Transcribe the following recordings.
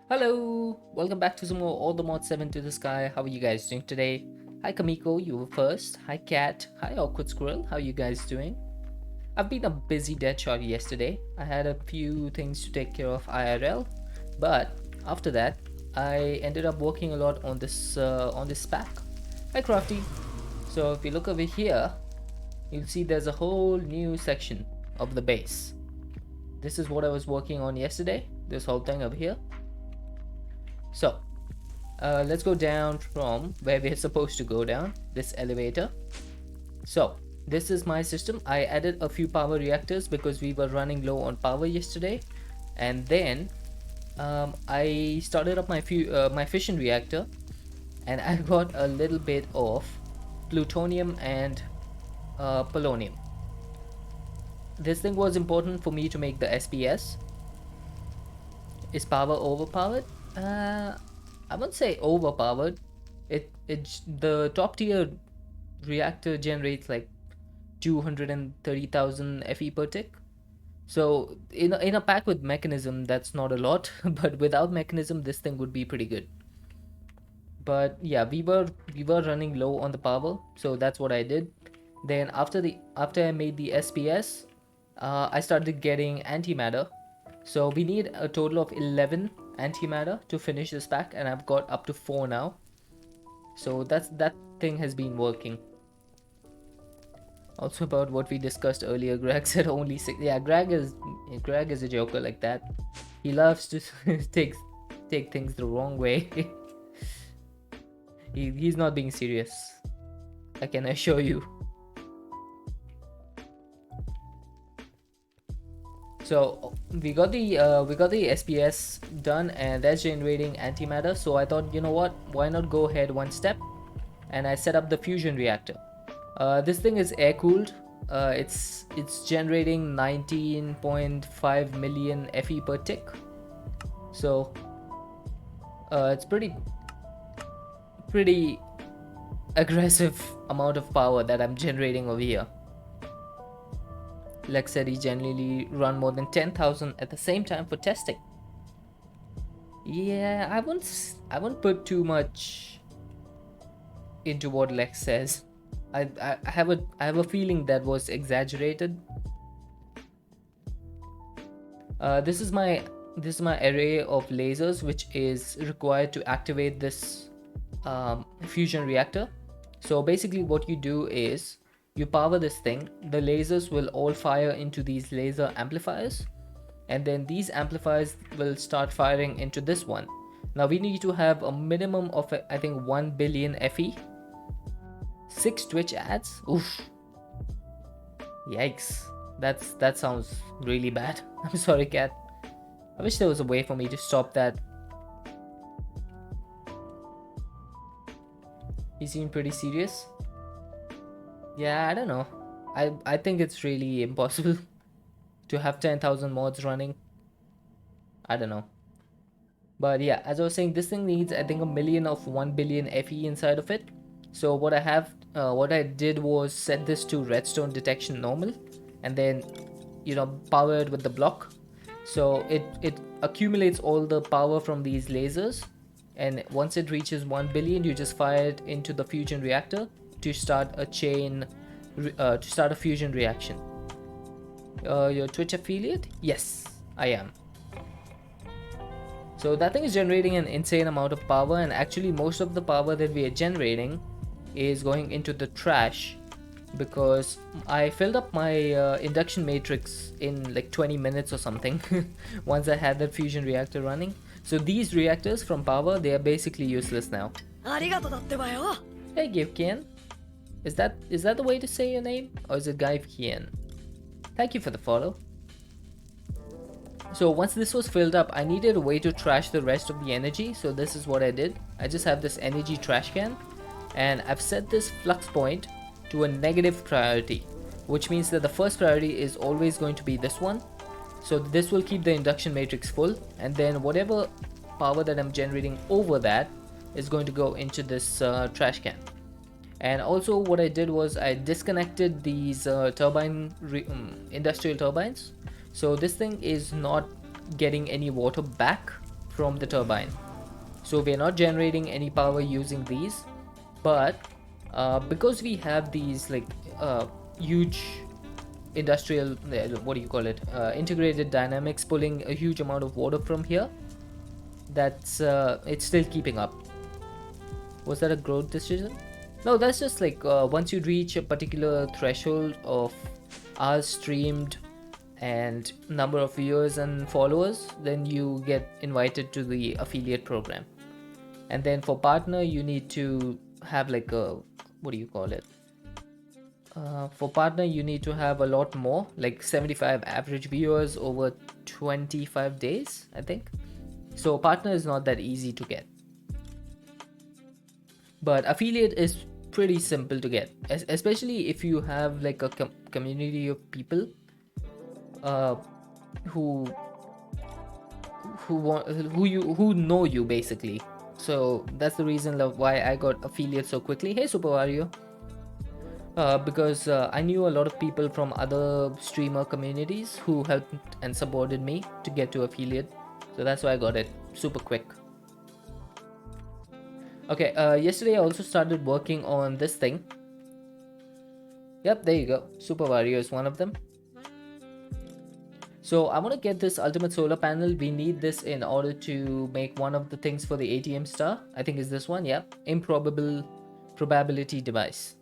Hello, welcome back to some more All the Mod 7 to the Sky. How are you guys doing today? Hi Kamiko, you were first. Hi Cat. Hi Awkward Squirrel. How are you guys doing? I've been a busy deadshot yesterday. I had a few things to take care of IRL, but after that, I ended up working a lot on this pack. Hi Crafty. So if you look over here, you'll see there's a whole new section of the base. This is what I was working on yesterday. This whole thing over here. So let's go down from where we're supposed to go down, this elevator. So this is my system. I added a few power reactors because we were running low on power yesterday, and then I started up my fission reactor, and I got a little bit of plutonium and polonium. This thing was important for me to make the SPS. Is power overpowered? I wouldn't say overpowered. The top tier reactor generates like 230,000 FE per tick. So in a pack with mechanism, that's not a lot, but without mechanism, this thing would be pretty good. But yeah, we were running low on the power, so that's what I did. Then after I made the SPS, I started getting antimatter. So we need a total of 11 antimatter to finish this pack, and I've got up to 4 now. So that thing has been working. Also about what we discussed earlier, Greg said only 6. Yeah, Greg is a joker like that. He loves to take things the wrong way. He's not being serious, I can assure you. So we got the SPS done, and that's generating antimatter. So I thought, you know what, why not go ahead one step, and I set up the fusion reactor. This thing is air cooled. It's generating 19.5 million FE per tick. So it's pretty aggressive amount of power that I'm generating over here. Lex said he generally run more than 10,000 at the same time for testing. Yeah, I won't put too much into what Lex says. I have a feeling that was exaggerated. This is my array of lasers, which is required to activate this fusion reactor. So basically what you do is you power this thing, the lasers will all fire into these laser amplifiers, and then these amplifiers will start firing into this one. Now we need to have a minimum of I think 1 billion FE. 6 Twitch ads? Oof. Yikes. That sounds really bad. I'm sorry, cat. I wish there was a way for me to stop that. He seemed pretty serious. Yeah, I don't know. I think it's really impossible to have 10,000 mods running. I don't know. But yeah, as I was saying, this thing needs I think a million of 1 billion FE inside of it. So what I did was set this to redstone detection normal, and then power it with the block. So it accumulates all the power from these lasers, and once it reaches 1 billion, you just fire it into the fusion reactor to start a fusion reaction. Your Twitch affiliate? Yes, I am. So that thing is generating an insane amount of power, and actually most of the power that we are generating is going into the trash, because I filled up my induction matrix in like 20 minutes or something once I had that fusion reactor running. So these reactors from power, they are basically useless now. Hey Givkian. Is that the way to say your name, or is it Givkian? Thank you for the follow. So once this was filled up, I needed a way to trash the rest of the energy, so this is what I did. I just have this energy trash can, and I've set this flux point to a negative priority, which means that the first priority is always going to be this one. So this will keep the induction matrix full, and then whatever power that I'm generating over that is going to go into this trash can. And also what I did was I disconnected these industrial turbines, so this thing is not getting any water back from the turbine. So we're not generating any power using these, but because we have these like huge industrial what do you call it, integrated dynamics pulling a huge amount of water from here, that's it's still keeping up. Was that a growth decision? No, that's just like once you reach a particular threshold of hours streamed and number of viewers and followers, then you get invited to the affiliate program. And then for partner, you need to have like a, what do you call it? For partner, you need to have a lot more, like 75 average viewers over 25 days, I think. So partner is not that easy to get. But affiliate is pretty simple to get, especially if you have like a community of people uh, who who know you basically. So that's the reason why I got affiliate so quickly. Hey Super Mario. Because I knew a lot of people from other streamer communities who helped and supported me to get to affiliate, so that's why I got it super quick. Okay, yesterday I also started working on this thing. Yep, there you go. Super Mario is one of them. So I want to get this ultimate solar panel. We need this in order to make one of the things for the ATM star. I think is this one. Yeah, improbable probability device.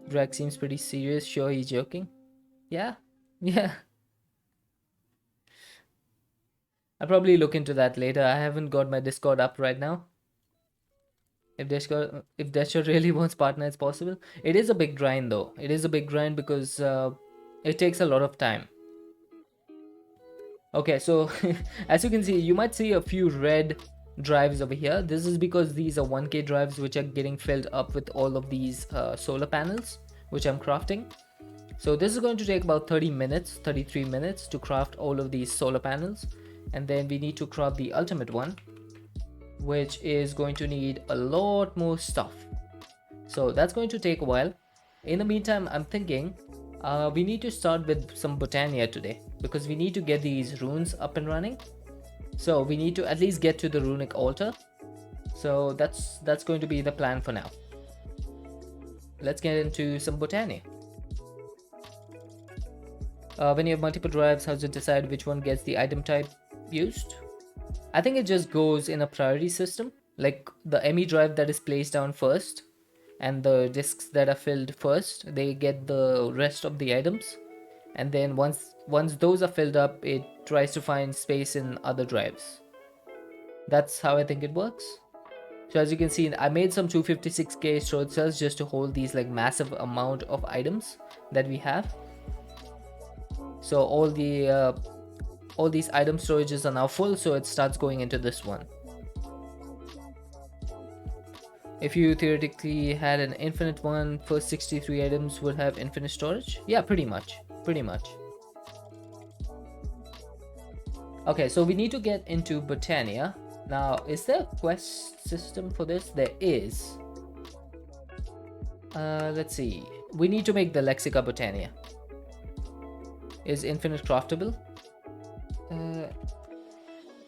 Drag seems pretty serious. Sure, he's joking. Yeah, yeah. I'll probably look into that later. I haven't got my Discord up right now. If Discord really wants partner, it's possible. It is a big grind though. It is a big grind because it takes a lot of time. Okay, so as you can see, you might see a few red drives over here. This is because these are 1K drives which are getting filled up with all of these solar panels which I'm crafting. So this is going to take about 30 minutes, 33 minutes to craft all of these solar panels. And then we need to craft the ultimate one, which is going to need a lot more stuff. So that's going to take a while. In the meantime, I'm thinking we need to start with some Botania today, because we need to get these runes up and running. So we need to at least get to the runic altar. So that's going to be the plan for now. Let's get into some Botania. When you have multiple drives, how to decide which one gets the item type used? I think it just goes in a priority system. Like the ME drive that is placed down first and the discs that are filled first, they get the rest of the items. And then once those are filled up, it tries to find space in other drives. That's how I think it works. So as you can see, I made some 256k storage cells just to hold these like massive amount of items that we have. So all these item storages are now full, so it starts going into this one. If you theoretically had an infinite one, first 63 items would have infinite storage. Yeah, pretty much. Okay, so we need to get into Botania. Now, is there a quest system for this? There is. Let's see. We need to make the Lexica Botania. Is infinite craftable?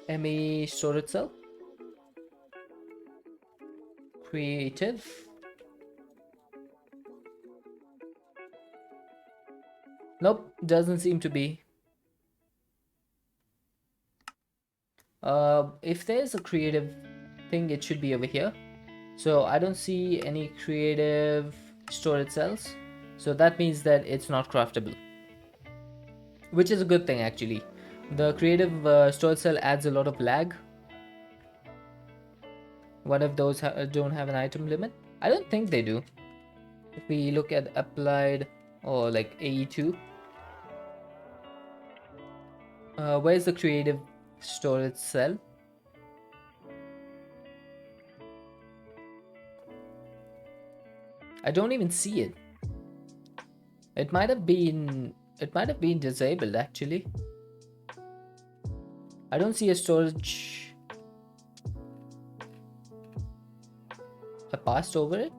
ME storage cell. Creative. Nope, doesn't seem to be. If there's a creative thing, it should be over here. So I don't see any creative storage cells. So that means that it's not craftable, which is a good thing actually. The creative storage cell adds a lot of lag. What if those don't have an item limit? I don't think they do. If we look at applied or like AE2, where's the creative storage cell? I don't even see it. It might have been disabled actually. I don't see a storage. I passed over it.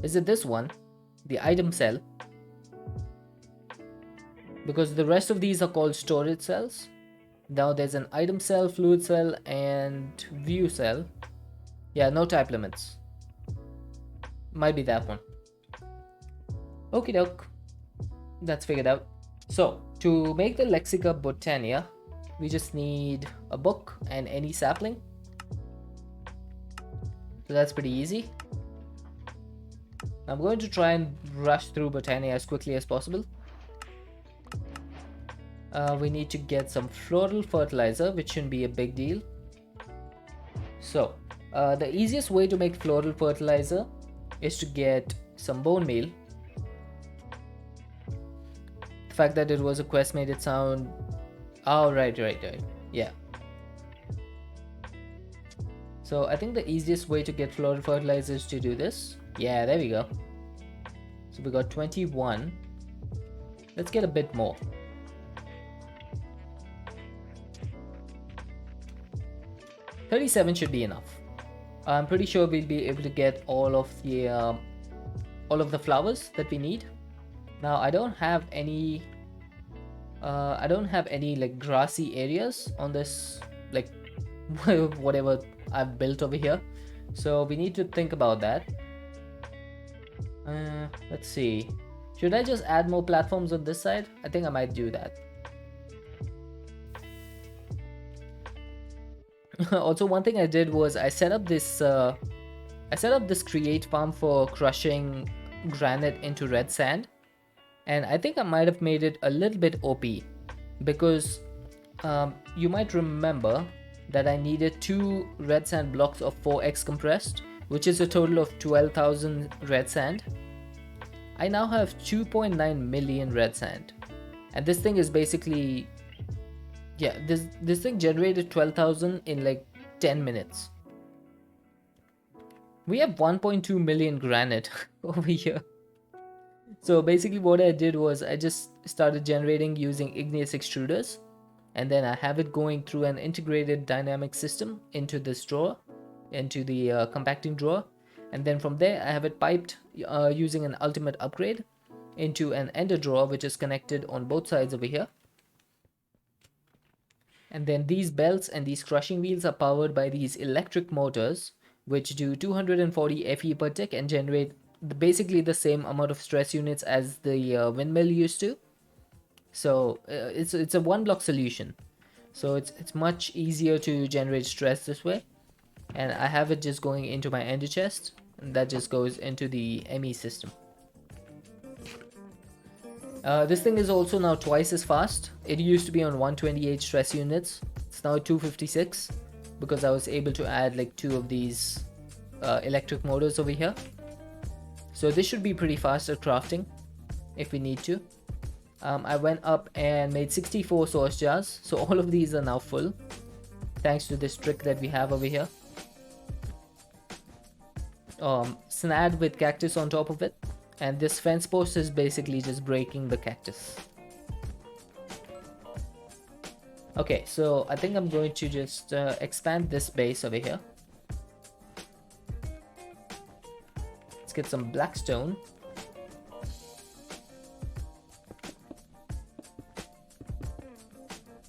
Is it this one? The item cell? Because the rest of these are called storage cells. Now there's an item cell, fluid cell, and view cell. Yeah, no type limits. Might be that one. Okie doke. That's figured out. So, to make the Lexica Botania, we just need a book and any sapling. So that's pretty easy. I'm going to try and rush through Botania as quickly as possible. We need to get some floral fertilizer, which shouldn't be a big deal. So, the easiest way to make floral fertilizer is to get some bone meal. The fact that it was a quest made it sound... Oh, right. Yeah. So I think the easiest way to get floral fertilizer is to do this. Yeah, there we go. So we got 21. Let's get a bit more. $37 should be enough. I'm pretty sure we'll be able to get all of the flowers that we need. Now I don't have any like grassy areas on this, like whatever I've built over here. So we need to think about that. Let's see. Should I just add more platforms on this side? I think I might do that. Also, one thing I did was I set up this create farm for crushing granite into red sand, and I think I might have made it a little bit OP because you might remember that I needed 2 red sand blocks of 4x compressed, which is a total of 12,000 red sand. I now have 2.9 million red sand, and this thing is basically, yeah, this thing generated 12,000 in like 10 minutes. We have 1.2 million granite over here. So basically what I did was I just started generating using igneous extruders, and then I have it going through an integrated dynamic system into this drawer, into the compacting drawer, and then from there I have it piped using an ultimate upgrade into an ender drawer, which is connected on both sides over here. And then these belts and these crushing wheels are powered by these electric motors, which do 240 FE per tick and generate basically the same amount of stress units as the windmill used to. So it's a one block solution. So it's much easier to generate stress this way. And I have it just going into my ender chest, and that just goes into the ME system. This thing is also now twice as fast. It used to be on 128 stress units. It's now 256 because I was able to add like 2 of these electric motors over here. So this should be pretty fast at crafting if we need to. I went up and made 64 source jars. So all of these are now full thanks to this trick that we have over here. Snad with cactus on top of it. And this fence post is basically just breaking the cactus. Okay, so I think I'm going to just expand this base over here. Let's get some black stone.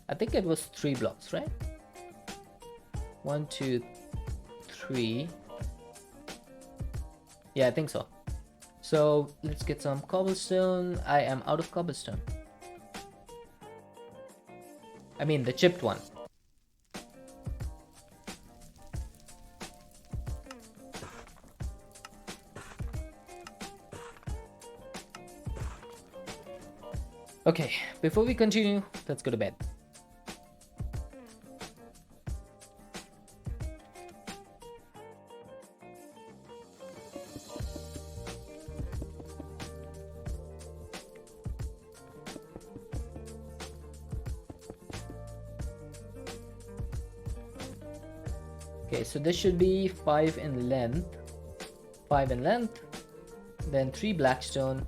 I think it was 3 blocks, right? 1, 2, 3. Yeah, I think so. So let's get some cobblestone. I am out of cobblestone. I mean the chipped one. Okay, before we continue, let's go to bed. Okay, so this should be 5 in length, then 3 blackstone,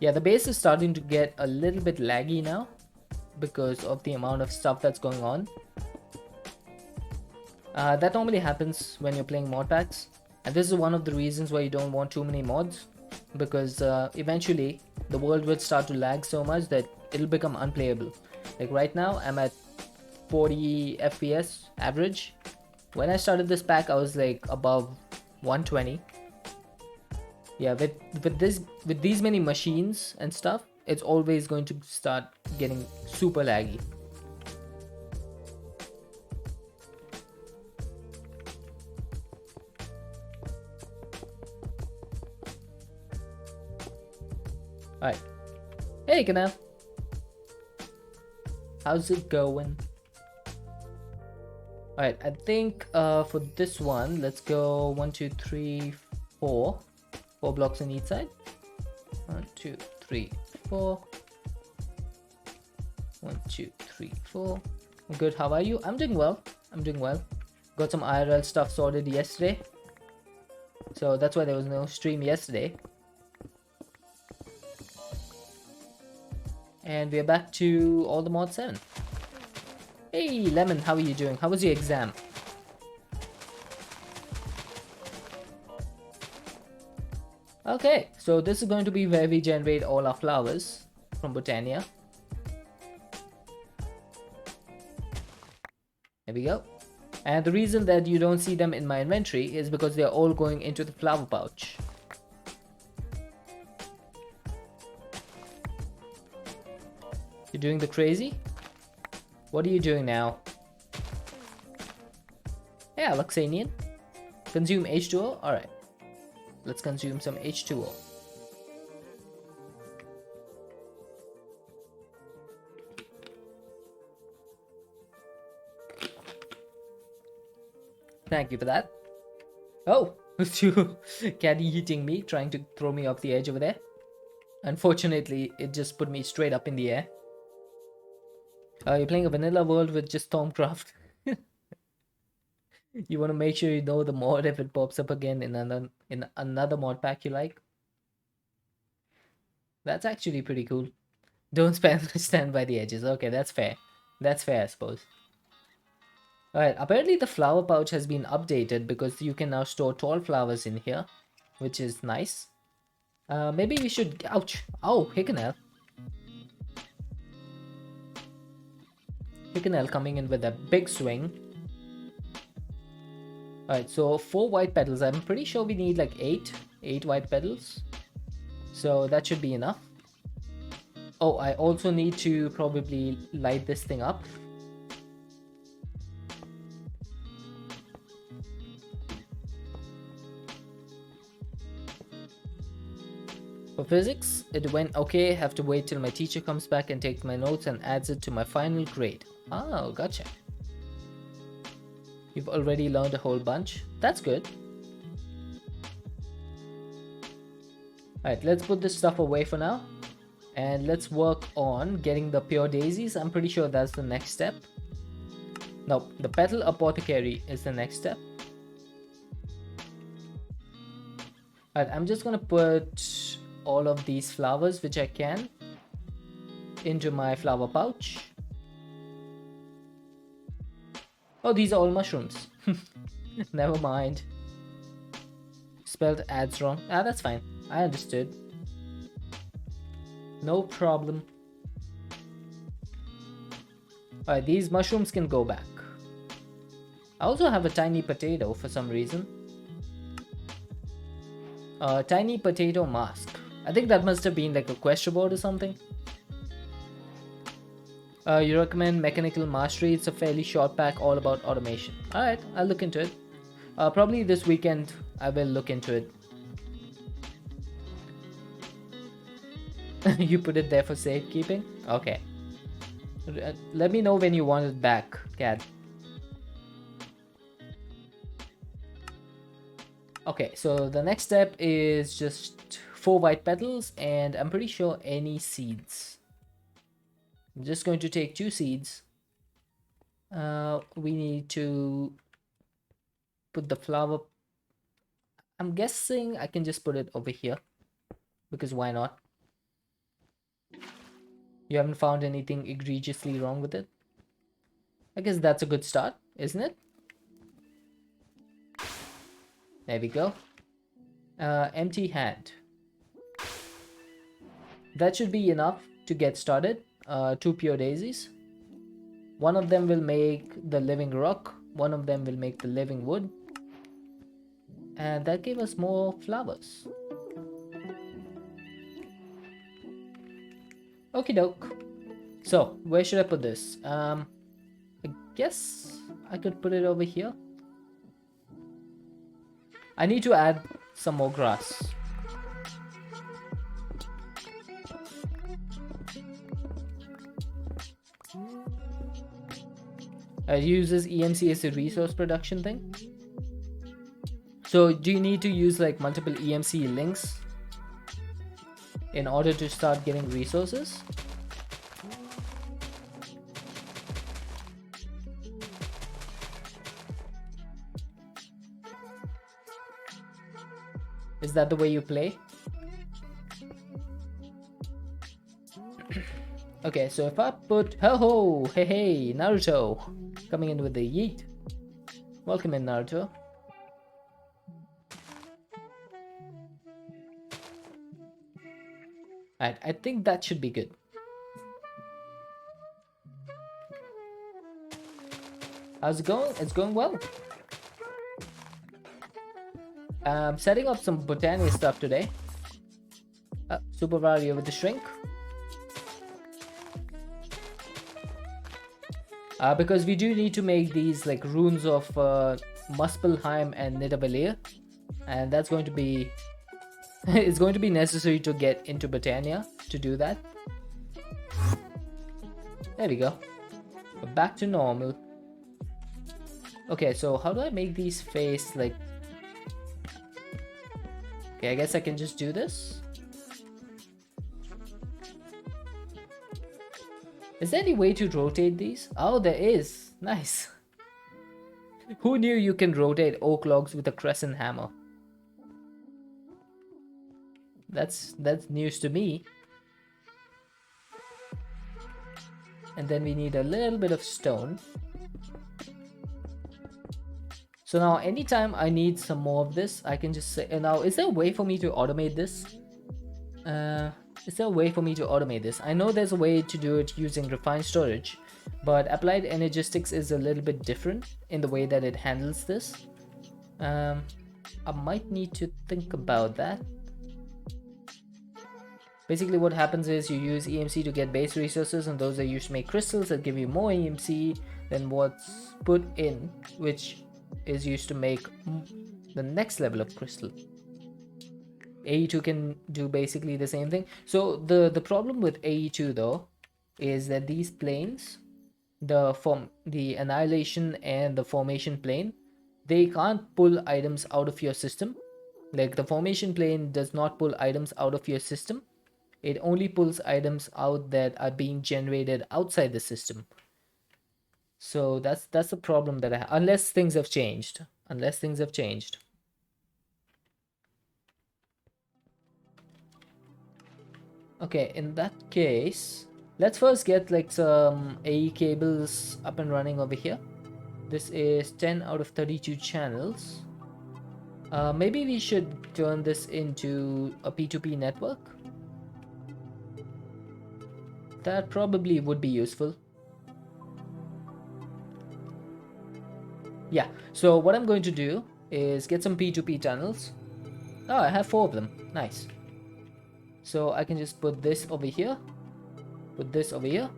yeah, the base is starting to get a little bit laggy now because of the amount of stuff that's going on. That normally happens when you're playing mod packs, and this is one of the reasons why you don't want too many mods, because eventually the world will start to lag so much that it'll become unplayable. Like right now, I'm at 40 FPS average. When I started this pack, I was like above 120. Yeah, with these many machines and stuff, it's always going to start getting super laggy. Alright. Hey, Kanal. How's it going? Alright, I think for this one, let's go 1, 2, 3, 4. 4 blocks on each side. 1, 2, 3, 4. 1, 2, 3, 4. Good, how are you? I'm doing well. I'm doing well. Got some IRL stuff sorted yesterday. So that's why there was no stream yesterday. And we're back to all the mod 7. Hey Lemon, how are you doing? How was your exam? Okay, so this is going to be where we generate all our flowers from Botania. There we go. And the reason that you don't see them in my inventory is because they're all going into the flower pouch. You're doing the crazy? What are you doing now? Hey, Alexanian. Consume H2O? Alright. Let's consume some H2O. Thank you for that. Oh, caddy hitting me, trying to throw me off the edge over there. Unfortunately, it just put me straight up in the air. You're playing a vanilla world with just Stormcraft. You want to make sure you know the mod if it pops up again in another mod pack you like. That's actually pretty cool. Don't stand by the edges. Okay, that's fair. That's fair, I suppose. Alright, apparently the flower pouch has been updated because you can now store tall flowers in here, which is nice. Maybe we should... Ouch! Oh, Hickenel. Hickenel coming in with a big swing. Alright, so 4 white petals. I'm pretty sure we need like 8 white petals. So that should be enough. Oh, I also need to probably light this thing up. For physics, it went okay. Have to wait till my teacher comes back and takes my notes and adds it to my final grade. Oh, gotcha. You've already learned a whole bunch. That's good. Alright, let's put this stuff away for now. And let's work on getting the pure daisies. I'm pretty sure that's the next step. No, the petal apothecary is the next step. Alright, I'm just gonna put all of these flowers which I can into my flower pouch. Oh, these are all mushrooms. Never mind. Spelled ads wrong. Ah, that's fine. I understood. No problem. Alright, these mushrooms can go back. I also have a tiny potato for some reason. Tiny potato mask. I think that must have been like a question board or something. You recommend Mechanical Mastery. It's a fairly short pack all about automation. Alright, I'll look into it. Probably this weekend I will look into it. You put it there for safekeeping? Okay. Let me know when you want it back, Cat. Okay, so the next step is just 4 white petals and I'm pretty sure any seeds. I'm just going to take 2 seeds. We need to put the flower. I'm guessing I can just put it over here because why not? You haven't found anything egregiously wrong with it? I guess that's a good start, isn't it? There we go. Empty hand. that should be enough to get started. 2 pure daisies. One of them will make the living rock, one of them will make the living wood, and that gave us more flowers. Okie doke. So where should I put this? I guess I could put it over here. I need to add some more grass. It uses EMC as a resource production thing. So do you need to use like multiple EMC links in order to start getting resources? Is that the way you play? Okay, so if I put ho hey hey Naruto coming in with the yeet. Welcome in, Naruto. Alright, I think that should be good. How's it going? It's going well. I'm setting up some botany stuff today. Super Mario with the shrink. Because we do need to make these like runes of Muspelheim and Nidavellir, and that's going to be it's going to be necessary to get into Botania to do that. There we go. We're back to normal. Okay, so how do I make these face like... Okay, I guess I can just do this. Is there any way to rotate these? Oh, there is. Nice. Who knew you can rotate oak logs with a crescent hammer? That's news to me. And then we need a little bit of stone. So now anytime I need some more of this, I can just say... Now, is there a way for me to automate this? Is there a way for me to automate this? I know there's a way to do it using refined storage, but applied energistics is a little bit different in the way that it handles this. I might need to think about that. Basically what happens is you use EMC to get base resources, and those are used to make crystals that give you more EMC than what's put in, which is used to make the next level of crystal. AE2 can do basically the same thing. So the problem with AE2 though is that these planes, the annihilation and the formation plane, they can't pull items out of your system. Like the formation plane does not pull items out of your system. It only pulls items out that are being generated outside the system. So that's the problem that I have, unless things have changed. Unless things have changed. Okay, in that case, let's first get like some AE cables up and running over here. This is 10 out of 32 channels. Maybe we should turn this into a P2P network. That probably would be useful. Yeah, so what I'm going to do is get some P2P tunnels. Oh, I have 4 of them. Nice. So I can just put this over here. Put this over here.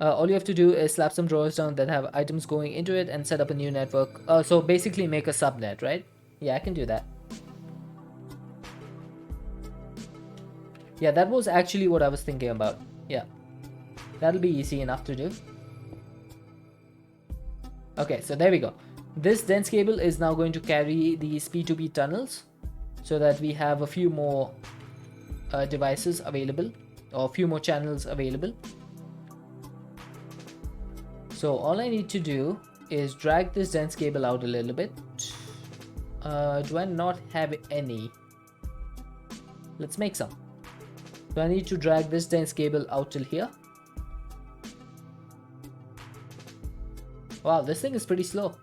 All you have to do is slap some drawers down that have items going into it and set up a new network. So basically make a subnet, right? Yeah, I can do that. Yeah, that was actually what I was thinking about. Yeah. That'll be easy enough to do. Okay, so there we go. This dense cable is now going to carry these P2P tunnels so that we have a few more devices available, or a few more channels available. So all I need to do is drag this dense cable out a little bit. Do I not have any? Let's make some. So I need to drag this dense cable out till here. Wow, this thing is pretty slow.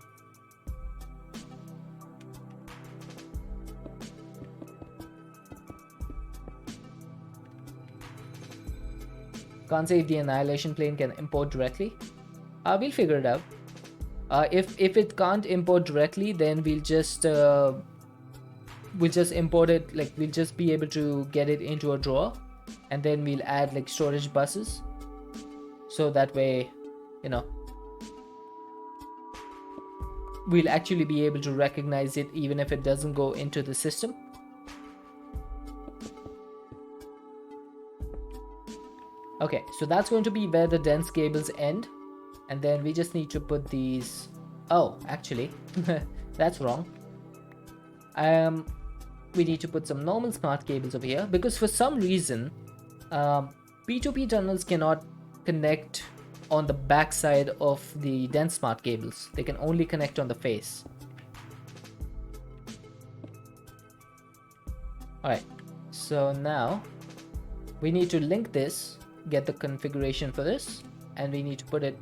Can't say if the annihilation plane can import directly. We'll figure it out. If it can't import directly, then we'll just import it, like we'll just be able to get it into a drawer, and then we'll add like storage buses, so that way, you know, we'll actually be able to recognize it even if it doesn't go into the system. Okay, so that's going to be where the dense cables end, and then we just need to put these. Oh, actually that's wrong. We need to put some normal smart cables over here, because for some reason P2P tunnels cannot connect on the back side of the dense smart cables. They can only connect on the face. Alright, so now we need to link this, get the configuration for this, and we need to put it.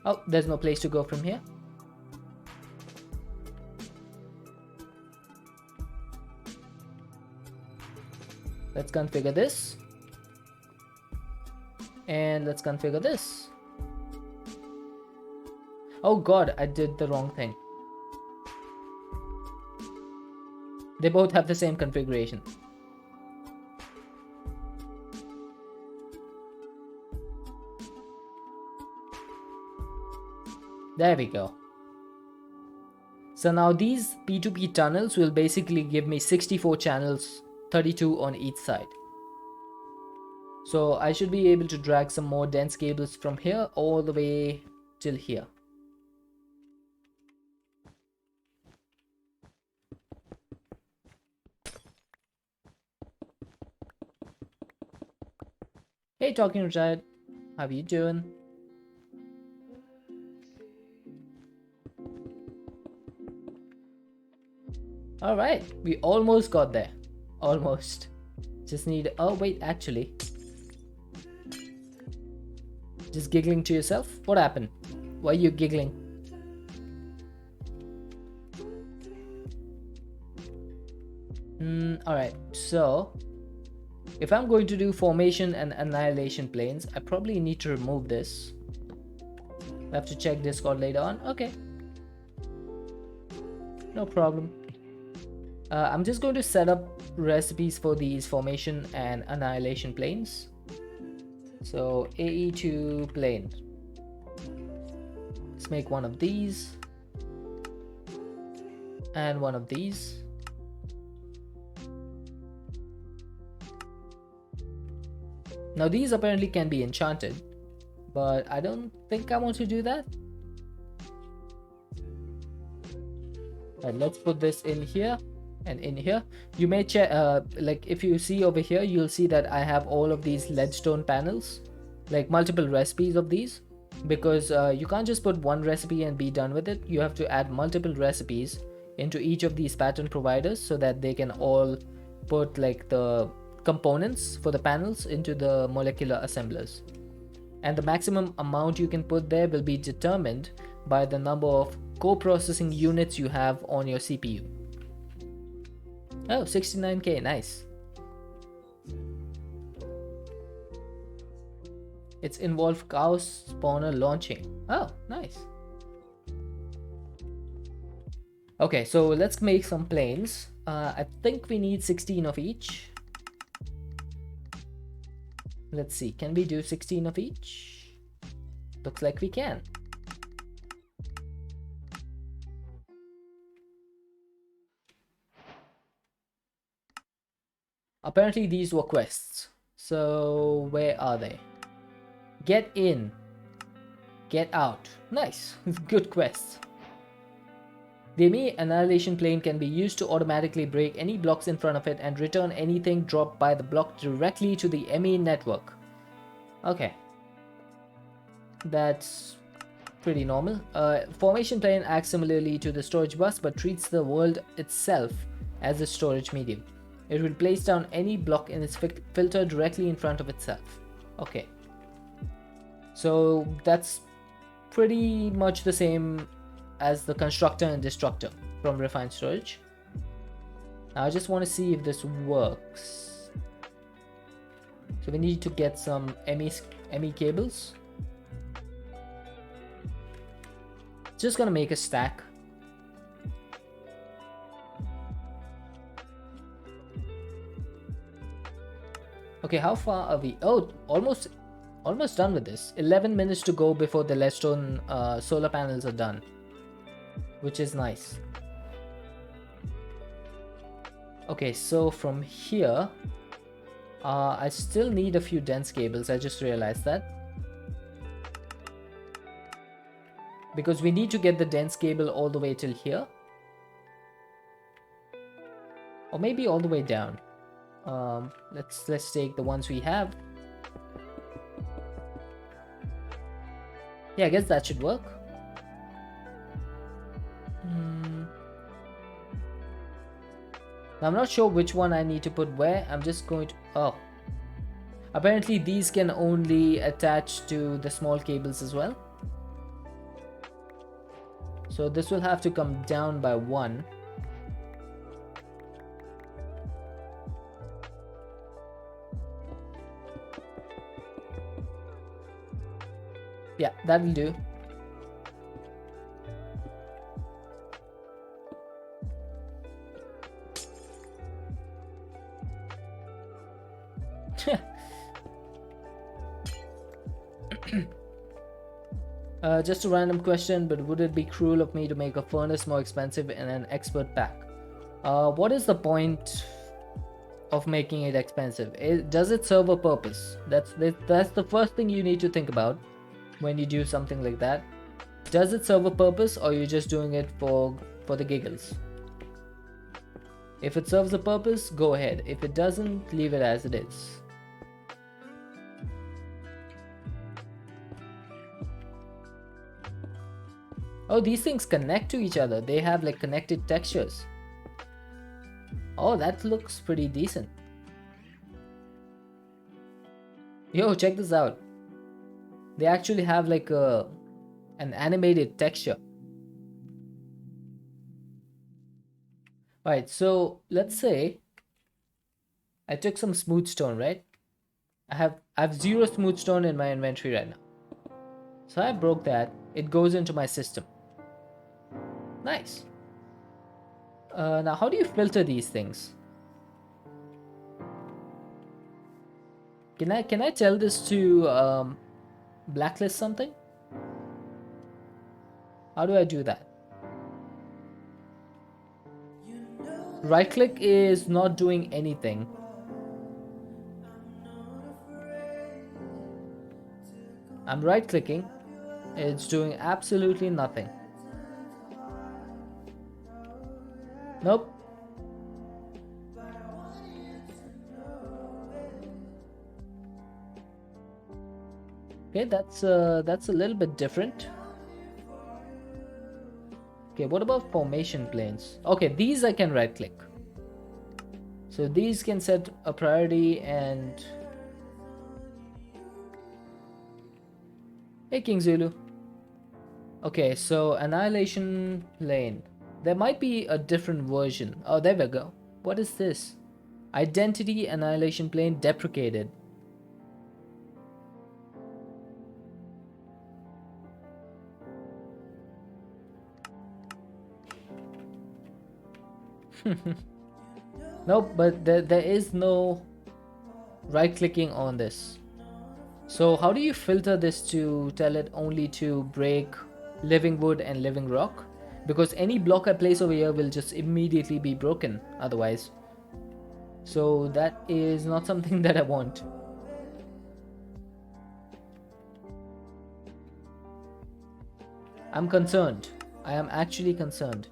Oh, there's no place to go from here. Let's configure this, and let's configure this. Oh god, I did the wrong thing. They both have the same configuration. There we go. So now these P2P tunnels will basically give me 64 channels, 32 on each side. So I should be able to drag some more dense cables from here all the way till here. Hey Talking Retired, how are you doing? Alright, we almost got there. Almost. Just need. Oh wait, actually. Just giggling to yourself? What happened? Why are you giggling? Alright, so if I'm going to do formation and annihilation planes, I probably need to remove this. I have to check Discord later on. Okay. No problem. I'm just going to set up recipes for these formation and annihilation planes. So AE2 plane. Let's make one of these and one of these. Now these apparently can be enchanted, but I don't think I want to do that. And let's put this in here and in here. You may check, like if you see over here, you'll see that I have all of these leadstone panels, like multiple recipes of these, because you can't just put one recipe and be done with it. You have to add multiple recipes into each of these pattern providers so that they can all put like the components for the panels into the molecular assemblers. And the maximum amount you can put there will be determined by the number of co-processing units you have on your CPU. Oh, 69k, nice. It's involved cow spawner launching. Oh, nice. Okay, so let's make some planes. I think we need 16 of each. Let's see, can we do 16 of each? Looks like we can. Apparently these were quests. So where are they? Get in. Get out. Nice. Good quests. The ME annihilation plane can be used to automatically break any blocks in front of it and return anything dropped by the block directly to the ME network. Okay. That's pretty normal. Formation plane acts similarly to the storage bus but treats the world itself as a storage medium. It will place down any block in its filter directly in front of itself. Okay. So that's pretty much the same as the constructor and destructor from refined storage. Now I just want to see if this works. So we need to get some ME cables. Just gonna make a stack. Okay, how far are we? Oh, almost done with this. 11 minutes to go before the leadstone solar panels are done, which is nice. Okay, so from here, I still need a few dense cables. I just realized that. Because we need to get the dense cable all the way till here. Or maybe all the way down. Let's take the ones we have. Yeah, I guess that should work. Now, I'm not sure which one I need to put where. I'm just going to... Oh. Apparently these can only attach to the small cables as well. So this will have to come down by one. Yeah, that'll do. Just a random question, but would it be cruel of me to make a furnace more expensive in an expert pack? What is the point of making it expensive? Does it serve a purpose? That's the first thing you need to think about when you do something like that. Does it serve a purpose, or are you just doing it for the giggles? If it serves a purpose, go ahead. If it doesn't, leave it as it is. Oh, these things connect to each other. They have like connected textures. Oh, that looks pretty decent. Yo, check this out. They actually have like an animated texture. Alright, so let's say I took some smooth stone, right? I have 0 smooth stone in my inventory right now. So I broke that. It goes into my system. Nice. Now, how do you filter these things? Can I tell this to blacklist something? How do I do that? Right click is not doing anything. I'm right clicking. It's doing absolutely nothing. Nope. Okay, that's a little bit different. Okay, what about formation planes? Okay, these I can right click. So these can set a priority and... Hey King Zulu. Okay, so annihilation plane. There might be a different version. Oh, there we go. What is this? Identity annihilation plane deprecated. Nope, but there is no right clicking on this. So how do you filter this to tell it only to break living wood and living rock? Because any block I place over here will just immediately be broken otherwise. So that is not something that I want. I'm concerned. I am actually concerned.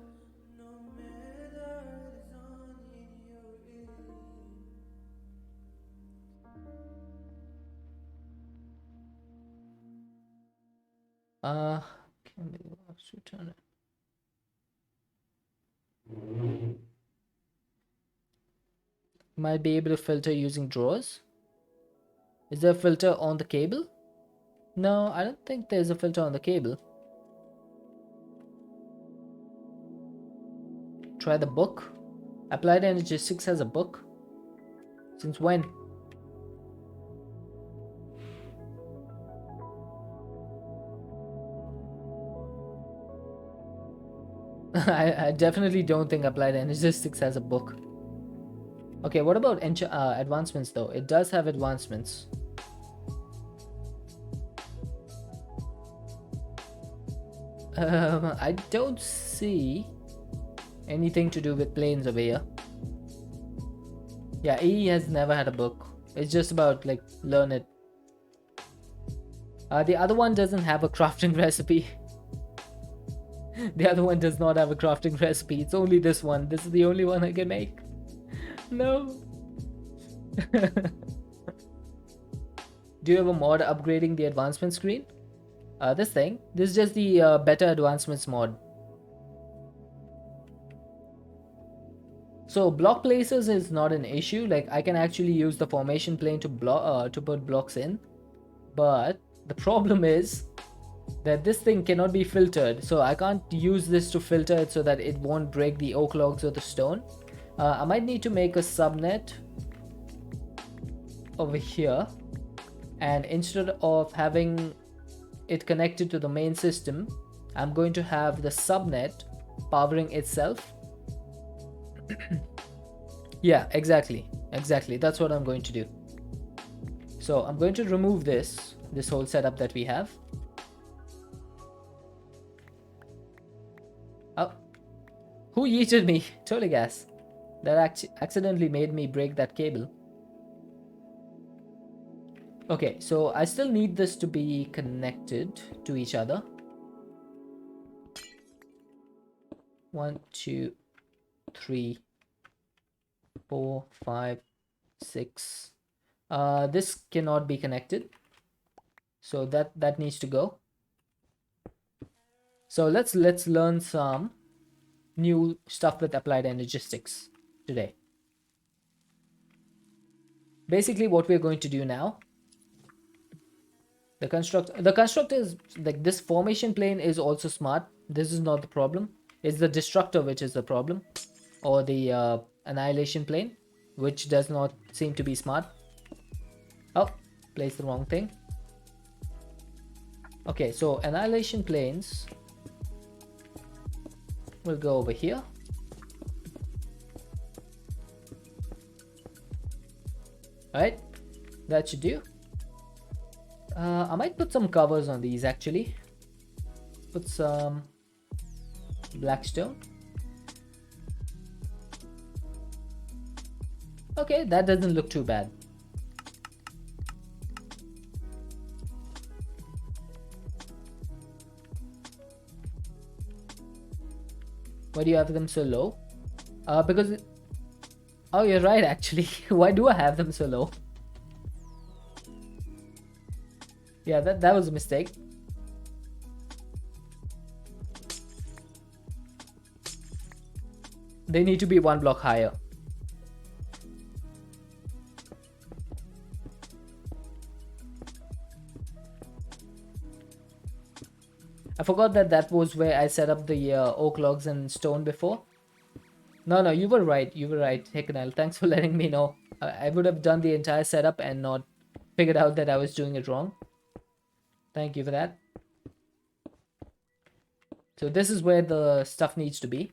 Can we return it? Might be able to filter using drawers. Is there a filter on the cable? No, I don't think there's a filter on the cable. Try the book. Applied Energistics has a book. Since when? I definitely don't think Applied Energistics has a book. Okay, what about advancements though? It does have advancements. I don't see anything to do with planes over here. Yeah, E has never had a book. It's just about like learn it. The other one doesn't have a crafting recipe. The other one does not have a crafting recipe. It's only this one. This is the only one I can make. No. Do you have a mod upgrading the advancement screen? This is just the better advancements mod. So block places is not an issue. Like I can actually use the formation plane to put blocks in, but the problem is that this thing cannot be filtered. So I can't use this to filter it so that it won't break the oak logs or the stone. I might need to make a subnet over here, and instead of having it connected to the main system, I'm going to have the subnet powering itself. Yeah, exactly, that's what I'm going to do. So I'm going to remove this whole setup that we have. Oh, who yeeted me? Totally gas. That accidentally made me break that cable. Okay, so I still need this to be connected to each other. 1, 2, 3, 4, 5, 6. This cannot be connected, so that needs to go. So let's learn some new stuff with applied energistics today. Basically, what we're going to do now, the constructor is like this formation plane is also smart. This is not the problem. It's the destructor which is the problem, or the annihilation plane, which does not seem to be smart. Oh, placed the wrong thing. Okay, so annihilation planes will go over here. Alright, that should do. I might put some covers on these actually. Put some blackstone. Okay, that doesn't look too bad. Why do you have them so low? Because... Oh, you're right actually. Why do I have them so low? Yeah, that was a mistake. They need to be 1 block higher. I forgot that was where I set up the oak logs and stone before. No, you were right. You were right, Hickanel. Thanks for letting me know. I would have done the entire setup and not figured out that I was doing it wrong. Thank you for that. So this is where the stuff needs to be.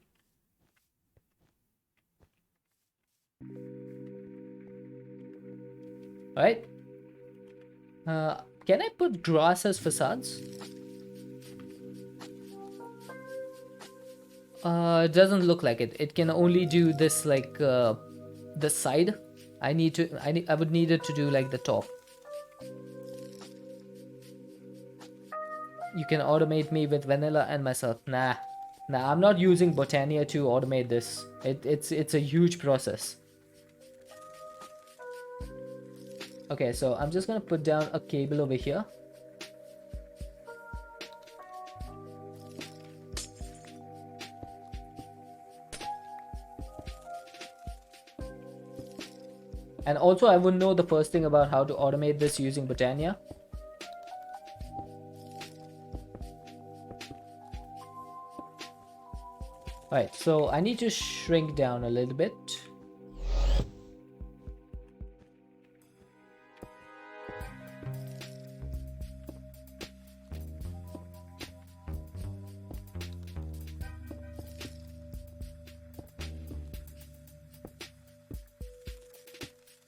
Alright. Can I put grass as facades? It doesn't look like it. It can only do this like the side. I would need it to do like the top. You can automate me with vanilla and myself. Nah, I'm not using Botania to automate this. It's a huge process. Okay, so I'm just gonna put down a cable over here. And also I wouldn't know the first thing about how to automate this using Botania. Alright, so I need to shrink down a little bit.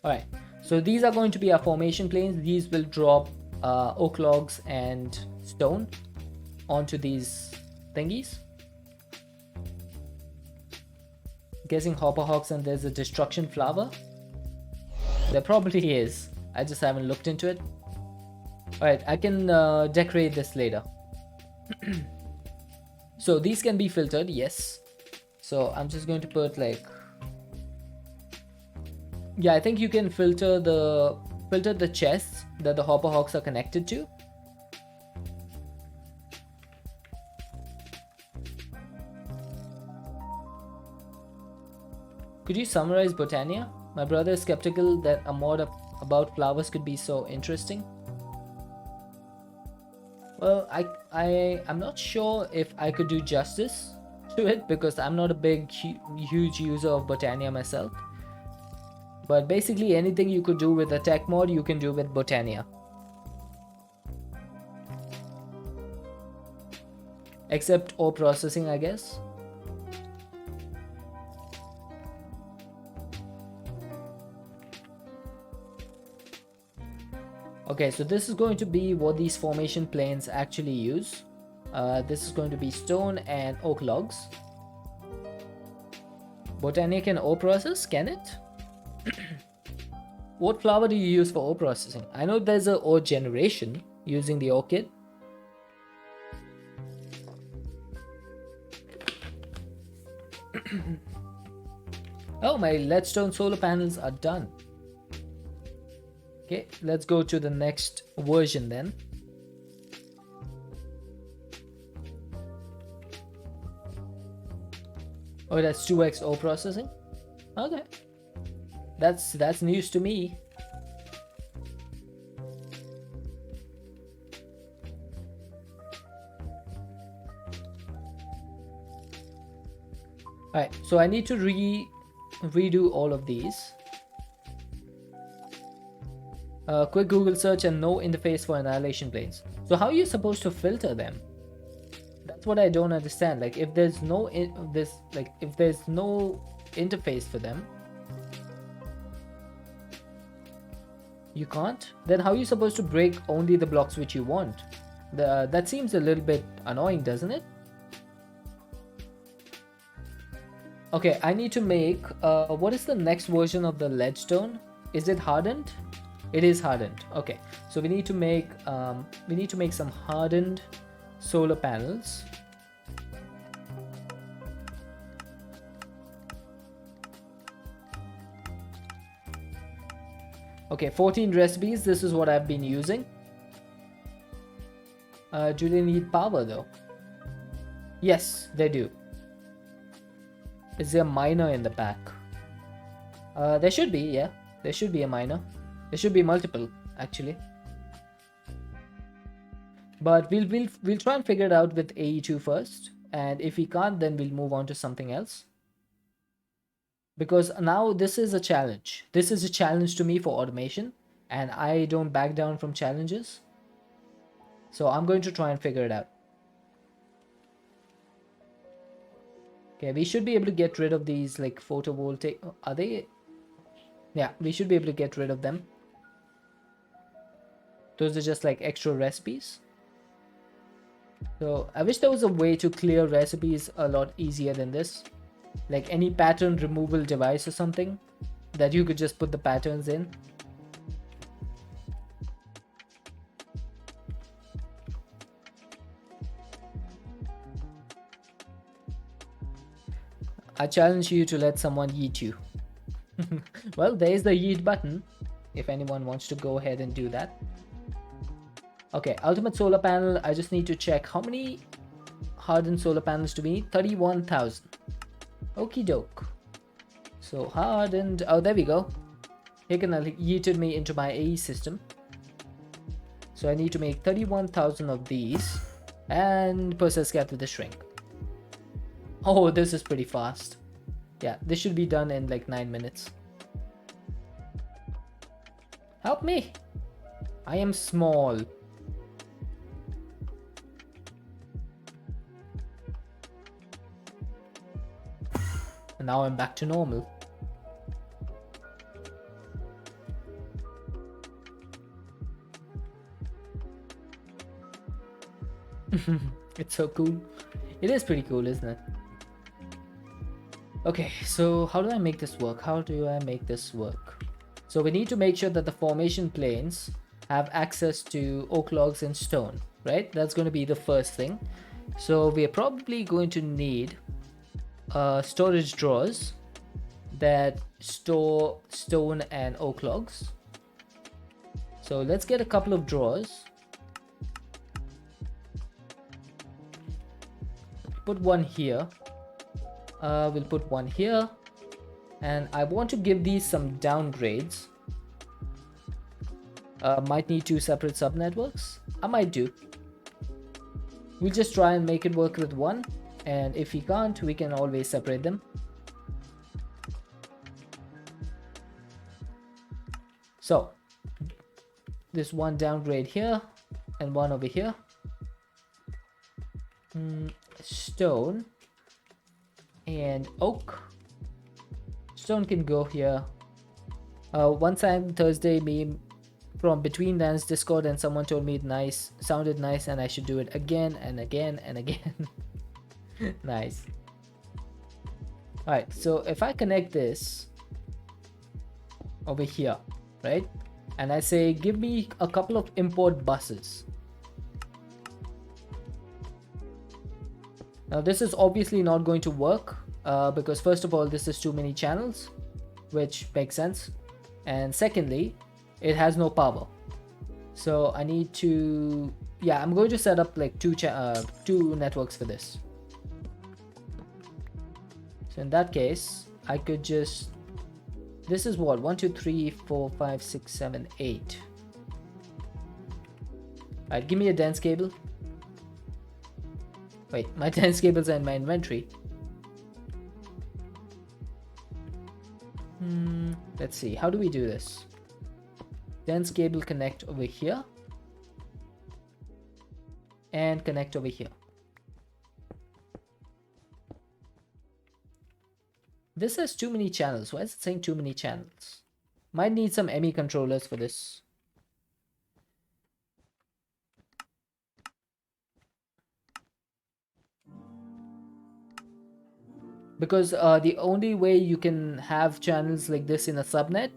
All right, so these are going to be our formation planes. These will drop oak logs and stone onto these thingies. Guessing hopper hawks, and there's a destruction flower. There probably is. I just haven't looked into it. Alright, I can decorate this later. So these can be filtered, yes. So I'm just going to put like... Yeah, I think you can filter the chests that the hopper hawks are connected to. Could you summarize Botania? My brother is skeptical that a mod about flowers could be so interesting. Well, I'm not sure if I could do justice to it because I'm not a huge user of Botania myself. But basically anything you could do with a tech mod, you can do with Botania. Except ore processing, I guess. Okay, so this is going to be what these formation planes actually use. This is going to be stone and oak logs. Botania can ore process, can it? What flower do you use for ore processing? I know there's a ore generation using the orchid. Oh, my leadstone solar panels are done. Okay, let's go to the next version then. Oh, that's 2x ore processing. Okay, that's news to me. Alright, so I need to redo all of these. Quick Google search and no interface for annihilation planes. So how are you supposed to filter them? That's what I don't understand. Like if there's no interface for them, you can't. Then how are you supposed to break only the blocks which you want? That seems a little bit annoying, doesn't it? Okay, I need to make what is the next version of the leadstone? Is it hardened? It is hardened. Okay, so we need to make some hardened solar panels. Okay, 14 recipes. This is what I've been using. Do they need power though? Yes, they do. Is there a miner in the pack? There should be, yeah. There should be a miner. There should be multiple, actually. But we'll try and figure it out with AE2 first. And if we can't, then we'll move on to something else. Because now this is a challenge. This is a challenge to me for automation. And I don't back down from challenges. So I'm going to try and figure it out. Okay, we should be able to get rid of these like photovoltaic. Are they? Yeah, we should be able to get rid of them. Those are just like extra recipes. So I wish there was a way to clear recipes a lot easier than this. Like any pattern removal device or something that you could just put the patterns in. I challenge you to let someone yeet you. Well, there is the yeet button if anyone wants to go ahead and do that. Okay, ultimate solar panel. I just need to check how many hardened solar panels do we need. 31,000. Okie doke. So hardened. Oh, there we go. It yeeted me into my AE system. So I need to make 31,000 of these and process cat with the shrink. Oh, this is pretty fast. Yeah, this should be done in like 9 minutes. Help me! I am small. And now I'm back to normal. It's so cool. It is pretty cool, isn't it? Okay, so how do I make this work? How do I make this work? So we need to make sure that the formation planes have access to oak logs and stone, right? That's going to be the first thing. So we are probably going to need storage drawers that store stone and oak logs. So let's get a couple of drawers. Put one here. We'll put one here. And I want to give these some downgrades. Might need two separate subnetworks. I might do. We'll just try and make it work with one. And if we can't, we can always separate them. So there's one downgrade here and one over here. Stone and oak. Stone can go here. One time Thursday meme from Between Lands Discord, and someone told me it sounded nice and I should do it again and again and again. Nice. Alright, so if I connect this over here, right? And I say, give me a couple of import buses. Now this is obviously not going to work because first of all, this is too many channels, which makes sense. And secondly, it has no power. So I need to, yeah, I'm going to set up like two networks for this. So in that case, I could just, this is what, 1, 2, 3, 4, 5, 6, 7, 8. Alright, give me a dense cable. Wait, my dense cables are in my inventory. Let's see, how do we do this? Dense cable connect over here. And connect over here. This has too many channels. Why is it saying too many channels? Might need some ME controllers for this. Because the only way you can have channels like this in a subnet,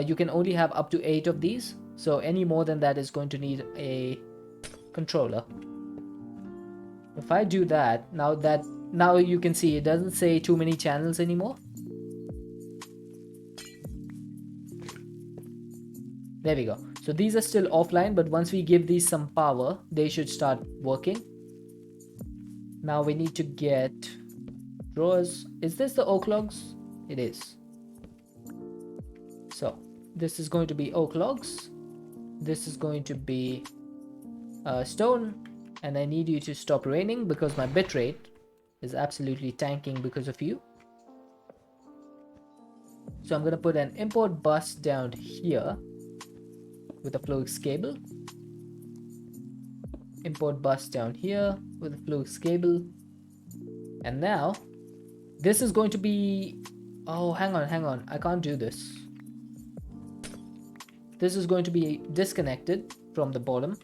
you can only have up to 8 of these. So any more than that is going to need a controller. If I do that, now you can see it doesn't say too many channels anymore. There we go. So these are still offline, but once we give these some power, they should start working. Now we need to get drawers. Is this the oak logs? It is. So this is going to be oak logs. This is going to be stone. And I need you to stop raining because my bitrate is absolutely tanking because of you. So I'm going to put an import bus down here with a Flux cable. Import bus down here with a Flux cable. And now this is going to be, oh, hang on, I can't do this. This is going to be disconnected from the bottom,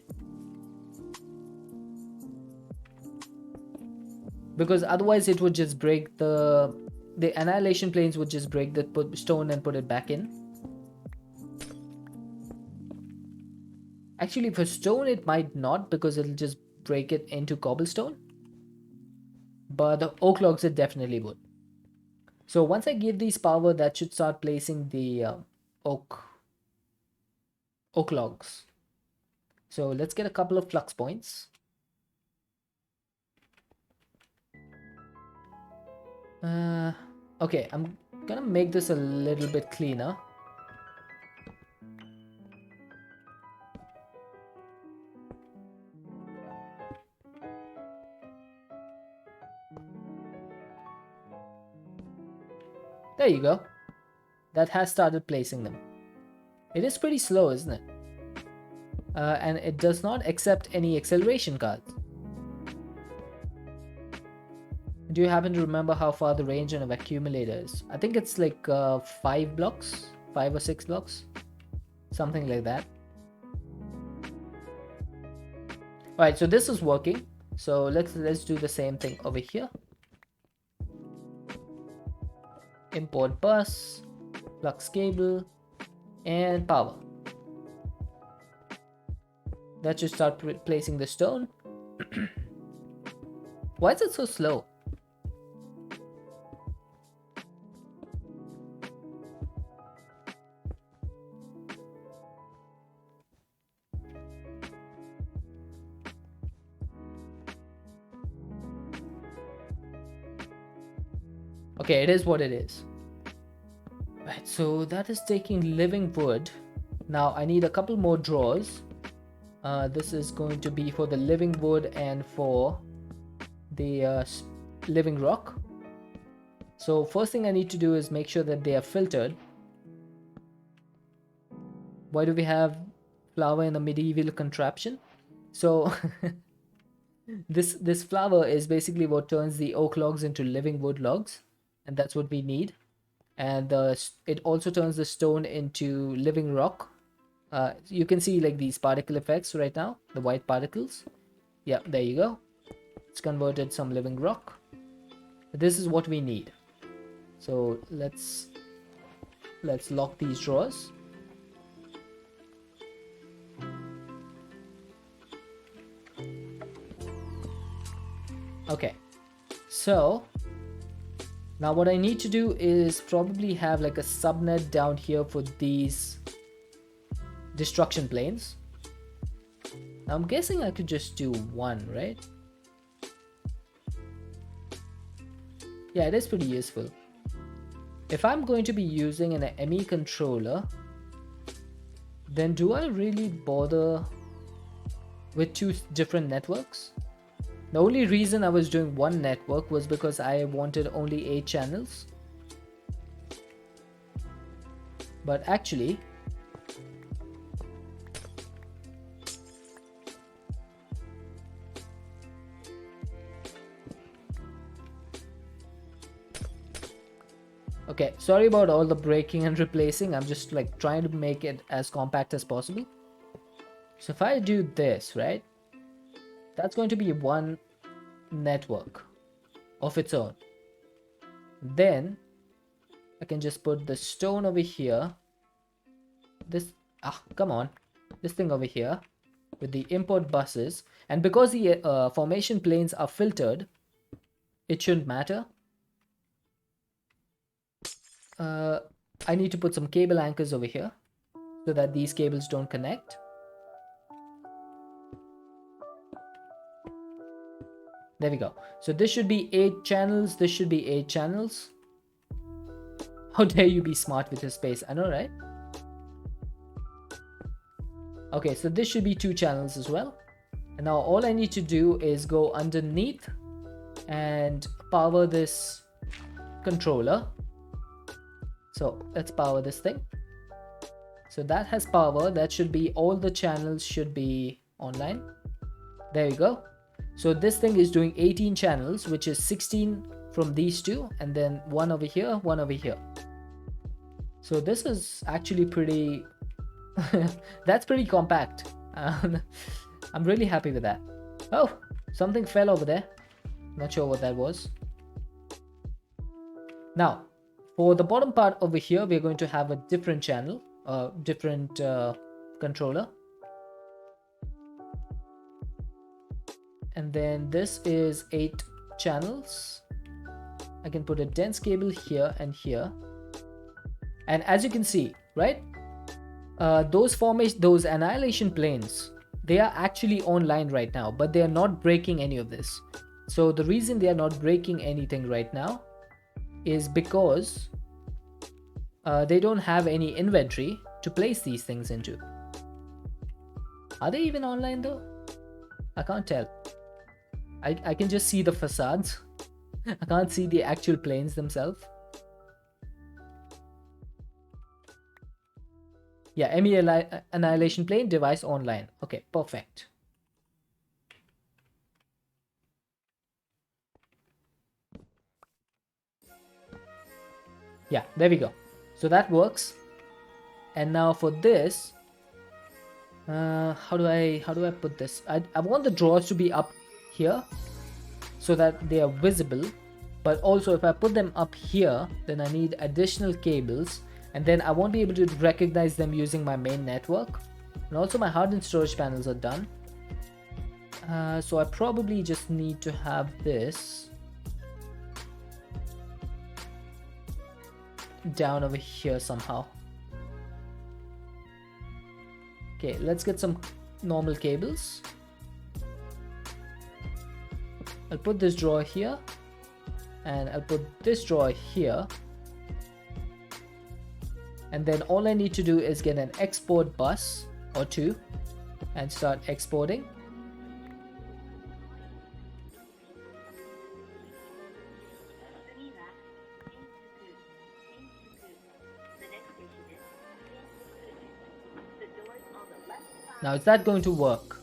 because otherwise it would just break the annihilation planes would just break the stone and put it back in. Actually, for stone it might not, because it'll just break it into cobblestone, but the oak logs it definitely would. So once I give these power, that should start placing the oak logs. So let's get a couple of flux points. Okay, I'm gonna make this a little bit cleaner. There you go. That has started placing them. It is pretty slow, isn't it? And it does not accept any acceleration cards. Do you happen to remember how far the range on an accumulator is? I think it's like 5 blocks, 5 or 6 blocks, something like that. Alright, so this is working. So let's do the same thing over here. Import bus, flux cable, and power. That should start placing the stone. Why is it so slow? Okay, it is what it is. Right, so that is taking living wood. Now I need a couple more drawers. This is going to be for the living wood and for the living rock. So first thing I need to do is make sure that they are filtered. Why do we have flour in a medieval contraption? So this flour is basically what turns the oak logs into living wood logs, and that's what we need. And it also turns the stone into living rock. You can see like these particle effects right now, the white particles. Yeah, there you go. It's converted some living rock. This is what we need. So let's lock these drawers. Okay, so now what I need to do is probably have like a subnet down here for these destruction planes. Now I'm guessing I could just do one, right? Yeah, it is pretty useful. If I'm going to be using an ME controller, then do I really bother with two different networks? The only reason I was doing one network was because I wanted only 8 channels. But actually, okay, sorry about all the breaking and replacing. I'm just like trying to make it as compact as possible. So if I do this, right, that's going to be one network of its own. Then I can just put the stone over here. Come on, this thing over here with the import buses. And because the formation planes are filtered, it shouldn't matter. I need to put some cable anchors over here so that these cables don't connect. There we go. So this should be 8 channels. This should be 8 channels. How dare you be smart with your space? I know, right? Okay, so this should be 2 channels as well. And now all I need to do is go underneath and power this controller. So let's power this thing. So that has power. That should be, all the channels should be online. There you go. So this thing is doing 18 channels, which is 16 from these two, and then one over here, one over here. So this is actually pretty, that's pretty compact. I'm really happy with that. Oh, something fell over there. Not sure what that was. Now, for the bottom part over here, we're going to have a different channel, different controller. And then this is 8 channels. I can put a dense cable here and here. And as you can see, right, those annihilation planes, they are actually online right now, but they are not breaking any of this. So the reason they are not breaking anything right now is because they don't have any inventory to place these things into. Are they even online though? I can't tell. I can just see the facades. I can't see the actual planes themselves. Yeah, ME annihilation plane device online. Okay, perfect. Yeah, there we go. So that works. And now for this, how do I put this? I want the drawers to be up here so that they are visible. But also if I put them up here, then I need additional cables, and then I won't be able to recognize them using my main network. And also my hardened storage panels are done. So I probably just need to have this down over here somehow. Okay, let's get some normal cables. I'll put this drawer here, and I'll put this drawer here. And then all I need to do is get an export bus or two and start exporting. Now is that going to work?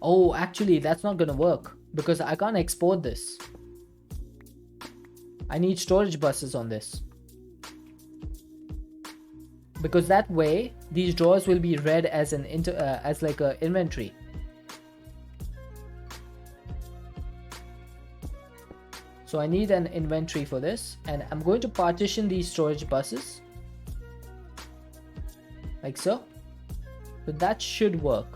Oh, actually that's not gonna work because I can't export this. I need storage buses on this. Because that way these drawers will be read as an as like a inventory. So I need an inventory for this, and I'm going to partition these storage buses like so. But that should work.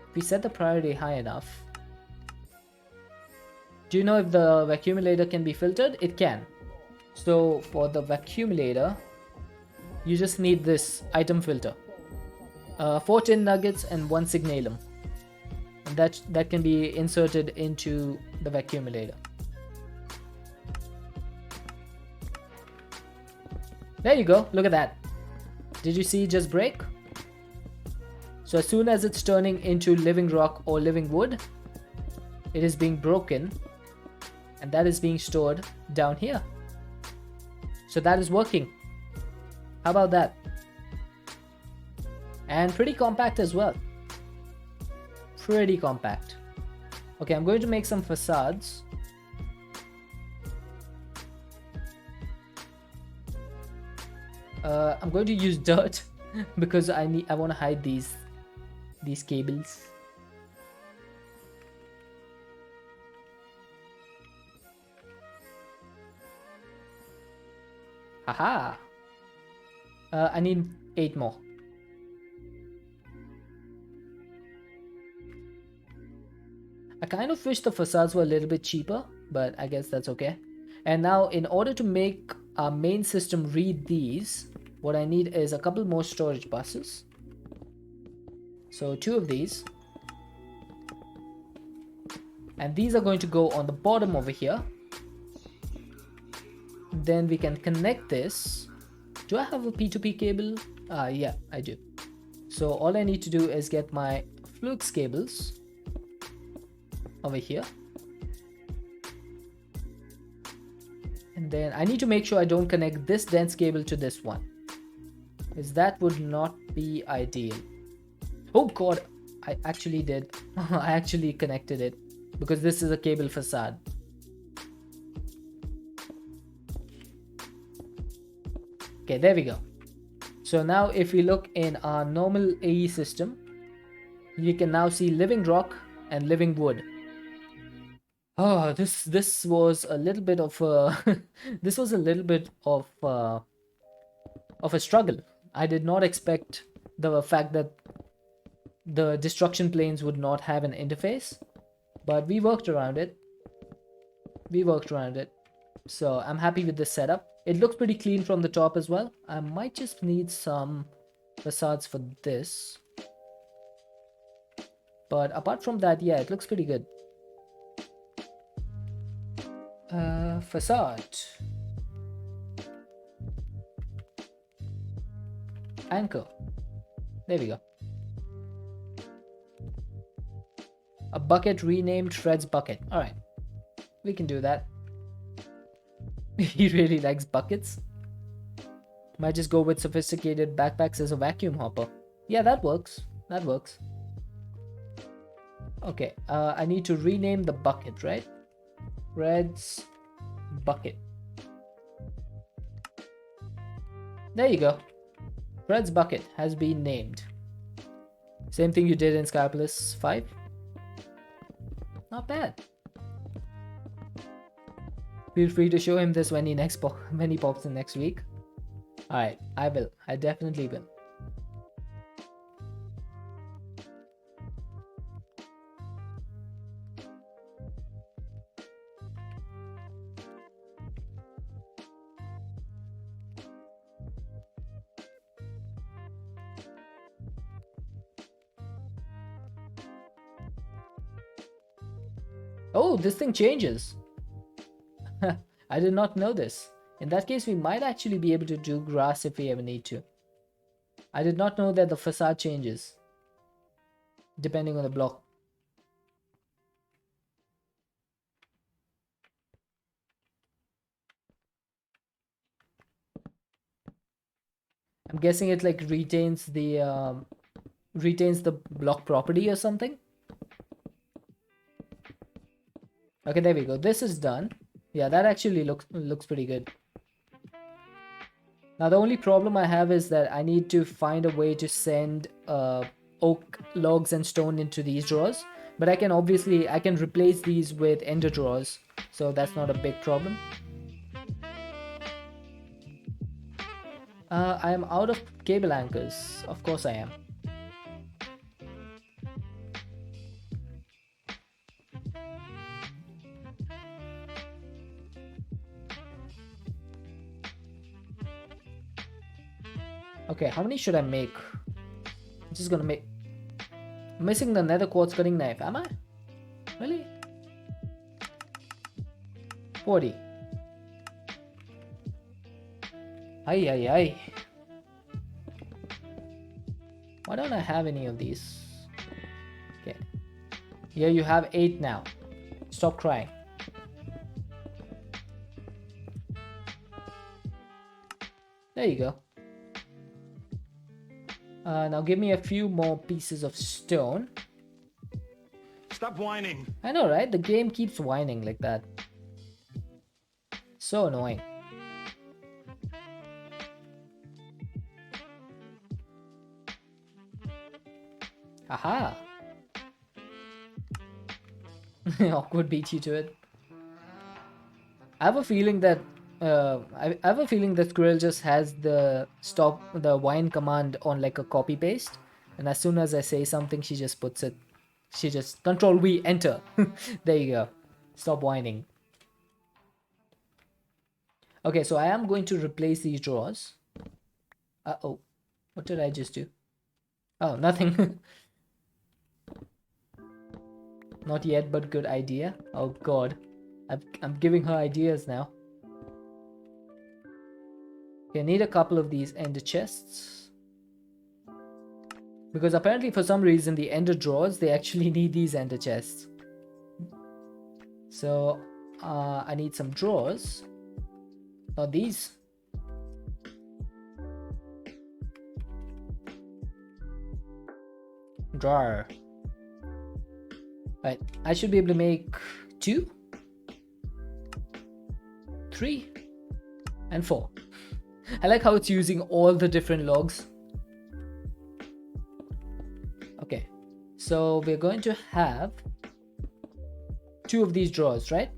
If we set the priority high enough. Do you know if the vacuumulator can be filtered? It can. So for the vacuumulator, you just need this item filter. 4 tin nuggets and 1 signalum. And that can be inserted into the vacuumulator. There you go, look at that. Did you see it just break? So as soon as it's turning into living rock or living wood, it is being broken, and that is being stored down here. So that is working. How about that? And pretty compact as well. Pretty compact. Okay, I'm going to make some facades. I'm going to use dirt because I want to hide these cables. Haha. I need 8 more. I kind of wish the facades were a little bit cheaper, but I guess that's okay. And now in order to make our main system read these, what I need is a couple more storage buses. So 2 of these. And these are going to go on the bottom over here. Then we can connect this. Do I have a P2P cable? Yeah, I do. So all I need to do is get my flux cables over here. And then I need to make sure I don't connect this dense cable to this one, because that would not be ideal. Oh god, I actually did. I actually connected it because this is a cable facade. Okay, there we go. So now if we look in our normal AE system, you can now see living rock and living wood. Oh, this was a little bit of a this was a little bit of a struggle. I did not expect the fact that the destruction planes would not have an interface, but we worked around it. So I'm happy with this setup. It looks pretty clean from the top as well. I might just need some facades for this, but apart from that, yeah, it looks pretty good. Facade. Anchor. There we go. A bucket renamed Fred's bucket. Alright, we can do that. He really likes buckets. Might just go with sophisticated backpacks as a vacuum hopper. Yeah, that works. Okay, I need to rename the bucket, right? Fred's bucket. There you go. Fred's bucket has been named. Same thing you did in Skyplus 5. Not bad. Feel free to show him this when he pops in next week. Alright, I will. I definitely will. Oh, this thing changes. I did not know this. In that case, we might actually be able to do grass if we ever need to. I did not know that the facade changes depending on the block. I'm guessing it like retains the block property or something. Okay, there we go. This is done. Yeah, that actually looks pretty good. Now the only problem I have is that I need to find a way to send oak logs and stone into these drawers. But I can replace these with ender drawers, so that's not a big problem. I am out of cable anchors. Of course I am. Okay, how many should I make? I'm just gonna make... I'm missing the nether quartz cutting knife, am I? Really? 40. Ay, ay, ay. Why don't I have any of these? Okay. Here you have 8 now. Stop crying. There you go. Now give me a few more pieces of stone. Stop whining. I know, right? The game keeps whining like that. So annoying. Haha. Awkward beat you to it. I have a feeling that Squirrel just has the wine command on like a copy paste, and as soon as I say something, she just puts it. She just Control V enter. There you go. Stop whining. Okay, so I am going to replace these drawers. Uh-oh. What did I just do? Oh, nothing. Not yet, but good idea. Oh god. I'm giving her ideas now. Okay, I need a couple of these ender chests. Because apparently for some reason the ender drawers, they actually need these ender chests. So I need some drawers. Not these. Drawer. Right, I should be able to make 2, 3, and 4. I like how it's using all the different logs. Okay, so we're going to have 2 of these drawers, right?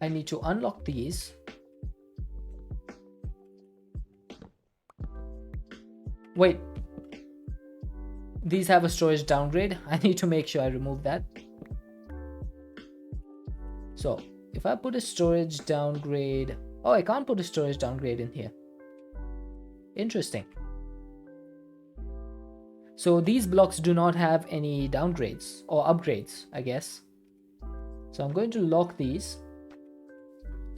I need to unlock these. Wait. These have a storage downgrade. I need to make sure I remove that. So if I put a storage downgrade... Oh, I can't put a storage downgrade in here. Interesting. So these blocks do not have any downgrades or upgrades, I guess. So I'm going to lock these.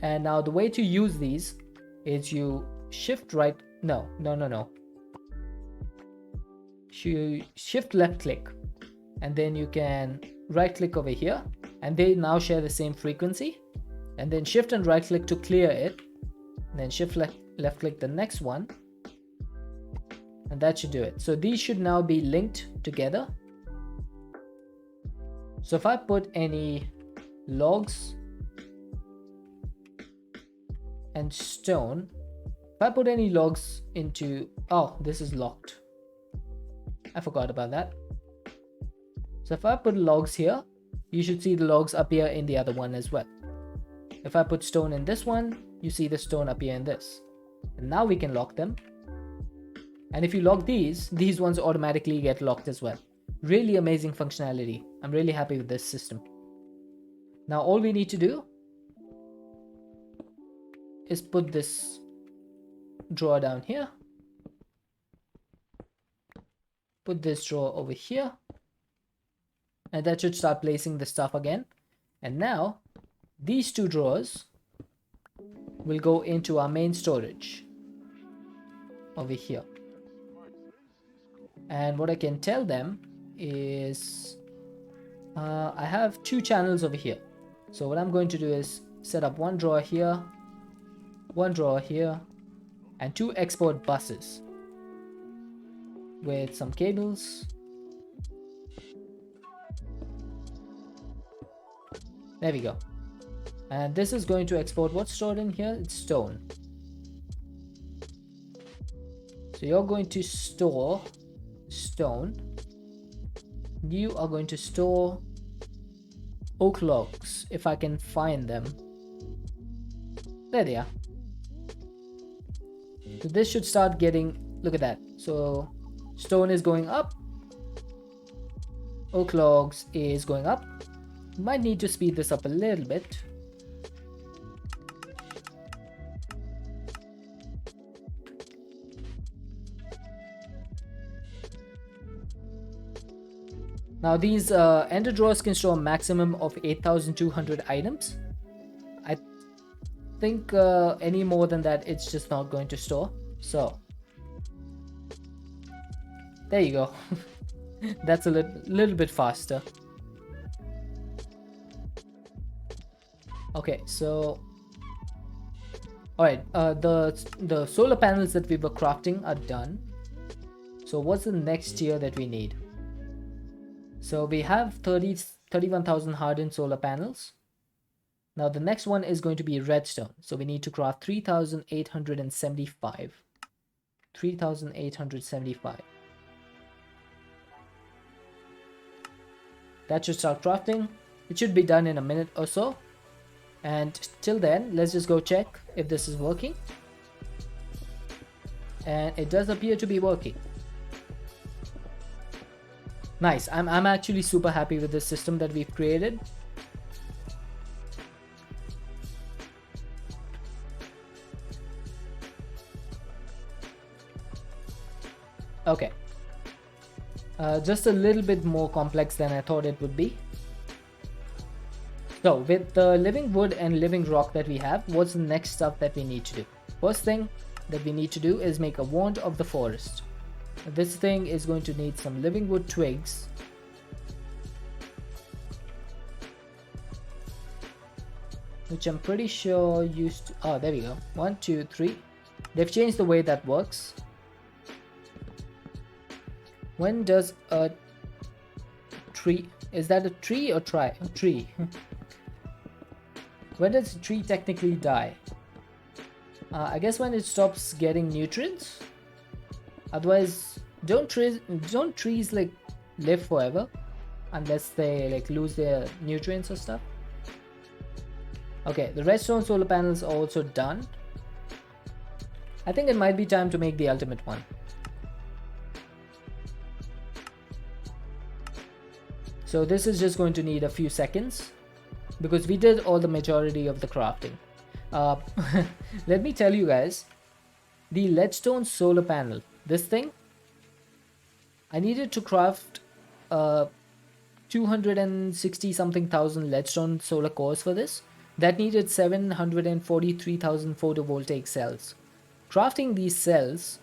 And now the way to use these is you shift right... No. You shift left click. And then you can right click over here. And they now share the same frequency. And then shift and right click to clear it. And then shift left click the next one. And that should do it. So these should now be linked together. So if I put any logs and stone. If I put any logs into... Oh, this is locked. I forgot about that. So if I put logs here, you should see the logs appear in the other one as well. If I put stone in this one, you see the stone appear in this. And now we can lock them. And if you lock these ones automatically get locked as well. Really amazing functionality. I'm really happy with this system. Now all we need to do is put this drawer down here. Put this drawer over here. And that should start placing the stuff again. And now these two drawers will go into our main storage over here. And what I can tell them is I have two channels over here. So what I'm going to do is set up one drawer here, and two export buses with some cables. There we go. And this is going to export what's stored in here. It's stone. So you're going to store stone. You are going to store oak logs, if I can find them. There they are. So this should start getting, look at that. So stone is going up, oak logs is going up. Might need to speed this up a little bit. Now these ender drawers can store a maximum of 8,200 items. I think any more than that it's just not going to store. So there you go. That's a little bit faster. Okay, so alright, the solar panels that we were crafting are done. So what's the next tier that we need? So we have 31,000 hardened solar panels. Now the next one is going to be redstone. So we need to craft 3,875. 3,875. That should start crafting. It should be done in a minute or so. And till then, let's just go check if this is working. And it does appear to be working. Nice. I'm actually super happy with this system that we've created. Okay. Just a little bit more complex than I thought it would be. So with the living wood and living rock that we have, what's the next stuff that we need to do? First thing that we need to do is make a wand of the forest. This thing is going to need some living wood twigs. Which I'm pretty sure used to... Oh, there we go. 1, 2, 3. They've changed the way that works. When does a tree... Is that a tree or a tree? When does a tree technically die? I guess when it stops getting nutrients. Otherwise, don't trees like live forever unless they like lose their nutrients or stuff. Okay, the redstone solar panels are also done. I think it might be time to make the ultimate one. So this is just going to need a few seconds because we did all the majority of the crafting. Let me tell you guys, the leadstone solar panel, this thing, I needed to craft 260 something thousand leadstone solar cores for this. That needed 743,000 photovoltaic cells. Crafting these cells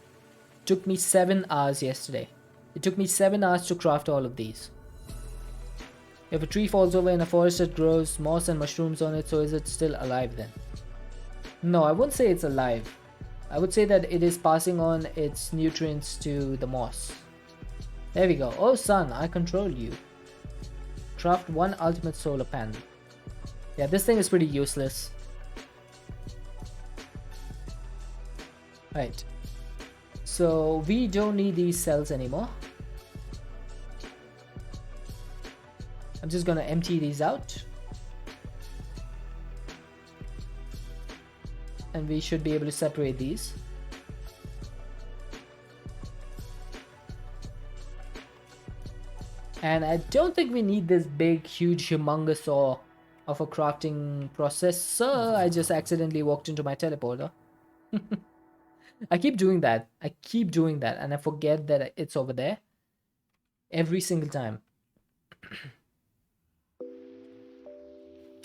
took me 7 hours yesterday. It took me 7 hours to craft all of these. If a tree falls over in a forest, it grows moss and mushrooms on it, so is it still alive then? No, I wouldn't say it's alive. I would say that it is passing on its nutrients to the moss. There we go. Oh sun, I control you. Craft one ultimate solar panel. Yeah, this thing is pretty useless. Right. So we don't need these cells anymore. I'm just gonna empty these out. And we should be able to separate these. And I don't think we need this big, huge, humongous saw of a crafting process. So I just accidentally walked into my teleporter. I keep doing that. And I forget that it's over there every single time.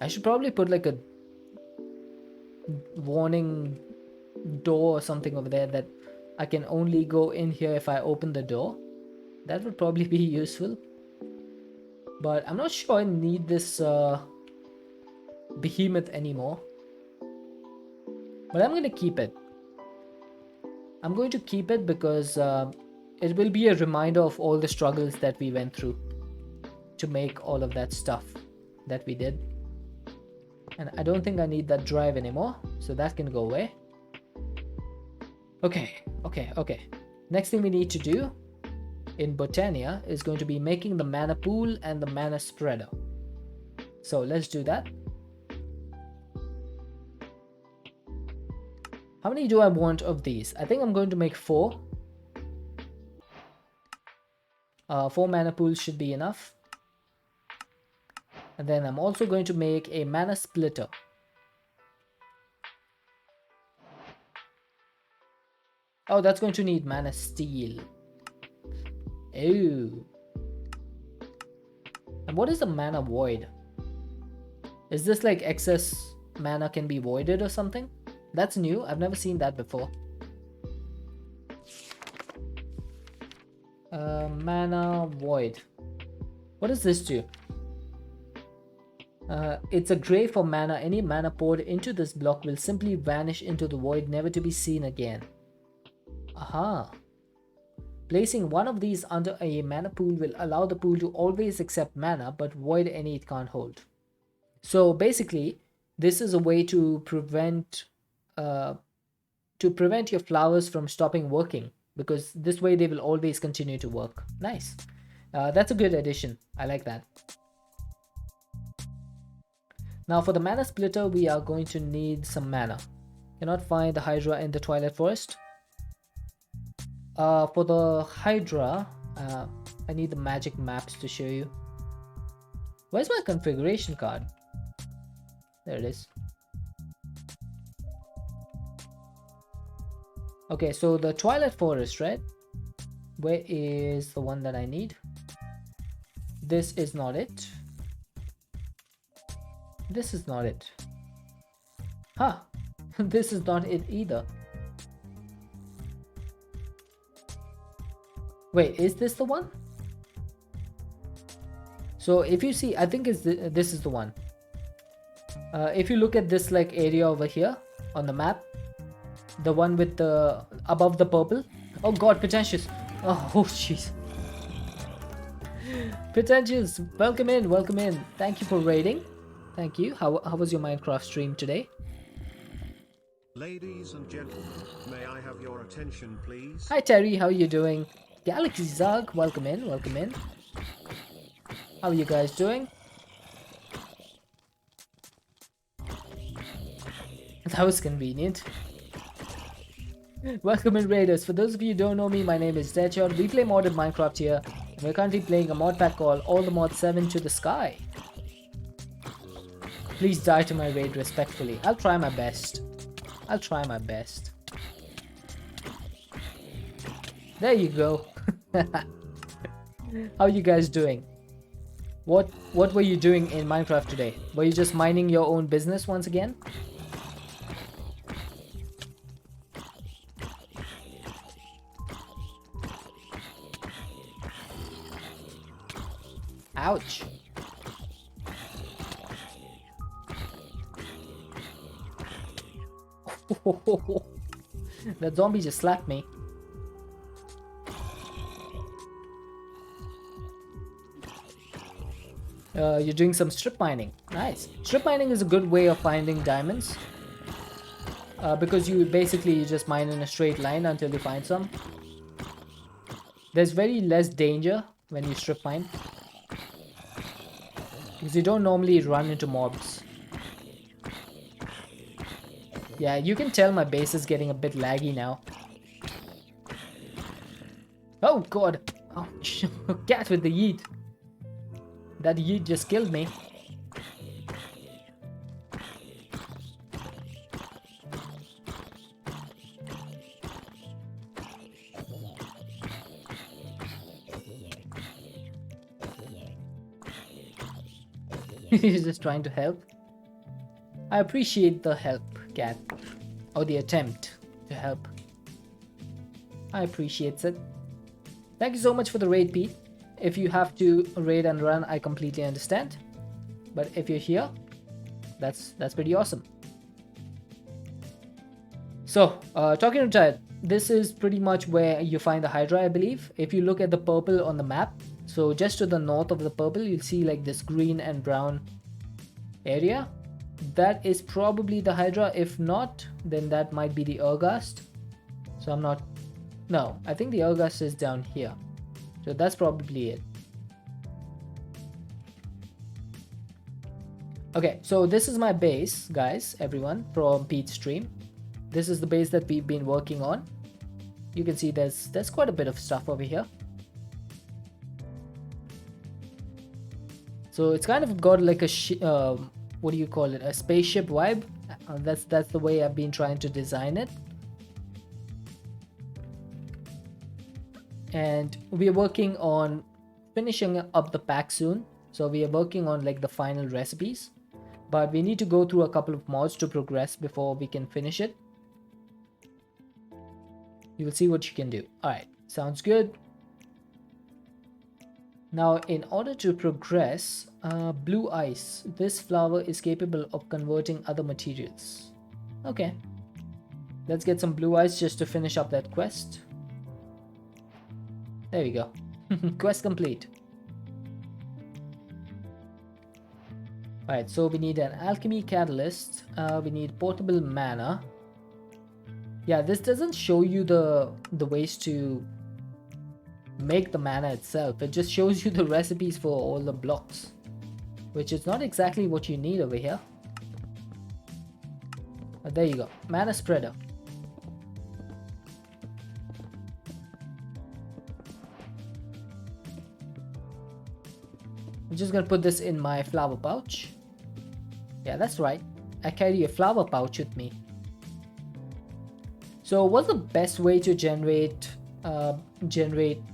I should probably put like a warning door or something over there that I can only go in here if I open the door. That would probably be useful. But I'm not sure I need this behemoth anymore. But I'm going to keep it. I'm going to keep it because it will be a reminder of all the struggles that we went through to make all of that stuff that we did. And I don't think I need that drive anymore, so that can go away. Okay. Next thing we need to do in Botania is going to be making the mana pool and the mana spreader. So let's do that. How many do I want of these? I think I'm going to make 4. 4 mana pools should be enough. And then I'm also going to make a mana splitter. Oh, that's going to need mana steel. Oh. And what is the mana void? Is this like excess mana can be voided or something? That's new. I've never seen that before. Mana void. What does this do? It's a gray for mana. Any mana poured into this block will simply vanish into the void, never to be seen again. Aha. Placing one of these under a mana pool will allow the pool to always accept mana but void any it can't hold. So basically, this is a way to prevent your flowers from stopping working, because this way they will always continue to work. Nice. That's a good addition. I like that. Now for the mana splitter, we are going to need some mana. Cannot find the Hydra in the Twilight Forest. For the Hydra, I need the magic maps to show you. Where's my configuration card? There it is. Okay, so the Twilight Forest, right? Where is the one that I need? This is not it. This is not it. Huh. This is not it either. Wait, is this the one? So if you see, I think this is the one. If you look at this like area over here on the map, the one with the above the purple. Oh god, Pretentious. Oh jeez. Pretentious, welcome in, welcome in. Thank you for raiding. Thank you. How was your Minecraft stream today? Ladies and gentlemen, may I have your attention, please? Hi Terry, how are you doing? Galaxy Zug, welcome in, welcome in. How are you guys doing? That was convenient. Welcome in Raiders. For those of you who don't know me, my name is Deadshot. We play modded Minecraft here. And we're currently playing a mod pack called All the Mod 7 to the Sky. Please die to my raid respectfully. I'll try my best. I'll try my best. There you go. How are you guys doing? What were you doing in Minecraft today? Were you just minding your own business once again? Ouch. That zombie just slapped me. You're doing some strip mining. Nice. Strip mining is a good way of finding diamonds. because you just mine in a straight line until you find some. There's very less danger when you strip mine, because you don't normally run into mobs. Yeah, you can tell my base is getting a bit laggy now. Oh god! Ouch! Cat with the yeet. That yeet just killed me. He's just trying to help. I appreciate the help, cat. Or the attempt to help. I appreciate it. Thank you so much for the raid, Pete. If you have to raid and run, I completely understand. But if you're here, that's pretty awesome. So, talking retired, this is pretty much where you find the Hydra, I believe. If you look at the purple on the map, so just to the north of the purple, you'll see like this green and brown area. That is probably the Hydra. If not, then that might be the Urgast. So I'm not... No, I think the Urgast is down here. So that's probably it. Okay, so this is my base, guys, everyone, from Pete's stream. This is the base that we've been working on. You can see there's quite a bit of stuff over here. So it's kind of got like a what do you call it? A spaceship vibe. That's the way I've been trying to design it. And we are working on finishing up the pack soon. So we are working on like the final recipes. But we need to go through a couple of mods to progress before we can finish it. You will see what you can do. Alright, sounds good. Now, in order to progress, blue ice. This flower is capable of converting other materials. Okay. Let's get some blue ice just to finish up that quest. There we go. Quest complete. Alright, so we need an alchemy catalyst. We need portable mana. Yeah, this doesn't show you the ways to make the mana itself. It just shows you the recipes for all the blocks, which is not exactly what you need over here. But there you go. Mana spreader. I'm just gonna put this in my flower pouch. Yeah, that's right. I carry a flower pouch with me. So what's the best way to generate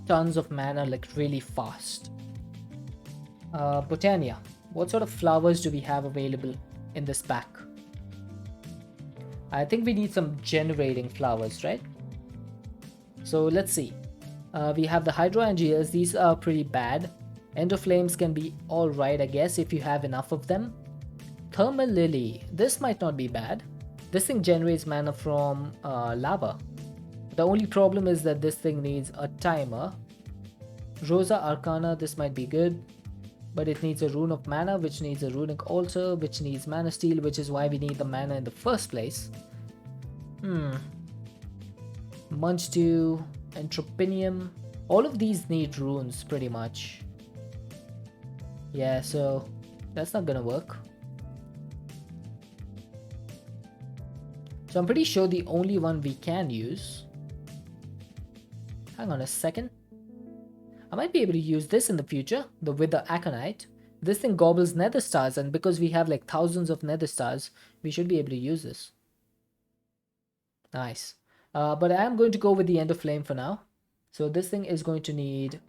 tons of mana like really fast? Botania, what sort of flowers do we have available in this pack? I think we need some generating flowers, right? So let's see. We have the hydrangeas. These are pretty bad. Endoflames can be alright, I guess, if you have enough of them. Thermal lily, this might not be bad. This thing generates mana from lava. The only problem is that this thing needs a timer. Rosa Arcana, this might be good, but it needs a rune of mana, which needs a runic altar, which needs mana steel, which is why we need the mana in the first place. Munchdew, Entropinium, all of these need runes pretty much. Yeah, so that's not gonna work. So I'm pretty sure the only one we can use... Hang on a second. I might be able to use this in the future, the Wither Aconite. This thing gobbles nether stars, and because we have like thousands of nether stars, we should be able to use this. Nice. But I am going to go with the End of Flame for now. So this thing is going to need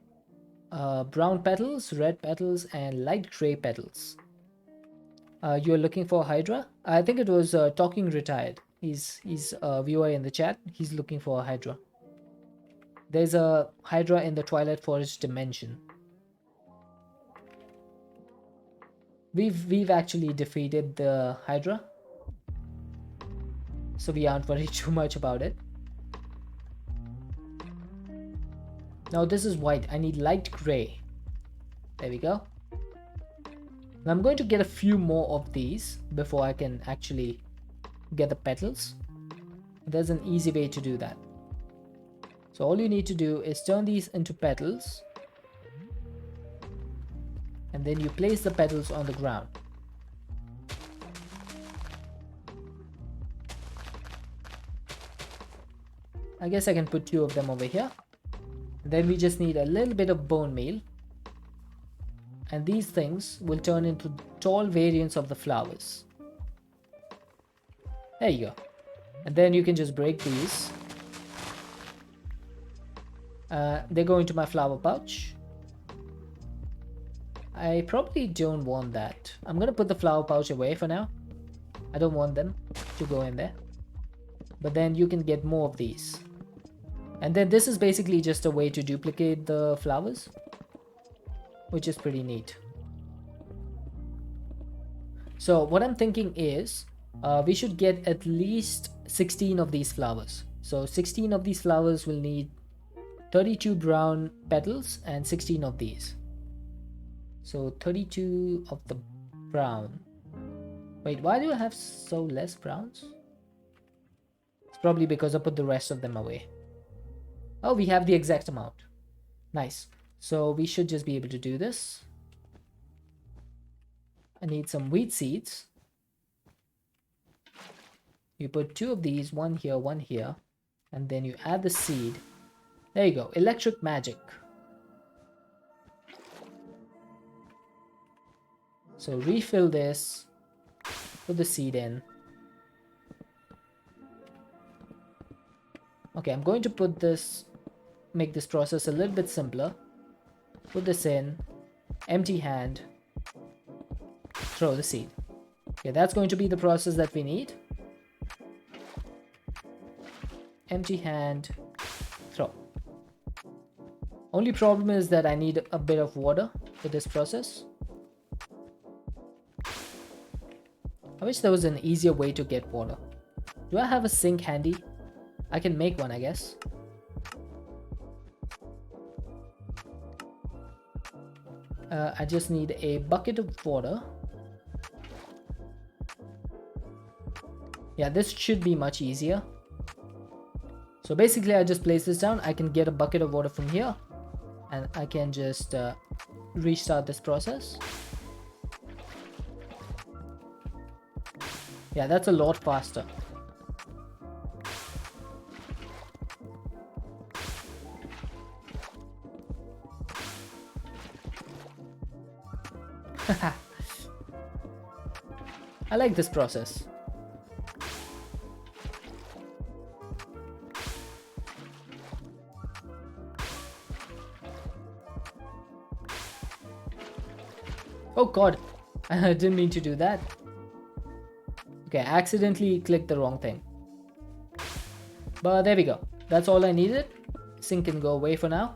brown petals, red petals, and light gray petals. You're looking for Hydra? I think it was Talking Retired. He's a viewer in the chat. He's looking for a Hydra. There's a Hydra in the Twilight Forest dimension. We've actually defeated the Hydra, so we aren't worried too much about it. Now this is white. I need light gray. There we go. Now I'm going to get a few more of these before I can actually get the petals. There's an easy way to do that. So all you need to do is turn these into petals, and then you place the petals on the ground. I guess I can put 2 of them over here. Then we just need a little bit of bone meal, and these things will turn into tall variants of the flowers. There you go. And then you can just break these. They go into my flower pouch. I probably don't want that. I'm gonna put the flower pouch away for now. I don't want them to go in there. But then you can get more of these. And then this is basically just a way to duplicate the flowers, which is pretty neat. So what I'm thinking is we should get at least 16 of these flowers. So 16 of these flowers will need 32 brown petals and 16 of these. So 32 of the brown. Wait, why do I have so less browns? It's probably because I put the rest of them away. Oh, we have the exact amount. Nice. So we should just be able to do this. I need some wheat seeds. You put 2 of these, one here, and then you add the seed. There you go, electric magic. So refill this, put the seed in. Okay, I'm going to put this, make this process a little bit simpler. Put this in, empty hand, throw the seed. Okay, that's going to be the process that we need. Empty hand, throw. Only problem is that I need a bit of water for this process. I wish there was an easier way to get water. Do I have a sink handy? I can make one, I guess. I just need a bucket of water. Yeah, this should be much easier. So basically I just place this down. I can get a bucket of water from here, and I can just restart this process. Yeah, that's a lot faster. I like this process. Oh god, I didn't mean to do that. Okay, I accidentally clicked the wrong thing. But there we go. That's all I needed. Sync can go away for now.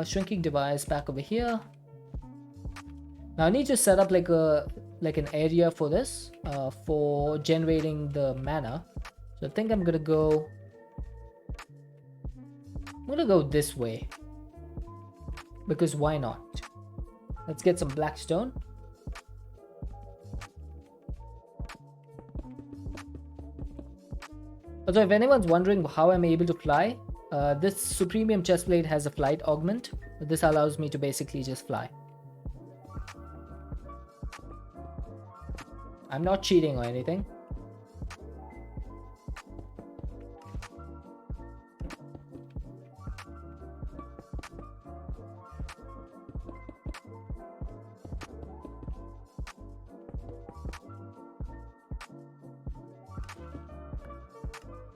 Shrinking device back over here. Now I need to set up like an area for this, for generating the mana. So I think I'm gonna go this way, because why not? Let's get some black stone. Also, if anyone's wondering how I'm able to fly, this Supremium chestplate has a flight augment. This allows me to basically just fly. I'm not cheating or anything.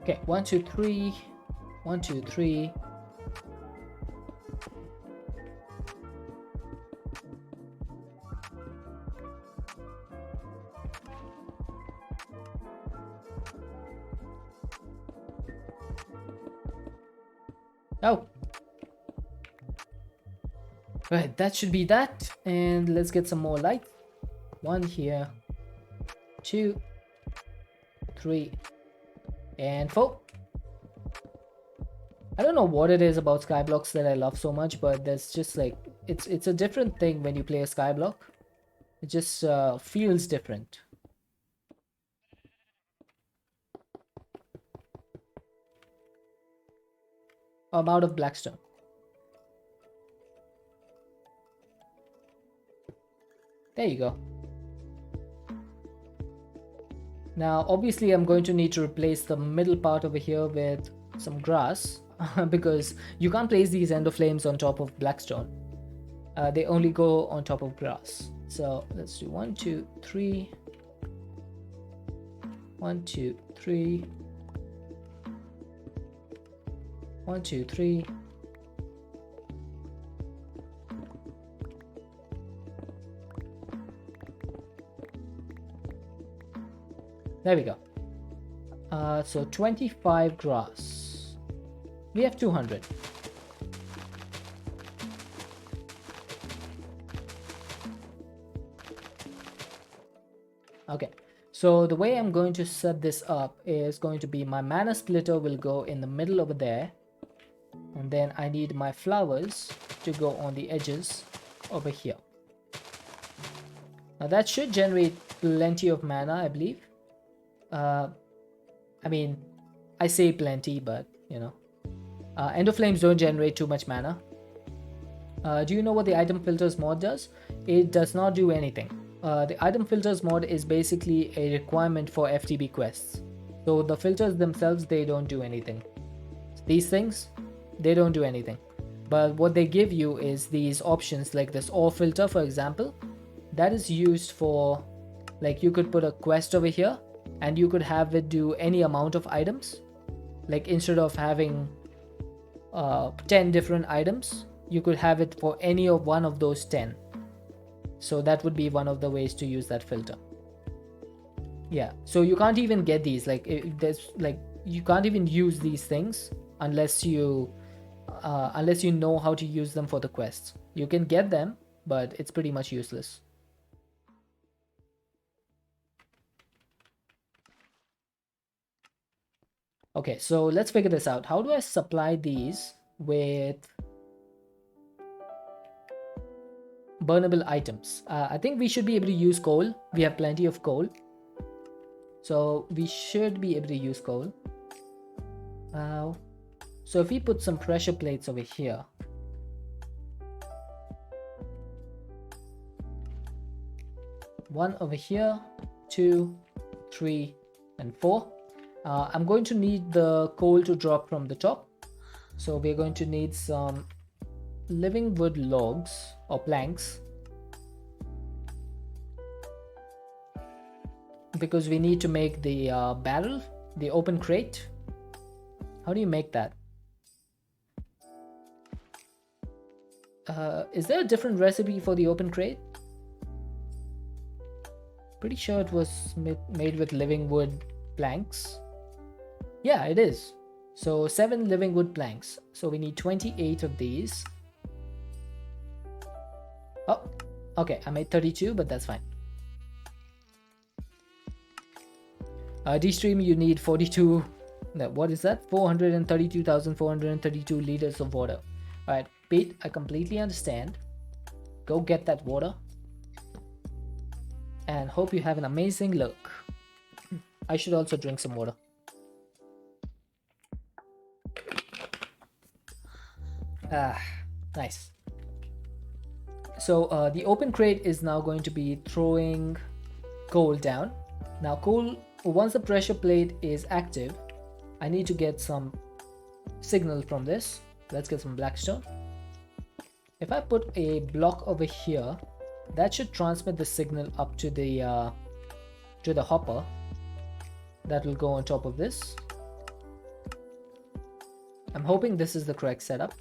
Okay, 1, 2, 3. 1, 2, 3. Oh. Right, that should be that. And let's get some more light. 1 here. 2, 3. And 4. I don't know what it is about Skyblocks that I love so much, but there's just like it's a different thing when you play a Skyblock. It just feels different. I'm out of blackstone. There you go. Now, obviously, I'm going to need to replace the middle part over here with some grass because you can't place these ender flames on top of blackstone. They only go on top of grass. So let's do 1, 2, 3. 1, 2, 3. 1, 2, 3. There we go. So 25 grass. We have 200. Okay, so the way I'm going to set this up is going to be my mana splitter will go in the middle over there, and then I need my flowers to go on the edges over here. Now that should generate plenty of mana, I believe. I mean, I say plenty, but you know, ender flames don't generate too much mana. Do you know what the item filters mod does? It does not do anything. The item filters mod is basically a requirement for FTB quests. So the filters themselves, they don't do anything. These things, they don't do anything. But what they give you is these options, like this ore filter, for example. That is used for, like, you could put a quest over here and you could have it do any amount of items. Like instead of having 10 different items, you could have it for any of one of those 10. So that would be one of the ways to use that filter. Yeah, so you can't even get these, like there's like you can't even use these things unless you know how to use them for the quests. You can get them, but it's pretty much useless. Okay, so let's figure this out. How do I supply these with burnable items? I think we should be able to use coal. We have plenty of coal, so we should be able to use coal. So if we put some pressure plates over here, one over here, 2, 3, and 4. I'm going to need the coal to drop from the top, so we're going to need some living wood logs or planks, because we need to make the barrel, the open crate. How do you make that? Is there a different recipe for the open crate? Pretty sure it was made with living wood planks. Yeah, it is. So 7 living wood planks. So we need 28 of these. Oh, okay, I made 32, but that's fine. D-stream, you need 42. No, what is that? 432,432 liters of water. Alright, Pete, I completely understand. Go get that water. And hope you have an amazing look. I should also drink some water. Ah, nice. So the open crate is now going to be throwing coal down. Now coal, once the pressure plate is active, I need to get some signal from this. Let's get some blackstone. If I put a block over here, that should transmit the signal up to the hopper. That will go on top of this. I'm hoping this is the correct setup.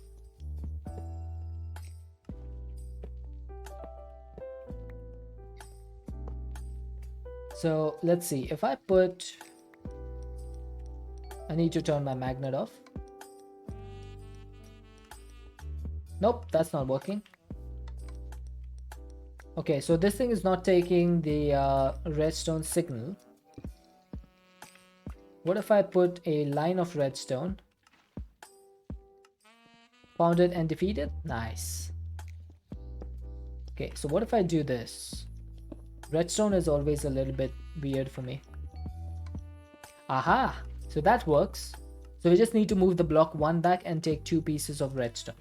So let's see, if I put, I need to turn my magnet off. Nope, that's not working. Okay, so this thing is not taking the redstone signal. What if I put a line of redstone? Found it and defeated? Nice. Okay, so what if I do this? Redstone is always a little bit weird for me. Aha! So that works. So we just need to move the block 1 back and take 2 pieces of redstone.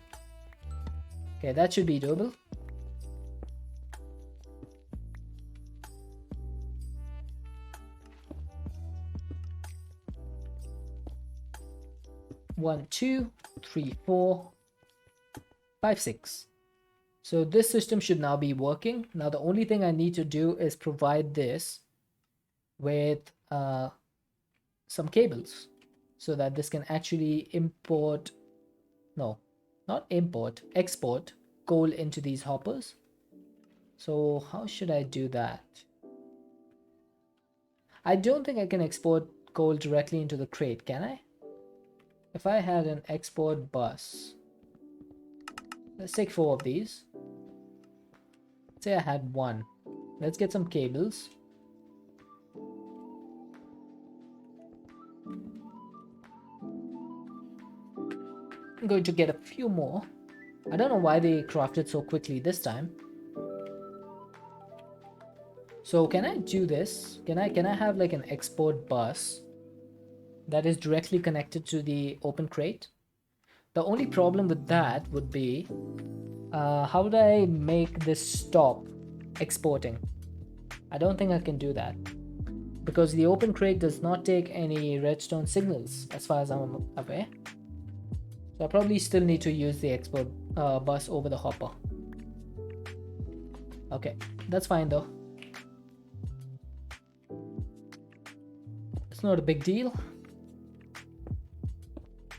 Okay, that should be doable. One, two, three, 4, 5, 6. So this system should now be working. Now the only thing I need to do is provide this with some cables so that this can actually import, no, not import, export coal into these hoppers. So how should I do that? I don't think I can export coal directly into the crate, can I? If I had an export bus, let's take 4 of these. Let's say I had 1. Let's get some cables. I'm going to get a few more. I don't know why they crafted so quickly this time. So can I do this? Can I have like an export bus that is directly connected to the open crate? The only problem with that would be how would I make this stop exporting? I don't think I can do that because the open crate does not take any redstone signals as far as I'm aware. So I probably still need to use the export bus over the hopper. Okay, that's fine though. It's not a big deal.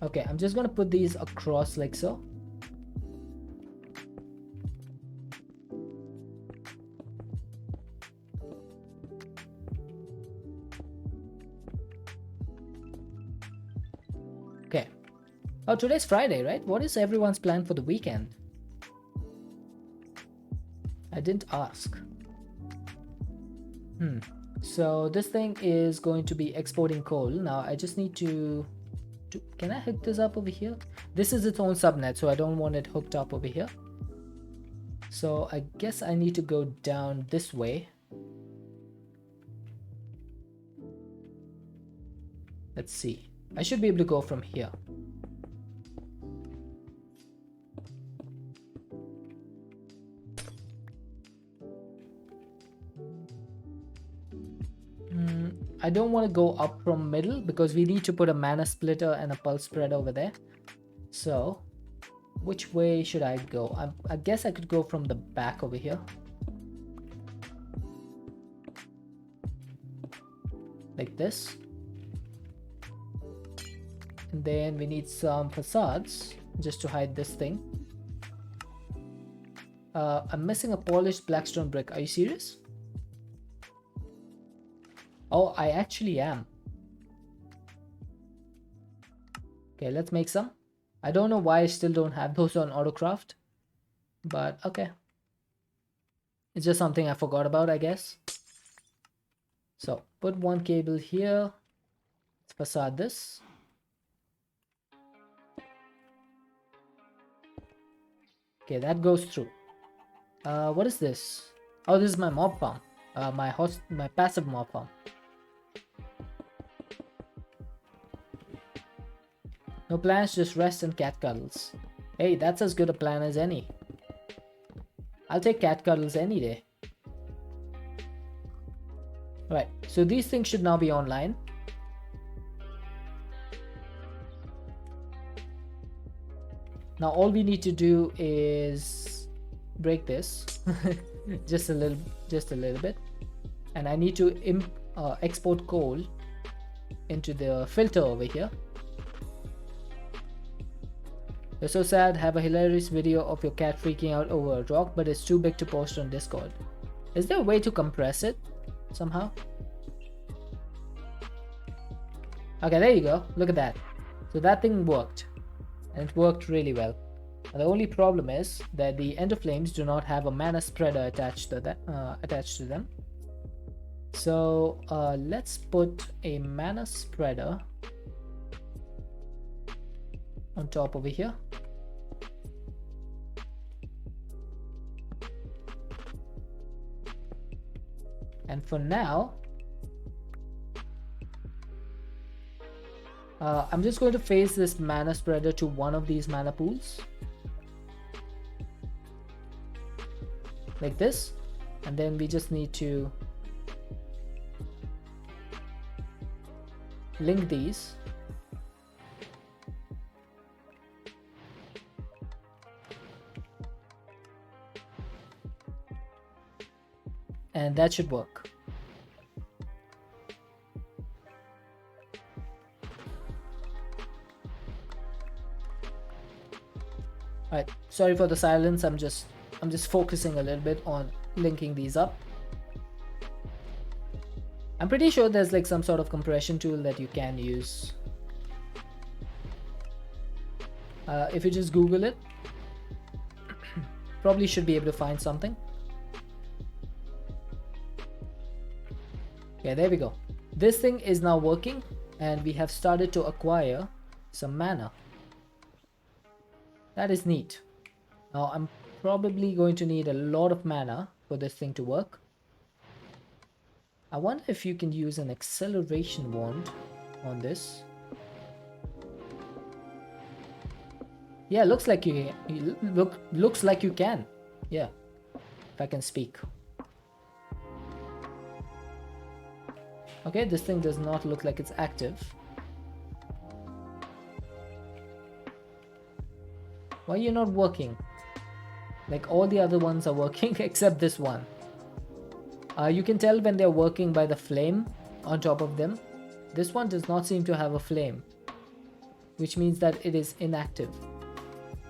Okay, I'm just gonna put these across like so. Okay. Oh, today's Friday, right? What is everyone's plan for the weekend? I didn't ask. So this thing is going to be exporting coal. Now I just need to can I hook this up over here? This is its own subnet, so I don't want it hooked up over here. So I guess I need to go down this way. Let's see. I should be able to go from here. I don't want to go up from middle because we need to put a mana splitter and a pulse spreader over there. So which way should I go? I guess I could go from the back over here. Like this. And then we need some facades just to hide this thing. I'm missing a polished blackstone brick. Are you serious? Oh, I actually am. Okay, let's make some. I don't know why I still don't have those on autocraft, but okay. It's just something I forgot about, I guess. So put one cable here. Let's facade this. Okay, that goes through. What is this? Oh, this is my mob farm. My passive mob farm. No plans, just rest and cat cuddles. Hey, that's as good a plan as any. I'll take cat cuddles any day. Right, so these things should now be online. Now all we need to do is break this just a little bit, and I need to export coal into the filter over here. You're so sad. Have a hilarious video of your cat freaking out over a rock, but it's too big to post on Discord. Is there a way to compress it somehow? Okay, there you go. Look at that. So that thing worked, and it worked really well. And the only problem is that the ender flames do not have a mana spreader attached to them. So let's put a mana spreader on top over here. And for now, I'm just going to phase this mana spreader to one of these mana pools. Like this. And then we just need to link these. And that should work. Alright, sorry for the silence. I'm just focusing a little bit on linking these up. I'm pretty sure there's like some sort of compression tool that you can use. If you just Google it, probably should be able to find something. Yeah, there we go. This thing is now working and we have started to acquire some mana. That is neat. Now I'm probably going to need a lot of mana for this thing to work. I wonder if you can use an acceleration wand on this. Yeah, looks like you looks like you can. Yeah, if I can speak. Okay, this thing does not look like it's active. Why are you not working? Like all the other ones are working except this one. You can tell when they're working by the flame on top of them. This one does not seem to have a flame, which means that it is inactive.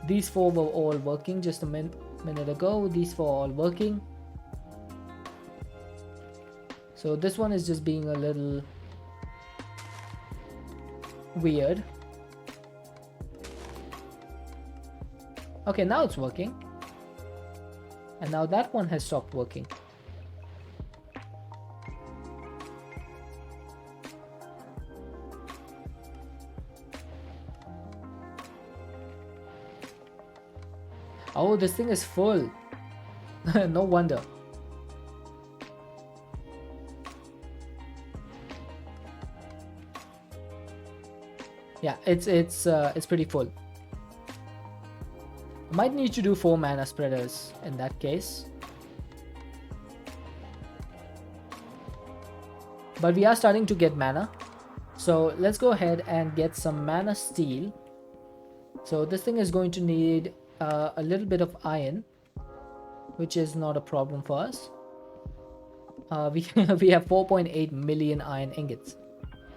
These four were all working just a minute ago. These four are all working. So this one is just being a little weird. Okay, now it's working. And now that one has stopped working. Oh, this thing is full. No wonder. Yeah, it's pretty full. Might need to do 4 mana spreaders in that case. But we are starting to get mana. So let's go ahead and get some mana steel. So this thing is going to need a little bit of iron, which is not a problem for us. We have 4.8 million iron ingots.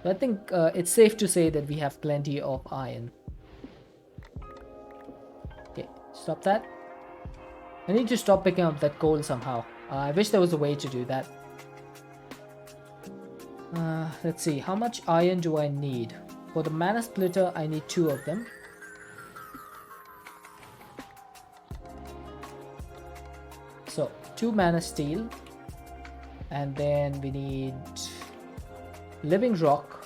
So I think it's safe to say that we have plenty of iron. Okay, stop that. I need to stop picking up that coal somehow. I wish there was a way to do that. Let's see, how much iron do I need? For the mana splitter, I need 2 of them. So 2 mana steel, and then we need living rock,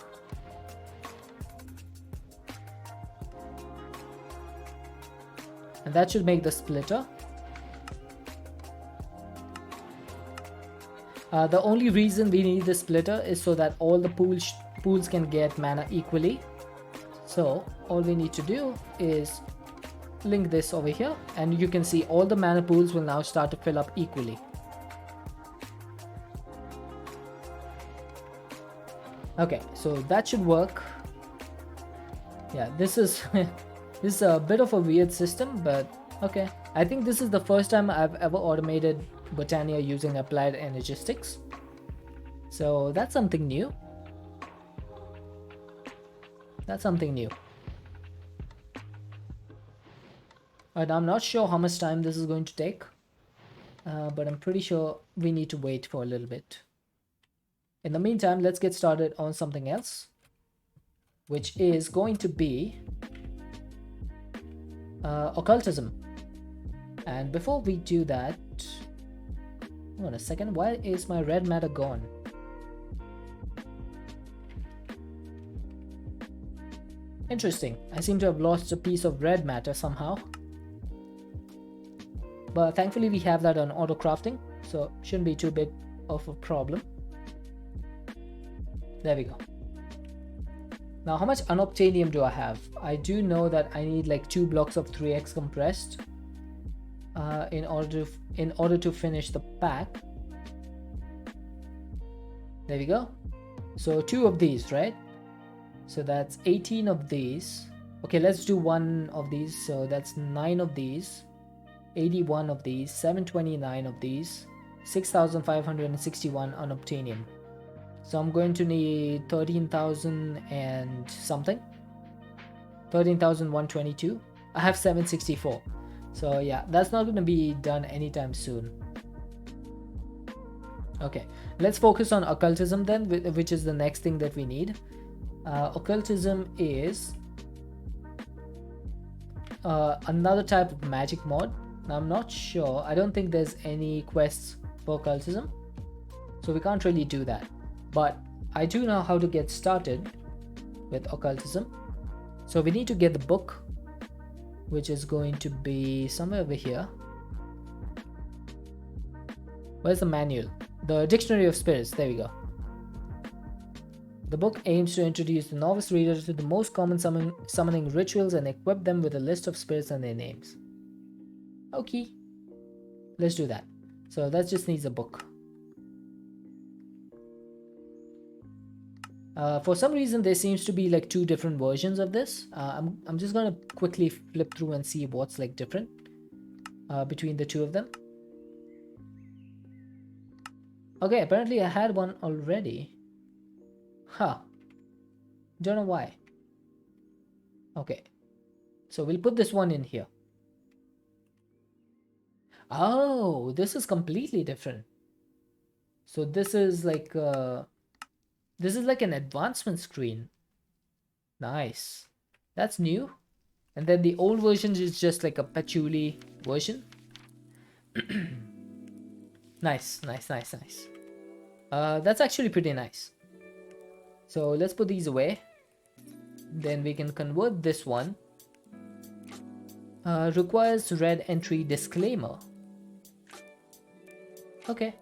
and that should make the splitter. The only reason we need the splitter is so that all the pools can get mana equally. So all we need to do is link this over here, and you can see all the mana pools will now start to fill up equally. Okay, so that should work. Yeah, this is this is a bit of a weird system, but okay. I think this is the first time I've ever automated Botania using applied energistics. So that's something new. That's something new. Alright, I'm not sure how much time this is going to take, but I'm pretty sure we need to wait for a little bit. In the meantime, let's get started on something else, which is going to be occultism. And before we do that, hold on a second, why is my red matter gone? Interesting, I seem to have lost a piece of red matter somehow. But thankfully we have that on auto crafting, so shouldn't be too big of a problem. There we go. Now, how much unobtainium do I have? I do know that I need like 2 blocks of 3x compressed in order to finish the pack. There we go. So 2 of these, right? So that's 18 of these. Okay, let's do 1 of these. So that's 9 of these, 81 of these, 729 of these, 6,561 unobtainium. So I'm going to need 13,000 and something. 13,122. I have 764. So yeah, that's not going to be done anytime soon. Okay, let's focus on occultism then, which is the next thing that we need. Occultism is another type of magic mod. Now I'm not sure. I don't think there's any quests for occultism, so we can't really do that. But I do know how to get started with occultism. So we need to get the book, which is going to be somewhere over here. Where's the manual? The Dictionary of Spirits. There we go. The book aims to introduce the novice reader to the most common summoning rituals and equip them with a list of spirits and their names. Okay, let's do that. So that just needs a book. For some reason there seems to be like 2 different versions of this. I'm just gonna quickly flip through and see what's like different between the 2 of them. Okay, apparently I had one already. Huh. Don't know why. Okay. So we'll put this one in here. Oh, this is completely different. So this is like an advancement screen. Nice. That's new. And then the old version is just like a patchouli version. Nice. That's actually pretty nice. So let's put these away. Then we can convert this one. Requires red entry disclaimer. Okay.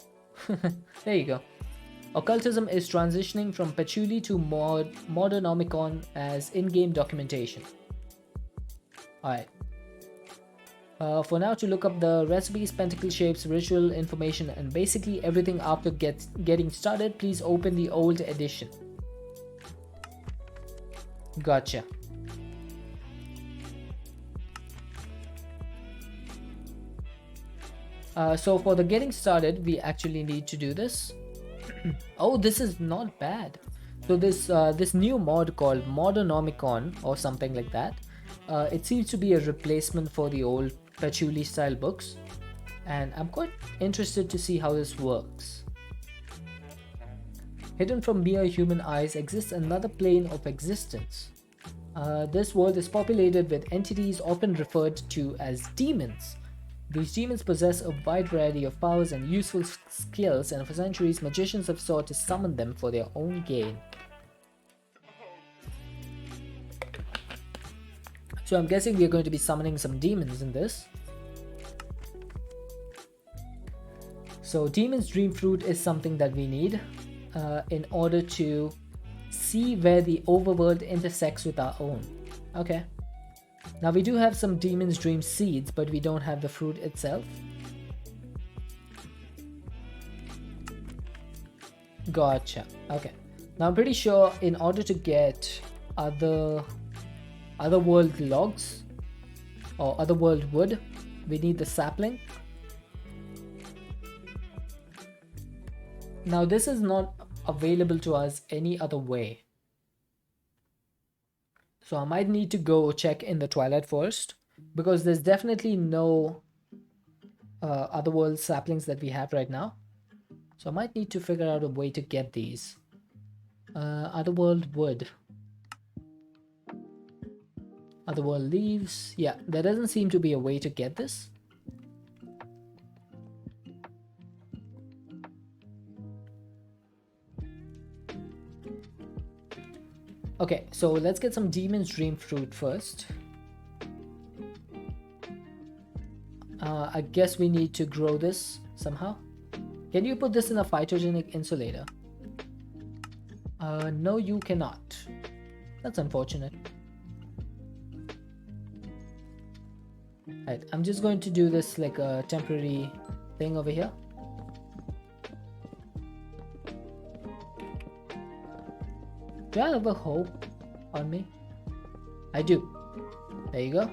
There you go. Occultism is transitioning from patchouli to Modernomicon as in-game documentation. Alright. For now, to look up the recipes, pentacle shapes, ritual information, and basically everything after getting started, please open the old edition. Gotcha. So for the getting started, we actually need to do this. Oh, this is not bad. So this new mod called Modernomicon or something like that. It seems to be a replacement for the old patchouli style books, and I'm quite interested to see how this works. Hidden from mere human eyes exists another plane of existence. This world is populated with entities often referred to as demons. These demons possess a wide variety of powers and useful skills, and for centuries magicians have sought to summon them for their own gain. So I'm guessing we're going to be summoning some demons in this. So Demon's Dream Fruit is something that we need in order to see where the overworld intersects with our own. Okay. Now we do have some Demon's Dream seeds, but we don't have the fruit itself. Gotcha. Okay. Now I'm pretty sure in order to get other world logs or other world wood, we need the sapling. Now this is not available to us any other way. So I might need to go check in the Twilight Forest, because there's definitely no otherworld saplings that we have right now. So I might need to figure out a way to get these. Otherworld wood. Otherworld leaves. Yeah, there doesn't seem to be a way to get this. Okay, so let's get some Demon's Dream Fruit first. I guess we need to grow this somehow. Can you put this in a phytogenic insulator? No, you cannot. That's unfortunate. Right, I'm just going to do this like a temporary thing over here. Do I have a hope on me? I do. There you go.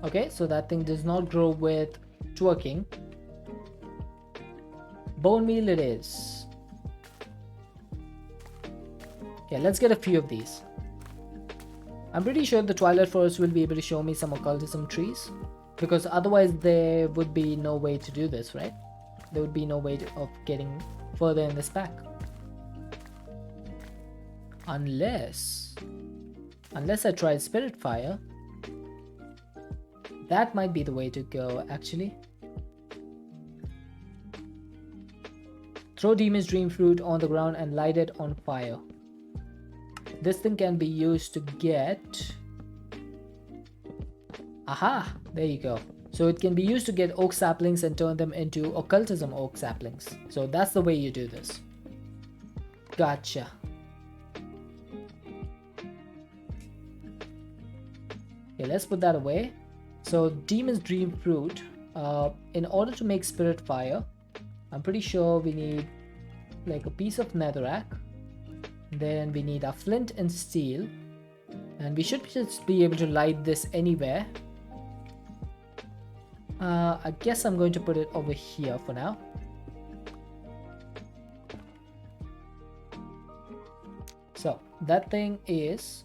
Okay, so that thing does not grow with twerking. Bone meal it is. Okay, let's get a few of these. I'm pretty sure the Twilight Forest will be able to show me some occultism trees, because otherwise there would be no way to do this, right? There would be no way of getting further in this pack. Unless I tried Spirit Fire. That might be the way to go, actually. Throw Demon's Dream Fruit on the ground and light it on fire. This thing can be used to get... Aha! There you go. So it can be used to get oak saplings and turn them into occultism oak saplings. So that's the way you do this. Gotcha. Okay, let's put that away. So Demon's Dream Fruit, in order to make Spirit Fire, I'm pretty sure we need like a piece of netherrack. Then we need our flint and steel. And we should just be able to light this anywhere. I guess I'm going to put it over here for now. So that thing is...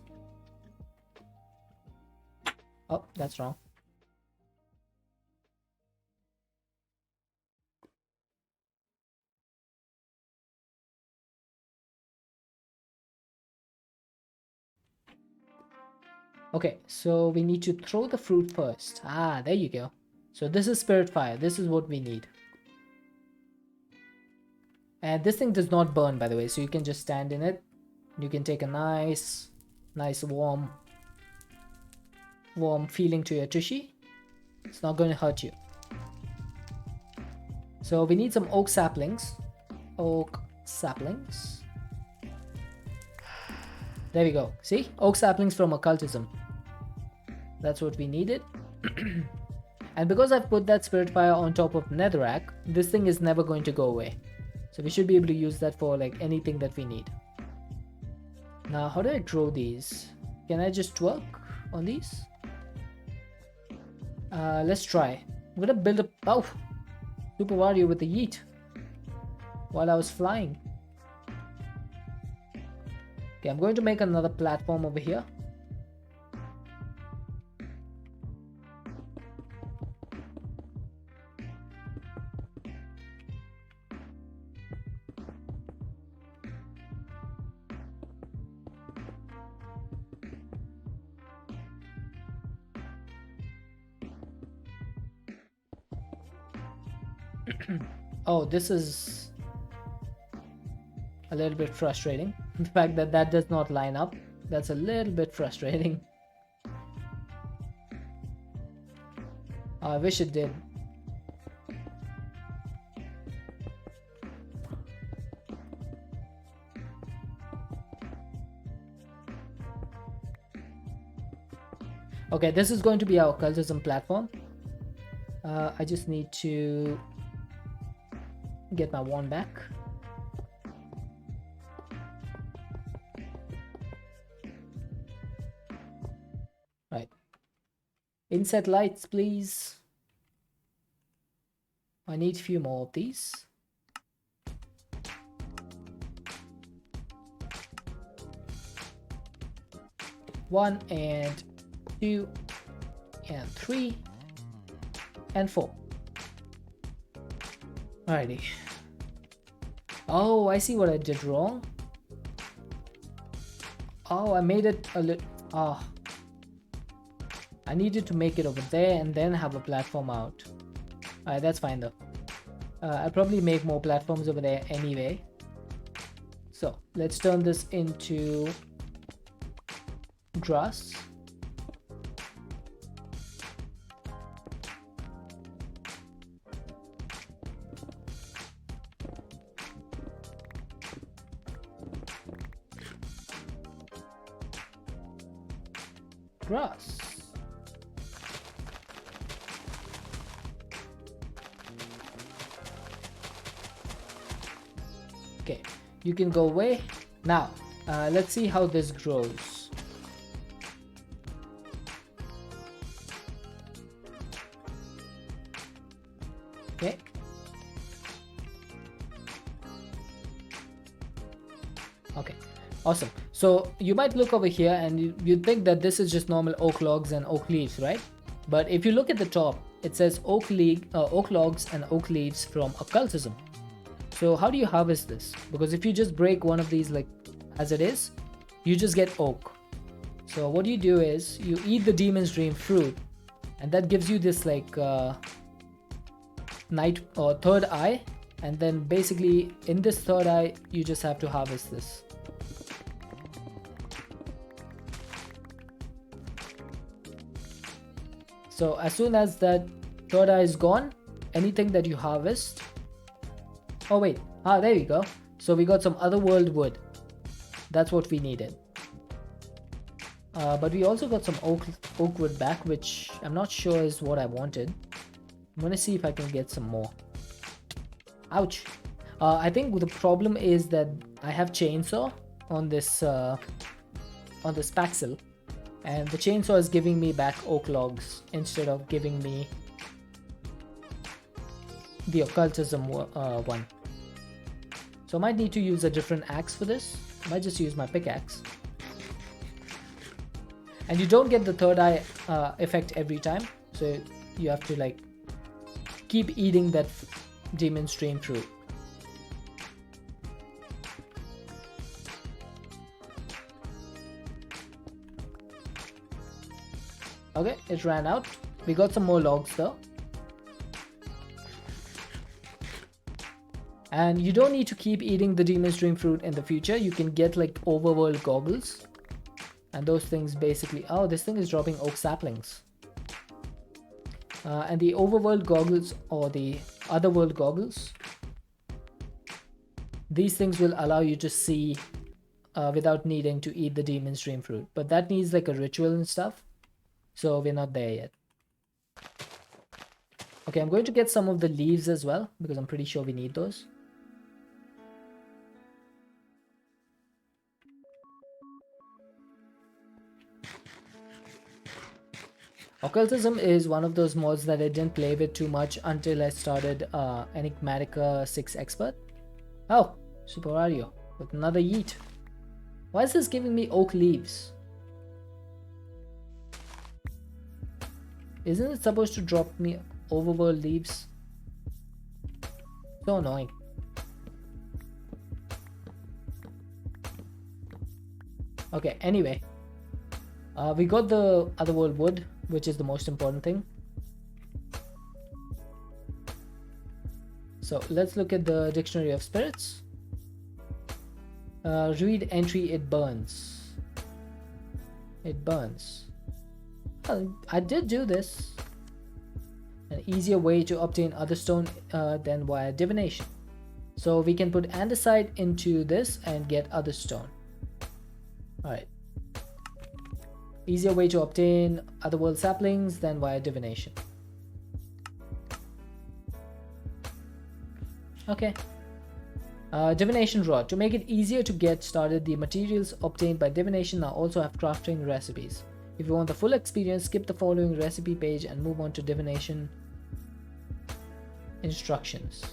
Oh, that's wrong. Okay, so we need to throw the fruit first. Ah, there you go. So this is Spirit Fire. This is what we need. And this thing does not burn, by the way, so you can just stand in it. You can take a nice warm feeling to your tushy. It's not going to hurt you. So we need some oak saplings. Oak saplings. There we go. See? Oak saplings from occultism. That's what we needed. And because I've put that Spirit Fire on top of netherrack, this thing is never going to go away. So we should be able to use that for like anything that we need. Now, how do I grow these? Can I just twerk on these? Let's try. I'm gonna build a... Oh! Super Mario with the yeet. While I was flying. Okay, I'm going to make another platform over here. Oh, this is a little bit frustrating. The fact that that does not line up, that's a little bit frustrating. I wish it did. Okay, this is going to be our occultism platform. I just need to get my wand back. Right. Inset lights, please. I need a few more of these. One and two and three and four. Alrighty. Oh, I see what I did wrong. Oh, I made it a little... Oh. I needed to make it over there and then have a platform out. Alright, that's fine though. I'll probably make more platforms over there anyway. So, let's turn this into grass. grass. Okay, you can go away. Now, let's see how this grows. Okay. Okay, awesome. So you might look over here and you'd think that this is just normal oak logs and oak leaves, right? But if you look at the top, it says oak logs and oak leaves from occultism. So how do you harvest this? Because if you just break one of these like as it is, you just get oak. So what you do is you eat the demon's dream fruit, and that gives you this like night or third eye, and then basically in this third eye you just have to harvest this. So as soon as that third eye is gone, anything that you harvest. Oh wait, there you go. So we got some otherworld wood. That's what we needed. But we also got some oak wood back, which I'm not sure is what I wanted. I'm gonna see if I can get some more. Ouch. I think the problem is that I have chainsaw on this Paxil, and the chainsaw is giving me back oak logs instead of giving me the occultism one. So I might need to use a different axe for this. I might just use my pickaxe. And you don't get the third eye effect every time, so you have to like keep eating that demon's dream fruit. Okay, it ran out. We got some more logs though. And you don't need to keep eating the demon's dream fruit in the future. You can get like overworld goggles, and those things basically, oh, this thing is dropping oak saplings. And the overworld goggles or the otherworld goggles, these things will allow you to see without needing to eat the demon's dream fruit, but that needs like a ritual and stuff, so we're not there yet. Okay, I'm going to get some of the leaves as well because I'm pretty sure we need those. Occultism is one of those mods that I didn't play with too much until I started Enigmatica 6 Expert. Oh, Super Mario with another yeet. Why is this giving me oak leaves? Isn't it supposed to drop me overworld leaves? So annoying. Okay, anyway. We got the otherworld wood, which is the most important thing. So let's look at the Dictionary of Spirits. Read entry, it burns. It burns. Well, I did do this. An easier way to obtain other stone than via divination. So we can put andesite into this and get other stone. Alright. Easier way to obtain otherworld saplings than via divination. Okay. Divination rod. To make it easier to get started, the materials obtained by divination now also have crafting recipes. If you want the full experience, skip the following recipe page and move on to divination instructions.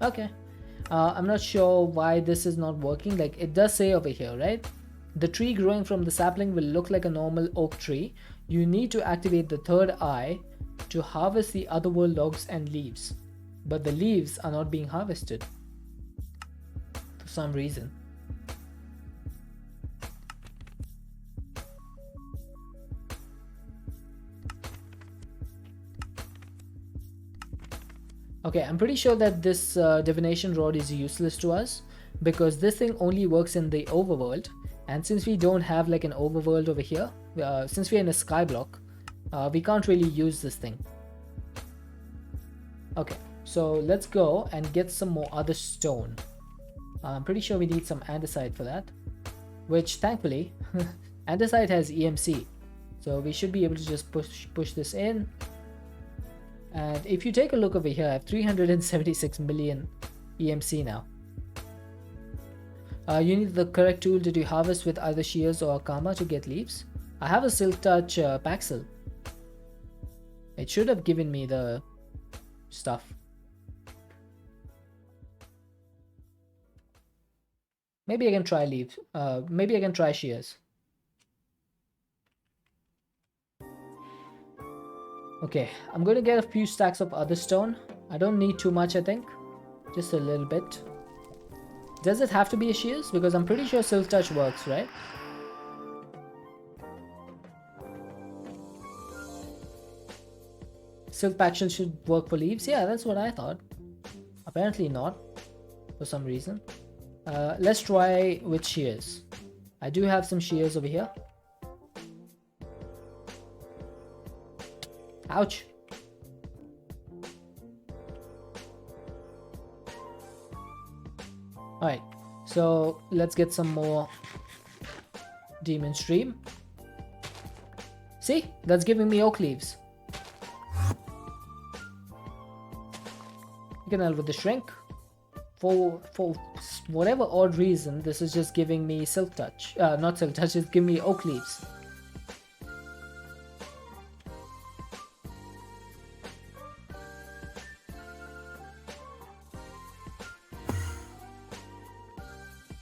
Okay. I'm not sure why this is not working. Like it does say over here, right? The tree growing from the sapling will look like a normal oak tree. You need to activate the third eye to harvest the otherworld logs and leaves. But the leaves are not being harvested for some reason. Okay, I'm pretty sure that this divination rod is useless to us because this thing only works in the overworld, and since we don't have like an overworld over here, since we're in a skyblock, we can't really use this thing. Okay, so let's go and get some more other stone. I'm pretty sure we need some andesite for that. which thankfully andesite has EMC, so we should be able to just push this in. And if you take a look over here, I have 376 million EMC now. You need the correct tool. Did you harvest with either shears or karma to get leaves? I have a silk touch Paxil. It should have given me the stuff. Maybe I can try leaves. Maybe I can try shears. Okay, I'm going to get a few stacks of other stone. I don't need too much, I think. Just a little bit. Does it have to be a shears? Because I'm pretty sure silk touch works, right? Silk Paxil should work for leaves. Yeah, that's what I thought. Apparently not, for some reason. Let's try with shears. I do have some shears over here. Ouch. Alright, so let's get some more demon stream. See, that's giving me oak leaves. You can help with the shrink. For whatever odd reason, this is just giving me silk touch. Not silk touch, it's giving me oak leaves.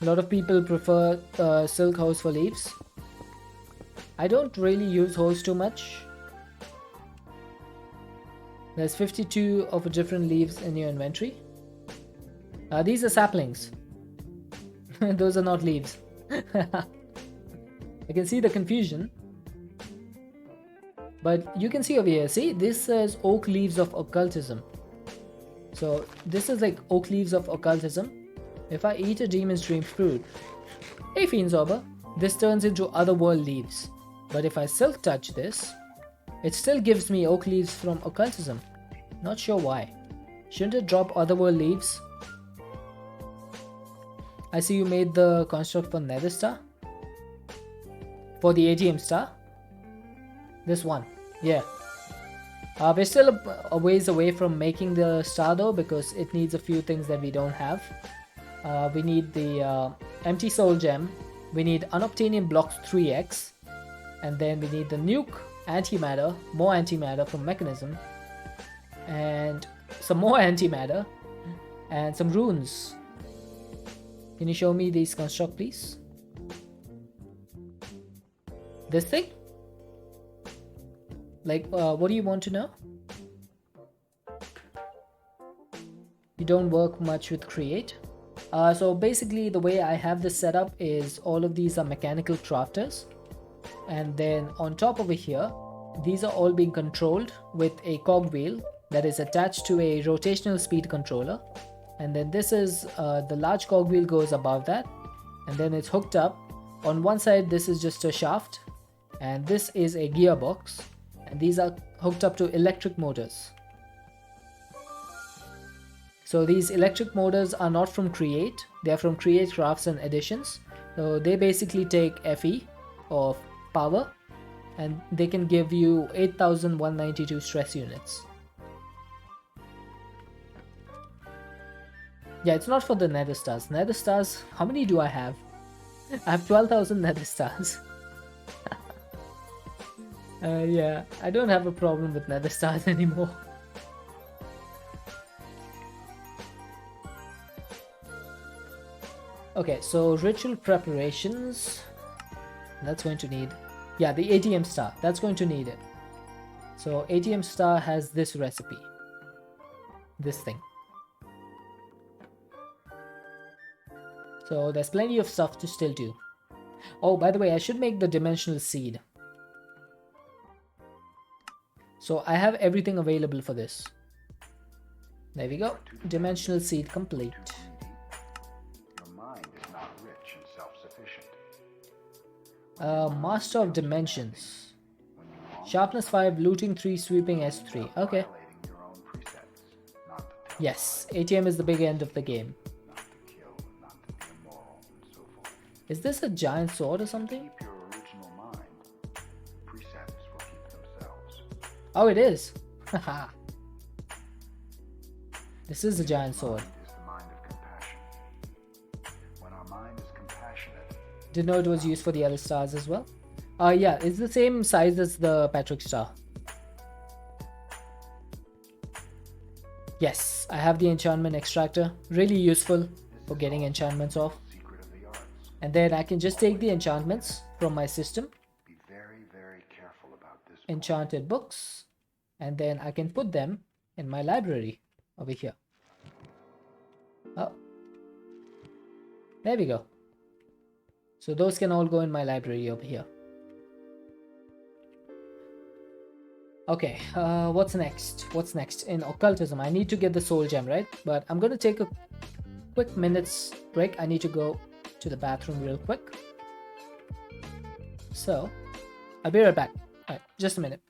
A lot of people prefer silk hose for leaves. I don't really use hose too much. There's 52 of different leaves in your inventory. These are saplings. Those are not leaves. I can see the confusion. But you can see over here, see, this says oak leaves of occultism. So this is like oak leaves of occultism. If I eat a demon stream fruit, hey Fiendsorber, this turns into otherworld leaves. But if I silk touch this, it still gives me oak leaves from occultism. Not sure why. Shouldn't it drop otherworld leaves? I see you made the construct for Nether Star. For the ATM star. This one. Yeah. We're still a ways away from making the star though, because it needs a few things that we don't have. We need the empty soul gem. We need unobtainium blocks 3x. And then we need the nuke antimatter, more antimatter from mechanism. And some more antimatter. And some runes. Can you show me these construct, please? This thing? Like, what do you want to know? You don't work much with create. So basically the way I have this set up is all of these are mechanical crafters. And then on top over here, these are all being controlled with a cogwheel that is attached to a rotational speed controller. And then this is the large cogwheel goes above that, and then it's hooked up. On one side this is just a shaft, and this is a gearbox, and these are hooked up to electric motors. So these electric motors are not from Create, they are from Create Crafts and Additions. So they basically take FE of power, and they can give you 8192 stress units. Yeah, it's not for the nether stars. Nether stars, how many do I have? I have 12,000 nether stars. Yeah, I don't have a problem with nether stars anymore. Okay, so ritual preparations. That's going to need... Yeah, the ATM star. That's going to need it. So ATM star has this recipe. This thing. So there's plenty of stuff to still do. Oh, by the way, I should make the dimensional seed. So I have everything available for this. There we go. Dimensional seed complete. Your mind is not rich and self-sufficient. Master of Dimensions. Sharpness 5, looting 3, sweeping S3. Okay. Violating your own precepts, not to tell Yes, ATM is the big end of the game. not to kill, not to be immoral, and so forth. Is this a giant sword or something? Keep your original mind. Precepts will keep themselves. Oh, it is. Haha. This is a giant sword. Mind is the mind of compassion. When our mind is compassionate, Didn't know it was used for the other stars as well. Yeah, it's the same size as the Patrick star. Yes, I have the enchantment extractor. Really useful for getting enchantments off. secret of the arts. And then I can just take the enchantments from my system, Be very, very careful about this. enchanted books, and then I can put them in my library over here. Oh, there we go. So those can all go in my library over here. Okay, what's next? What's next? In occultism, I need to get the soul gem, right? But I'm gonna take a quick minute's break. I need to go to the bathroom real quick. So, I'll be right back. Alright, just a minute.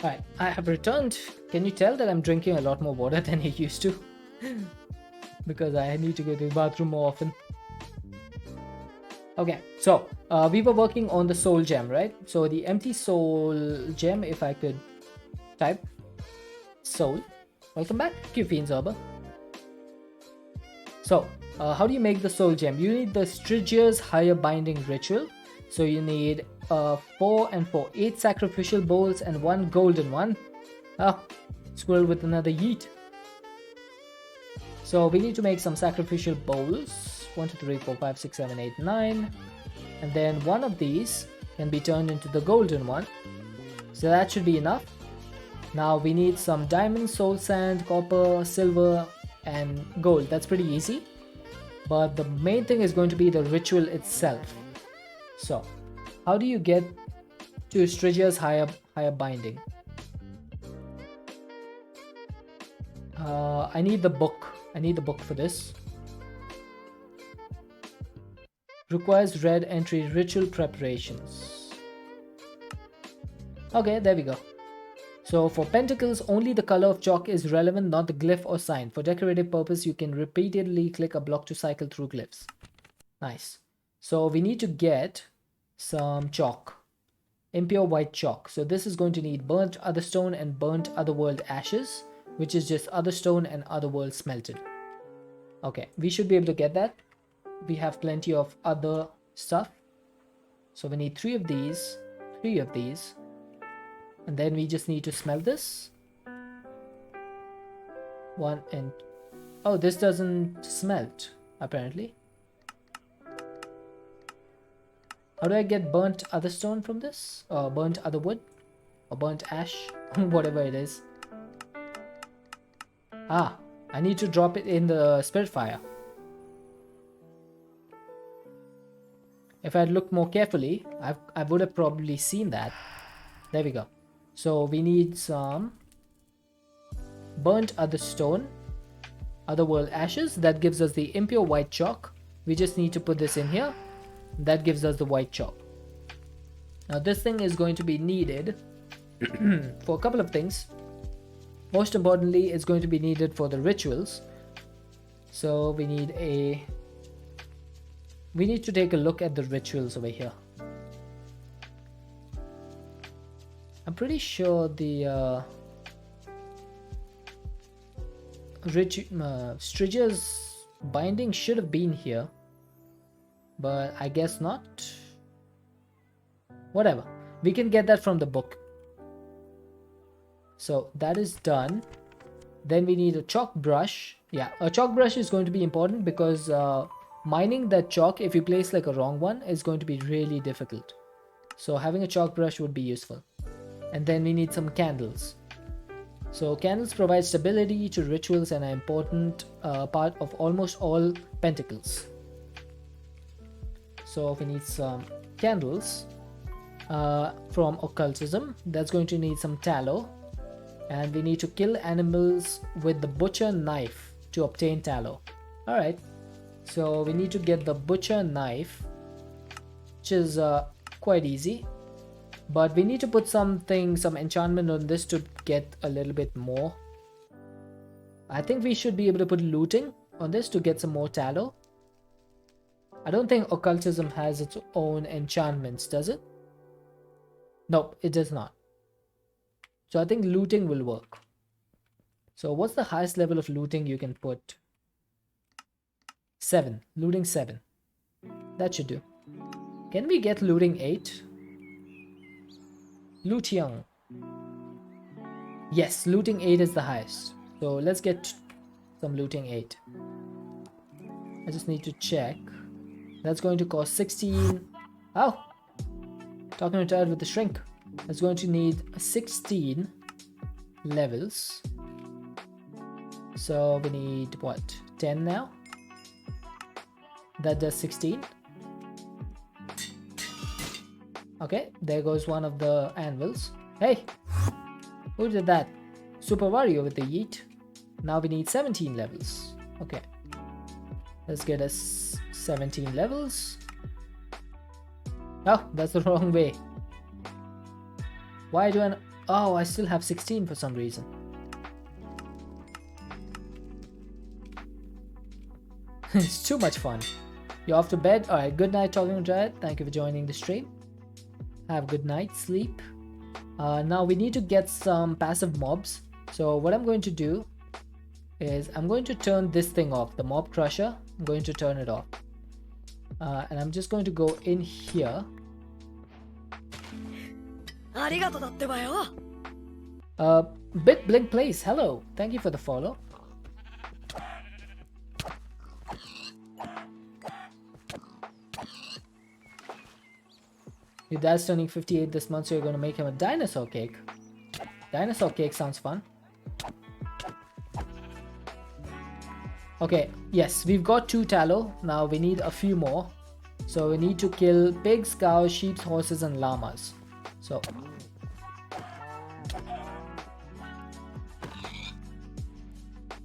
Alright, I have returned. Can you tell that I'm drinking a lot more water than I used to? Because I need to go to the bathroom more often. Okay, so we were working on the soul gem, right? So the empty soul gem, if I could type soul. Welcome back, Q-Fiends Arbor. So, how do you make the soul gem? You need the Stygia's higher binding ritual. So you need 4 and 4, 8 sacrificial bowls and 1 golden one. Ah, squirrel with another yeet. So we need to make some sacrificial bowls. 1, 2, 3, 4, 5, 6, 7, 8, 9. And then one of these can be turned into the golden one. So that should be enough. Now we need some diamond, soul sand, copper, silver, and gold. That's pretty easy. But the main thing is going to be the ritual itself. So, how do you get to Stygia's higher binding? I need the book. I need the book for this. Requires red entry ritual preparations. Okay, there we go. So for pentacles, only the color of chalk is relevant, not the glyph or sign. For decorative purpose, you can repeatedly click a block to cycle through glyphs. Nice. So we need to get some chalk. Impure white chalk. So this is going to need burnt otherstone and burnt otherworld ashes, which is just otherstone and otherworld smelted. Okay, we should be able to get that. We have plenty of other stuff. So we need 3 of these, 3 of these. And then we just need to smelt this. 1 and... Oh, this doesn't smelt, apparently. How do I get burnt other stone from this? Or burnt other wood? Or burnt ash? Whatever it is. Ah, I need to drop it in the spirit fire. If I had looked more carefully, I would have probably seen that. There we go. So we need some burnt other stone, otherworld ashes. That gives us the impure white chalk. We just need to put this in here. That gives us the white chalk. Now this thing is going to be needed for a couple of things. Most importantly, it's going to be needed for the rituals. So we need a we need to take a look at the rituals over here. I'm pretty sure the Striger's binding should have been here, but I guess not. Whatever, we can get that from the book. So that is done. Then we need a chalk brush. Yeah, a chalk brush is going to be important because mining that chalk, if you place like a wrong one, is going to be really difficult. So having a chalk brush would be useful. And then we need some candles. So candles provide stability to rituals and are important part of almost all pentacles. So we need some candles from occultism. That's going to need some tallow. And we need to kill animals with the butcher knife to obtain tallow. Alright, so we need to get the butcher knife, which is quite easy. But we need to put some enchantment on this to get a little bit more. I think we should be able to put looting on this to get some more tallow. I don't think occultism has its own enchantments, does it? Nope, it does not. So I think looting will work. So what's the highest level of looting you can put? 7. Looting 7. That should do. Can we get looting 8? Loot young. Yes, looting 8 is the highest. So let's get some looting 8. I just need to check. That's going to cost 16. Oh! Talking retired with the shrink. That's going to need 16 levels. So we need what? 10 now? That does 16. Okay, there goes one of the anvils. Hey! Who did that? Super Wario with the yeet. Now we need 17 levels. Okay. Let's get us 17 levels. Oh, that's the wrong way. Why do I... Oh, I still have 16 for some reason. It's too much fun. You're off to bed? Alright, good night, Talking Giant. Thank you for joining the stream. Have a good night, sleep. Now we need to get some passive mobs. So what I'm going to do is I'm going to turn this thing off, the mob crusher. I'm going to turn it off. And I'm just going to go in here. Bit Blink Place, hello. Thank you for the follow. Your dad's turning 58 this month, so you're going to make him a dinosaur cake. Dinosaur cake sounds fun. Okay, yes, we've got 2 tallow. Now we need a few more. So we need to kill pigs, cows, sheep, horses, and llamas. So...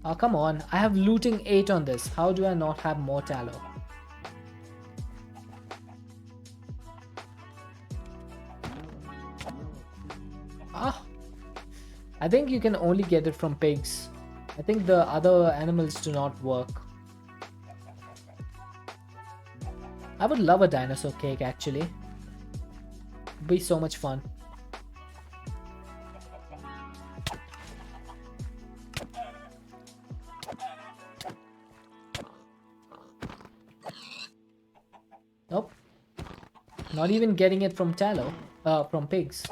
oh, come on. I have looting 8 on this. How do I not have more tallow? Ah, I think you can only get it from pigs. I think the other animals do not work. I would love a dinosaur cake actually. It'd be so much fun. Nope. Not even getting it from tallow. From pigs.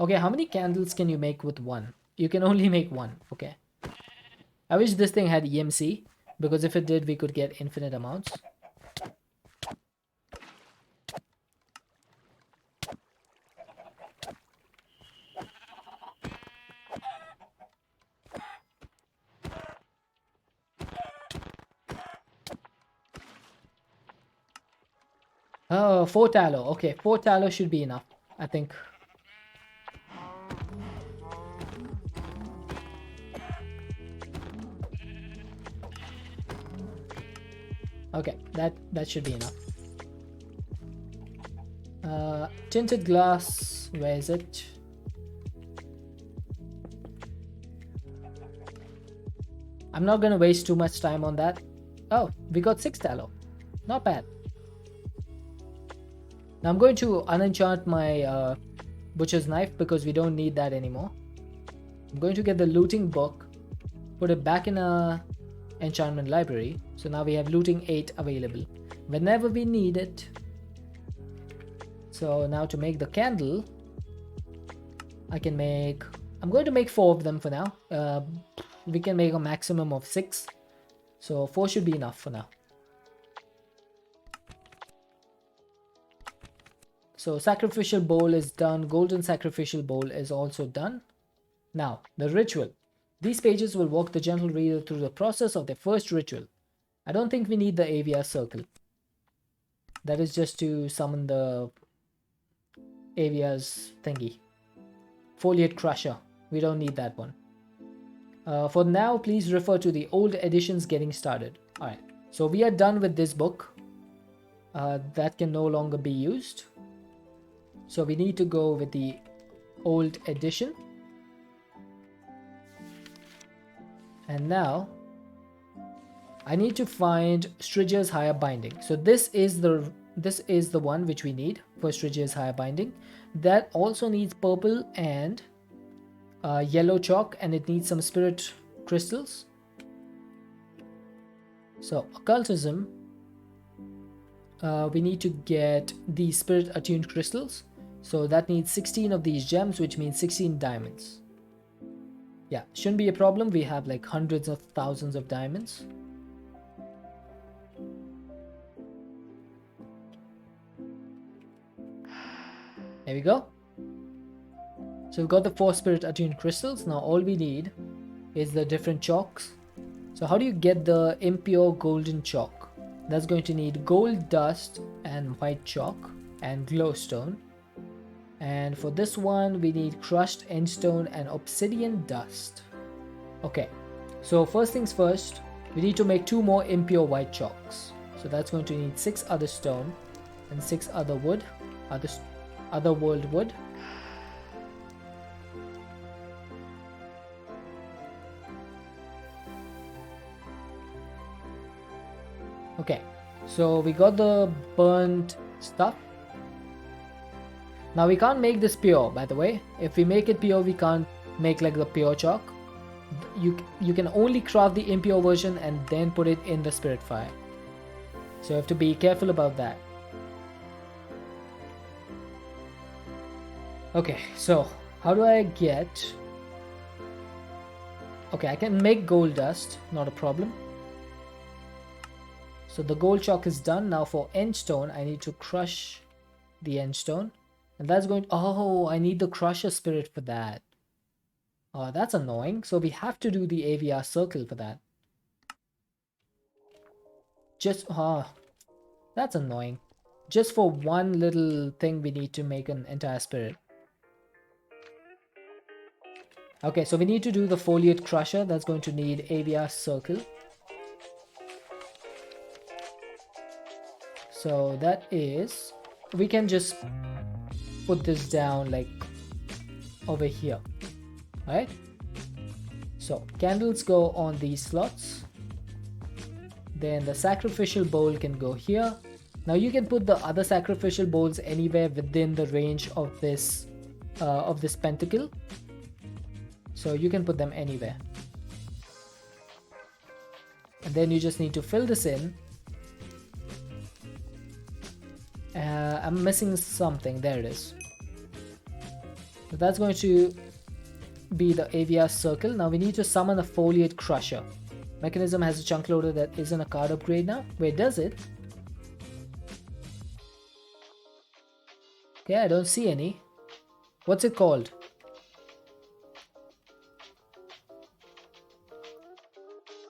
Okay, how many candles can you make with 1? You can only make 1. Okay. I wish this thing had EMC, because if it did, we could get infinite amounts. Oh, 4 tallow. Okay, 4 tallow should be enough, I think. Okay, that should be enough. Tinted glass, where is it? I'm not gonna waste too much time on that. Oh, we got 6 tallow. Not bad. Now I'm going to unenchant my butcher's knife because we don't need that anymore. I'm going to get the looting book, put it back in a enchantment library. So now we have looting 8 available whenever we need it. So now to make the candle, I'm going to make 4 of them for now. We can make a maximum of 6. So 4 should be enough for now. So sacrificial bowl is done. Golden sacrificial bowl is also done. Now, the ritual. These pages will walk the gentle reader through the process of their first ritual. I don't think we need the AVR circle. That is just to summon the AVR's thingy. Foliate crusher. We don't need that one. For now, please refer to the old editions getting started. Alright, so we are done with this book. That can no longer be used. So we need to go with the old edition. And now I need to find Striger's higher binding. So this is the one which we need for Striger's higher binding. That also needs purple and yellow chalk, and it needs some spirit crystals. So occultism, we need to get the spirit attuned crystals. So that needs 16 of these gems, which means 16 diamonds. Yeah, shouldn't be a problem. We have like hundreds of thousands of diamonds. There we go. So we've got the 4 spirit attuned crystals. Now all we need is the different chalks. So how do you get the impure golden chalk? That's going to need gold dust and white chalk and glowstone. And for this one, we need crushed endstone and obsidian dust. Okay, so first things first, we need to make 2 more impure white chalks. So that's going to need 6 other stone and 6 other wood, other world wood. Okay, so we got the burnt stuff. Now we can't make this pure, by the way. If we make it pure, we can't make like the pure chalk. You can only craft the impure version and then put it in the spirit fire. So you have to be careful about that. Okay, so how do I get... Okay, I can make gold dust, not a problem. So the gold chalk is done. Now for endstone, I need to crush the endstone. And that's going... Oh, I need the crusher spirit for that. Oh, that's annoying. So we have to do the AVR circle for that. Just... that's annoying. Just for one little thing, we need to make an entire spirit. Okay, so we need to do the foliate crusher. That's going to need AVR circle. So that is... We can just put this down like over here. Alright? So candles go on these slots. Then the sacrificial bowl can go here. Now you can put the other sacrificial bowls anywhere within the range of this pentacle. So you can put them anywhere. And then you just need to fill this in. I'm missing something. There it is. So that's going to be the AVR circle. Now we need to summon a foliate crusher. Mechanism has a chunk loader that isn't a card upgrade now. Wait, does it? Okay, I don't see any. What's it called?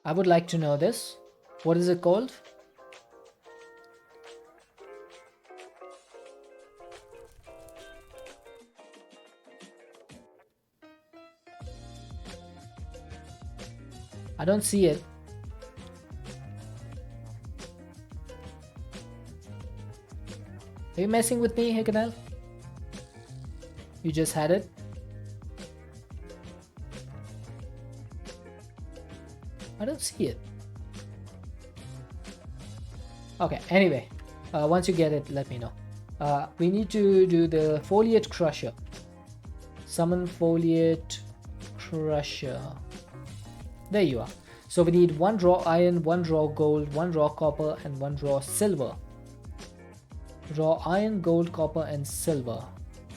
I would like to know this. What is it called? I don't see it. Are you messing with me, Hikanel? You just had it? I don't see it. Okay, anyway, once you get it, let me know. We need to do the foliate crusher. Summon foliate crusher. There you are. So we need 1 raw iron, 1 raw gold, 1 raw copper, and 1 raw silver. Raw iron, gold, copper, and silver.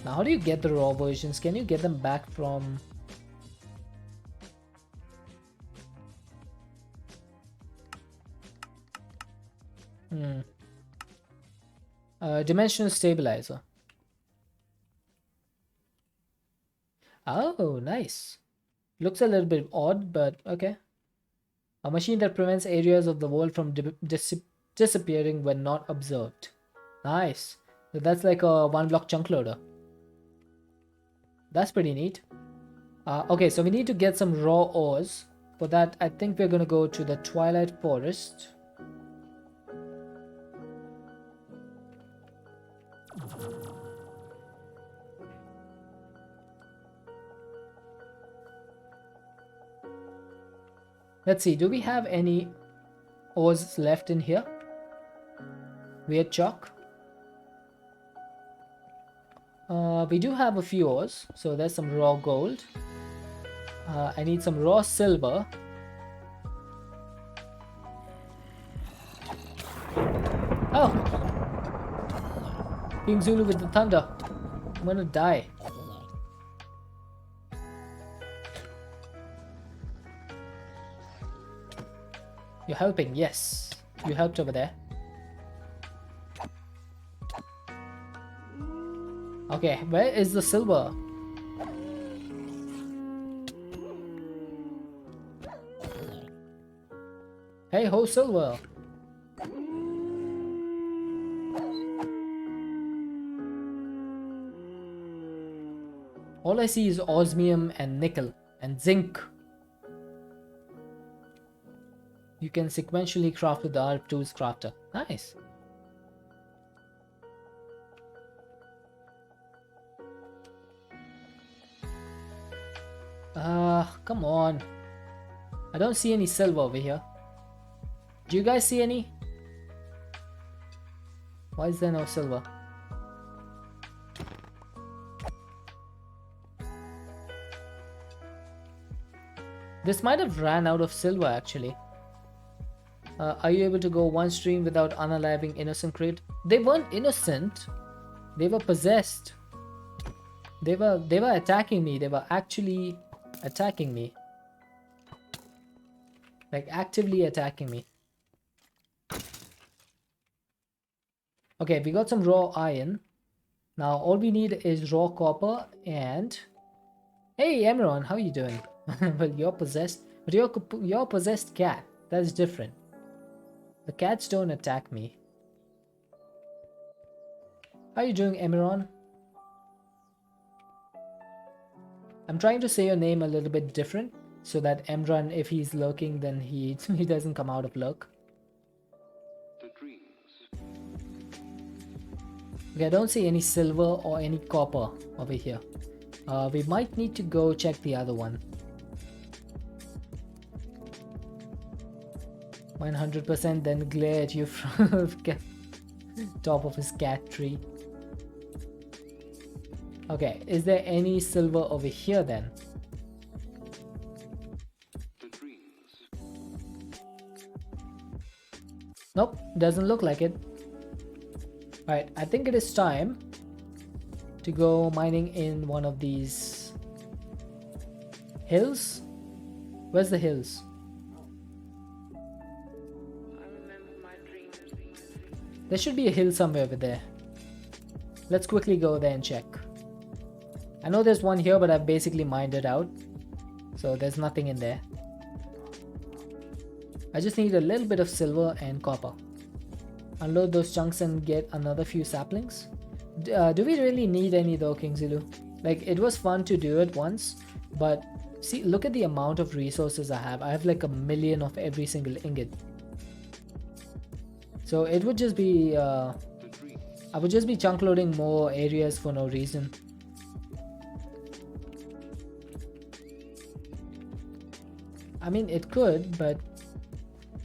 Now how do you get the raw versions? Can you get them back from... dimensional stabilizer. Oh, nice. Looks a little bit odd, but okay. A machine that prevents areas of the world from disappearing when not observed. Nice. So that's like a 1-block chunk loader. That's pretty neat. Okay, so we need to get some raw ores. For that, I think we're gonna go to the Twilight Forest. Let's see, do we have any ores left in here? Weird chalk. We do have a few ores, so there's some raw gold. I need some raw silver. Oh! King Zulu with the thunder. I'm gonna die. You're helping, yes. You helped over there. Okay, where is the silver? Hey ho, silver! All I see is osmium and nickel and zinc. You can sequentially craft with the ARP Tools crafter. Nice. Come on. I don't see any silver over here. Do you guys see any? Why is there no silver? This might have ran out of silver actually. Are you able to go one stream without unaliving innocent crate? They weren't innocent. They were possessed. They were attacking me. They were actually attacking me. Like actively attacking me. Okay, we got some raw iron. Now all we need is raw copper and... Hey Emeron, how are you doing? Well, you're possessed. But you're a possessed cat. That's different. The cats don't attack me. How are you doing, Emeron? I'm trying to say your name a little bit different so that Emran, if he's lurking, then he doesn't come out of lurk. Okay, I don't see any silver or any copper over here. We might need to go check the other one. 100% then glare at you from top of his cat tree. Okay, is there any silver over here then? Nope, doesn't look like it. Alright, I think it is time to go mining in one of these hills. Where's the hills? There should be a hill somewhere over there. Let's quickly go there and check. I know there's one here, but I've basically mined it out. So there's nothing in there. I just need a little bit of silver and copper. Unload those chunks and get another few saplings. Do we really need any though, King Zulu? Like, it was fun to do it once, but see, look at the amount of resources I have. I have like 1 million of every single ingot. So it would just be, I would just be chunk loading more areas for no reason. I mean, it could, but...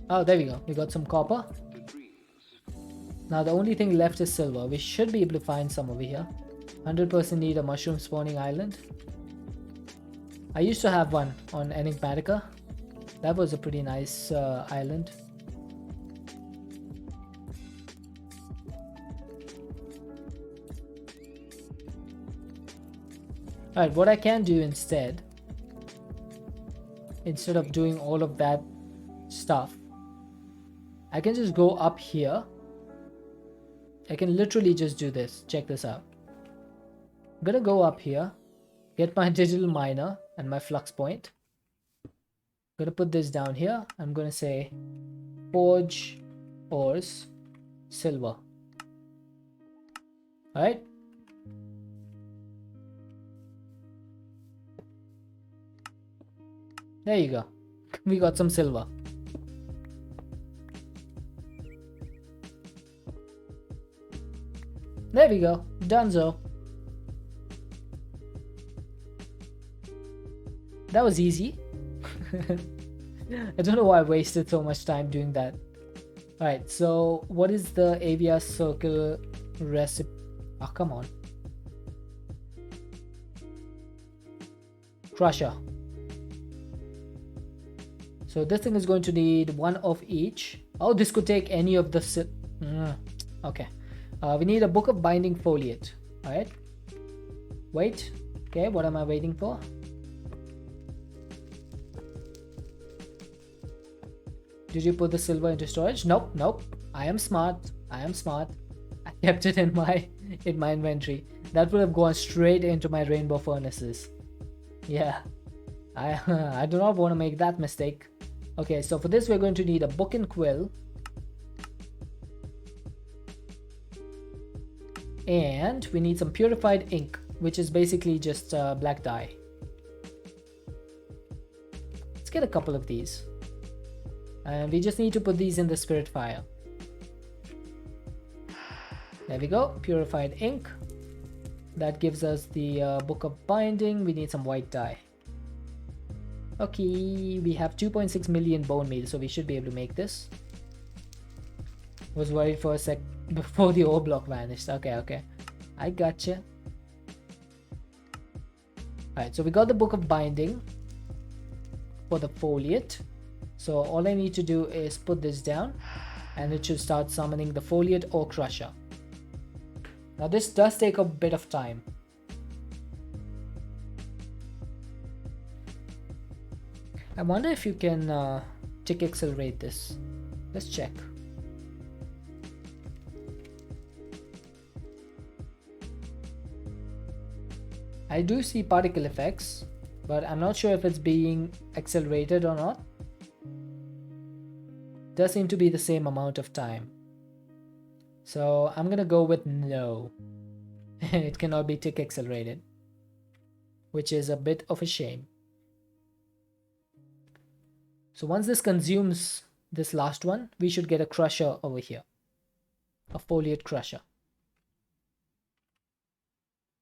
Oh, there we go. We got some copper. Now the only thing left is silver. We should be able to find some over here. 100% need a mushroom spawning island. I used to have one on Enigmatica. That was a pretty nice island. Alright, what I can do instead of doing all of that stuff, I can just go up here. I can literally just do this. Check this out. I'm gonna go up here, get my digital miner and my flux point. I'm gonna put this down here. I'm gonna say forge ores silver. Alright. There you go. We got some silver. There we go. Donezo. That was easy. I don't know why I wasted so much time doing that. Alright, so what is the AVR circle recipe? Oh, come on. Crusher. So this thing is going to need one of each. Oh, this could take any of the... Okay. We need a book of binding foliate. Alright. Wait. Okay, what am I waiting for? Did you put the silver into storage? Nope, nope. I am smart. I am smart. I kept it in my inventory. That would have gone straight into my rainbow furnaces. Yeah. I do not want to make that mistake. Okay, so for this we're going to need a book and quill. And we need some purified ink, which is basically just black dye. Let's get a couple of these. And we just need to put these in the spirit file. There we go, purified ink. That gives us the book of binding. We need some white dye. Okay, we have 2.6 million bone meal, so we should be able to make this. Was worried for a sec before the ore block vanished. Okay. I gotcha. Alright, so we got the book of binding for the foliate. So all I need to do is put this down and it should start summoning the foliate or crusher. Now this does take a bit of time. I wonder if you can tick accelerate this. Let's check. I do see particle effects, but I'm not sure if it's being accelerated or not. Does seem to be the same amount of time. So I'm gonna go with no. It cannot be tick accelerated, which is a bit of a shame. So once this consumes this last one, we should get a crusher over here. A foliate crusher.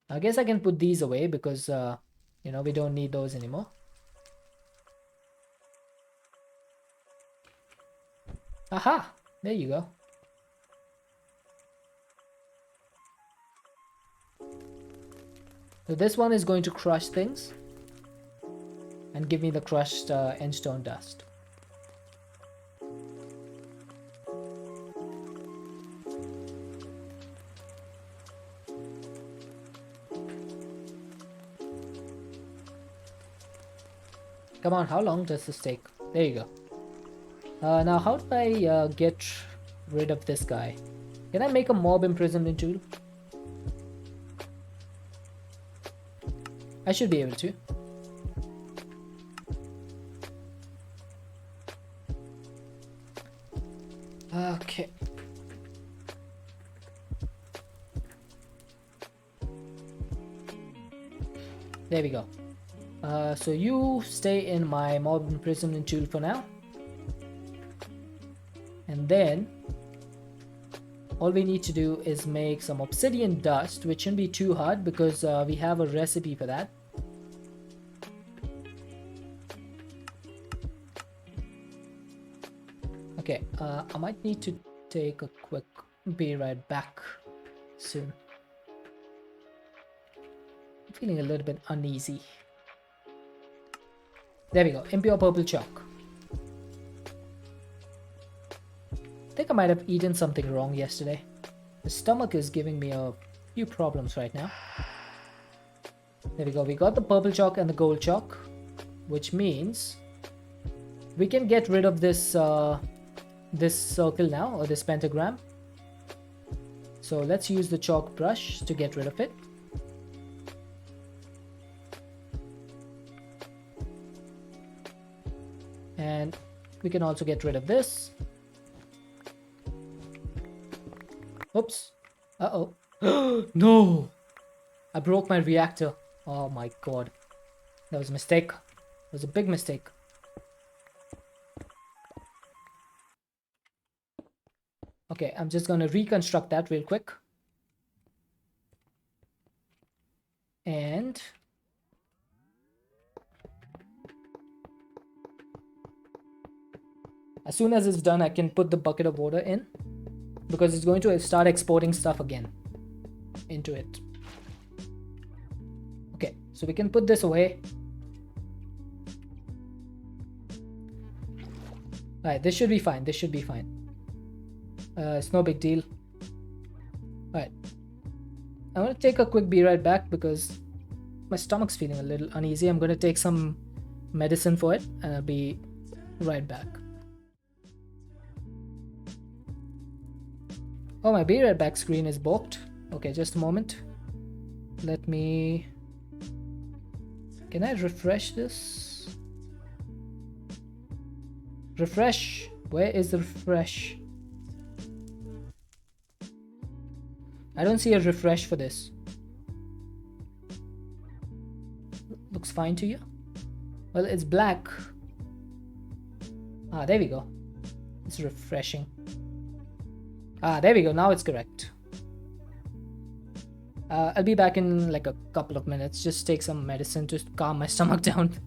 I guess I can put these away because, you know, we don't need those anymore. Aha! There you go. So this one is going to crush things and give me the crushed endstone dust. Come on, how long does this take? There you go. Now how do I get rid of this guy? Can I make a mob imprisonment tool? I should be able to. Okay. There we go. So you stay in my mob imprisonment tool for now. And then all we need to do is make some obsidian dust, which shouldn't be too hard because we have a recipe for that. Okay, I might need to take a quick be right back soon. I'm feeling a little bit uneasy. There we go. Impure purple chalk. I think I might have eaten something wrong yesterday. The stomach is giving me a few problems right now. There we go. We got the purple chalk and the gold chalk, which means we can get rid of this this circle now, or this pentagram. So let's use the chalk brush to get rid of it. And we can also get rid of this. Oops. Uh-oh. No! I broke my reactor. Oh my god. That was a mistake. That was a big mistake. Okay, I'm just gonna reconstruct that real quick. And as soon as it's done, I can put the bucket of water in, because it's going to start exporting stuff again into it. Okay, so we can put this away. Alright, this should be fine. This should be fine. It's no big deal. Alright. I'm gonna take a quick be right back because my stomach's feeling a little uneasy. I'm gonna take some medicine for it and I'll be right back. Oh, my be right back screen is blocked. Okay, just a moment. Let me... Can I refresh this? Refresh. Where is the refresh? I don't see a refresh for this. Looks fine to you? Well, it's black. Ah, there we go. It's refreshing. Ah, there we go. Now it's correct. I'll be back in like a couple of minutes. Just take some medicine to calm my stomach down.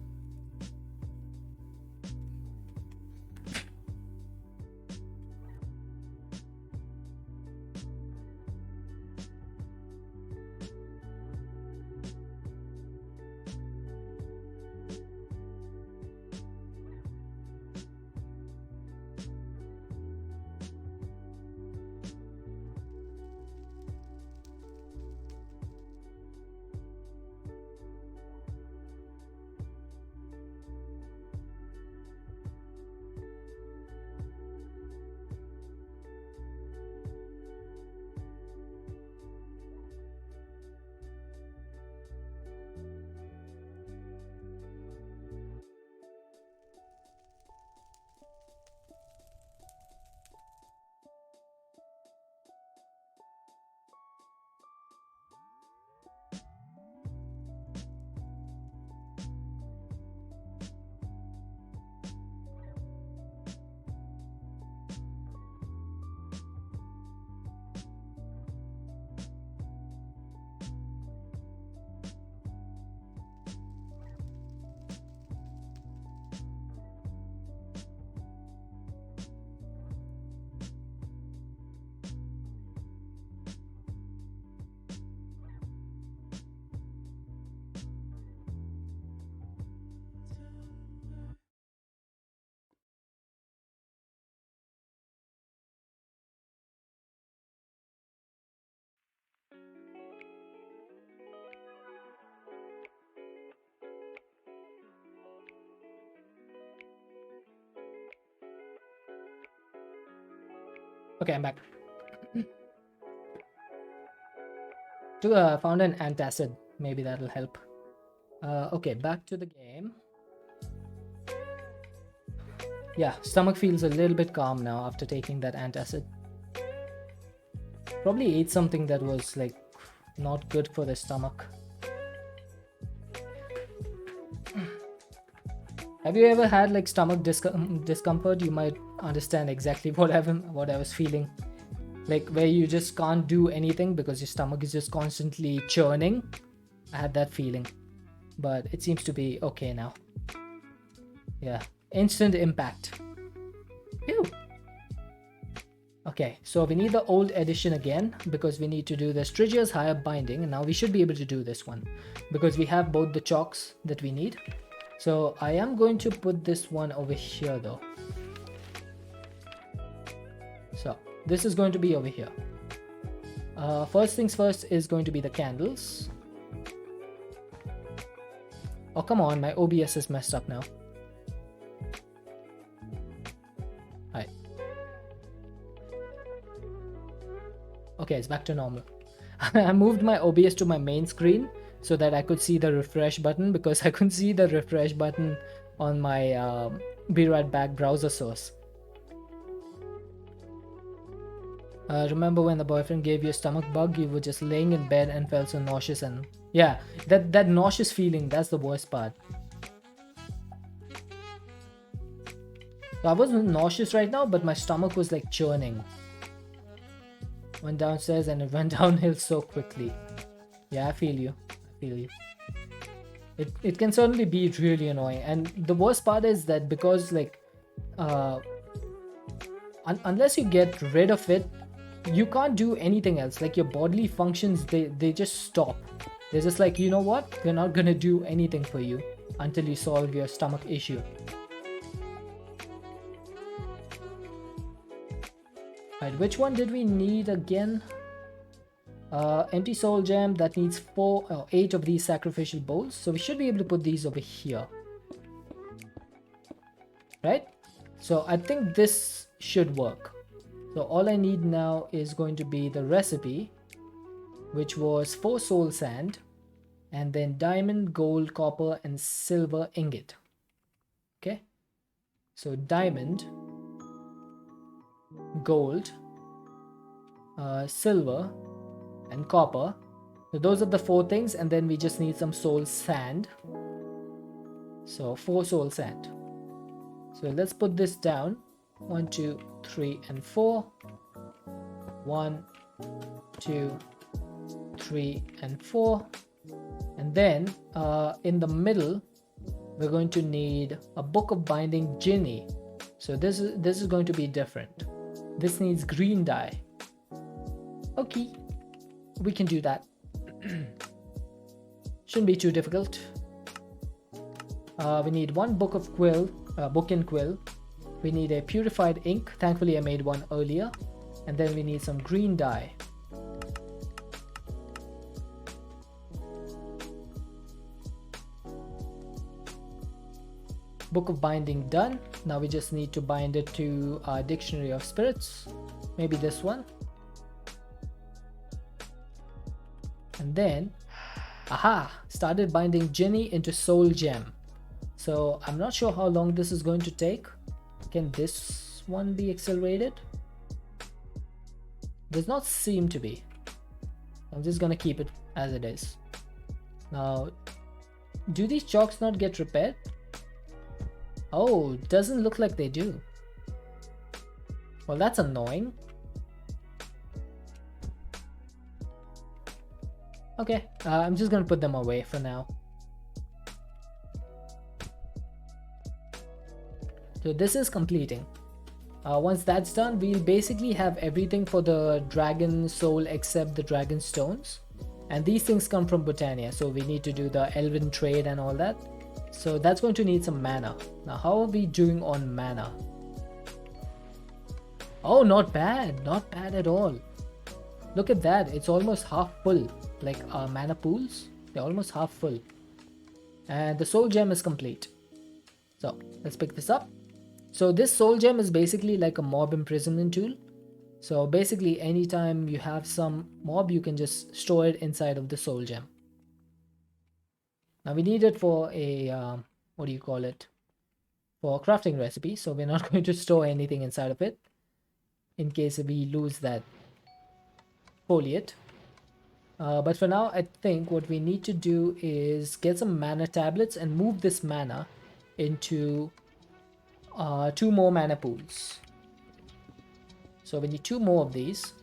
Okay, I'm back. Found an antacid. Maybe that'll help. Okay, back to the game. Yeah, stomach feels a little bit calm now after taking that antacid. Probably ate something that was like not good for the stomach. Have you ever had like stomach discomfort? You might understand exactly what I was feeling. Like where you just can't do anything because your stomach is just constantly churning. I had that feeling, but it seems to be okay now. Yeah, instant impact. Phew. Okay, so we need the old edition again because we need to do the Strigia's higher binding, and now we should be able to do this one because we have both the chalks that we need. So I am going to put this one over here though. So this is going to be over here. First things first is going to be the candles. Oh, come on, my OBS is messed up now. Alright. Okay, it's back to normal. I moved my OBS to my main screen so that I could see the refresh button because I couldn't see the refresh button on my Be Right Back browser source. Remember when the boyfriend gave you a stomach bug? You were just laying in bed and felt so nauseous, and yeah, that nauseous feeling, that's the worst part. So I wasn't nauseous right now, but my stomach was like churning. Went downstairs and it went downhill so quickly. Yeah, I feel you. I feel you. It can certainly be really annoying, and the worst part is that because like unless you get rid of it, you can't do anything else. Like your bodily functions, they just stop. They're just like, you know what, we're not gonna do anything for you until you solve your stomach issue. Right, which one did we need again? Empty soul gem, that needs 8 of these sacrificial bowls, so we should be able to put these over here, right? So I think this should work. So all I need now is going to be the recipe, which was 4 soul sand and then diamond, gold, copper and silver ingot. Okay, so diamond, gold, silver and copper. So those are the 4 things, and then we just need some soul sand. So 4 soul sand. So let's put this down. 1, 2, 3 and 4. 1, 2, 3 and 4. And then in the middle we're going to need a book of binding genie. So this is going to be different. This needs green dye. Okay, we can do that. Shouldn't be too difficult. We need 1 book of quill, book and quill. We need a purified ink. Thankfully I made one earlier. And then we need some green dye. Book of binding done. Now we just need to bind it to our dictionary of spirits. Maybe this one. And then, aha, started binding Jenny into soul gem. So I'm not sure how long this is going to take. Can this one be accelerated? Does not seem to be. I'm just gonna keep it as it is. Now, do these chalks not get repaired? Oh, doesn't look like they do. Well, that's annoying. Okay, I'm just gonna put them away for now. So this is completing. Once that's done, we'll basically have everything for the dragon soul except the dragon stones. And these things come from Botania, so we need to do the elven trade and all that. So that's going to need some mana. Now how are we doing on mana? Oh, not bad, not bad at all. Look at that, it's almost half full. Like our mana pools, they're almost half full. And the soul gem is complete. So let's pick this up. So this soul gem is basically like a mob imprisonment tool. So basically anytime you have some mob, you can just store it inside of the soul gem. Now we need it for a what do you call it, for a crafting recipe, so we're not going to store anything inside of it in case we lose that foliate. But for now, I think what we need to do is get some mana tablets and move this mana into 2 more mana pools. So we need 2 more of these.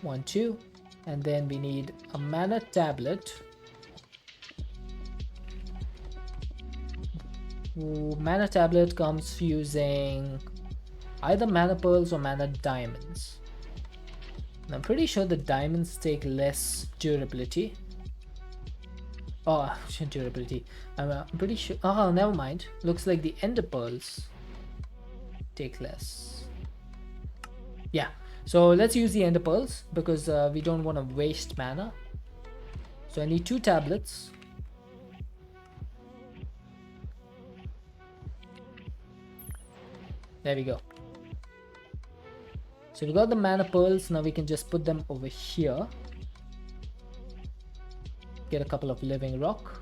1, 2, and then we need a mana tablet. Ooh, mana tablet comes using either mana pearls or mana diamonds. And I'm pretty sure the diamonds take less durability. Oh, durability. I'm pretty sure. Oh, never mind. Looks like the ender pearls take less. Yeah. So let's use the ender pearls because we don't want to waste mana. So I need 2 tablets. There we go. So we got the mana pearls. Now we can just put them over here. Get a couple of living rock.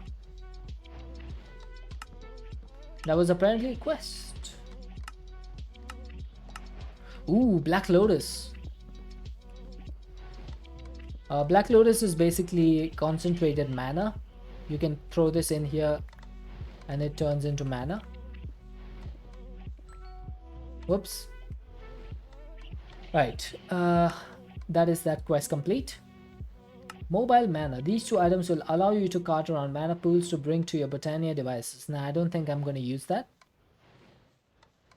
That was apparently a quest. Ooh, Black Lotus. Black Lotus is basically concentrated mana. You can throw this in here and it turns into mana. Whoops. Right, that is that quest complete. Mobile mana. These 2 items will allow you to cart around mana pools to bring to your Botania devices. Now, I don't think I'm going to use that.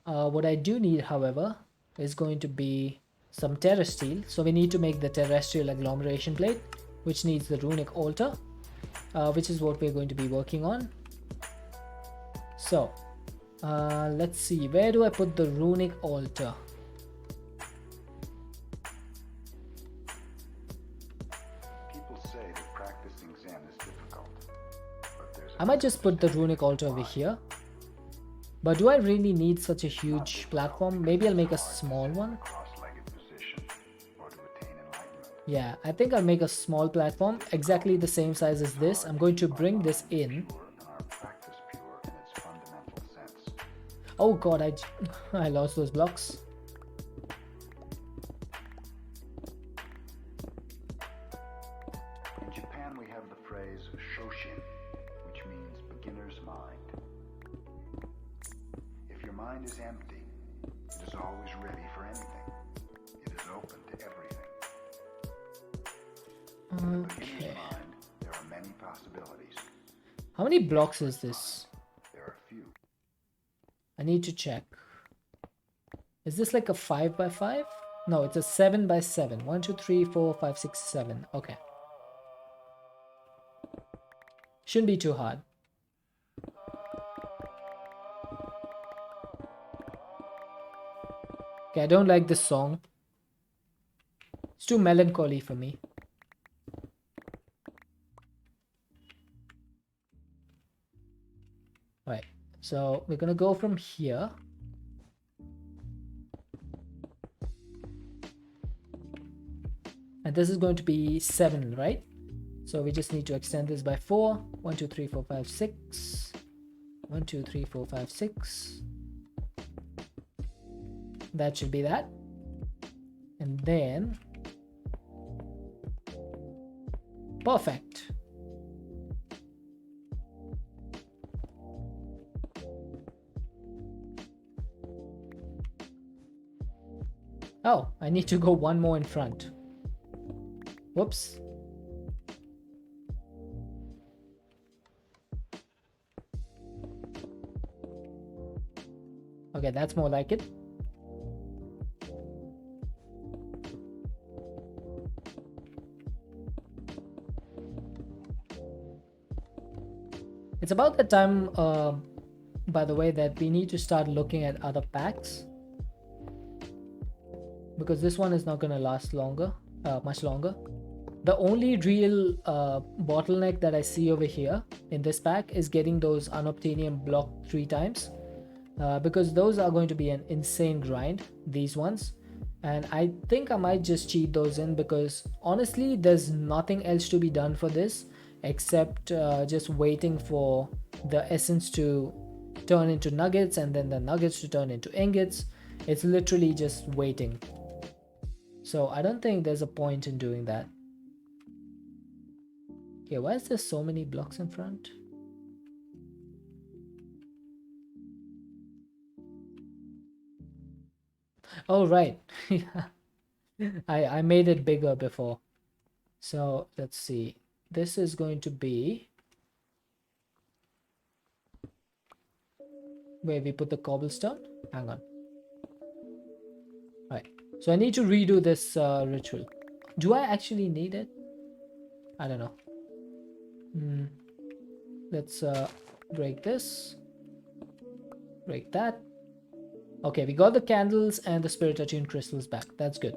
What I do need, however, is going to be some terrasteel. So we need to make the terrestrial agglomeration plate, which needs the runic altar, which is what we're going to be working on. So let's see, where do I put the runic altar? People say that practicing Zen is difficult, but there's I might just put the runic altar over here. But do I really need such a huge platform? Maybe I'll make a small one. cross-legged position or to attain enlightenment. Yeah, I think I'll make a small platform exactly the same size as this. I'm going to bring this in. Pure and our practice pure in its fundamental sense. Oh god, I lost those blocks. In Japan, we have the phrase shoshin, which means beginner's mind. If your mind is empty, it is always ready for anything. It is open to everything. In the beginner's mind, there are many possibilities. How many blocks is this? There are few. I need to check. Is this like a 5 by 5? No, it's a 7 by 7. 1, 2, 3, 4, 5, 6, 7. Okay. Shouldn't be too hard. Okay, I don't like this song. It's too melancholy for me. Right, so we're gonna go from here. And this is going to be 7, right? So we just need to extend this by 4. 1, 2, 3, 4, 5, 6. 1, 2, 3, 4, 5, 6. That should be that. And then perfect. Oh, I need to go one more in front. Whoops. Okay, that's more like it. It's about the time, by the way, that we need to start looking at other packs, because this one is not going to last longer, much longer. The only real bottleneck that I see over here in this pack is getting those unobtainium block 3 times, because those are going to be an insane grind, these ones. And I think I might just cheat those in, because honestly there's nothing else to be done for this except just waiting for the essence to turn into nuggets and then the nuggets to turn into ingots. It's literally just waiting. So I don't think there's a point in doing that. Okay, why is there so many blocks in front? Oh, right. I made it bigger before. So let's see. This is going to be where we put the cobblestone. Hang on. Right. So I need to redo this ritual. Do I actually need it? I don't know. Let's break this. Break that. Okay, we got the candles and the spirit attuned crystals back. That's good.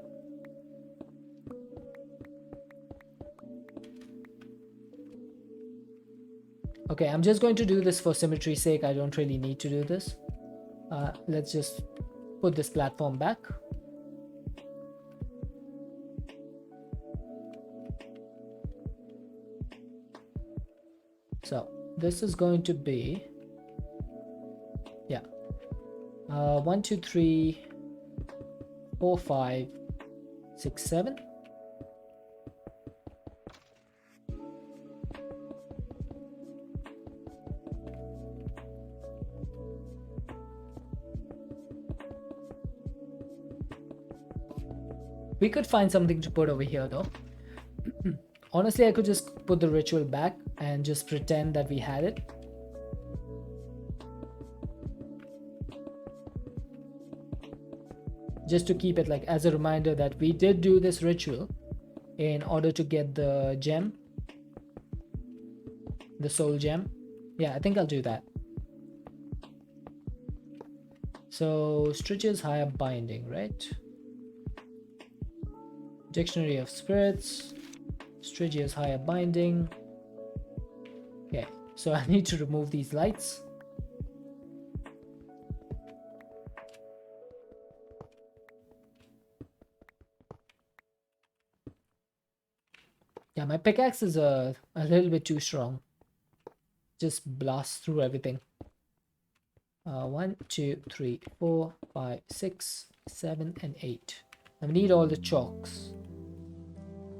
Okay, I'm just going to do this for symmetry's sake. I don't really need to do this. Let's just put this platform back. So this is going to be, yeah, 1 2 3 4 5 6 7. We could find something to put over here though. Honestly, I could just put the ritual back and just pretend that we had it. Just to keep it like as a reminder that we did do this ritual in order to get the gem, the soul gem. Yeah, I think I'll do that. So Striges higher binding, right? Dictionary of spirits, Strigia's higher binding. Okay, so I need to remove these lights. Yeah, my pickaxe is a little bit too strong. Just blast through everything. 1 2 3 4 5 6 7 and 8. I need all the chalks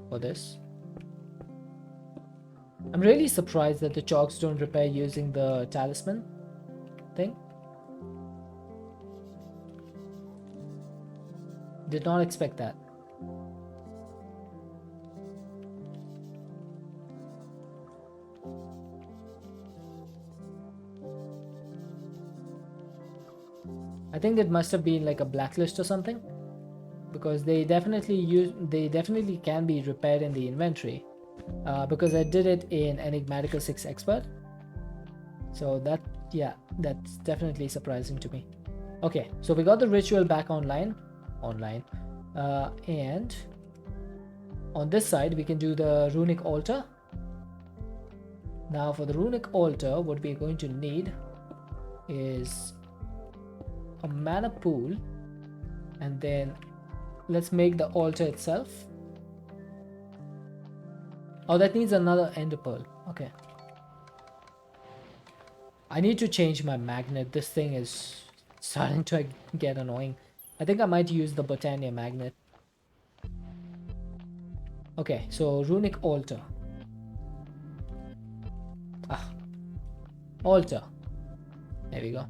for this. I'm really surprised that the chalks don't repair using the talisman thing. Did not expect that. I think it must have been like a blacklist or something, because they definitely can be repaired in the inventory, because I did it in Enigmatical 6 Expert. So that, yeah, that's definitely surprising to me. Okay, so we got the ritual back online, and on this side we can do the runic altar. Now for the runic altar, what we're going to need is a mana pool, and then let's make the altar itself. Oh, that needs another ender pearl. Okay, I need to change my magnet. This thing is starting to get annoying. I think I might use the Botania magnet. Okay, so runic altar. Altar. There we go.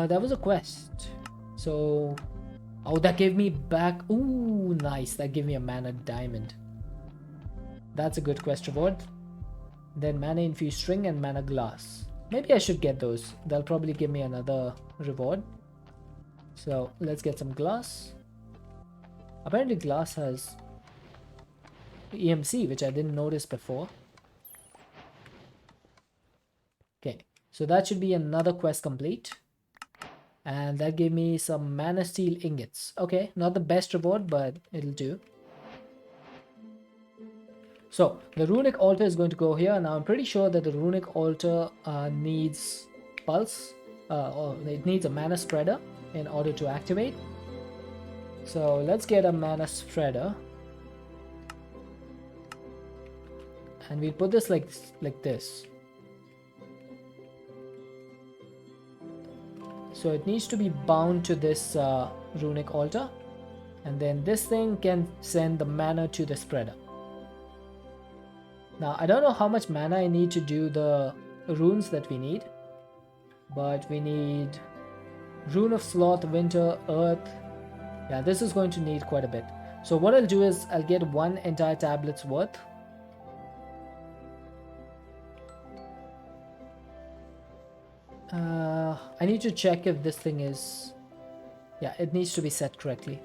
That was a quest. So, oh, that gave me back. Ooh, nice. That gave me a mana diamond. That's a good quest reward. Then mana infused string and mana glass. Maybe I should get those. They'll probably give me another reward. So let's get some glass. Apparently glass has EMC, which I didn't notice before. Okay, so that should be another quest complete. And that gave me some mana steel ingots. Okay, not the best reward, but it'll do. So the runic altar is going to go here. Now I'm pretty sure that the runic altar needs pulse, or it needs a mana spreader in order to activate. So let's get a mana spreader, and we'll put this like this. So it needs to be bound to this runic altar, and then this thing can send the mana to the spreader. Now I don't know how much mana I need to do the runes that we need, but we need Rune of Sloth, Winter, Earth. Yeah, this is going to need quite a bit. So what I'll do is I'll get one entire tablet's worth. I need to check if this thing is... Yeah, it needs to be set correctly.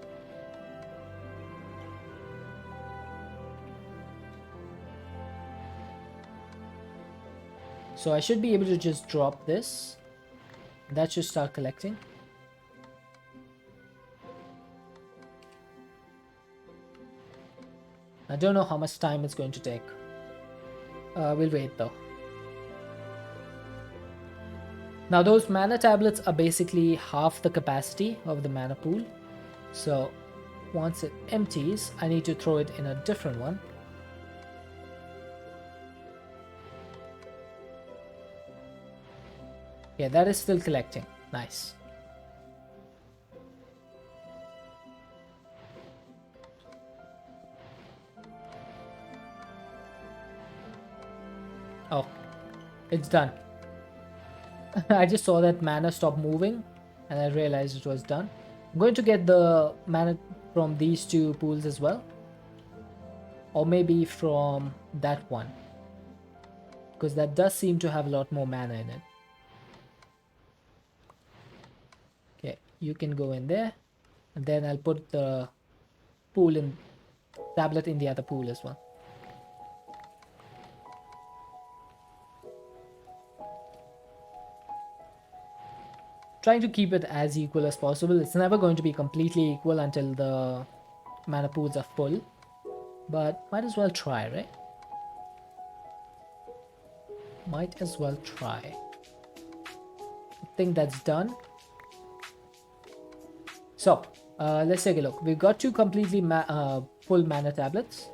So I should be able to just drop this. That should start collecting. I don't know how much time it's going to take. We'll wait though. Now those mana tablets are basically half the capacity of the mana pool. So once it empties, I need to throw it in a different one. Yeah, that is still collecting. Nice. Oh, it's done. I just saw that mana stop moving and I realized it was done. I'm going to get the mana from these two pools as well. Or maybe from that one. Because that does seem to have a lot more mana in it. Okay, you can go in there. And then I'll put the pool in, tablet in the other pool as well. Trying to keep it as equal as possible. It's never going to be completely equal until the mana pools are full, but might as well try, right? Might as well try. I think that's done. So let's take a look. We've got two completely full mana tablets.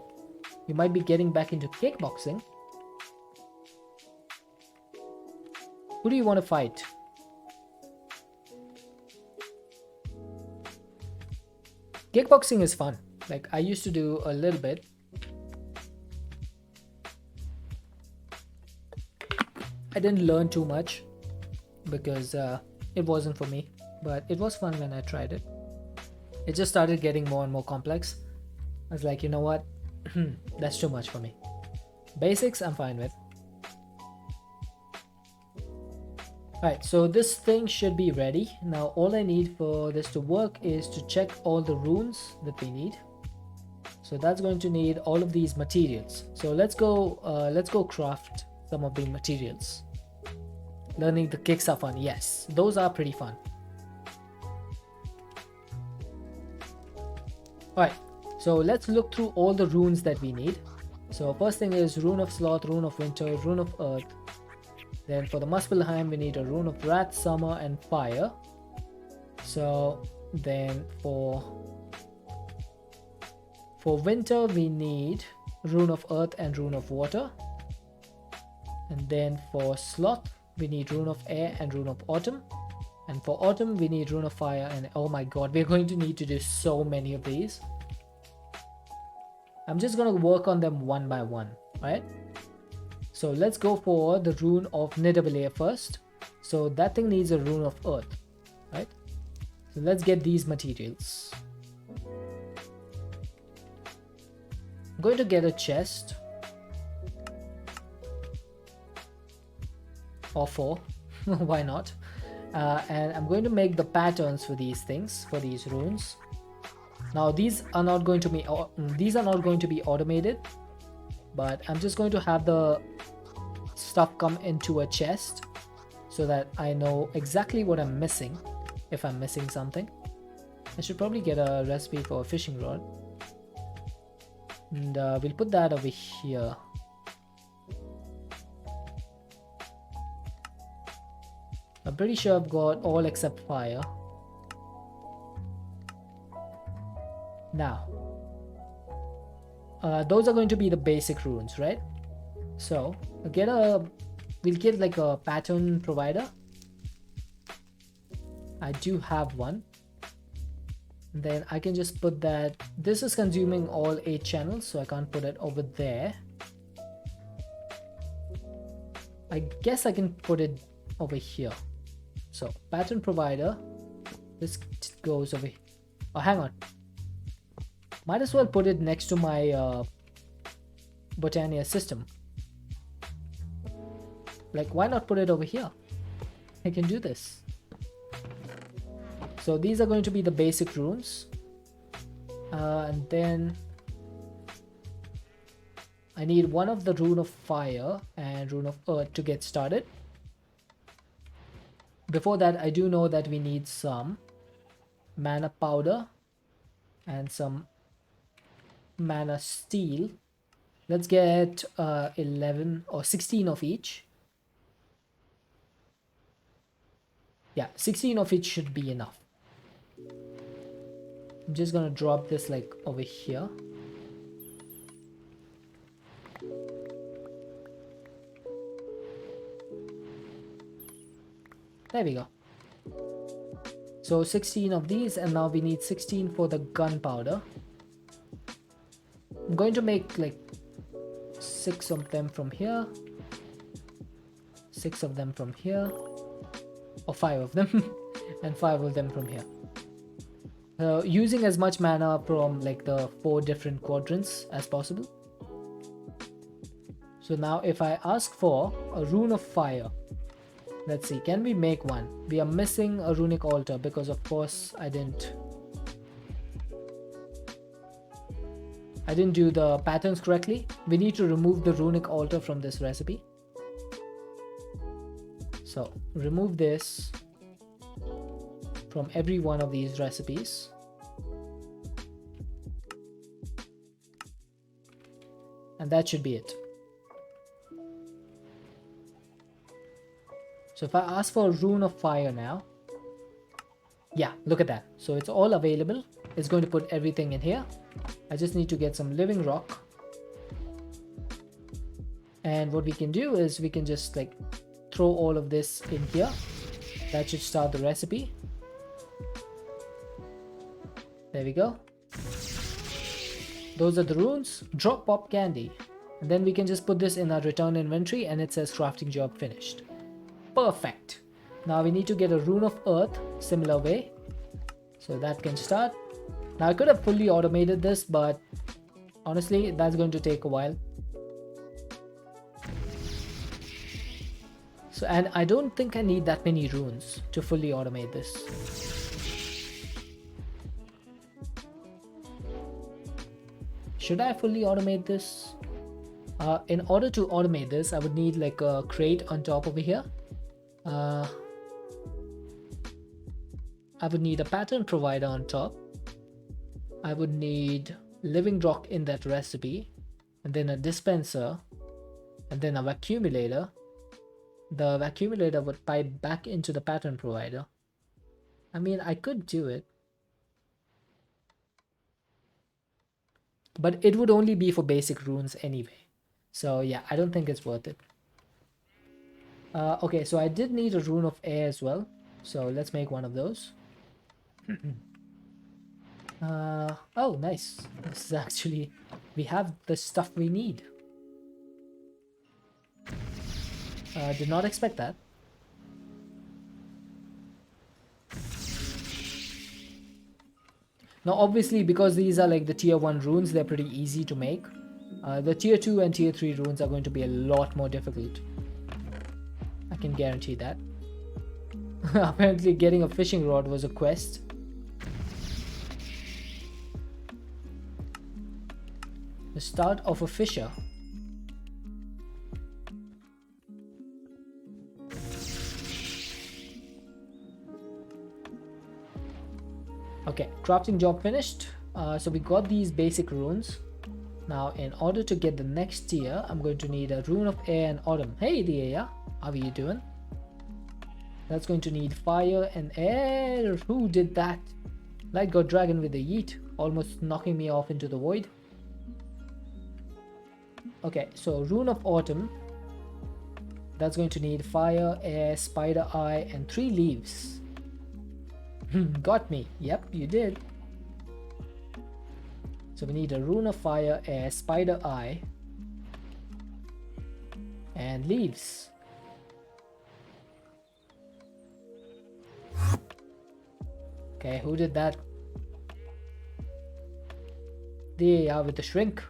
You might be getting back into kickboxing. Who do you want to fight? Kickboxing is fun. Like, I used to do a little bit. I didn't learn too much because it wasn't for me, but it was fun when I tried it. It just started getting more and more complex. I was like, you know what? That's too much for me. Basics, I'm fine with. Alright, so this thing should be ready. Now all I need for this to work is to check all the runes that we need. So that's going to need all of these materials. So let's go craft some of the materials. Learning the kicks are fun. Yes, those are pretty fun. Alright, so let's look through all the runes that we need. So first thing is Rune of Sloth, Rune of Winter, Rune of Earth. Then for the Muspelheim, we need a Rune of Wrath, Summer, and Fire. So then for Winter, we need Rune of Earth and Rune of Water. And then for Sloth, we need Rune of Air and Rune of Autumn. And for Autumn, we need Rune of Fire. And oh my god, we're going to need to do so many of these. I'm just going to work on them one by one, right? So let's go for the Rune of Nidavellir first. So that thing needs a Rune of Earth, right? So let's get these materials. I'm going to get a chest. Or 4, why not? And I'm going to make the patterns for these things, for these runes. Now these are not going to be automated, but I'm just going to have the stuff come into a chest so that I know exactly what I'm missing if I'm missing something. I should probably get a recipe for a fishing rod, and we'll put that over here. I'm pretty sure I've got all except fire. Now those are going to be the basic runes, right? So we'll get like a pattern provider. I do have one. And then I can just put that. This is consuming all 8 channels, so I can't put it over there. I guess I can put it over here. So pattern provider, this goes over here. Oh, hang on. Might as well put it next to my Botania system. Like, why not put it over here? I can do this. So these are going to be the basic runes. And then I need one of the rune of fire and rune of earth to get started. Before that, I do know that we need some mana powder and some mana steel. Let's get 11 or 16 of each. Yeah, 16 of each should be enough. I'm just gonna drop this like over here. There we go. So 16 of these, and now we need 16 for the gunpowder. I'm going to make like 6 of them from here, 6 of them from here, or 5 of them, and 5 of them from here. Using as much mana from like the 4 different quadrants as possible. So now if I ask for a rune of fire, let's see, can we make one? We are missing a runic altar because of course I didn't do the patterns correctly. We need to remove the runic altar from this recipe. So remove this from every one of these recipes. And that should be it. So if I ask for a rune of fire now, yeah, look at that. So it's all available. It's going to put everything in here. I just need to get some living rock. And what we can do is we can just like throw all of this in here. That should start the recipe. There we go. Those are the runes. Drop pop candy. And then we can just put this in our return inventory and it says crafting job finished. Perfect. Now we need to get a rune of earth similar way. So that can start. Now I could have fully automated this, but honestly that's going to take a while. So, and I don't think I need that many runes to fully automate this. Should I fully automate this? In order to automate this, I would need like a crate on top over here. I would need a pattern provider on top. I would need living rock in that recipe, and then a dispenser, and then a vacuumulator. The vacuumulator would pipe back into the pattern provider. I mean, I could do it, but it would only be for basic runes anyway. So yeah, I don't think it's worth it. Okay, so I did need a rune of air as well. So let's make one of those. Oh, nice. This is actually, we have the stuff we need. Did not expect that. Now obviously because these are like the tier 1 runes, they're pretty easy to make. The tier 2 and tier 3 runes are going to be a lot more difficult. I can guarantee that. Apparently getting a fishing rod was a quest. The start of a fisher. Okay, crafting job finished. So we got these basic runes. Now in order to get the next tier, I'm going to need a rune of air and autumn. Hey Leia, how are you doing? That's going to need fire and air. Who did that? Light god dragon with a yeet, almost knocking me off into the void. Okay, so rune of autumn. That's going to need fire, air, spider eye, and 3 leaves. Got me. Yep, you did. So we need a rune of fire, air, spider eye, and leaves. Okay, who did that? They are with the shrink.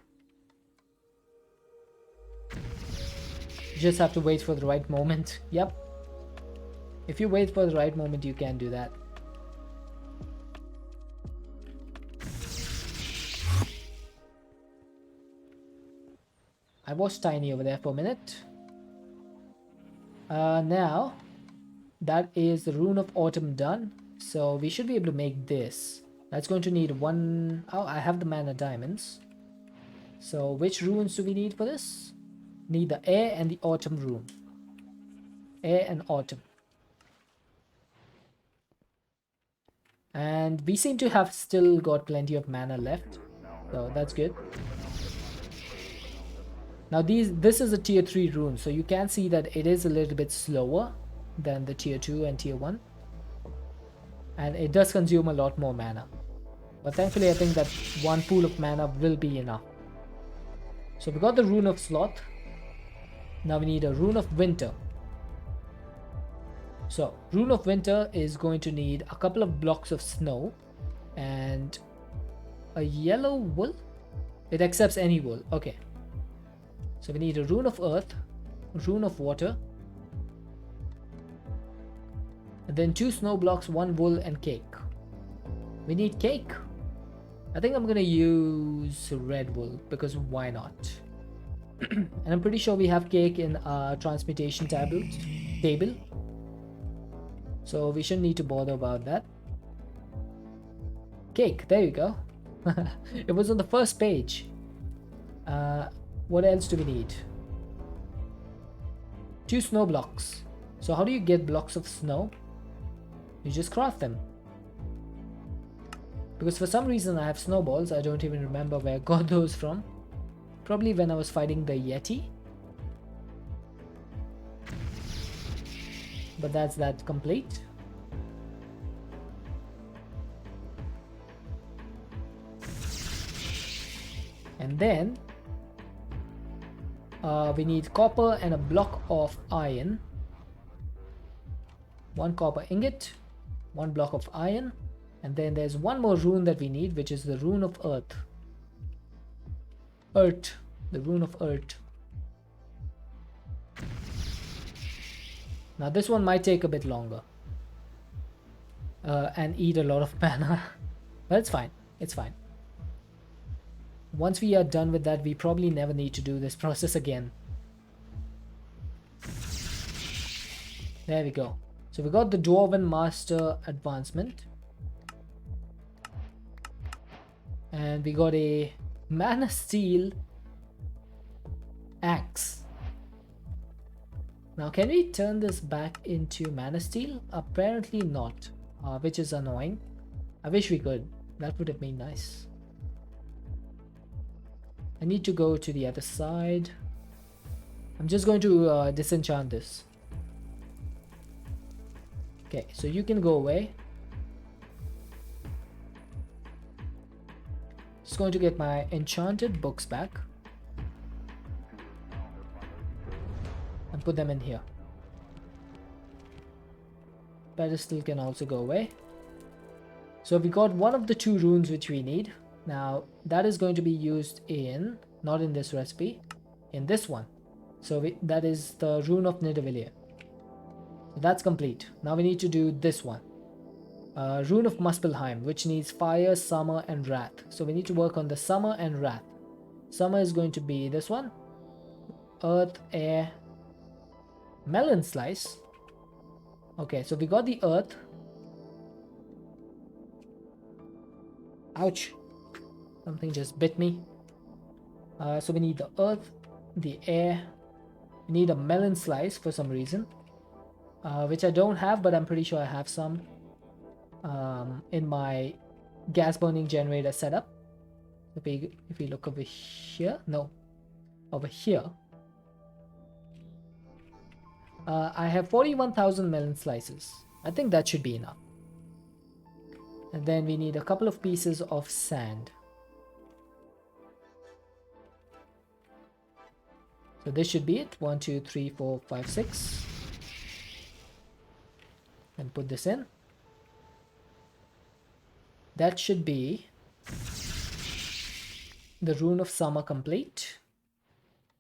You just have to wait for the right moment. Yep. If you wait for the right moment, you can do that. I was tiny over there for a minute. Now that is the Rune of Autumn done. So we should be able to make this. That's going to need one. Oh, I have the mana diamonds. So which runes do we need for this? Need the air and the autumn rune. Air and autumn. And we seem to have still got plenty of mana left. So that's good. Now this is a tier 3 rune, so you can see that it is a little bit slower than the tier 2 and tier 1. And it does consume a lot more mana. But thankfully I think that one pool of mana will be enough. So we got the Rune of Sloth. Now we need a Rune of Winter. So Rune of Winter is going to need a couple of blocks of snow and a yellow wool. It accepts any wool. Okay. So we need a Rune of Earth, Rune of Water, and then 2 snow blocks, 1 wool, and cake. We need cake. I think I'm gonna use red wool because why not? And I'm pretty sure we have cake in our transmutation table. So we shouldn't need to bother about that. Cake, there you go. It was on the first page. What else do we need? 2 snow blocks. So how do you get blocks of snow? You just craft them. Because for some reason I have snowballs. I don't even remember where I got those from. Probably when I was fighting the Yeti. But that's that complete. And then we need copper and a block of iron. 1 copper ingot, 1 block of iron, and then there's one more rune that we need, which is the Rune of Earth. The Rune of Earth. Now this one might take a bit longer and eat a lot of mana, but it's fine. It's fine. Once we are done with that, we probably never need to do this process again. There we go. So we got the Dwarven Master advancement. And we got a Mana Steel axe. Now can we turn this back into Mana Steel? Apparently not, which is annoying. I wish we could. That would have been nice. I need to go to the other side. I'm just going to disenchant this. Okay, so you can go away. Just going to get my enchanted books back and put them in here. Pedestal can also go away. So we got one of the 2 runes which we need. Now that is going to be used in, not in this recipe, in this one. So that is the Rune of Nidavellir. So that's complete. Now we need to do this one. Rune of Muspelheim, which needs Fire, Summer, and Wrath. So we need to work on the Summer and Wrath. Summer is going to be this one. Earth, Air, Melon Slice. Okay, so we got the Earth. Ouch. Something just bit me. So we need the Earth, the Air. We need a Melon Slice for some reason. Which I don't have, but I'm pretty sure I have some in my gas burning generator setup. If we look over here, no, over here, I have 41,000 melon slices. I think that should be enough. And then we need a couple of pieces of sand. So this should be it. 1, 2, 3, 4, 5, 6. And put this in. That should be the Rune of Summer complete.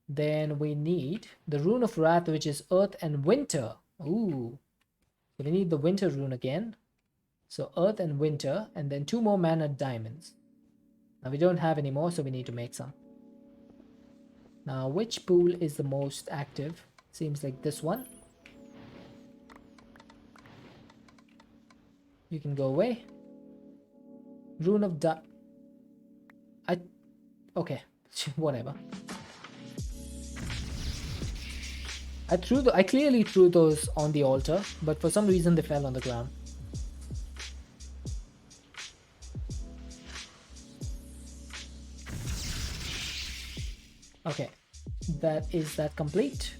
Then we need the Rune of Wrath, which is Earth and Winter. Ooh. So we need the Winter rune again. So Earth and Winter, and then 2 more mana diamonds. Now we don't have any more, so we need to make some. Now, which pool is the most active? Seems like this one. You can go away. Rune of okay, whatever. I clearly threw those on the altar, but for some reason they fell on the ground. Okay, that complete.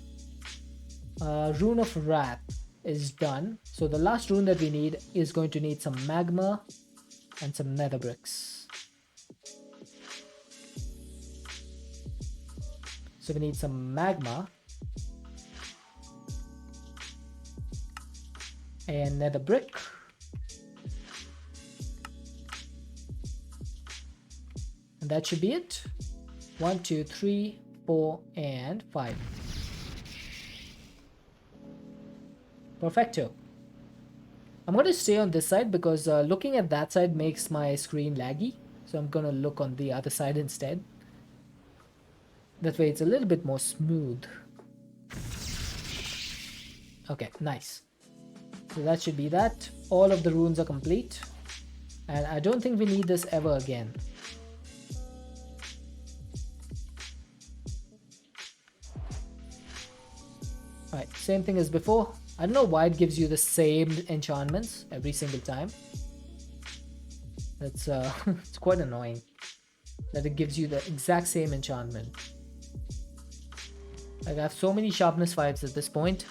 Rune of Wrath is done. So the last rune that we need is going to need some magma and some nether bricks. So we need some magma and nether brick. And that should be it. 1, 2, 3, 4, and 5. Perfecto. I'm going to stay on this side because looking at that side makes my screen laggy. So I'm going to look on the other side instead. That way it's a little bit more smooth. Okay, nice. So that should be that. All of the runes are complete. And I don't think we need this ever again. Alright, same thing as before. I don't know why it gives you the same enchantments every single time. That's it's quite annoying that it gives you the exact same enchantment. Like, I have so many sharpness 5s at this point.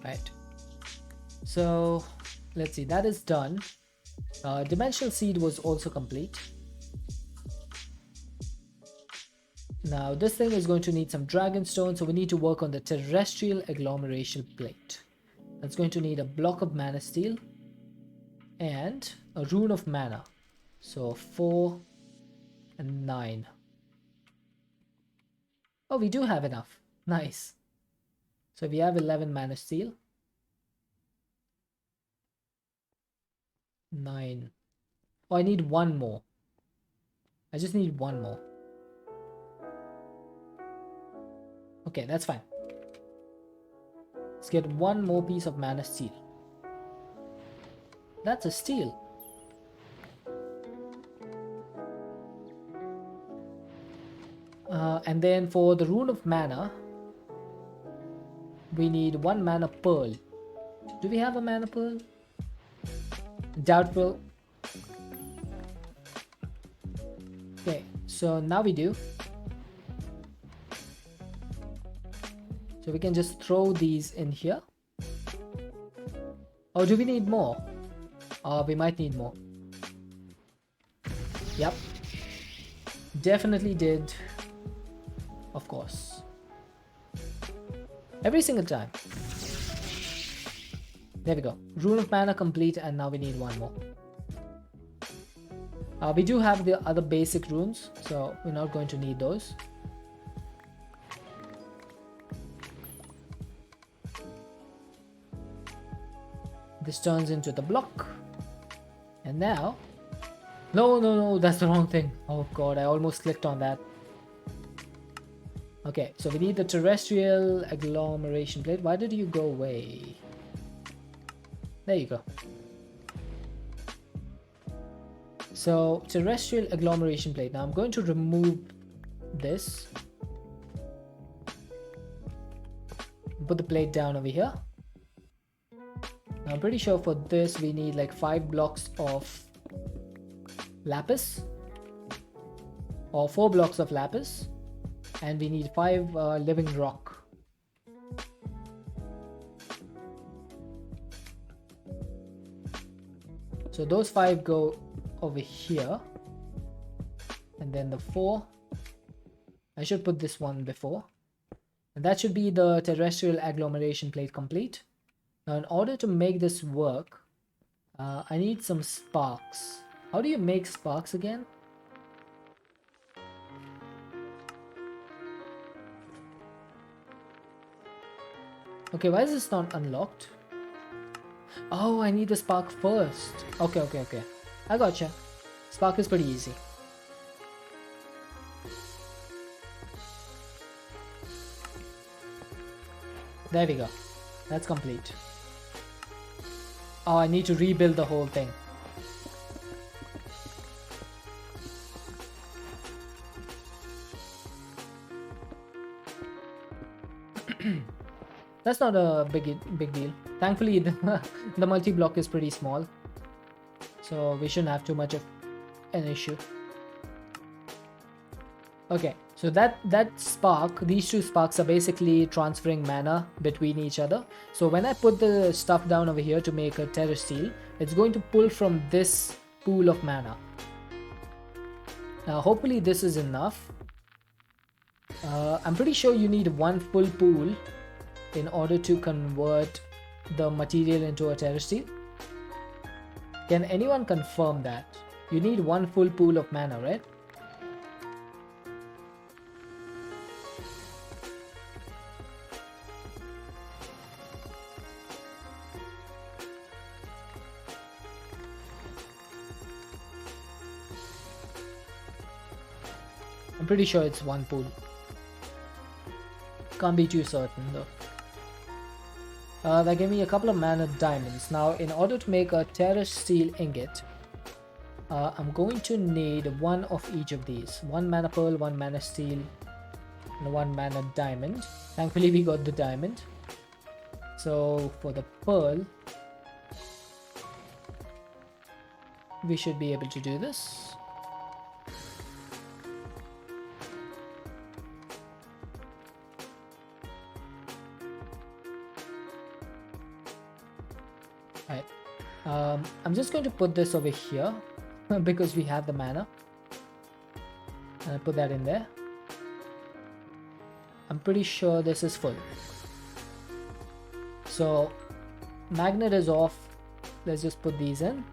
Right. So let's see, that is done. Dimensional seed was also complete. Now this thing is going to need some dragonstone, so we need to work on the terrestrial agglomeration plate. That's going to need a block of mana steel and a rune of mana. So 4 and 9. Oh, we do have enough. Nice. So we have 11 mana steel. 9. Oh, I need one more. I just need one more. Okay, that's fine. Let's get one more piece of mana steel. That's a steel. And then for the rune of mana, we need one mana pearl. Do we have a mana pearl? Doubtful. Okay, so now we do. So we can just throw these in here. Oh, do we need more? We might need more. Yep. Definitely did. Of course. Every single time. There we go. Rune of mana complete, and now we need one more. We do have the other basic runes, so we're not going to need those. This turns into the block. And now... No, that's the wrong thing. Oh god, I almost clicked on that. Okay, so we need the terrestrial agglomeration plate. Why did you go away? There you go. So, terrestrial agglomeration plate. Now I'm going to remove this. Put the plate down over here. Now I'm pretty sure for this we need like 5 blocks of lapis. Or 4 blocks of lapis. And we need 5 living rock. So those 5 go over here. And then the 4. I should put this one before. And that should be the terrestrial agglomeration plate complete. Now in order to make this work, I need some sparks. How do you make sparks again? Okay, why is this not unlocked? Oh, I need the spark first. Okay. I gotcha. Spark is pretty easy. There we go. That's complete. Oh, I need to rebuild the whole thing. That's not a big deal. Thankfully, the multi-block is pretty small, so we shouldn't have too much of an issue. Okay, so that spark, these two sparks are basically transferring mana between each other. So when I put the stuff down over here to make a terror steel, it's going to pull from this pool of mana. Now hopefully this is enough. I'm pretty sure you need one full pool in order to convert the material into a terror steel. Can anyone confirm that? You need one full pool of mana, right? I'm pretty sure it's one pool. Can't be too certain though. That gave me a couple of mana diamonds. Now in order to make a terror steel ingot, I'm going to need one of each of these. One mana pearl, one mana steel, and one mana diamond. Thankfully we got the diamond. So for the pearl, we should be able to do this. Right. I'm just going to put this over here because we have the mana. And I put that in there. I'm pretty sure this is full. So magnet is off. Let's just put these in.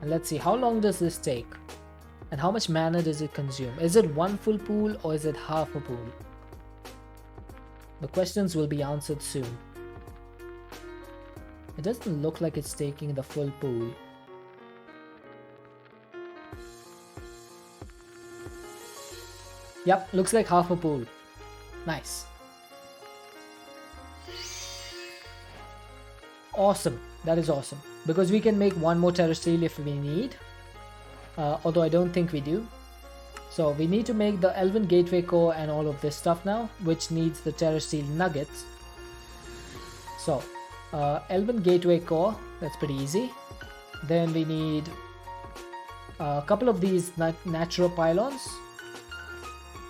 And let's see, how long does this take? And how much mana does it consume? Is it one full pool or is it half a pool? The questions will be answered soon. It doesn't look like it's taking the full pool. Yep, looks like half a pool. Nice. Awesome. That is awesome. Because we can make one more terror steel if we need. Although I don't think we do. So we need to make the Elven Gateway Core and all of this stuff now, which needs the terror steel nuggets. So Elven Gateway Core, that's pretty easy. Then we need a couple of these natural pylons.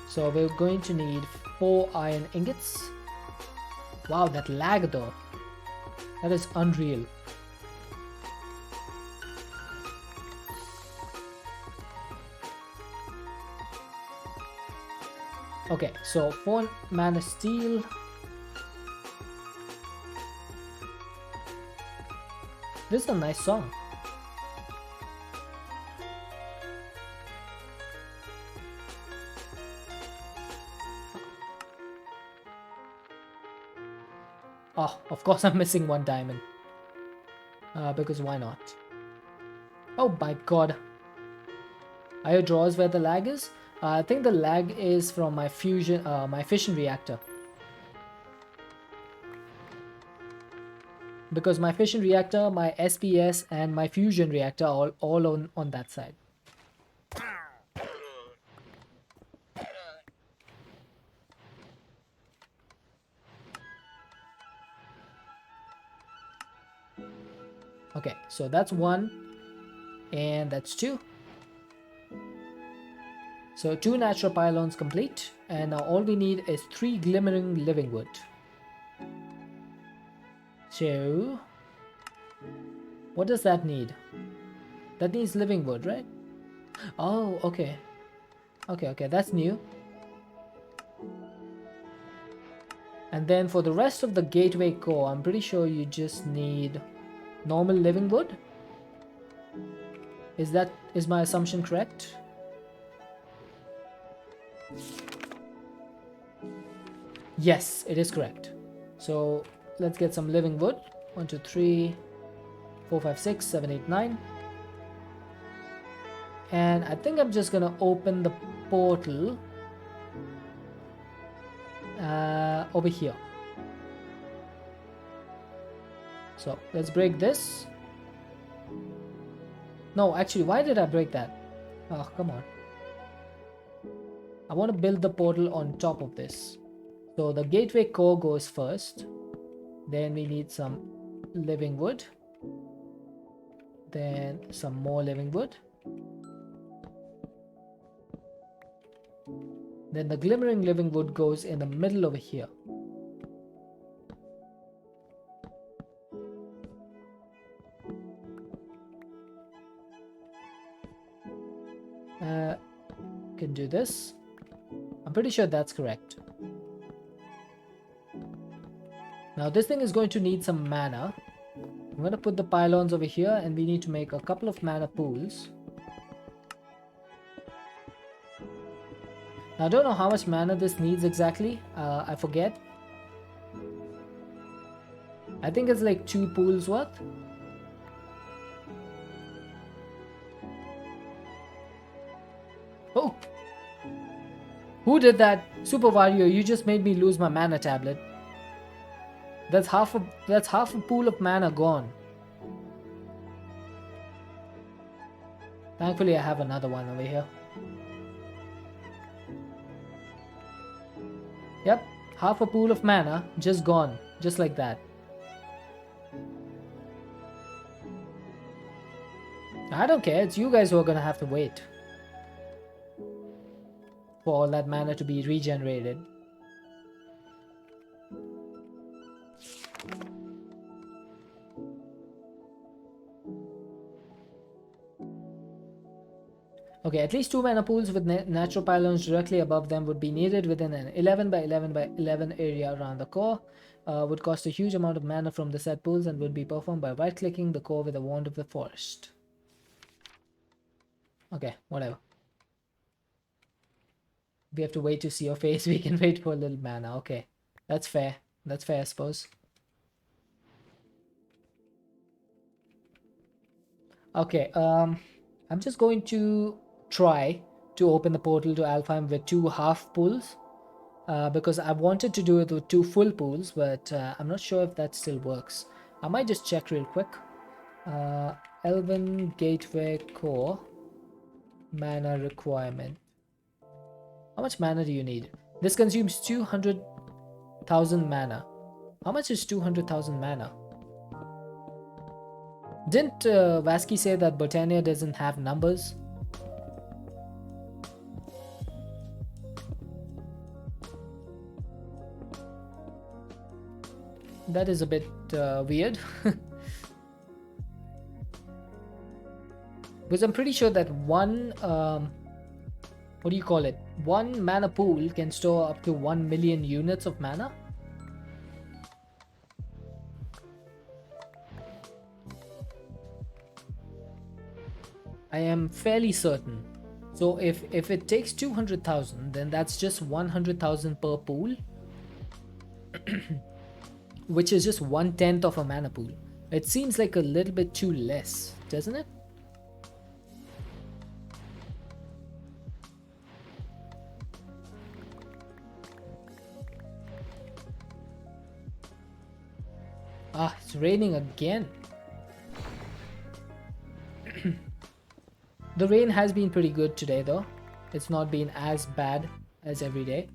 So we're going to need 4 iron ingots. Wow, that lag though. That is unreal. Okay, so 4 mana steel. This is a nice song. Oh, of course I'm missing 1 diamond. Because why not? Oh my god. Are your drawers where the lag is? I think the lag is from my fusion, my fission reactor. Because my fission reactor, my SPS, and my fusion reactor are all on that side. Okay, so that's 1, and that's 2. So 2 natural pylons complete, and now all we need is 3 glimmering living wood. So what does that need? That needs living wood, right? Oh, okay. Okay, that's new. And then for the rest of the gateway core, I'm pretty sure you just need normal living wood. Is my assumption correct? Yes, it is correct. So let's get some living wood. 1, 2, 3, 4, 5, 6, 7, 8, 9. And I think I'm just gonna open the portal over here. So let's break this. No, actually, why did I break that? Oh, come on. I want to build the portal on top of this. So the gateway core goes first. Then we need some living wood. Then some more living wood. Then the glimmering living wood goes in the middle over here. Can do this. I'm pretty sure that's correct. Now this thing is going to need some mana. I'm going to put the pylons over here, and we need to make a couple of mana pools. Now I don't know how much mana this needs exactly. I forget. I think it's like 2 pools worth. Oh! Who did that? Super Wario, you just made me lose my mana tablet. That's half a pool of mana gone. Thankfully I have another one over here. Yep, half a pool of mana just gone, just like that. I don't care, it's you guys who are gonna have to wait for all that mana to be regenerated. Okay, at least 2 mana pools with natural pylons directly above them would be needed within an 11 by 11 by 11 area around the core. Would cost a huge amount of mana from the set pools and would be performed by right-clicking the core with a wand of the forest. Okay, whatever. We have to wait to see your face. We can wait for a little mana. Okay, that's fair. That's fair, I suppose. Okay, I'm just going to try to open the portal to Alfheim with 2 half pools. Because I wanted to do it with 2 full pools, but I'm not sure if that still works. I might just check real quick. Elven Gateway Core mana requirement. How much mana do you need? This consumes 200,000 mana. How much is 200,000 mana? Didn't Vasky say that Botania doesn't have numbers? That is a bit weird. Because I'm pretty sure that one, what do you call it? One mana pool can store up to 1 million units of mana. I am fairly certain. So if it takes 200,000, then that's just 100,000 per pool. Which is just 1/10 of a mana pool. It seems like a little bit too less, doesn't it? Ah, it's raining again. The rain has been pretty good today though. It's not been as bad as every day.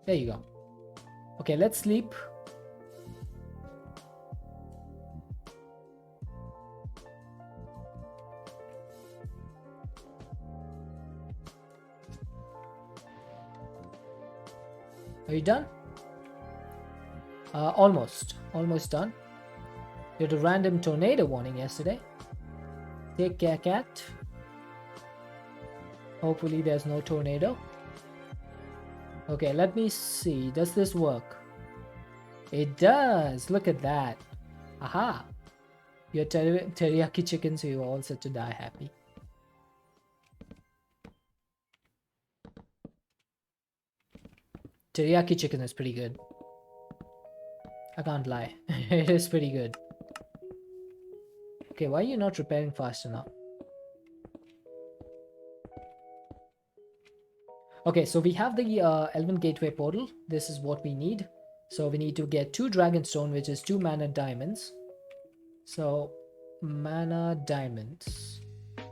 There you go. Okay, let's sleep. Are you done? Almost done. You had a random tornado warning yesterday. Take care, cat. Hopefully there's no tornado. Okay, let me see. Does this work? It does. Look at that. Aha. You're teriyaki chicken, so you're all set to die happy. Teriyaki chicken is pretty good. I can't lie. It is pretty good. Okay, why are you not repairing fast enough? Okay, so we have the Elven Gateway portal. This is what we need. So we need to get 2 Dragonstone, which is 2 mana diamonds. So, mana diamonds.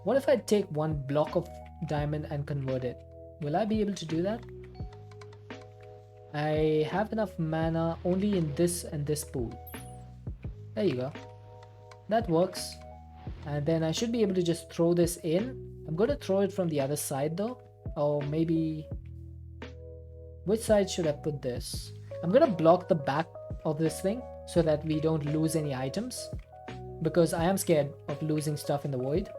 What if I take 1 block of diamond and convert it? Will I be able to do that? I have enough mana only in this and this pool. There you go. That works. And then I should be able to just throw this in. I'm going to throw it from the other side though. Or maybe... which side should I put this? I'm going to block the back of this thing so that we don't lose any items. Because I am scared of losing stuff in the void.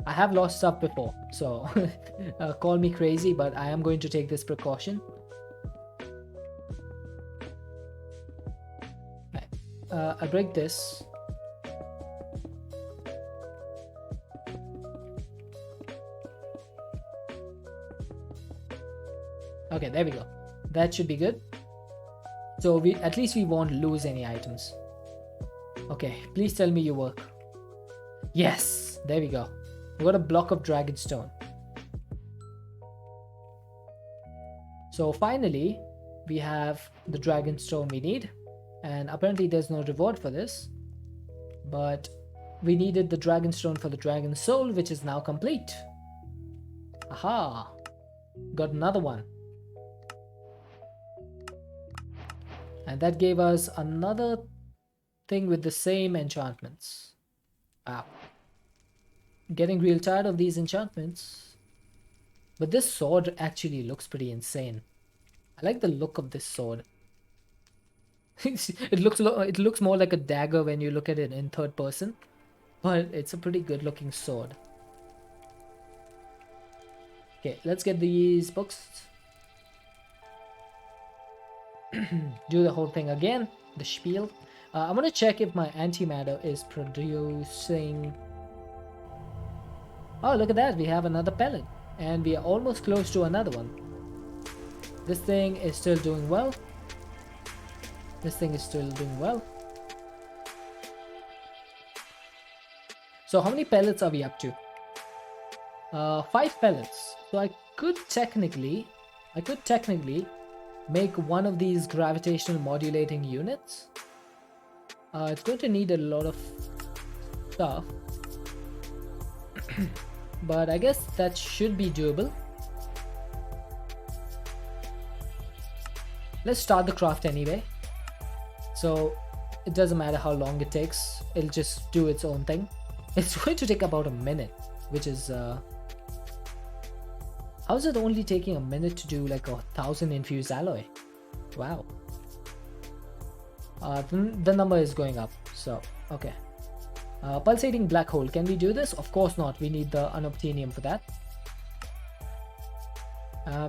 I have lost stuff before, so call me crazy, but I am going to take this precaution. Right. I'll break this. Okay, there we go. That should be good. So at least we won't lose any items. Okay, please tell me you work. Yes, there we go. We got a block of Dragonstone. So finally, we have the Dragonstone we need. And apparently there's no reward for this. But we needed the Dragonstone for the Dragon Soul, which is now complete. Aha! Got another one. And that gave us another thing with the same enchantments. Wow. Getting real tired of these enchantments. But this sword actually looks pretty insane. I like the look of this sword. it looks more like a dagger when you look at it in third person. But it's a pretty good looking sword. Okay, let's get these books. Do the whole thing again. The spiel. I'm gonna check if my antimatter is producing... Oh, look at that. We have another pellet. And we are almost close to another one. This thing is still doing well. This thing is still doing well. So how many pellets are we up to? 5 pellets. So I could technically make one of these gravitational modulating units. It's going to need a lot of stuff. But I guess that should be doable. Let's start the craft anyway. So it doesn't matter how long it takes. It'll just do its own thing. It's going to take about a minute, which is... how is it only taking a minute to do like 1,000 infused alloy? Wow. The number is going up, so okay. Pulsating black hole, can we do this? Of course not, we need the unobtainium for that.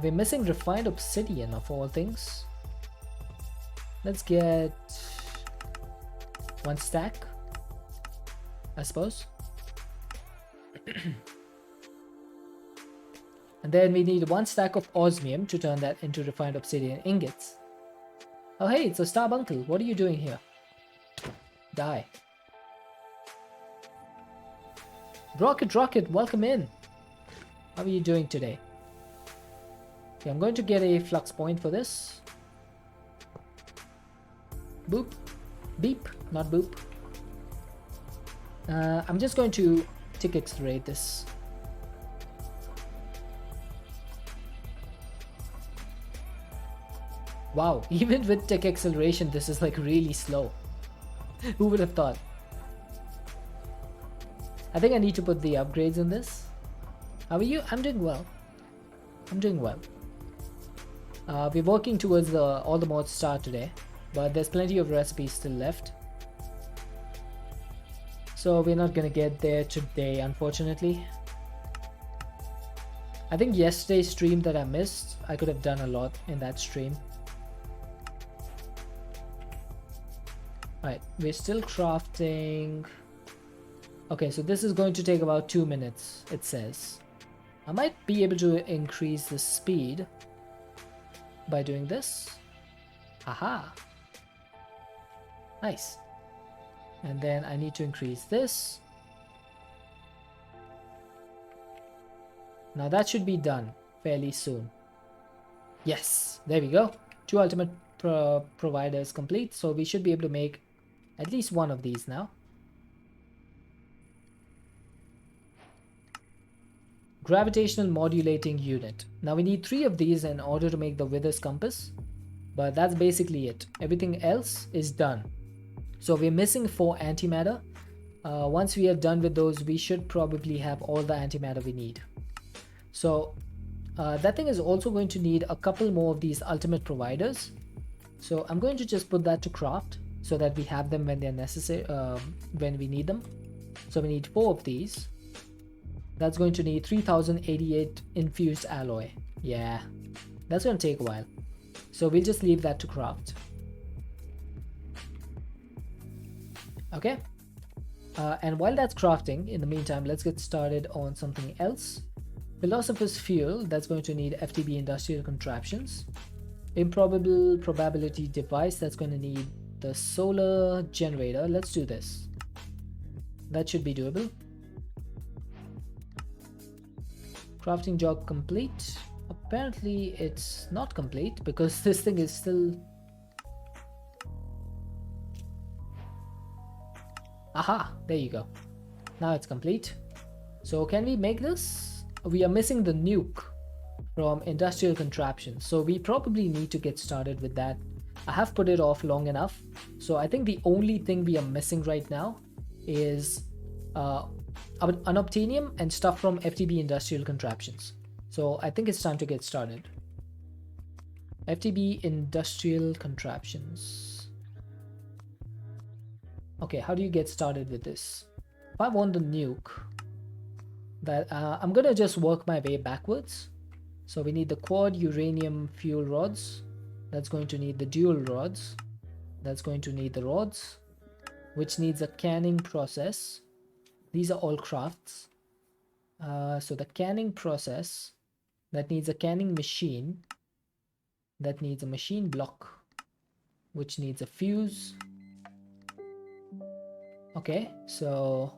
We're missing refined obsidian of all things. Let's get 1 stack, I suppose. And then we need 1 stack of osmium to turn that into refined obsidian ingots. Oh hey, it's a Starbuncle. What are you doing here? Die. Rocket, welcome in. How are you doing today? Okay, I'm going to get a flux point for this. Boop. Beep, not boop. I'm just going to tick accelerate this. Wow, even with tech acceleration, this is like really slow. Who would have thought? I think I need to put the upgrades in this. How are you? I'm doing well. I'm doing well. We're working towards all the mods start today, but there's plenty of recipes still left. So we're not gonna get there today, unfortunately. I think yesterday's stream that I missed, I could have done a lot in that stream. Alright, we're still crafting. Okay, so this is going to take about 2 minutes, it says. I might be able to increase the speed. by doing this. Aha. Nice. And then I need to increase this. Now that should be done fairly soon. Yes, there we go. 2 ultimate providers complete. So we should be able to make at least one of these now. Gravitational modulating unit. Now we need 3 of these in order to make the Wither's compass. But that's basically it. Everything else is done. So we're missing 4 antimatter. Once we are done with those, we should probably have all the antimatter we need. So that thing is also going to need a couple more of these ultimate providers. So I'm going to just put that to craft so that we have them when they're necessary, when we need them. So we need 4 of these. That's going to need 3088 infused alloy. Yeah, that's going to take a while. So we'll just leave that to craft. Okay. And while that's crafting, in the meantime, let's get started on something else. Philosopher's Fuel, that's going to need FTB industrial contraptions. Improbable probability device, that's going to need the solar generator. Let's do this. That should be doable. Crafting job complete. Apparently it's not complete because this thing is still... Aha, there you go. Now it's complete. So can we make this? We are missing the nuke from industrial contraptions. So we probably need to get started with that. I have put it off long enough. So I think the only thing we are missing right now is unobtainium and stuff from FTB industrial contraptions. So I think it's time to get started. FTB industrial contraptions. Okay, how do you get started with this? If I want the nuke, that I'm gonna just work my way backwards. So we need the quad uranium fuel rods. That's going to need the dual rods. That's going to need the rods, which needs a canning process. These are all crafts. So the canning process, that needs a canning machine. That needs a machine block, which needs a fuse. Okay, so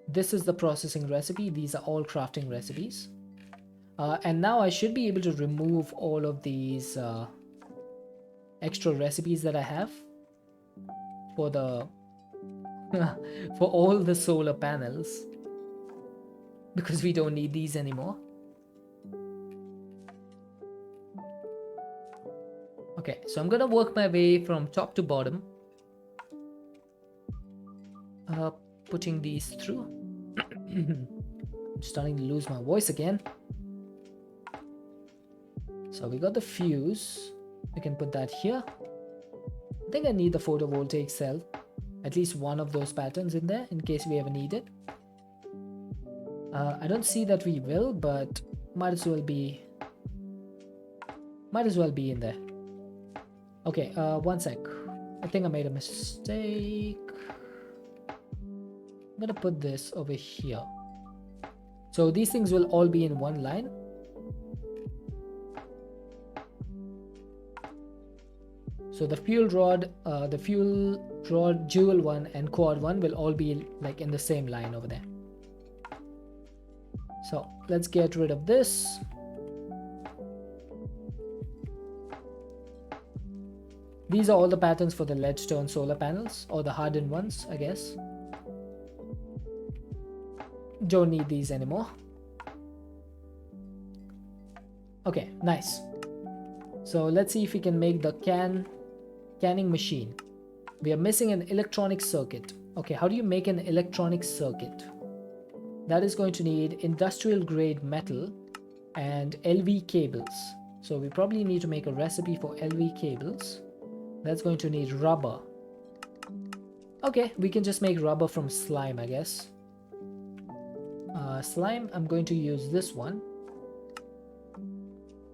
this is the processing recipe. These are all crafting recipes. And now I should be able to remove all of these extra recipes that I have for the for all the solar panels, because we don't need these anymore. Okay, so I'm gonna work my way from top to bottom, putting these through. I'm starting to lose my voice again. So we got the fuse. We can put that here. I think I need the photovoltaic cell, at least one of those patterns in there in case we ever need it. I don't see that we will, but might as well be in there. Okay, one sec. I think I made a mistake. I'm gonna put this over here. So these things will all be in one line. So the fuel rod dual one and quad one will all be like in the same line over there. So let's get rid of this. These are all the patterns for the leadstone solar panels, or the hardened ones, I guess. Don't need these anymore. Okay, nice. So let's see if we can make the canning machine. We are missing an electronic circuit. Okay, how do you make an electronic circuit? That is going to need industrial grade metal and LV cables. So we probably need to make a recipe for LV cables. That's going to need rubber. Okay, we can just make rubber from slime, I guess. Slime, I'm going to use this one.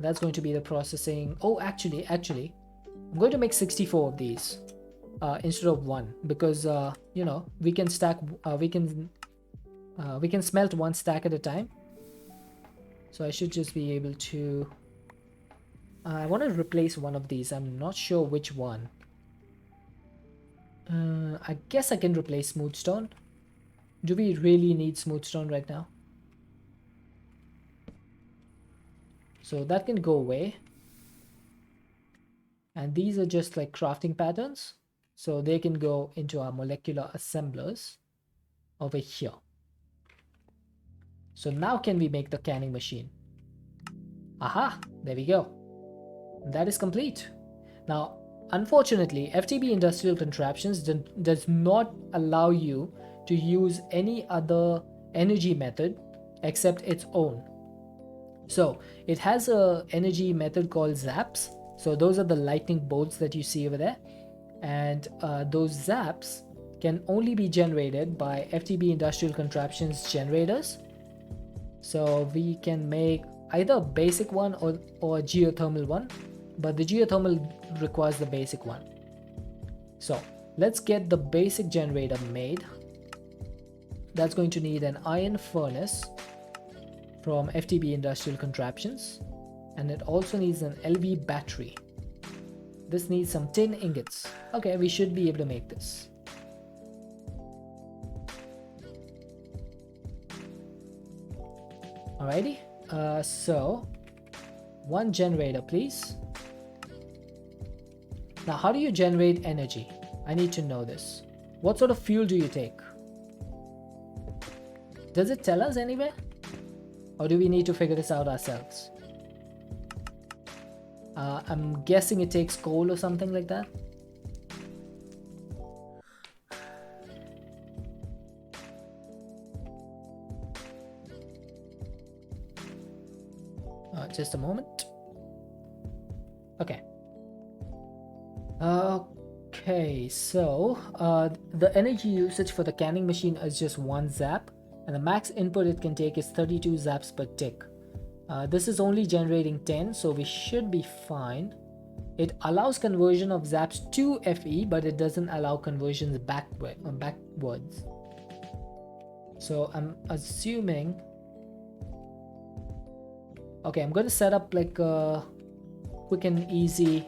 That's going to be the processing. Oh, actually, I'm going to make 64 of these instead of one, because you know, we can stack. We can smelt one stack at a time. So I should just be able to I want to replace one of these. I'm not sure which one. I guess I can replace smoothstone. Do we really need smoothstone right now? So that can go away. And these are just like crafting patterns. So they can go into our molecular assemblers over here. So now can we make the canning machine? Aha, there we go. That is complete. Now, unfortunately, FTB Industrial Contraptions does not allow you to use any other energy method except its own. So it has a energy method called zaps. So those are the lightning bolts that you see over there. And those zaps can only be generated by FTB Industrial Contraptions generators. So we can make either a basic one or a geothermal one, but the geothermal requires the basic one. So let's get the basic generator made. That's going to need an iron furnace from FTB Industrial Contraptions, and it also needs an LV battery. This needs some tin ingots. Okay, we should be able to make this. Alrighty, so one generator please. Now how do you generate energy? I need to know this. What sort of fuel do you take? Does it tell us anywhere? Or do we need to figure this out ourselves? I'm guessing it takes coal or something like that. Just a moment. Okay. Okay, so the energy usage for the canning machine is just 1 zap, and the max input it can take is 32 zaps per tick. This is only generating 10, so we should be fine. It allows conversion of zaps to FE, but it doesn't allow conversions backwards. So I'm assuming... Okay, I'm going to set up like a quick and easy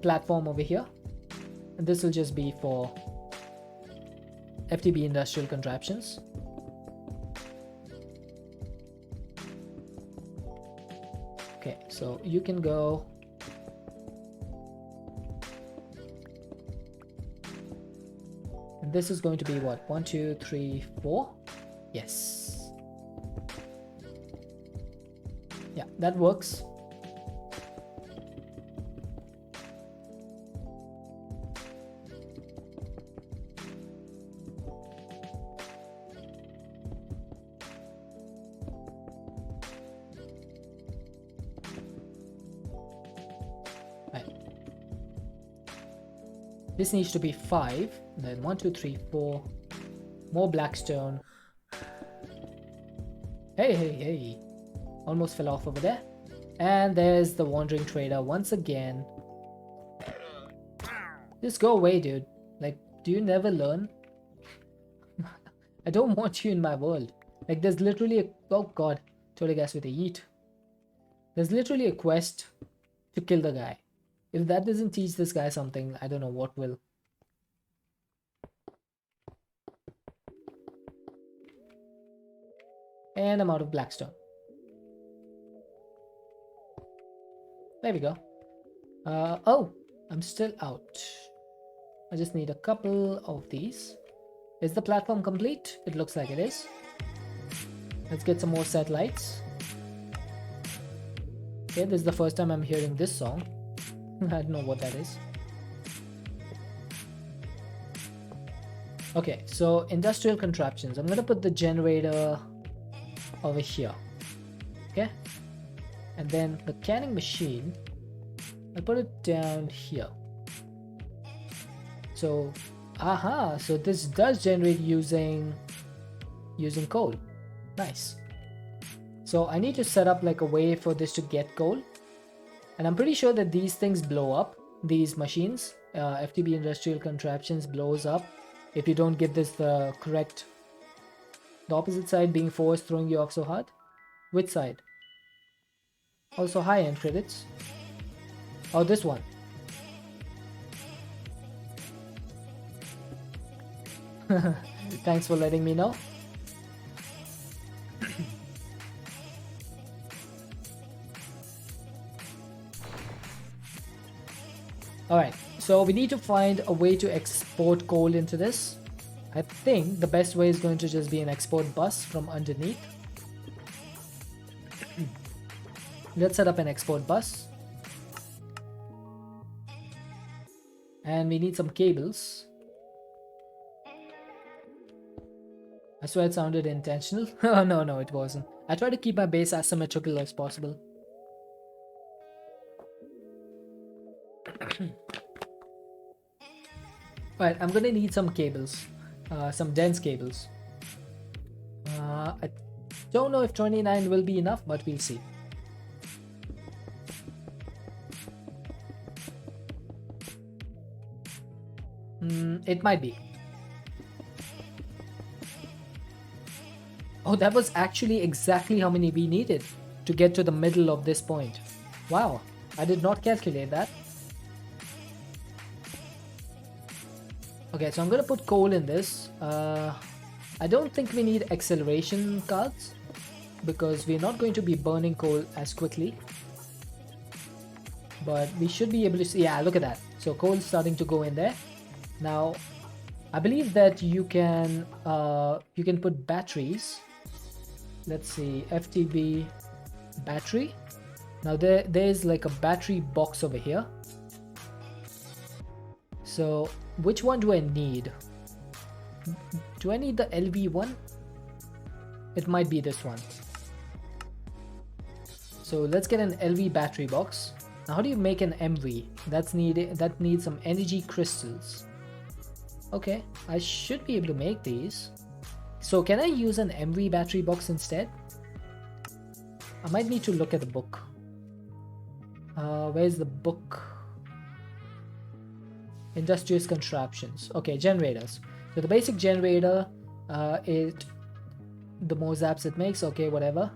platform over here. And this will just be for FTB Industrial Contraptions. Okay, so you can go. And this is going to be what? 1, 2, 3, 4? Yes. Yeah, that works. This needs to be 5, then 1, 2, 3, 4, more blackstone. Hey, almost fell off over there. And there's the wandering trader once again. Just go away, dude. Like, do you never learn? I don't want you in my world. Like, there's literally a... Oh god, totally guess with a yeet. There's literally a quest to kill the guy. If that doesn't teach this guy something, I don't know what will. And I'm out of blackstone. There we go. Oh, I'm still out. I just need a couple of these. Is the platform complete? It looks like it is. Let's get some more satellites. Okay, this is the first time I'm hearing this song. I don't know what that is. Okay, so industrial contraptions. I'm gonna put the generator over here. Okay, and then the canning machine, I'll put it down here. So, aha, so this does generate using coal. Nice. So I need to set up like a way for this to get coal. And I'm pretty sure that these things blow up, these machines. FTB Industrial Contraptions blows up if you don't give this the correct... The opposite side being force throwing you off so hard. Which side? Also high-end credits. Oh, this one. Thanks for letting me know. Alright, so we need to find a way to export coal into this. I think the best way is going to just be an export bus from underneath. Let's set up an export bus. And we need some cables. I swear it sounded intentional. Oh, no, it wasn't. I try to keep my base as symmetrical as possible. Right, I'm gonna need some cables. Some dense cables. I don't know if 29 will be enough, but we'll see. It might be. Oh, that was actually exactly how many we needed to get to the middle of this point. Wow, I did not calculate that. Okay, so I'm gonna put coal in this. I don't think we need acceleration cards because we're not going to be burning coal as quickly. But we should be able to see, yeah, look at that. So coal is starting to go in there. Now, I believe that you can put batteries. Let's see, FTB battery. Now there's like a battery box over here. So which one do I need? Do I need the LV one? It might be this one. So let's get an LV battery box. Now how do you make an MV? That needs some energy crystals. Okay, I should be able to make these. So can I use an MV battery box instead? I might need to look at the book. Where's the book? Industrious contraptions. Okay, generators. So the basic generator, the more zaps it makes, okay, whatever.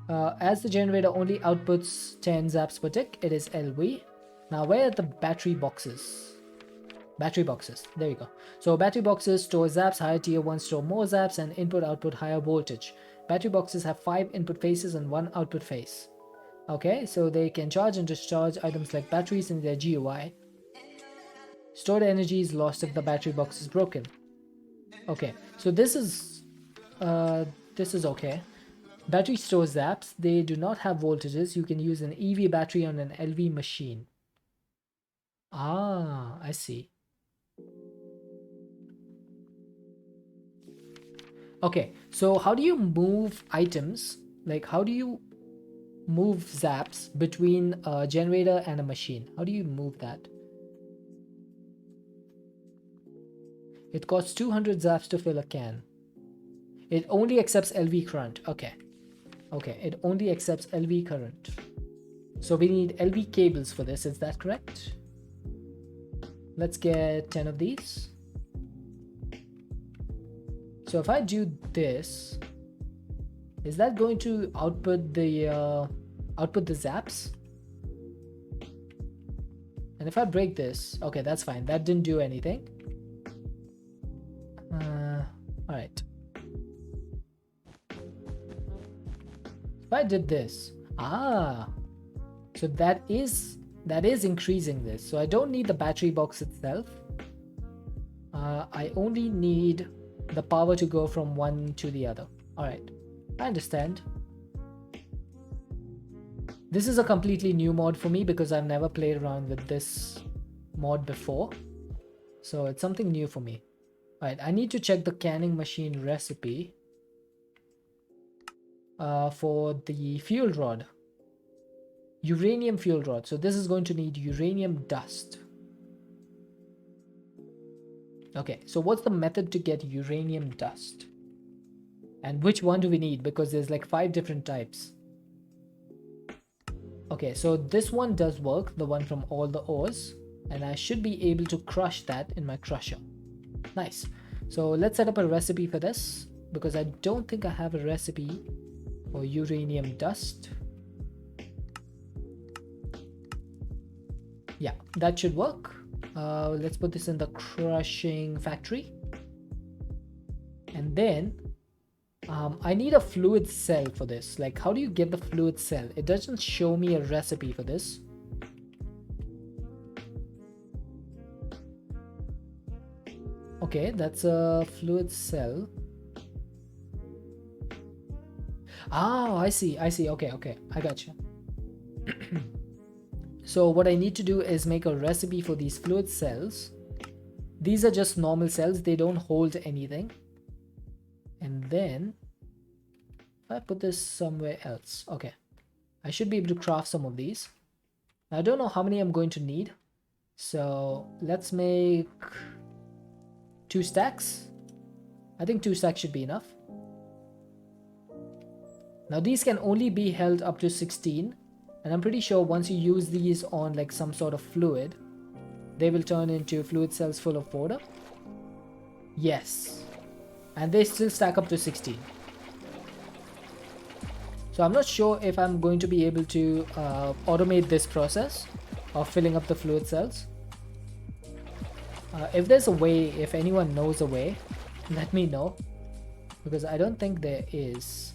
As the generator only outputs 10 zaps per tick, it is LV. Now where are the battery boxes? Battery boxes, there you go. So battery boxes store zaps, higher tier 1 store more zaps, and input output higher voltage. Battery boxes have 5 input phases and 1 output phase. Okay, so they can charge and discharge items like batteries in their GUI. Stored energy is lost if the battery box is broken. Okay, so this is okay. Battery stores zaps. They do not have voltages. You can use an EV battery on an LV machine. Ah, I see. Okay, so how do you move items? Like, how do you move zaps between a generator and a machine? How do you move that? It costs 200 zaps to fill a can. It only accepts LV current. Okay, it only accepts LV current. So we need LV cables for this, is that correct? Let's get 10 of these. So if I do this, is that going to output the zaps? And if I break this, okay, that's fine. That didn't do anything. All right. If I did this, so that is increasing this. So I don't need the battery box itself. I only need the power to go from one to the other. All right, I understand. This is a completely new mod for me because I've never played around with this mod before. So it's something new for me. All right, I need to check the canning machine recipe for the fuel rod. Uranium fuel rod. So this is going to need uranium dust. Okay, so what's the method to get uranium dust? And which one do we need? Because there's like 5 different types. Okay, so this one does work, the one from all the ores. And I should be able to crush that in my crusher. Nice. So let's set up a recipe for this. because I don't think I have a recipe for uranium dust. Yeah, that should work. Let's put this in the crushing factory. And then I need a fluid cell for this. Like, how do you get the fluid cell? It doesn't show me a recipe for this. Okay, that's a fluid cell. Oh, I see. Okay, I got you. So what I need to do is make a recipe for these fluid cells. These are just normal cells, they don't hold anything. And then if I put this somewhere else, okay, I should be able to craft some of these. I don't know how many I'm going to need, so let's make 2 stacks. I think 2 stacks should be enough. Now these can only be held up to 16, and I'm pretty sure once you use these on like some sort of fluid, they will turn into fluid cells full of water. Yes, and they still stack up to 16. So I'm not sure if I'm going to be able to automate this process of filling up the fluid cells. If there's a way, if anyone knows a way, let me know, because I don't think there is.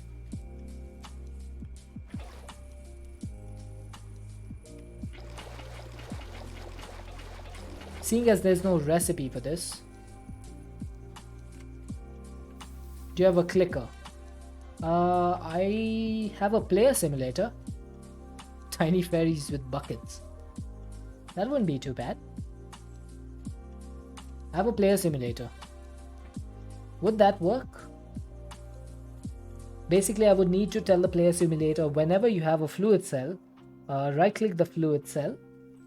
Seeing as there's no recipe for this, do you have a clicker? I have a player simulator. Tiny fairies with buckets. That wouldn't be too bad. I have a player simulator. Would that work? Basically, I would need to tell the player simulator whenever you have a fluid cell, right click the fluid cell,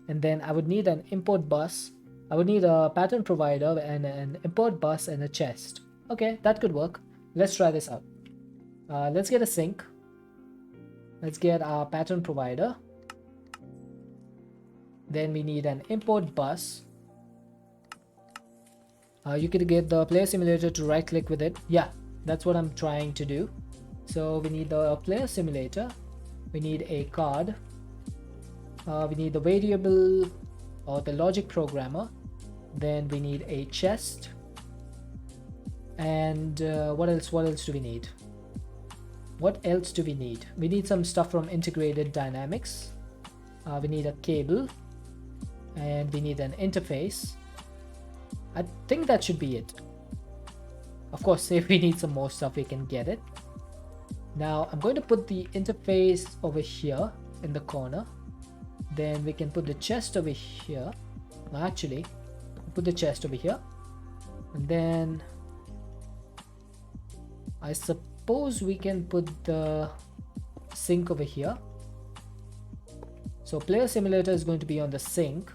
and then I would need an import bus. I would need a pattern provider and an import bus and a chest. Okay, that could work. Let's try this out. Let's get a sink. Let's get our pattern provider. Then we need an import bus. You could get the player simulator to right click with it. Yeah, that's what I'm trying to do. So we need the player simulator. We need a card. We need the variable or the logic programmer. Then we need a chest. And what else do we need? What else do we need? We need some stuff from integrated dynamics. We need a cable, and we need an interface. I think that should be it. Of course, if we need some more stuff, we can get it. Now I'm going to put the interface over here in the corner. Then we can put the chest over here. Actually, put the chest over here, and then I suppose we can put the sink over here. So player simulator is going to be on the sink,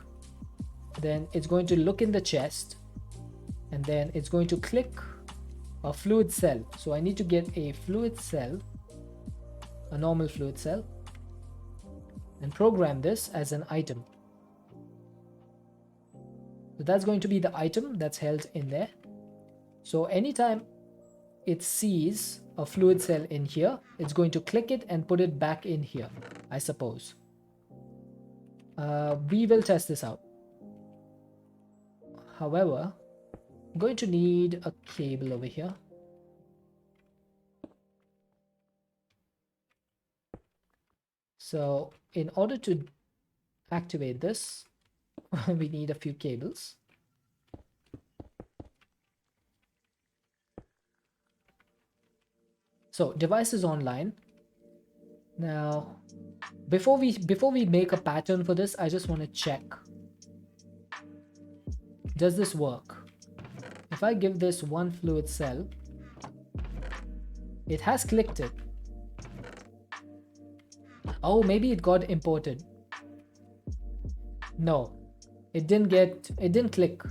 then it's going to look in the chest, and then it's going to click a fluid cell. So I need to get a fluid cell, a normal fluid cell, and program this as an item. So that's going to be the item that's held in there. So anytime it sees a fluid cell in here, it's going to click it and put it back in here, I suppose. We will test this out. However, I'm going to need a cable over here. So in order to activate this, we need a few cables. So device is online. Now, before we make a pattern for this, I just want to check. Does this work? If I give this one fluid cell, it has clicked it. Oh, maybe it got imported. No, it didn't click.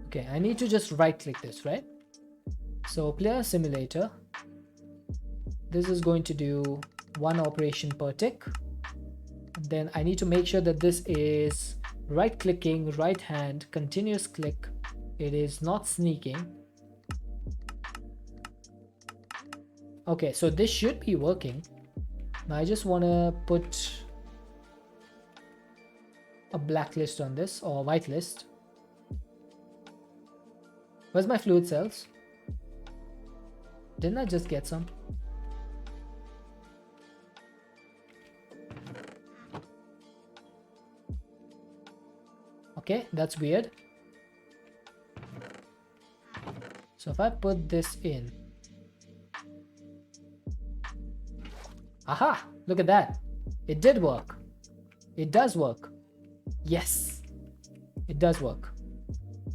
Okay, I need to just right click this, right? So player simulator, this is going to do one operation per tick. Then I need to make sure that this is right clicking, right hand, continuous click It is not sneaking. Okay, so this should be working. Now I just want to put a blacklist on this, or a whitelist. Where's my fluid cells? Didn't I just get some? Okay, that's weird. So if I put this in. Aha! Look at that. It did work. It does work. Yes. It does work.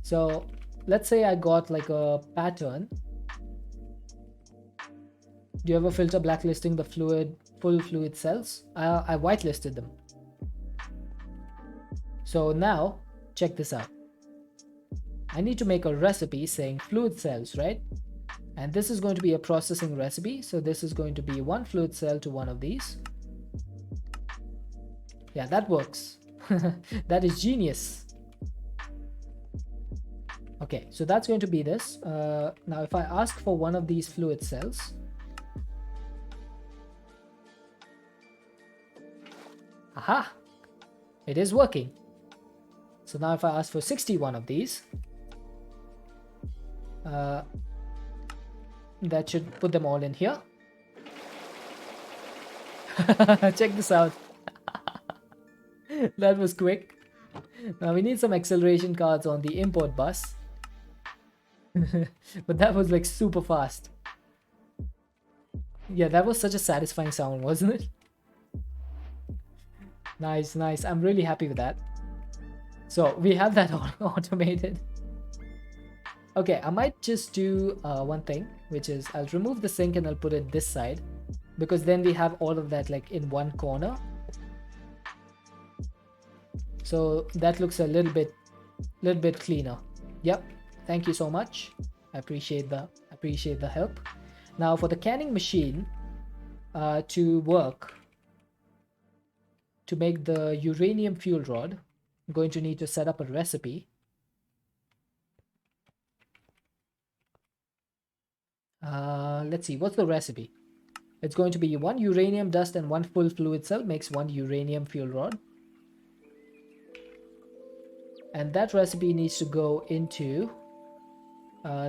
So let's say I got like a pattern. Do you ever filter blacklisting the full fluid cells? I whitelisted them. So now check this out. I need to make a recipe saying fluid cells, right? And this is going to be a processing recipe. So this is going to be one fluid cell to one of these. Yeah, that works. That is genius. Okay, so that's going to be this. Now if I ask for one of these fluid cells, aha, it is working. So now if I ask for 61 of these, that should put them all in here. Check this out. That was quick. Now we need some acceleration cards on the import bus. But that was like super fast. Yeah, that was such a satisfying sound, wasn't it? Nice, nice. I'm really happy with that. So we have that all automated. Okay, I might just do one thing, which is I'll remove the sink and I'll put it this side, because then we have all of that like in one corner. So that looks a little bit cleaner. Yep. Thank you so much. I appreciate the help. Now for the canning machine to work, to make the uranium fuel rod, I'm going to need to set up a recipe. Let's see, what's the recipe? It's going to be one uranium dust and one full fluid cell makes one uranium fuel rod. And that recipe needs to go into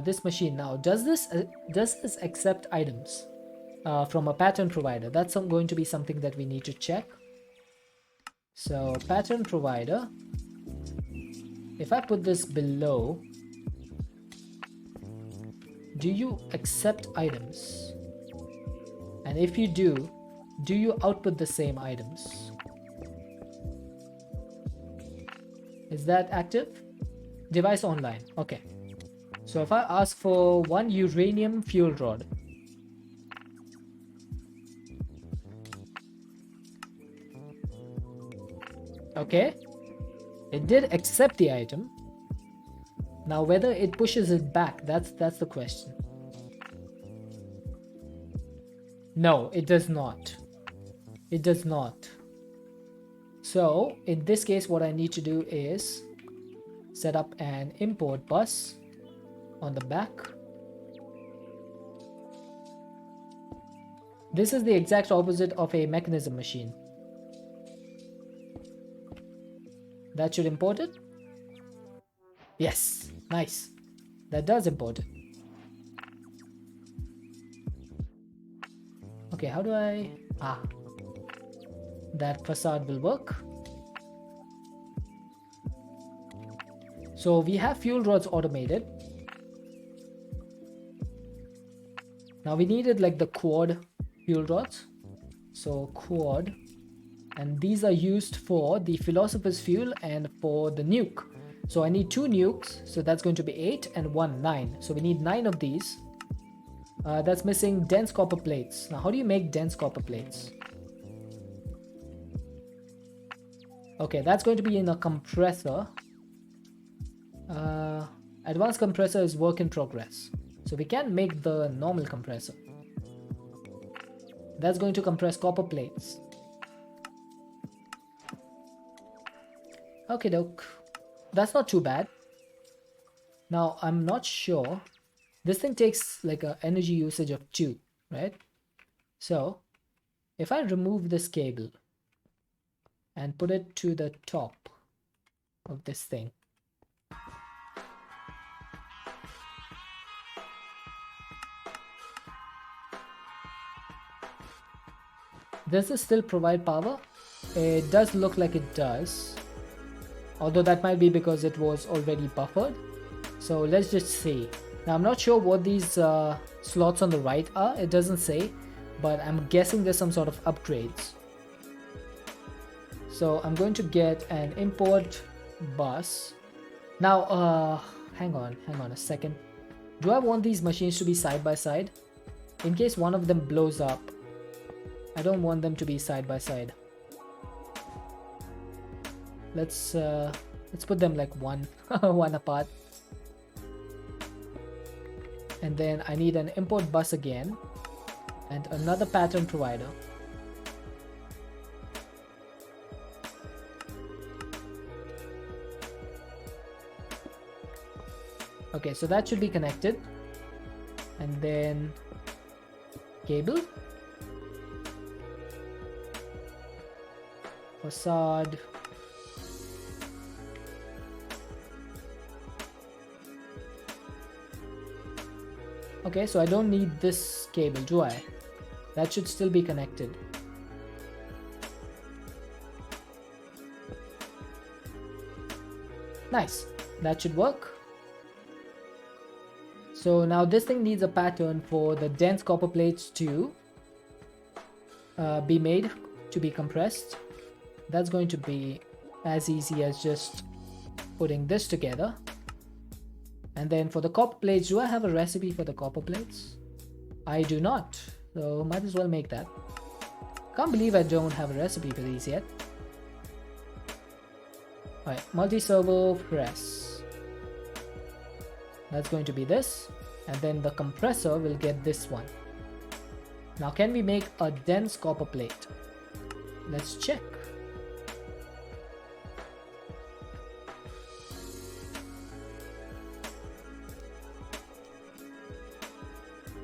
this machine. Now, does this accept items from a pattern provider? That's going to be something that we need to check. So pattern provider, if I put this below, do you accept items? And if you do you output the same items? Is that active? Device online. Okay. So if I ask for one uranium fuel rod, okay, it did accept the item. Now whether it pushes it back, that's the question. No, it does not. It does not. So in this case, what I need to do is set up an import bus on the back. This is the exact opposite of a mechanism machine. That should import it. Yes, nice. That does import it. Okay, how do I... that facade will work. So we have fuel rods automated. Now we needed like the quad fuel rods. So quad, and these are used for the philosopher's fuel and for the nuke. So I need 2 nukes, so that's going to be 8 and 1, 9. So we need 9 of these. That's missing dense copper plates. Now how do you make dense copper plates? Okay, that's going to be in a compressor. Advanced compressor is work in progress. So we can make the normal compressor. That's going to compress copper plates. Okay, doke. That's not too bad. Now, I'm not sure. This thing takes like a energy usage of 2, right? So, if I remove this cable and put it to the top of this thing, does this still provide power? It does look like it does. Although that might be because it was already buffered. So let's just see. Now I'm not sure what these slots on the right are. It doesn't say, but I'm guessing there's some sort of upgrades. So I'm going to get an import bus. Now, hang on a second. Do I want these machines to be side by side? In case one of them blows up, I don't want them to be side by side. Let's put them like one apart. And then I need an import bus again and another pattern provider. Okay, so that should be connected. And then cable, facade, okay, so I don't need this cable, do I? That should still be connected. Nice, that should work. So now this thing needs a pattern for the dense copper plates to be made, to be compressed. That's going to be as easy as just putting this together. And then for the copper plates, do I have a recipe for the copper plates? I do not, so might as well make that. Can't believe I don't have a recipe for these yet. Alright, multi-servo press. That's going to be this, and then the compressor will get this one. Now can we make a dense copper plate? Let's check.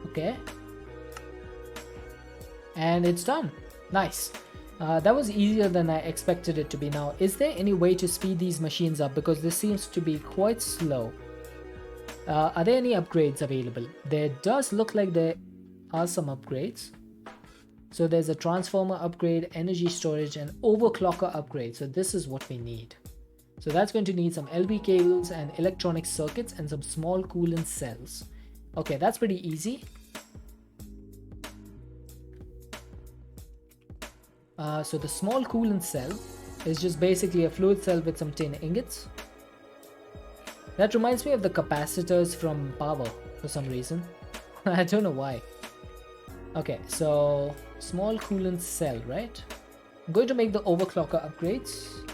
Okay, and it's done. Nice. That was easier than I expected it to be. Now, is there any way to speed these machines up, because this seems to be quite slow? Are there any upgrades available? There does look like there are some upgrades. So there's a transformer upgrade, energy storage, and overclocker upgrade. So this is what we need. So that's going to need some LV cables and electronic circuits and some small coolant cells. Okay, that's pretty easy. So the small coolant cell is just basically a fluid cell with some tin ingots. That reminds me of the capacitors from power for some reason. I don't know why. Okay, so small coolant cell, right? I'm going to make the overclocker upgrades.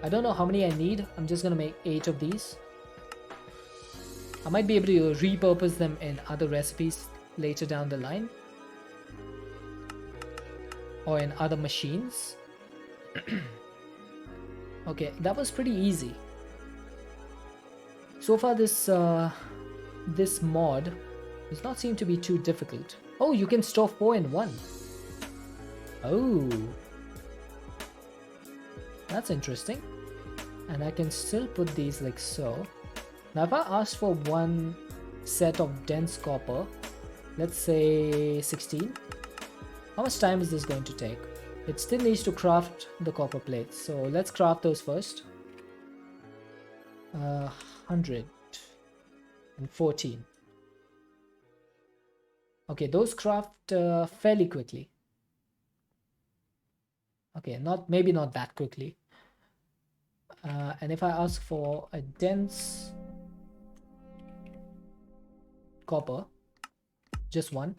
I don't know how many I need. I'm just going to make 8 of these. I might be able to repurpose them in other recipes later down the line, or in other machines. Okay, that was pretty easy. So far this mod does not seem to be too difficult. Oh, you can store 4 in 1. Oh, that's interesting. And I can still put these like so. Now if I ask for one set of dense copper, let's say 16, how much time is this going to take? It still needs to craft the copper plates, so let's craft those first. 114. Okay, those craft fairly quickly. Okay, maybe not that quickly. And if I ask for a dense copper, just one.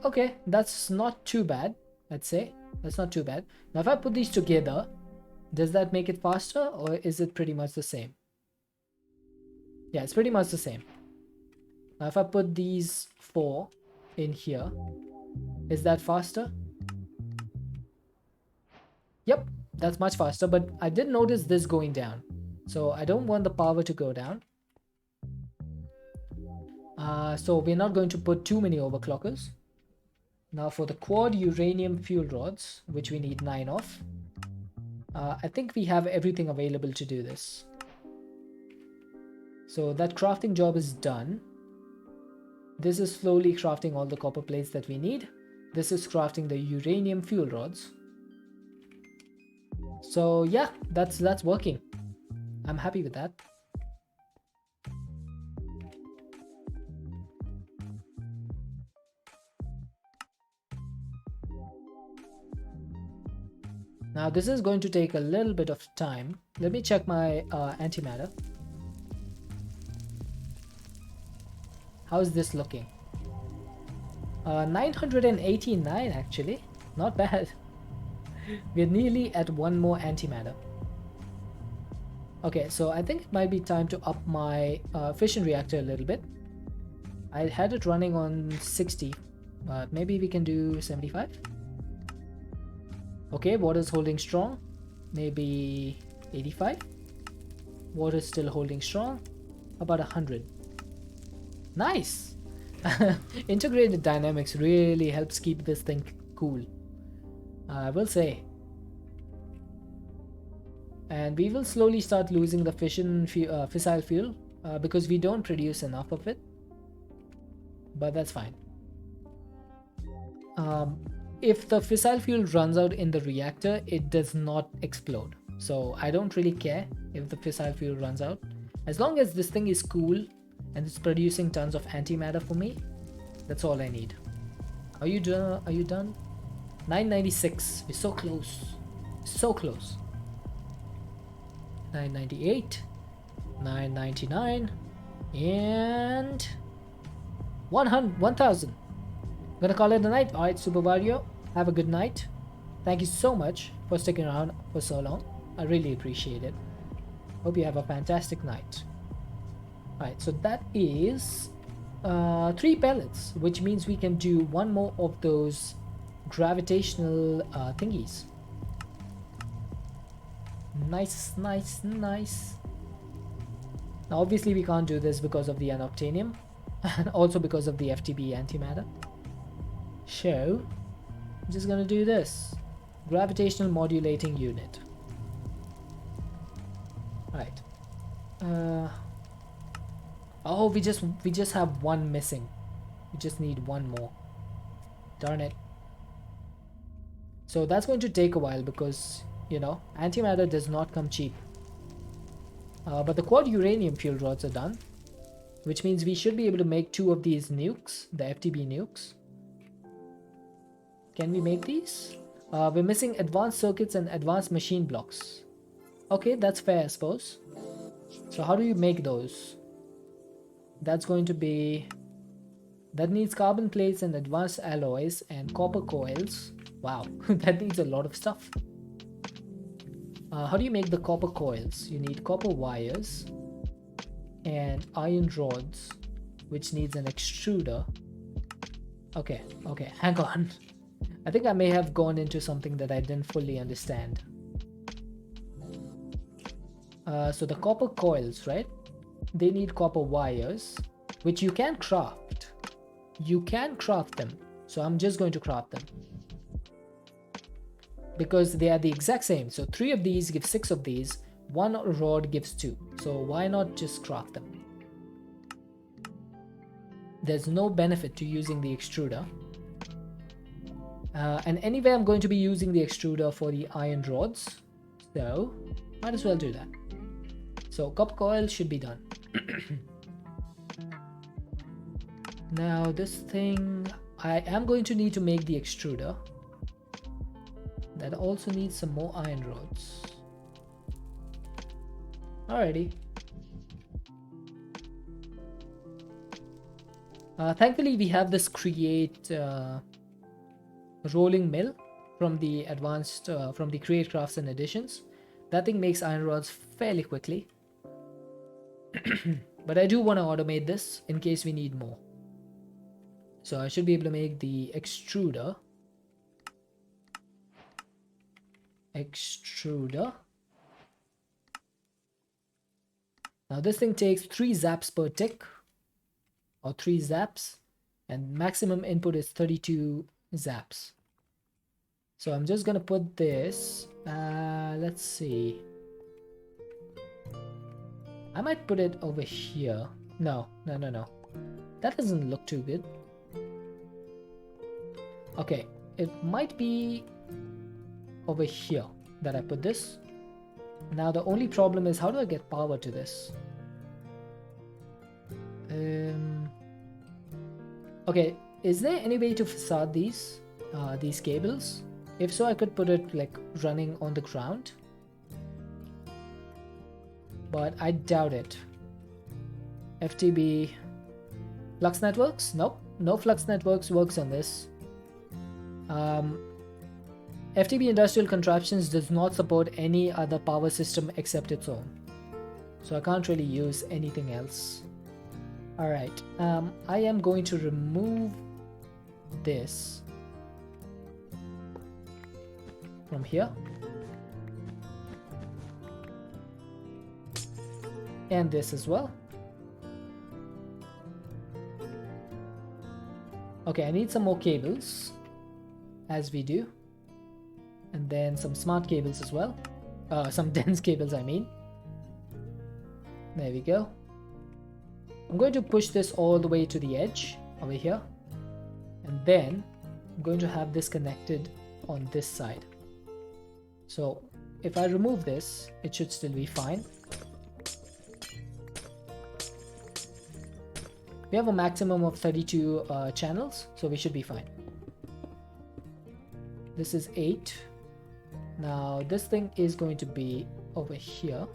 Okay, that's not too bad. Let's say that's not too bad. Now if I put these together, does that make it faster, or is it pretty much the same? Yeah, it's pretty much the same. Now if I put these 4 in here, is that faster? Yep, that's much faster, but I did notice this going down. So I don't want the power to go down. So we're not going to put too many overclockers. Now for the quad uranium fuel rods, which we need 9 of, I think we have everything available to do this. So that crafting job is done. This is slowly crafting all the copper plates that we need. This is crafting the uranium fuel rods. So yeah, that's working. I'm happy with that. Now this is going to take a little bit of time. Let me check my antimatter. How's this looking? 989 actually. Not bad. We're nearly at one more antimatter. Okay, so I think it might be time to up my fission reactor a little bit. I had it running on 60, but maybe we can do 75. Okay, water's holding strong. Maybe 85. Water's still holding strong. About 100. Nice! Integrated dynamics really helps keep this thing cool, I will say. And we will slowly start losing the fissile fuel because we don't produce enough of it. But that's fine. If the fissile fuel runs out in the reactor, it does not explode. So I don't really care if the fissile fuel runs out. As long as this thing is cool and it's producing tons of antimatter for me, that's all I need. Are you done? Are you done? 996. We're so close. So close. 998. 999. And 1000. Gonna call it a night. Alright, Super Mario. Have a good night. Thank you so much for sticking around for so long. I really appreciate it. Hope you have a fantastic night. Alright, so that is 3 pellets, which means we can do one more of those gravitational thingies. Nice, nice, nice. Now obviously we can't do this because of the unobtainium and also because of the FTB antimatter. So I'm just gonna do this. Gravitational modulating unit. Right. Oh, we just have one missing. We just need one more. Darn it. So that's going to take a while because, you know, antimatter does not come cheap. But the quad uranium fuel rods are done, which means we should be able to make 2 of these nukes, the FTB nukes. Can we make these? We're missing advanced circuits and advanced machine blocks. Okay, that's fair, I suppose. So how do you make those? That's going to be... that needs carbon plates and advanced alloys and copper coils. Wow, that needs a lot of stuff. How do you make the copper coils? You need copper wires and iron rods, which needs an extruder. Okay, hang on. I think I may have gone into something that I didn't fully understand. So the copper coils, right? They need copper wires, which you can craft. You can craft them. So I'm just going to craft them, because they are the exact same. So 3 of these give 6 of these. 1 rod gives 2. So why not just craft them? There's no benefit to using the extruder. And anyway, I'm going to be using the extruder for the iron rods. So might as well do that. So copper coil should be done. Now this thing, I am going to need to make the extruder. That also needs some more iron rods. Alrighty. Thankfully we have this create rolling mill from the advanced, from the create crafts and additions. That thing makes iron rods fairly quickly. But I do want to automate this in case we need more. So I should be able to make the extruder. Now this thing takes 3 zaps per tick, or 3 zaps, and maximum input is 32 zaps. So I'm just gonna put this, let's see. I might put it over here. No. That doesn't look too good. Okay, it might be over here that I put this. Now the only problem is, how do I get power to this? Okay, is there any way to facade these cables? If so, I could put it like running on the ground, but I doubt it. FTB Flux Networks? Nope, no Flux Networks works on this. FTB Industrial Contraptions does not support any other power system except its own, so I can't really use anything else. Alright, I am going to remove this from here, and this as well. Okay, I need some more cables, as we do, and then some smart cables as well, some dense cables I mean. There we go. I'm going to push this all the way to the edge over here, and then I'm going to have this connected on this side. So if I remove this, it should still be fine. We have a maximum of 32 channels, so we should be fine. This is 8. Now this thing is going to be over here.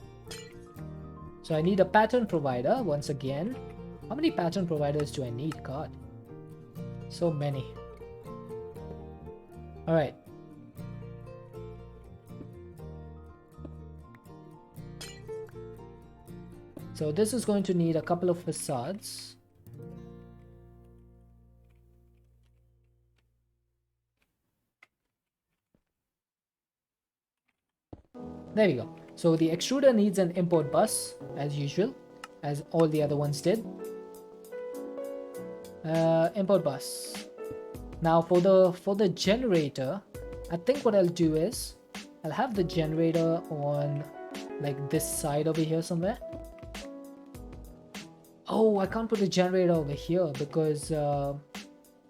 So I need a pattern provider once again. How many pattern providers do I need? God, so many. Alright. So this is going to need a couple of facades. There we go. So the extruder needs an import bus as usual, as all the other ones did. Import bus. Now for the generator, I think what I'll do is I'll have the generator on like this side over here somewhere. Oh, I can't put the generator over here because the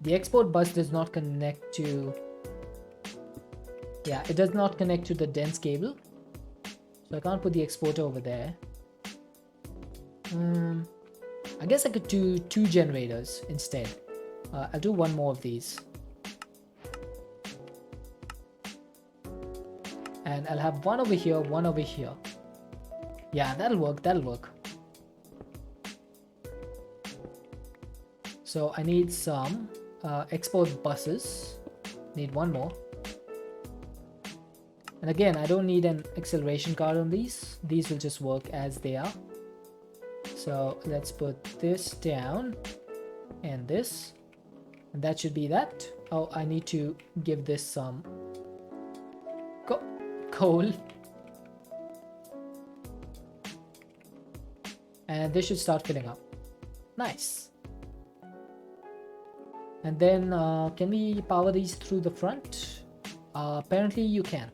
export bus does not connect to, yeah, it does not connect to the dense cable. So I can't put the exporter over there. I guess I could do 2 generators instead. I'll do 1 more of these. And I'll have 1 over here, 1 over here. Yeah, that'll work. So I need some export buses. Need 1 more. And again, I don't need an acceleration card on these. These will just work as they are. So let's put this down and this. And that should be that. Oh, I need to give this some coal. And this should start filling up. Nice. And then can we power these through the front? Apparently you can.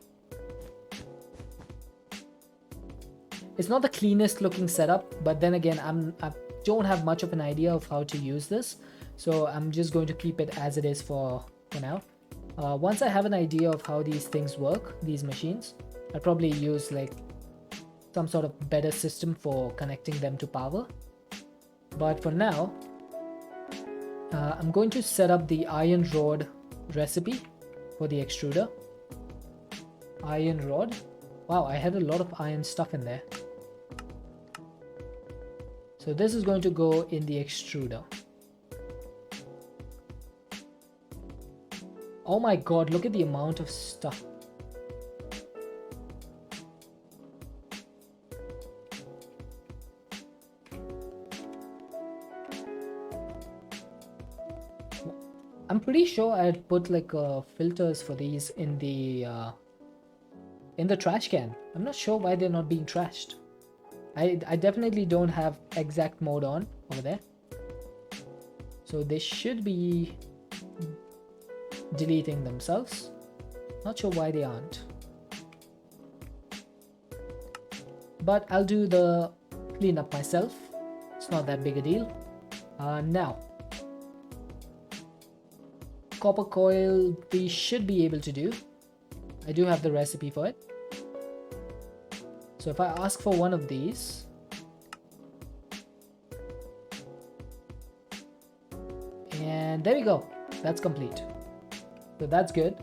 It's not the cleanest looking setup, but then again, I don't have much of an idea of how to use this, so I'm just going to keep it as it is for now. Once I have an idea of how these things work, these machines, I'll probably use like some sort of better system for connecting them to power. But for now, I'm going to set up the iron rod recipe for the extruder. Iron rod. Wow, I had a lot of iron stuff in there. So this is going to go in the extruder. Oh my god, look at the amount of stuff. I'm pretty sure I'd put like filters for these in the trash can. I'm not sure why they're not being trashed. I definitely don't have exact mode on over there. So they should be deleting themselves. Not sure why they aren't. But I'll do the cleanup myself. It's not that big a deal. Now, copper coil we should be able to do. I do have the recipe for it. So if I ask for one of these, and there we go, that's complete. So that's good.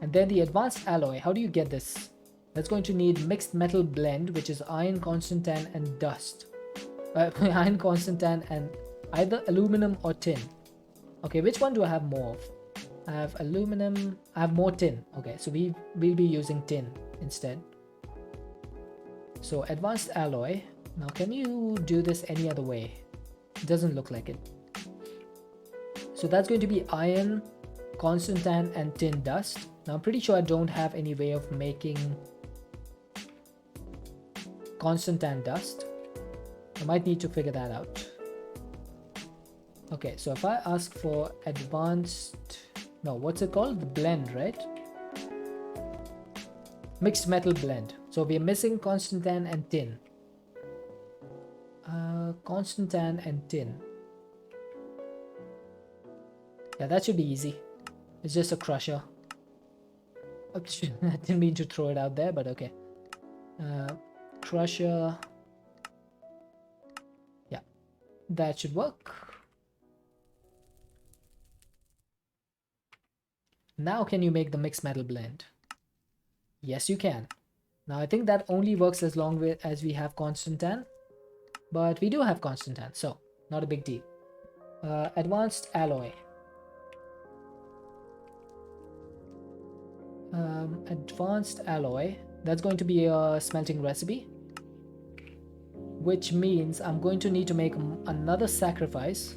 And then the advanced alloy, how do you get this? That's going to need mixed metal blend, which is iron, constantan, and dust. Iron, constantan, and either aluminum or tin. Okay, which one do I have more of? I have aluminum, I have more tin. Okay, so we'll be using tin instead. So advanced alloy. Now can you do this any other way? It doesn't look like it. So that's going to be iron, constantan, and tin dust. Now I'm pretty sure I don't have any way of making constantan dust. I might need to figure that out. Okay, so if I ask for advanced, no, what's it called? The blend, right? Mixed metal blend. So we're missing constantan and tin. Constantan and tin. Yeah, that should be easy. It's just a crusher. Oops, I didn't mean to throw it out there, but okay. Crusher. Yeah, that should work. Now can you make the mixed metal blend? Yes, you can. Now I think that only works as long as we have constantan, but we do have constantan, so not a big deal. Advanced alloy. Advanced alloy, that's going to be a smelting recipe, which means I'm going to need to make another sacrifice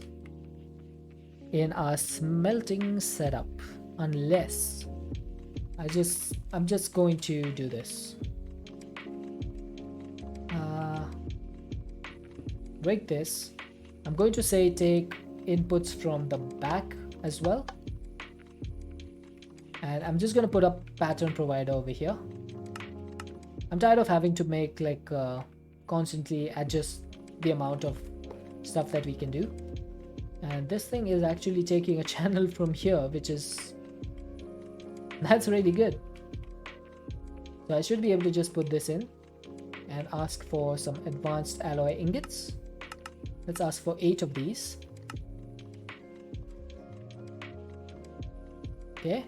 in our smelting setup, unless I'm just going to do this. Break this. I'm going to say take inputs from the back as well. And I'm just going to put a pattern provider over here. I'm tired of having to make like constantly adjust the amount of stuff that we can do. And this thing is actually taking a channel from here, which is, that's really good. So I should be able to just put this in and ask for some advanced alloy ingots. Let's ask for 8 of these. Okay,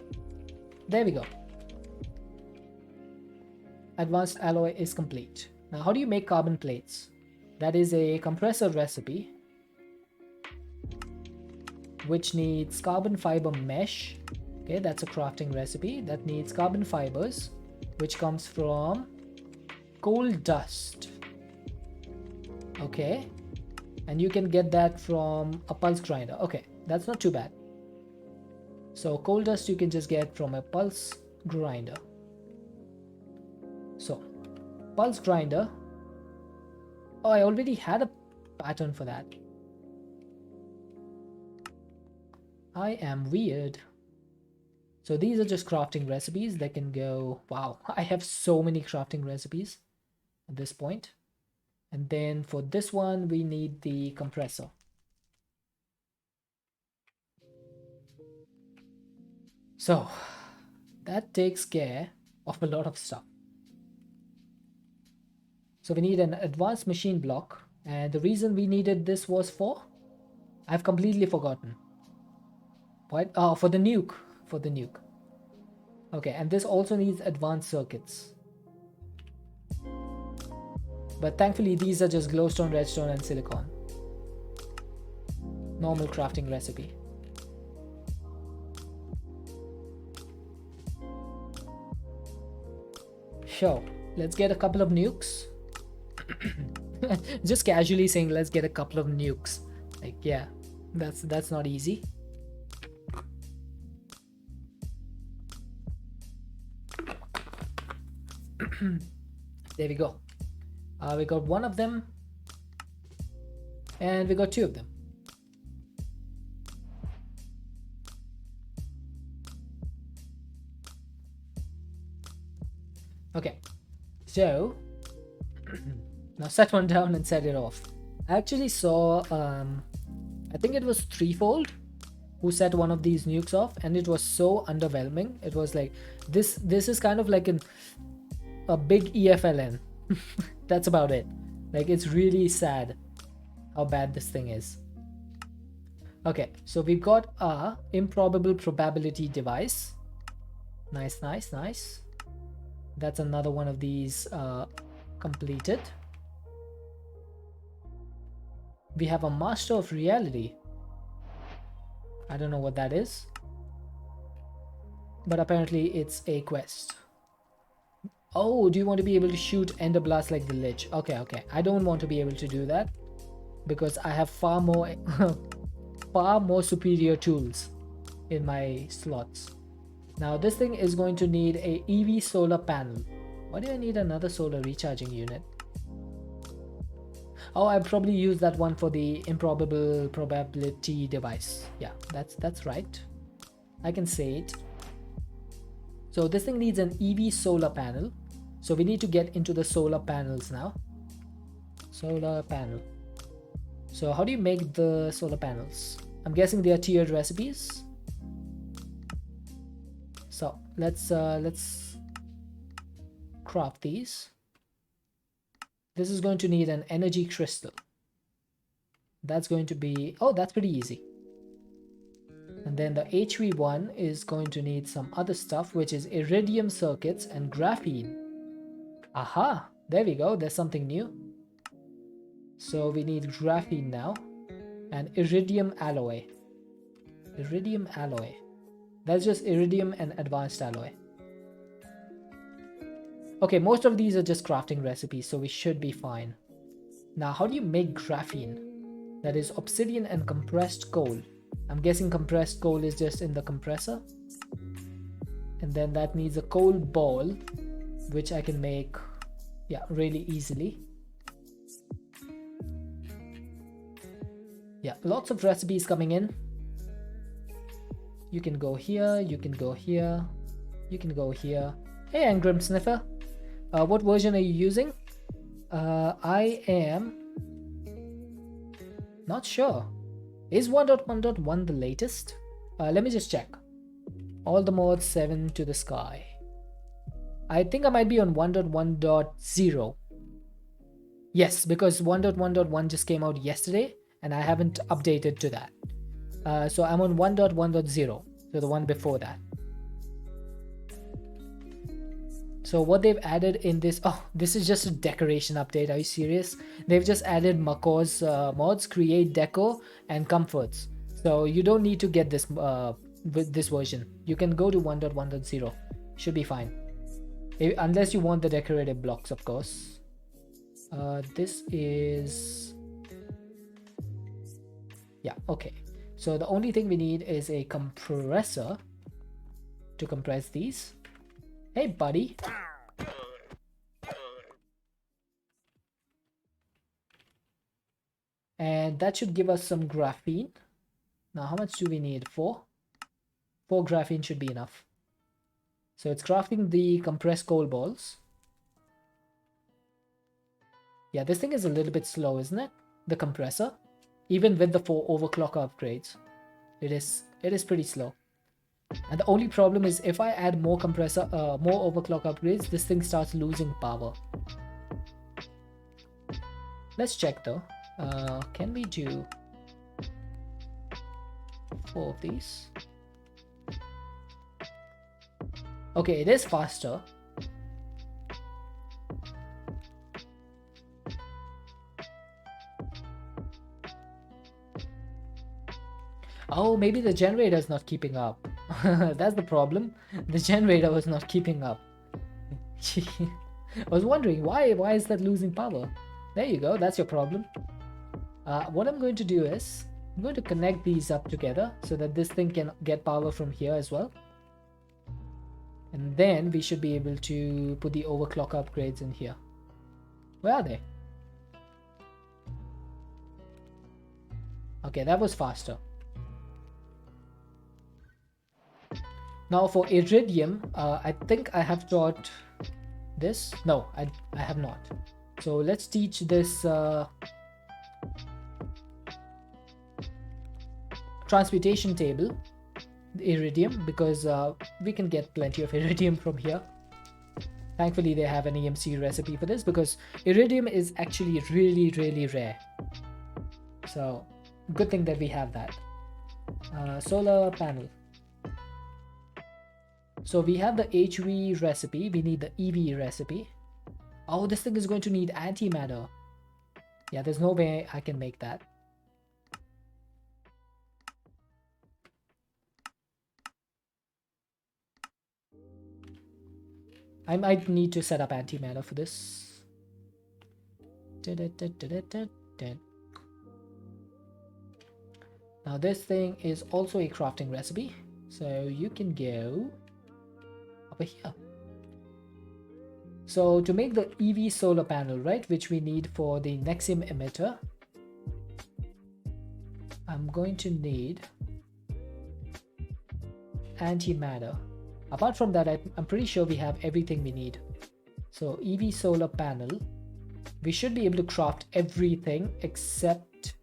there we go. Advanced alloy is complete. Now how do you make carbon plates? That is a compressor recipe which needs carbon fiber mesh. Okay, that's a crafting recipe that needs carbon fibers, which comes from coal dust. Okay, and you can get that from a pulse grinder. Okay, that's not too bad. So coal dust you can just get from a pulse grinder. So pulse grinder. Oh, I already had a pattern for that. I am weird. So these are just crafting recipes that can go. Wow, I have so many crafting recipes at this point. And then for this one we need the compressor. So that takes care of a lot of stuff. So we need an advanced machine block, and the reason we needed this was for, I've completely forgotten. What? Oh, for the nuke. For the nuke. Okay, and this also needs advanced circuits. But thankfully these are just glowstone, redstone, and silicon. Normal crafting recipe. Sure, let's get a couple of nukes. Just casually saying let's get a couple of nukes. Like, yeah, that's not easy. There we go. We got one of them, and we got two of them. Okay, so now set one down and set it off. I actually saw, I think it was Threefold who set one of these nukes off, and it was so underwhelming. It was like, this is kind of like a big EFLN. That's about it. Like, it's really sad how bad this thing is. Okay, so we've got a improbable probability device. Nice, nice, nice. That's another one of these completed. We have a master of reality. I don't know what that is, but apparently it's a quest. Oh, do you want to be able to shoot ender blast like the Lich? Okay, okay. I don't want to be able to do that because I have far more far more superior tools in my slots. Now this thing is going to need a EV solar panel. Why do I need another solar recharging unit? Oh, I probably use that one for the improbable probability device. Yeah, that's right. I can say it. So this thing needs an EV solar panel. So we need to get into the solar panels now. Solar panel. So how do you make the solar panels? I'm guessing they are tiered recipes. So let's craft these. This is going to need an energy crystal. That's going to be, oh, that's pretty easy. And then the HV1 is going to need some other stuff, which is iridium circuits and graphene. Aha, there we go. There's something new. So we need graphene now and iridium alloy. Iridium alloy. That's just iridium and advanced alloy. Okay, most of these are just crafting recipes, so we should be fine. Now, how do you make graphene? That is obsidian and compressed coal. I'm guessing compressed coal is just in the compressor. And then that needs a coal ball, which I can make, yeah, really easily. Yeah, lots of recipes coming in. You can go here, you can go here, you can go here. Hey, Angrim Sniffer. What version are you using? I am not sure. Is 1.1.1 the latest? Let me just check. All the mods 7 to the sky. I think I might be on 1.1.0. Yes, because 1.1.1 just came out yesterday and I haven't updated to that. So I'm on 1.1.0, so the one before that. So what they've added in this, oh, this is just a decoration update. Are you serious? They've just added Makor's mods, create deco and comforts. So you don't need to get this with this version. You can go to 1.1.0. Should be fine. Unless you want the decorative blocks, of course. This is, yeah, okay. So the only thing we need is a compressor to compress these. Hey, buddy. And that should give us some graphene. Now, how much do we need? 4? 4 graphene should be enough. So it's crafting the compressed coal balls. Yeah, this thing is a little bit slow, isn't it? The compressor. Even with the 4 overclock upgrades. It is pretty slow. And the only problem is if I add more compressor, more overclock upgrades, this thing starts losing power. Let's check though. Can we do 4 of these? Okay, it is faster. Oh, maybe the generator is not keeping up. That's the problem. The generator was not keeping up. I was wondering why is that losing power? There you go, that's your problem. What I'm going to do is I'm going to connect these up together so that this thing can get power from here as well. And then we should be able to put the overclock upgrades in here. Where are they? Okay, that was faster. Now for iridium, I think I have taught this. No, I have not. So let's teach this transmutation table, the iridium, because we can get plenty of iridium from here. Thankfully they have an EMC recipe for this, because iridium is actually really, really rare. So good thing that we have that. Solar panel. So we have the HV recipe, we need the EV recipe. Oh, this thing is going to need antimatter. Yeah, there's no way I can make that. I might need to set up antimatter for this. Now this thing is also a crafting recipe, so you can go over here. So to make the EV solar panel, right, which we need for the Nexium emitter, I'm going to need antimatter. Apart from that, I'm pretty sure we have everything we need. So EV solar panel, we should be able to craft everything except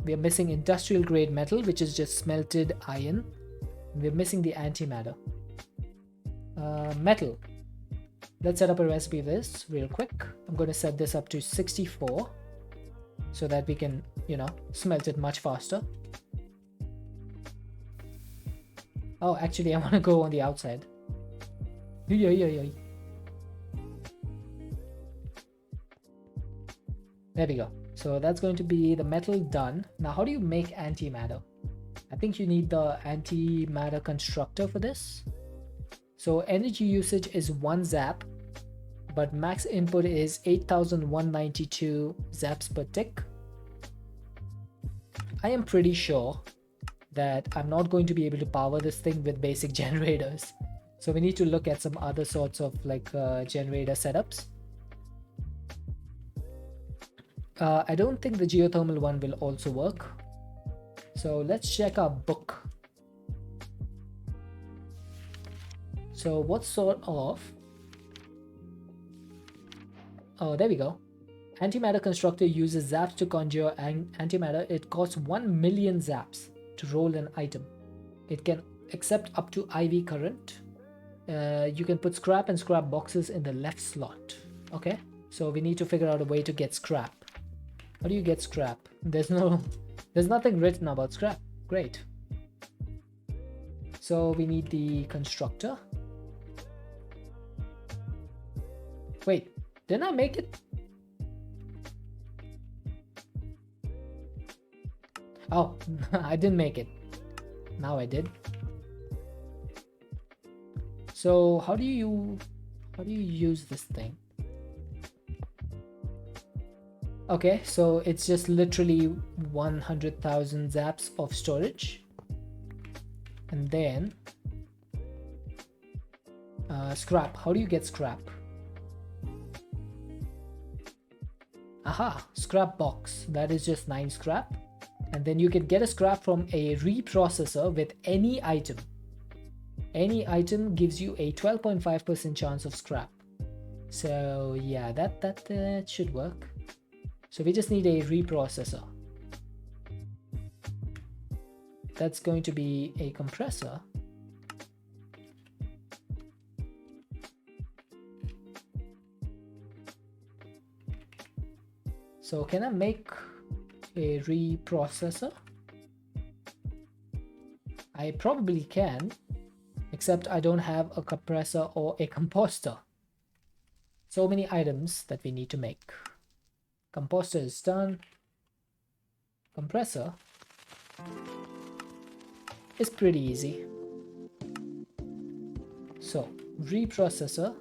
we are missing industrial grade metal, which is just smelted iron. We're missing the antimatter. Metal. Let's set up a recipe of this real quick. I'm going to set this up to 64 so that we can, you know, smelt it much faster. Oh, actually, I want to go on the outside. There we go. So that's going to be the metal done. Now, how do you make antimatter? I think you need the antimatter constructor for this. So energy usage is 1 zap, but max input is 8192 zaps per tick. I am pretty sure that I'm not going to be able to power this thing with basic generators. So we need to look at some other sorts of like generator setups. I don't think the geothermal one will also work. So let's check our book. So what sort of... Oh, there we go. Antimatter constructor uses zaps to conjure antimatter. It costs 1 million zaps to roll an item. It can accept up to IV current. You can put scrap and scrap boxes in the left slot. Okay, so we need to figure out a way to get scrap. How do you get scrap? There's nothing written about scrap. Great. So we need the constructor. Wait, didn't I make it? Oh, I didn't make it. Now I did. So how do you use this thing? Okay, so it's just literally 100,000 zaps of storage, and then scrap. How do you get scrap? Aha, scrap box. That is just 9 scrap, and then you can get a scrap from a reprocessor with any item. Any item gives you a 12.5% chance of scrap. So yeah, that should work. So we just need a reprocessor. That's going to be a compressor. So can I make a reprocessor? I probably can, except I don't have a compressor or a composter. So many items that we need to make. Composter is done. Compressor is pretty easy. So reprocessor.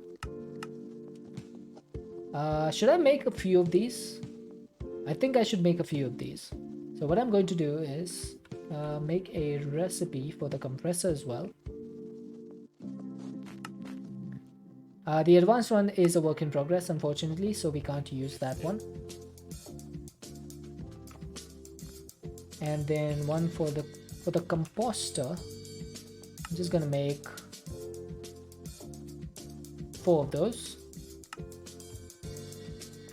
Should I make a few of these? I think I should make a few of these. So what I'm going to do is make a recipe for the compressor as well. The advanced one is a work in progress, unfortunately, so we can't use that one. And then one for the composter. I'm just gonna make 4 of those.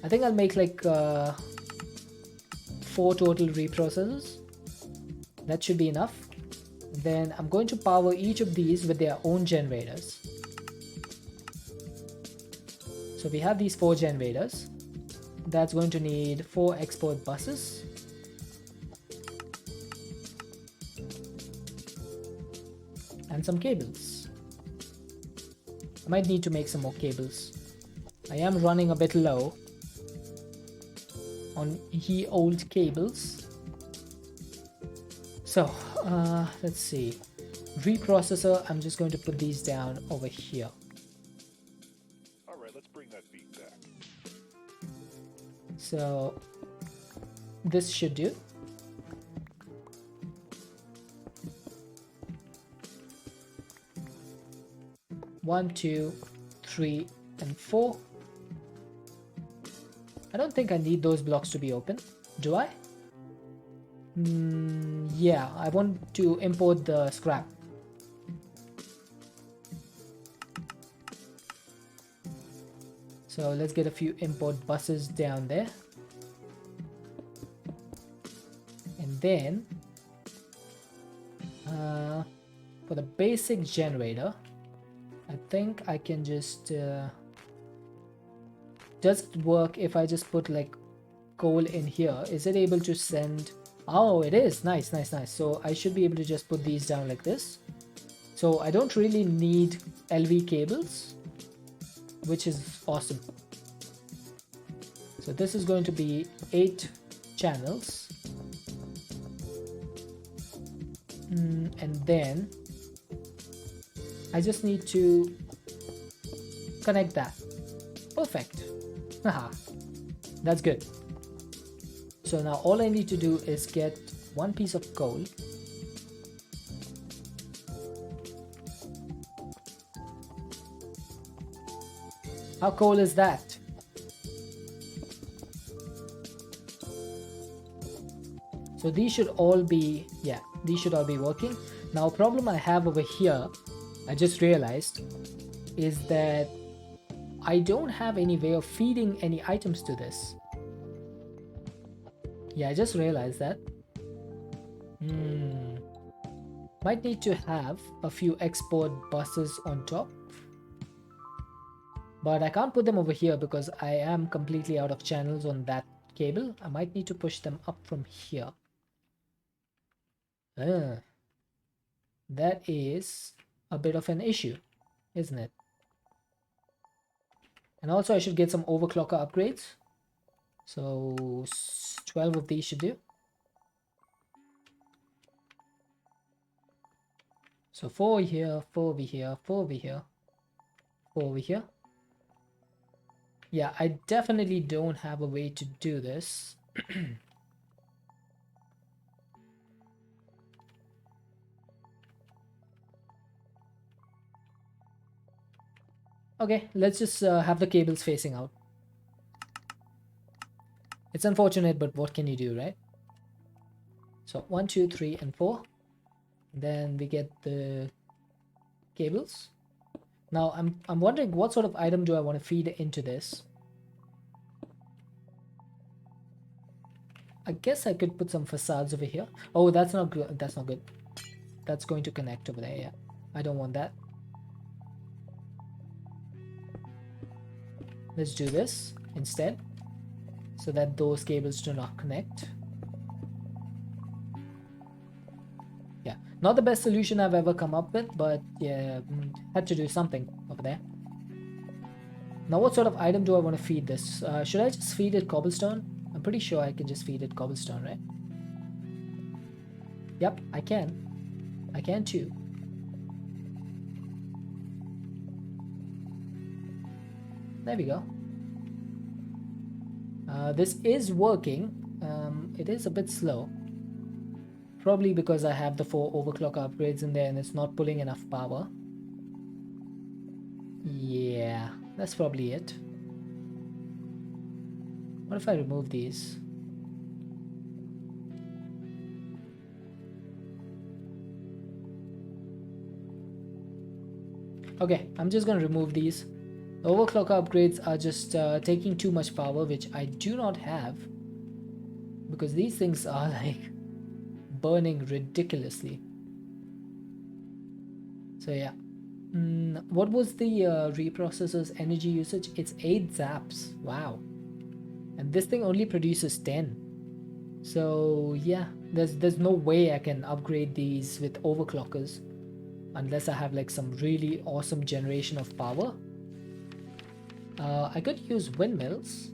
I think I'll make like 4 total reprocessors. That should be enough. Then I'm going to power each of these with their own generators. So we have these 4 generators. That's going to need 4 export buses. And some cables. I might need to make some more cables. I am running a bit low on ye old cables. So let's see. Reprocessor, I'm just going to put these down over here. All right, let's bring that beat back. So this should do. One, 2, 3, and 4. I don't think I need those blocks to be open. Do I? Yeah, I want to import the scrap. So let's get a few import buses down there. And then for the basic generator, I think I can just does it work if I just put like coal in here? Is it able to send? Oh, it is. Nice, nice, nice. So I should be able to just put these down like this. So I don't really need LV cables, which is awesome. So this is going to be 8 channels. And then I just need to connect that. Perfect. Haha, that's good. So now all I need to do is get 1 piece of coal. How cool is that? So these should all be, yeah, these should all be working. Now, a problem I have over here, I just realized, is that I don't have any way of feeding any items to this. Yeah, I just realized that. Might need to have a few export buses on top. But I can't put them over here because I am completely out of channels on that cable. I might need to push them up from here. That is a bit of an issue, isn't it? And also I should get some overclocker upgrades. So 12 of these should do. So 4 here, 4 over here, 4 over here, 4 over here. Yeah, I definitely don't have a way to do this. Okay, let's just have the cables facing out. It's unfortunate, but what can you do, right? So 1, 2, 3, and 4. Then we get the cables. Now I'm wondering what sort of item do I want to feed into this? I guess I could put some facades over here. Oh, that's not good. That's not good. That's going to connect over there. Yeah, I don't want that. Let's do this instead, so that those cables do not connect. Yeah, not the best solution I've ever come up with, but yeah, had to do something over there. Now what sort of item do I want to feed this? Should I just feed it cobblestone? I'm pretty sure I can just feed it cobblestone, right? Yep, I can. I can too. There we go. This is working. It is a bit slow. Probably because I have the 4 overclock upgrades in there and it's not pulling enough power. Yeah, that's probably it. What if I remove these? Okay, I'm just gonna remove these. The overclocker upgrades are just taking too much power, which I do not have, because these things are like burning ridiculously. So yeah. What was the reprocessor's energy usage? It's 8 zaps. Wow. And this thing only produces 10. So yeah, there's no way I can upgrade these with overclockers unless I have like some really awesome generation of power. I could use windmills.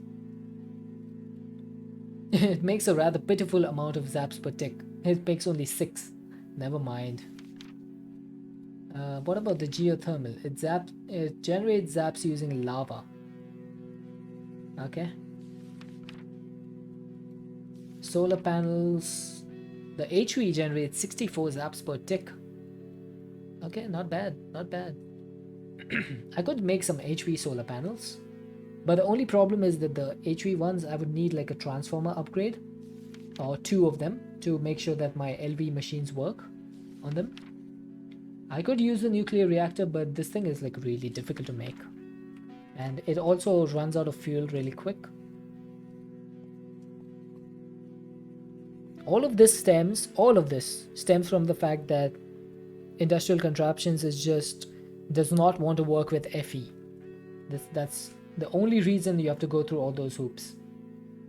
It makes a rather pitiful amount of zaps per tick. It makes only 6. Never mind. What about the geothermal? It generates zaps using lava. Okay. Solar panels. The HV generates 64 zaps per tick. Okay, not bad, not bad. I could make some HV solar panels, but the only problem is that the HV ones I would need like a transformer upgrade or 2 of them to make sure that my LV machines work on them. I could use a nuclear reactor, but this thing is like really difficult to make, and it also runs out of fuel really quick. All of this stems from the fact that industrial contraptions is just does not want to work with FE. That's the only reason you have to go through all those hoops.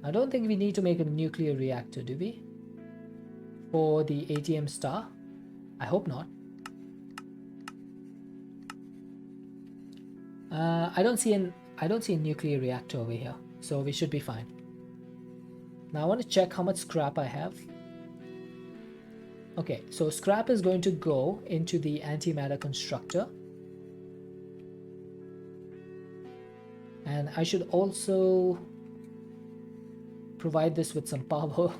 I don't think we need to make a nuclear reactor, do we? For the ATM star? I hope not. I don't see a nuclear reactor over here, so we should be fine. Now I want to check how much scrap I have. Okay, so scrap is going to go into the antimatter constructor. And I should also provide this with some power.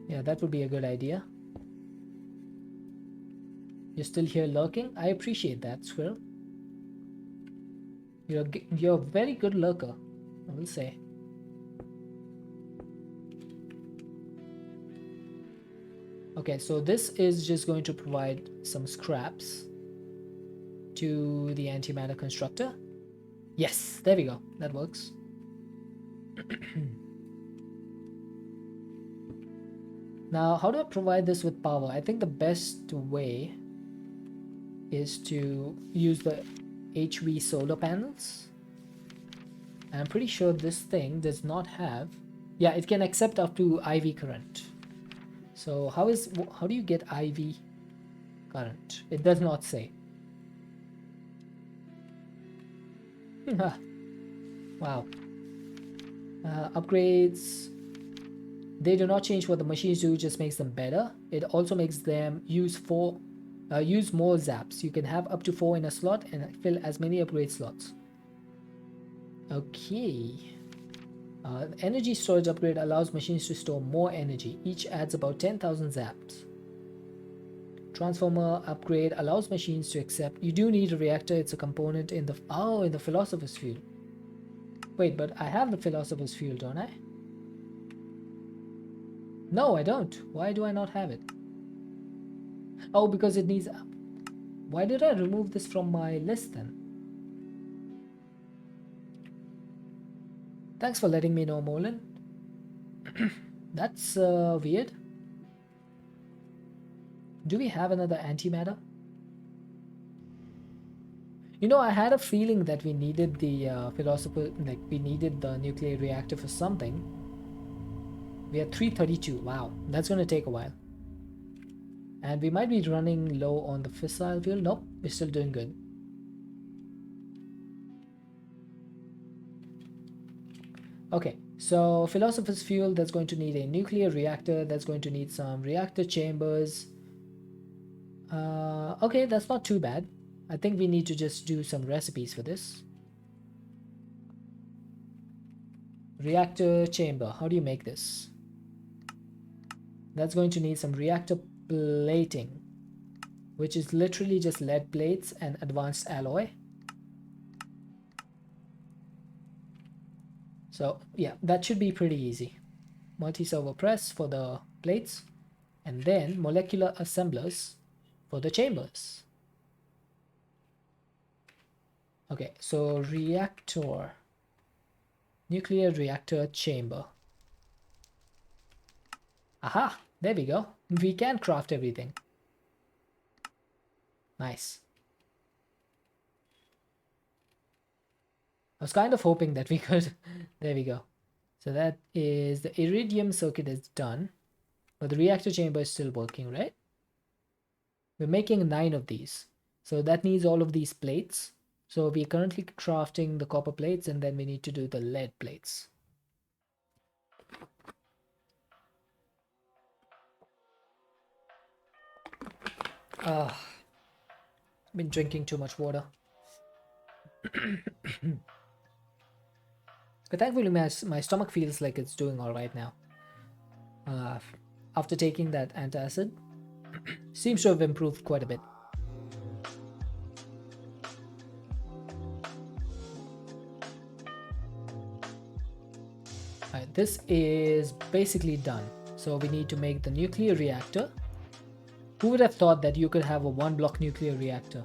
Yeah, that would be a good idea. You're still here lurking? I appreciate that, Squirrel. You're a very good lurker, I will say. Okay, so this is just going to provide some scraps to the antimatter constructor. Yes, there we go. That works. Now, how do I provide this with power? I think the best way is to use the HV solar panels. And I'm pretty sure this thing does not have... Yeah, it can accept up to IV current. So how do you get IV current? It does not say. Wow. Upgrades. They do not change what the machines do, just makes them better. It also makes them use more zaps. You can have up to 4 in a slot and fill as many upgrade slots. Okay. Energy storage upgrade allows machines to store more energy. Each adds about 10,000 zaps. Transformer upgrade allows machines to accept... You do need a reactor. It's a component in the... Oh, in the Philosopher's Fuel. Wait, but I have the Philosopher's Fuel, don't I? No, I don't. Why do I not have it? Oh, because it needs... Why did I remove this from my list then? Thanks for letting me know, Molan. That's weird. Do we have another antimatter? You know, I had a feeling that we needed the we needed the nuclear reactor for something. We are 332. Wow, that's going to take a while. And we might be running low on the fissile fuel. Nope, we're still doing good. Okay, so Philosopher's Fuel, that's going to need a nuclear reactor. That's going to need some reactor chambers. Okay, that's not too bad. I think we need to just do some recipes for this. Reactor chamber, how do you make this? That's going to need some reactor plating, which is literally just lead plates and advanced alloy. So yeah, that should be pretty easy. Multi-servo press for the plates, and then molecular assemblers for the chambers. Okay, so reactor, nuclear reactor chamber. Aha, there we go. We can craft everything. Nice. I was kind of hoping that we could. There we go. So that is the iridium circuit is done, but the reactor chamber is still working, right? We're making 9 of these. So that needs all of these plates. So we're currently crafting the copper plates, and then we need to do the lead plates. Been drinking too much water. But thankfully my stomach feels like it's doing all right now. After taking that antacid, seems to have improved quite a bit. Alright, this is basically done. So we need to make the nuclear reactor. Who would have thought that you could have a 1-block nuclear reactor?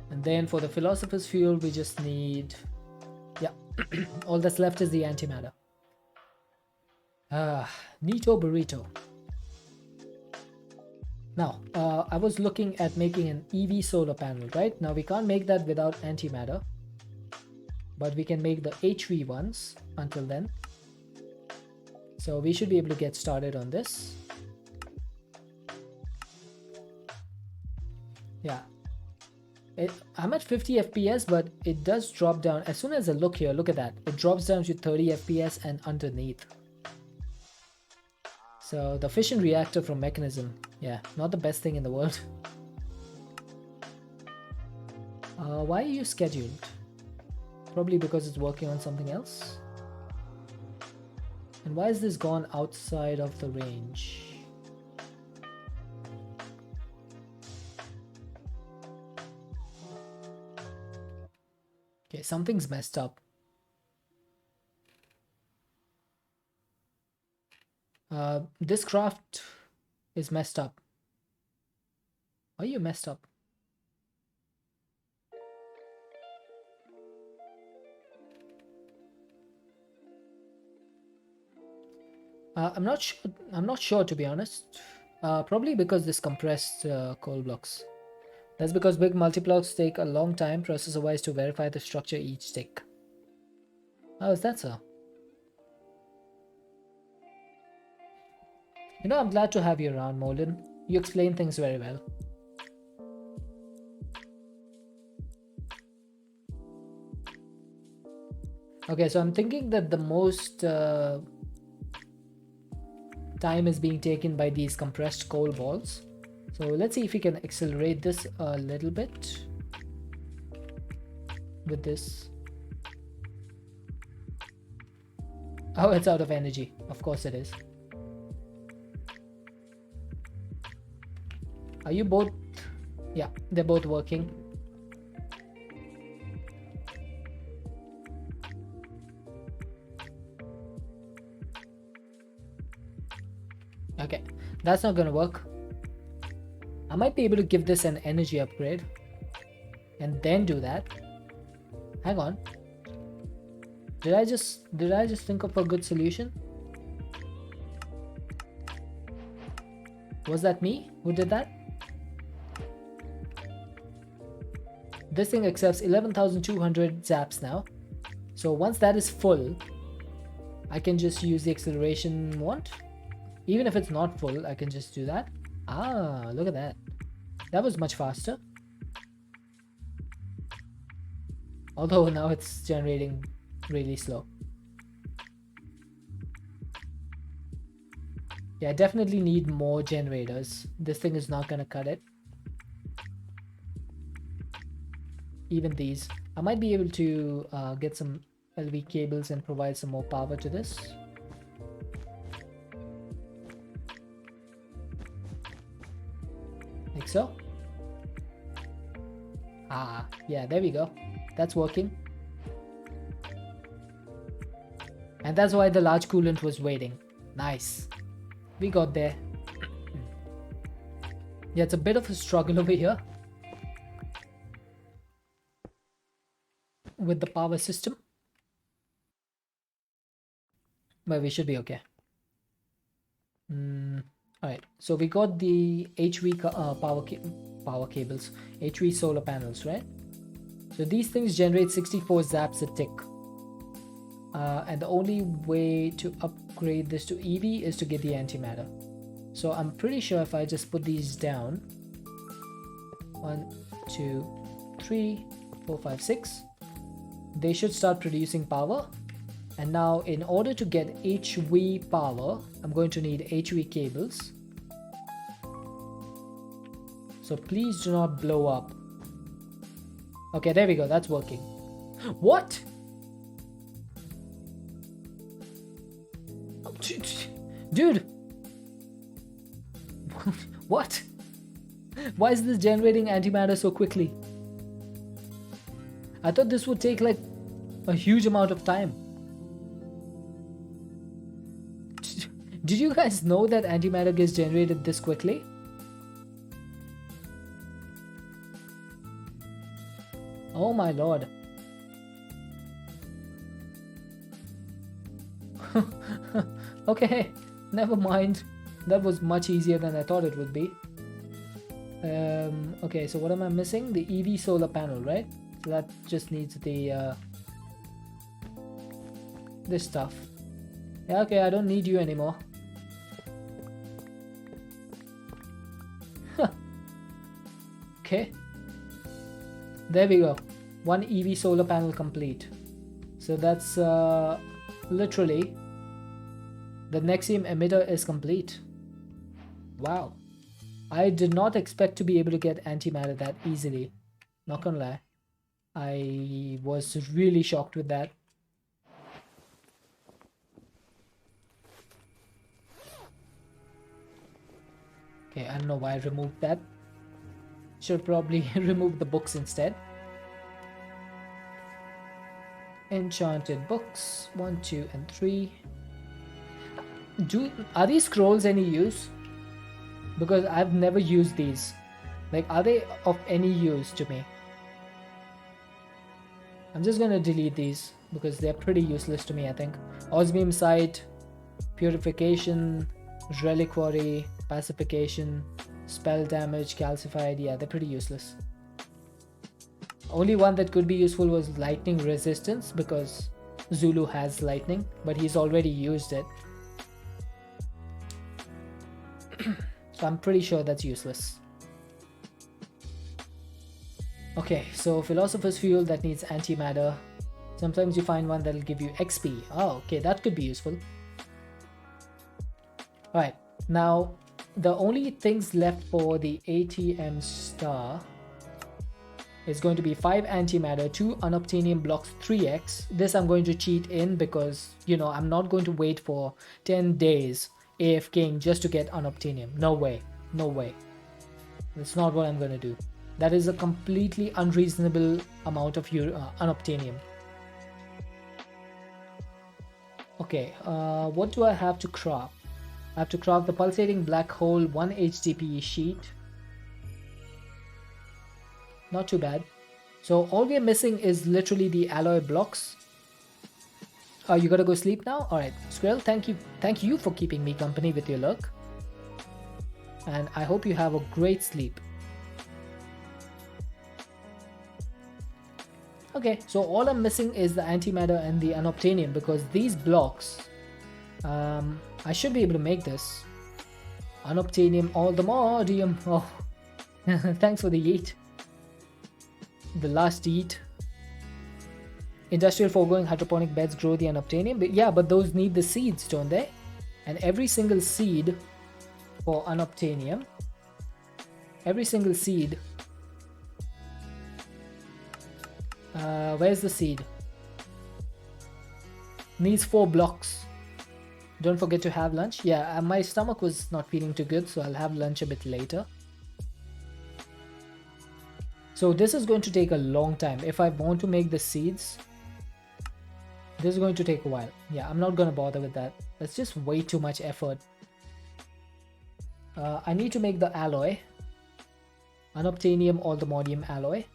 And then for the philosopher's fuel, we just need, yeah, all that's left is the antimatter. Neato burrito. Now, I was looking at making an EV solar panel, right? Now we can't make that without antimatter, but we can make the HV ones until then. So we should be able to get started on this. Yeah. I'm at 50 FPS, but it does drop down. As soon as I look here, look at that. It drops down to 30 FPS and underneath. So the fission reactor from Mechanism, yeah, not the best thing in the world. Why are you scheduled? Probably because it's working on something else. And why is this gone outside of the range? Okay, something's messed up. This craft is messed up. Why are you messed up? I'm not sure to be honest. Probably because this compressed coal blocks. That's because big multi-blocks take a long time processor-wise to verify the structure each tick. How is that so? You know, I'm glad to have you around, Molden. You explain things very well. Okay, so I'm thinking that the most time is being taken by these compressed coal balls. So let's see if we can accelerate this a little bit with this. Oh, it's out of energy. Of course it is. Are you both? Yeah, they're both working. Okay, that's not gonna work. I might be able to give this an energy upgrade and then do that. Hang on. Did I just think of a good solution? Was that me who did that? This thing accepts 11,200 zaps now. So once that is full, I can just use the acceleration wand. Even if it's not full, I can just do that. Ah, look at that. That was much faster. Although now it's generating really slow. Yeah, I definitely need more generators. This thing is not gonna cut it. Even these. I might be able to get some LV cables and provide some more power to this. Like so. Ah, yeah, there we go. That's working. And that's why the large coolant was waiting. Nice. We got there. Yeah, it's a bit of a struggle over here with the power system, but we should be okay. Alright, so we got the HV power cables, HV solar panels, right? So these things generate 64 zaps a tick. And the only way to upgrade this to EV is to get the antimatter. So I'm pretty sure if I just put these down, 1, 2, 3, 4, 5, 6, they should start producing power. And now in order to get HV power, I'm going to need HV cables. So please do not blow up. Okay, there we go, that's working. What? Dude! What? Why is this generating antimatter so quickly? I thought this would take like a huge amount of time. Did you guys know that antimatter gets generated this quickly? Oh my lord. Okay, never mind. That was much easier than I thought it would be. Okay, so what am I missing? The EV solar panel, right? So that just needs the this stuff. Yeah, okay, I don't need you anymore. Okay. There we go. One EV solar panel complete. So that's literally the Nexium emitter is complete. Wow. I did not expect to be able to get antimatter that easily. Not gonna lie. I was really shocked with that. Okay, I don't know why I removed that. Should probably remove the books instead. Enchanted books 1, 2, and 3. Are these scrolls any use? Because I've never used these. Like, are they of any use to me? I'm just gonna delete these because they're pretty useless to me, I think. Osmium Sight, Purification, Reliquary, Pacification, Spell Damage, Calcified. Yeah, they're pretty useless. Only one that could be useful was Lightning Resistance because Zulu has lightning, but he's already used it. So I'm pretty sure that's useless. Okay, so Philosopher's Fuel, that needs antimatter. Sometimes you find one that'll give you XP. Oh, okay, that could be useful. Alright, now the only things left for the ATM star is going to be 5 antimatter, 2 unobtainium blocks 3x. This I'm going to cheat in because, you know, I'm not going to wait for 10 days AFKing just to get unobtainium. No way. No way. That's not what I'm going to do. That is a completely unreasonable amount of unobtainium. Okay, what do I have to craft? I have to craft the pulsating black hole 1 HDPE sheet. Not too bad. So all we are missing is literally the alloy blocks. Oh, you gotta go sleep now? Alright, Squirrel, thank you for keeping me company with your lurk. And I hope you have a great sleep. Okay, so all I'm missing is the antimatter and the unobtainium because these blocks, I should be able to make this. Unobtainium all the modium. Oh, thanks for the yeet. The last yeet. Industrial foregoing hydroponic beds grow the unobtainium. But yeah, but those need the seeds, don't they? And every single seed for unobtainium, every single seed, where's the seed? Needs 4 blocks. Don't forget to have lunch. Yeah, my stomach was not feeling too good, so I'll have lunch a bit later. So this is going to take a long time. If I want to make the seeds, This is going to take a while. Yeah, I'm not gonna bother with that. That's just way too much effort. I need to make the alloy. Unobtainium oldemodium alloy.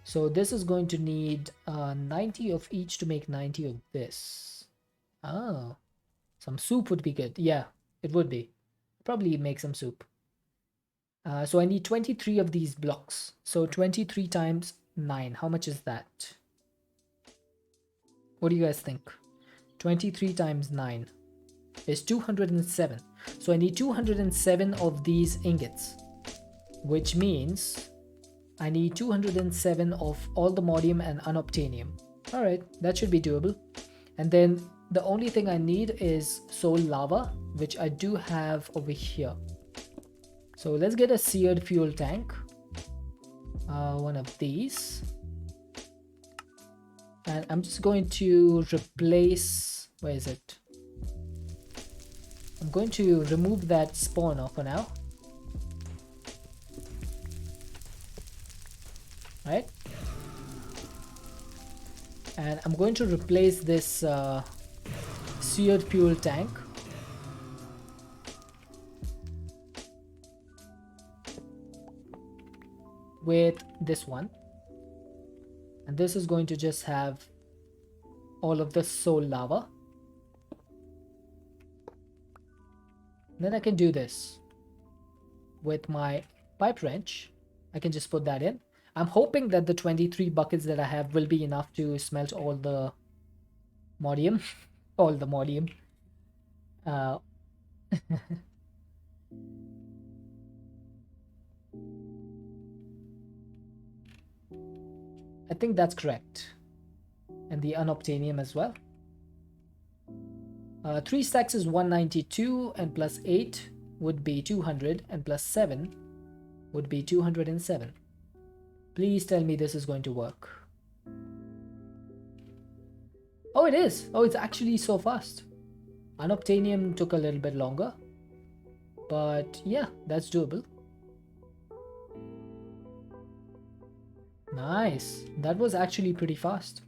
So this is going to need 90 of each to make 90 of this. Oh, some soup would be good. Yeah, it would be. Probably make some soup. So I need 23 of these blocks. So 23 times 9. How much is that? What do you guys think? 23 times 9 is 207. So I need 207 of these ingots, which means I need 207 of oldemodium and unobtainium. All right, that should be doable. And then the only thing I need is soul lava, which I do have over here. So let's get a seared fuel tank. One of these. And I'm just going to replace, where is it? I'm going to remove that spawner for now. Right? And I'm going to replace this seared fuel tank with this one. And this is going to just have all of the soul lava. Then I can do this with my pipe wrench. I can just put that in. I'm hoping that the 23 buckets that I have will be enough to smelt all the modium. All the modium. I think that's correct. And the unobtainium as well. 3 stacks is 192, and plus 8 would be 200, and plus 7 would be 207. Please tell me this is going to work. Oh, it is. Oh, it's actually so fast. Unobtainium took a little bit longer. But yeah, that's doable. Nice. That was actually pretty fast.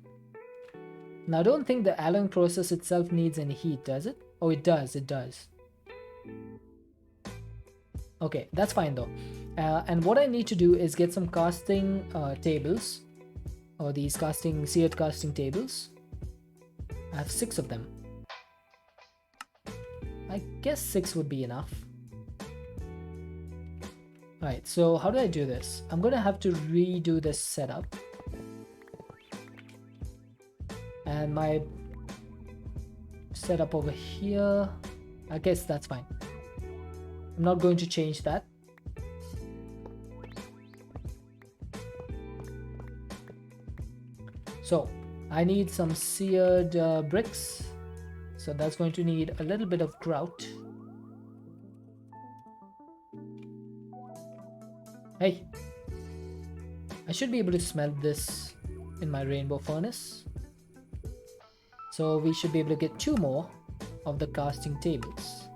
Now, I don't think the alloying process itself needs any heat, does it? Oh, it does. It does. Okay, that's fine though. And what I need to do is get some casting tables, or these seared casting tables. I have 6 of them. I guess 6 would be enough. Alright, so how do I do this? I'm gonna have to redo this setup. And my setup over here, I guess that's fine. I'm not going to change that. So I need some seared bricks. So that's going to need a little bit of grout. Hey, I should be able to smelt this in my rainbow furnace. So we should be able to get 2 more of the casting tables.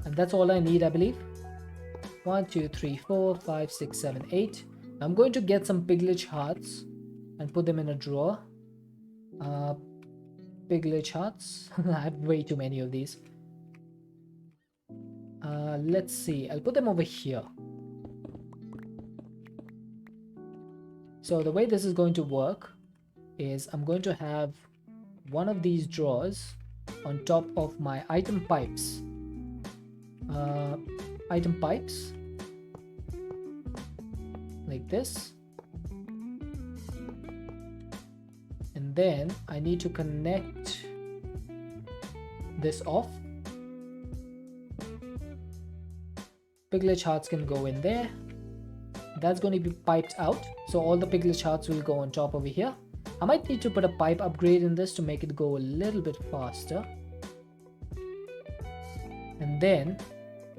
And that's all I need, I believe. 1, 2, 3, 4, 5, 6, 7, 8. I'm going to get some piglet hearts and put them in a drawer. Piglet hearts. I have way too many of these. Let's see. I'll put them over here. So the way this is going to work is I'm going to have one of these drawers on top of my item pipes. Item pipes like this, and then I need to connect this off. Piglet hearts can go in there. That's going to be piped out, so all the piglet hearts will go on top over here. I might need to put a pipe upgrade in this to make it go a little bit faster. And then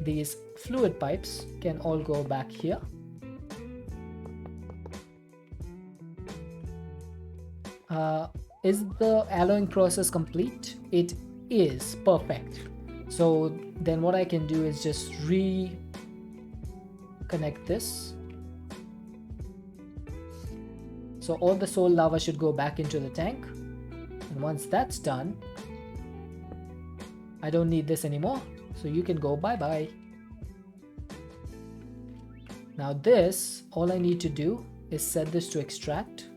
these fluid pipes can all go back here. Is the alloying process complete? It is. Perfect. So then what I can do is just reconnect this. So all the soul lava should go back into the tank. And once that's done, I don't need this anymore. So you can go bye-bye. Now this, all I need to do is set this to extract.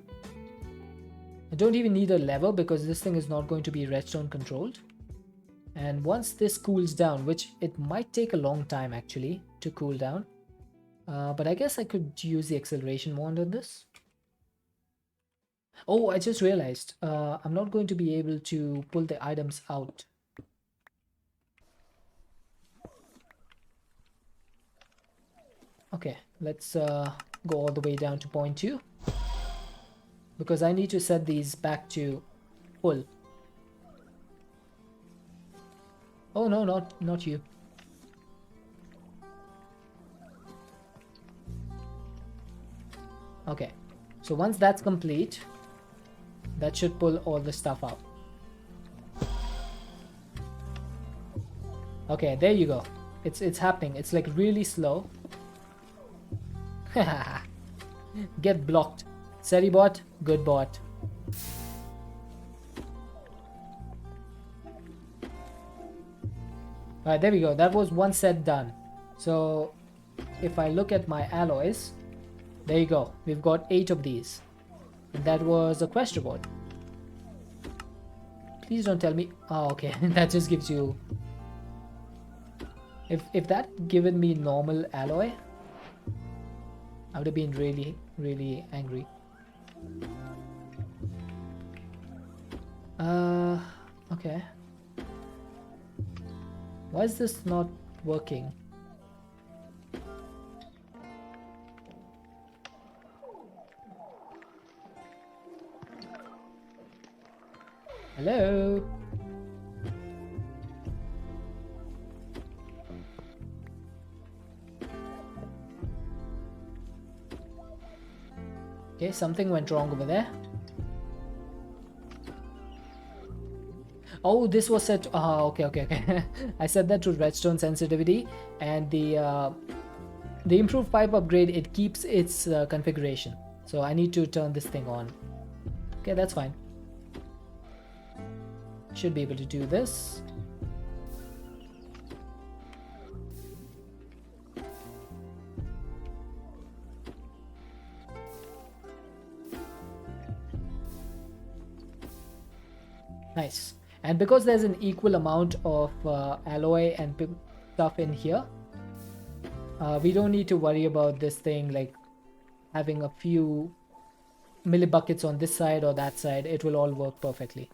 I don't even need a lever because this thing is not going to be redstone controlled. And once this cools down, which it might take a long time actually to cool down, but I guess I could use the acceleration wand on this. Oh, I just realized I'm not going to be able to pull the items out. Okay, let's go all the way down to point 2 because I need to set these back to full. Oh no, not you. Okay, so once that's complete, that should pull all the stuff out. Okay, there you go. It's happening. It's like really slow. Get blocked. Seri bot, good bot. Alright, there we go. That was one set done. So if I look at my alloys, there you go. We've got 8 of these. And that was a quest reward. Please don't tell me. Oh, okay. That just gives you. If that given me normal alloy, I would have been really, really angry. Okay. Why is this not working? Hello? Okay, something went wrong over there. Oh, this was set. Okay. I set that to redstone sensitivity, and the improved pipe upgrade, it keeps its configuration. So I need to turn this thing on. Okay, that's fine. Should be able to do this. Nice. And because there's an equal amount of alloy and stuff in here, we don't need to worry about this thing like having a few millibuckets on this side or that side. It will all work perfectly.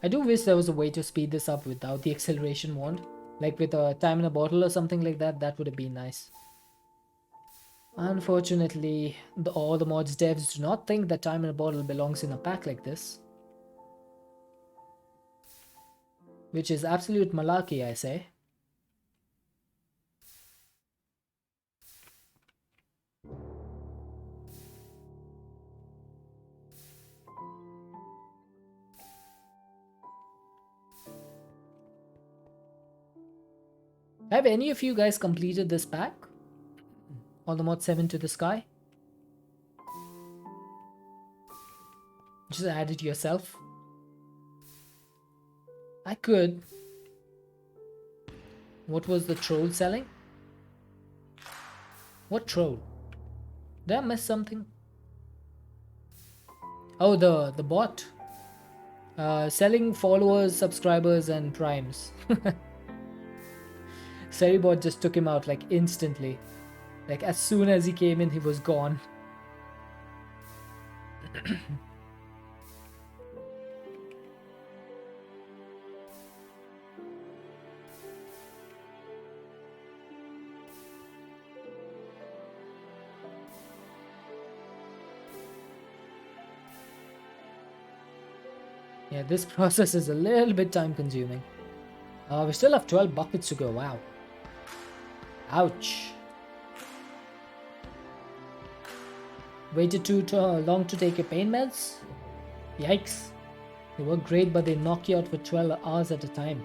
I do wish there was a way to speed this up without the acceleration wand. Like with a time in a bottle or something like that, that would have been nice. Unfortunately, all the mods devs do not think that time in a bottle belongs in a pack like this. Which is absolute malarkey, I say. Have any of you guys completed this pack? All the mod 7 to the sky? Just add it yourself. I could. What was the troll selling? What troll? Did I miss something? Oh, the bot. Selling followers, subscribers, and primes. Seribot just took him out like instantly. Like as soon as he came in, he was gone. Yeah, this process is a little bit time consuming. We still have 12 buckets to go. Wow. Ouch. Waited too long to take your pain meds? Yikes. They work great, but they knock you out for 12 hours at a time.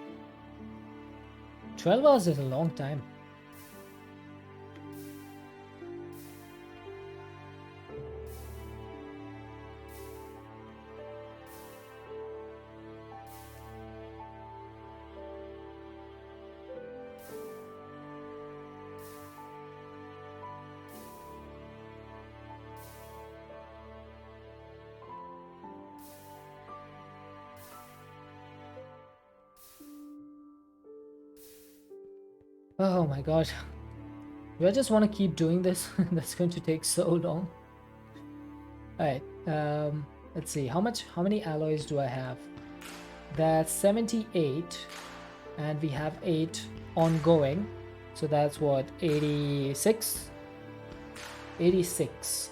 12 hours is a long time. Oh my god. Do I just want to keep doing this? That's going to take so long. Alright, let's see. How many alloys do I have? That's 78, and we have 8 ongoing. So that's what, 86? 86.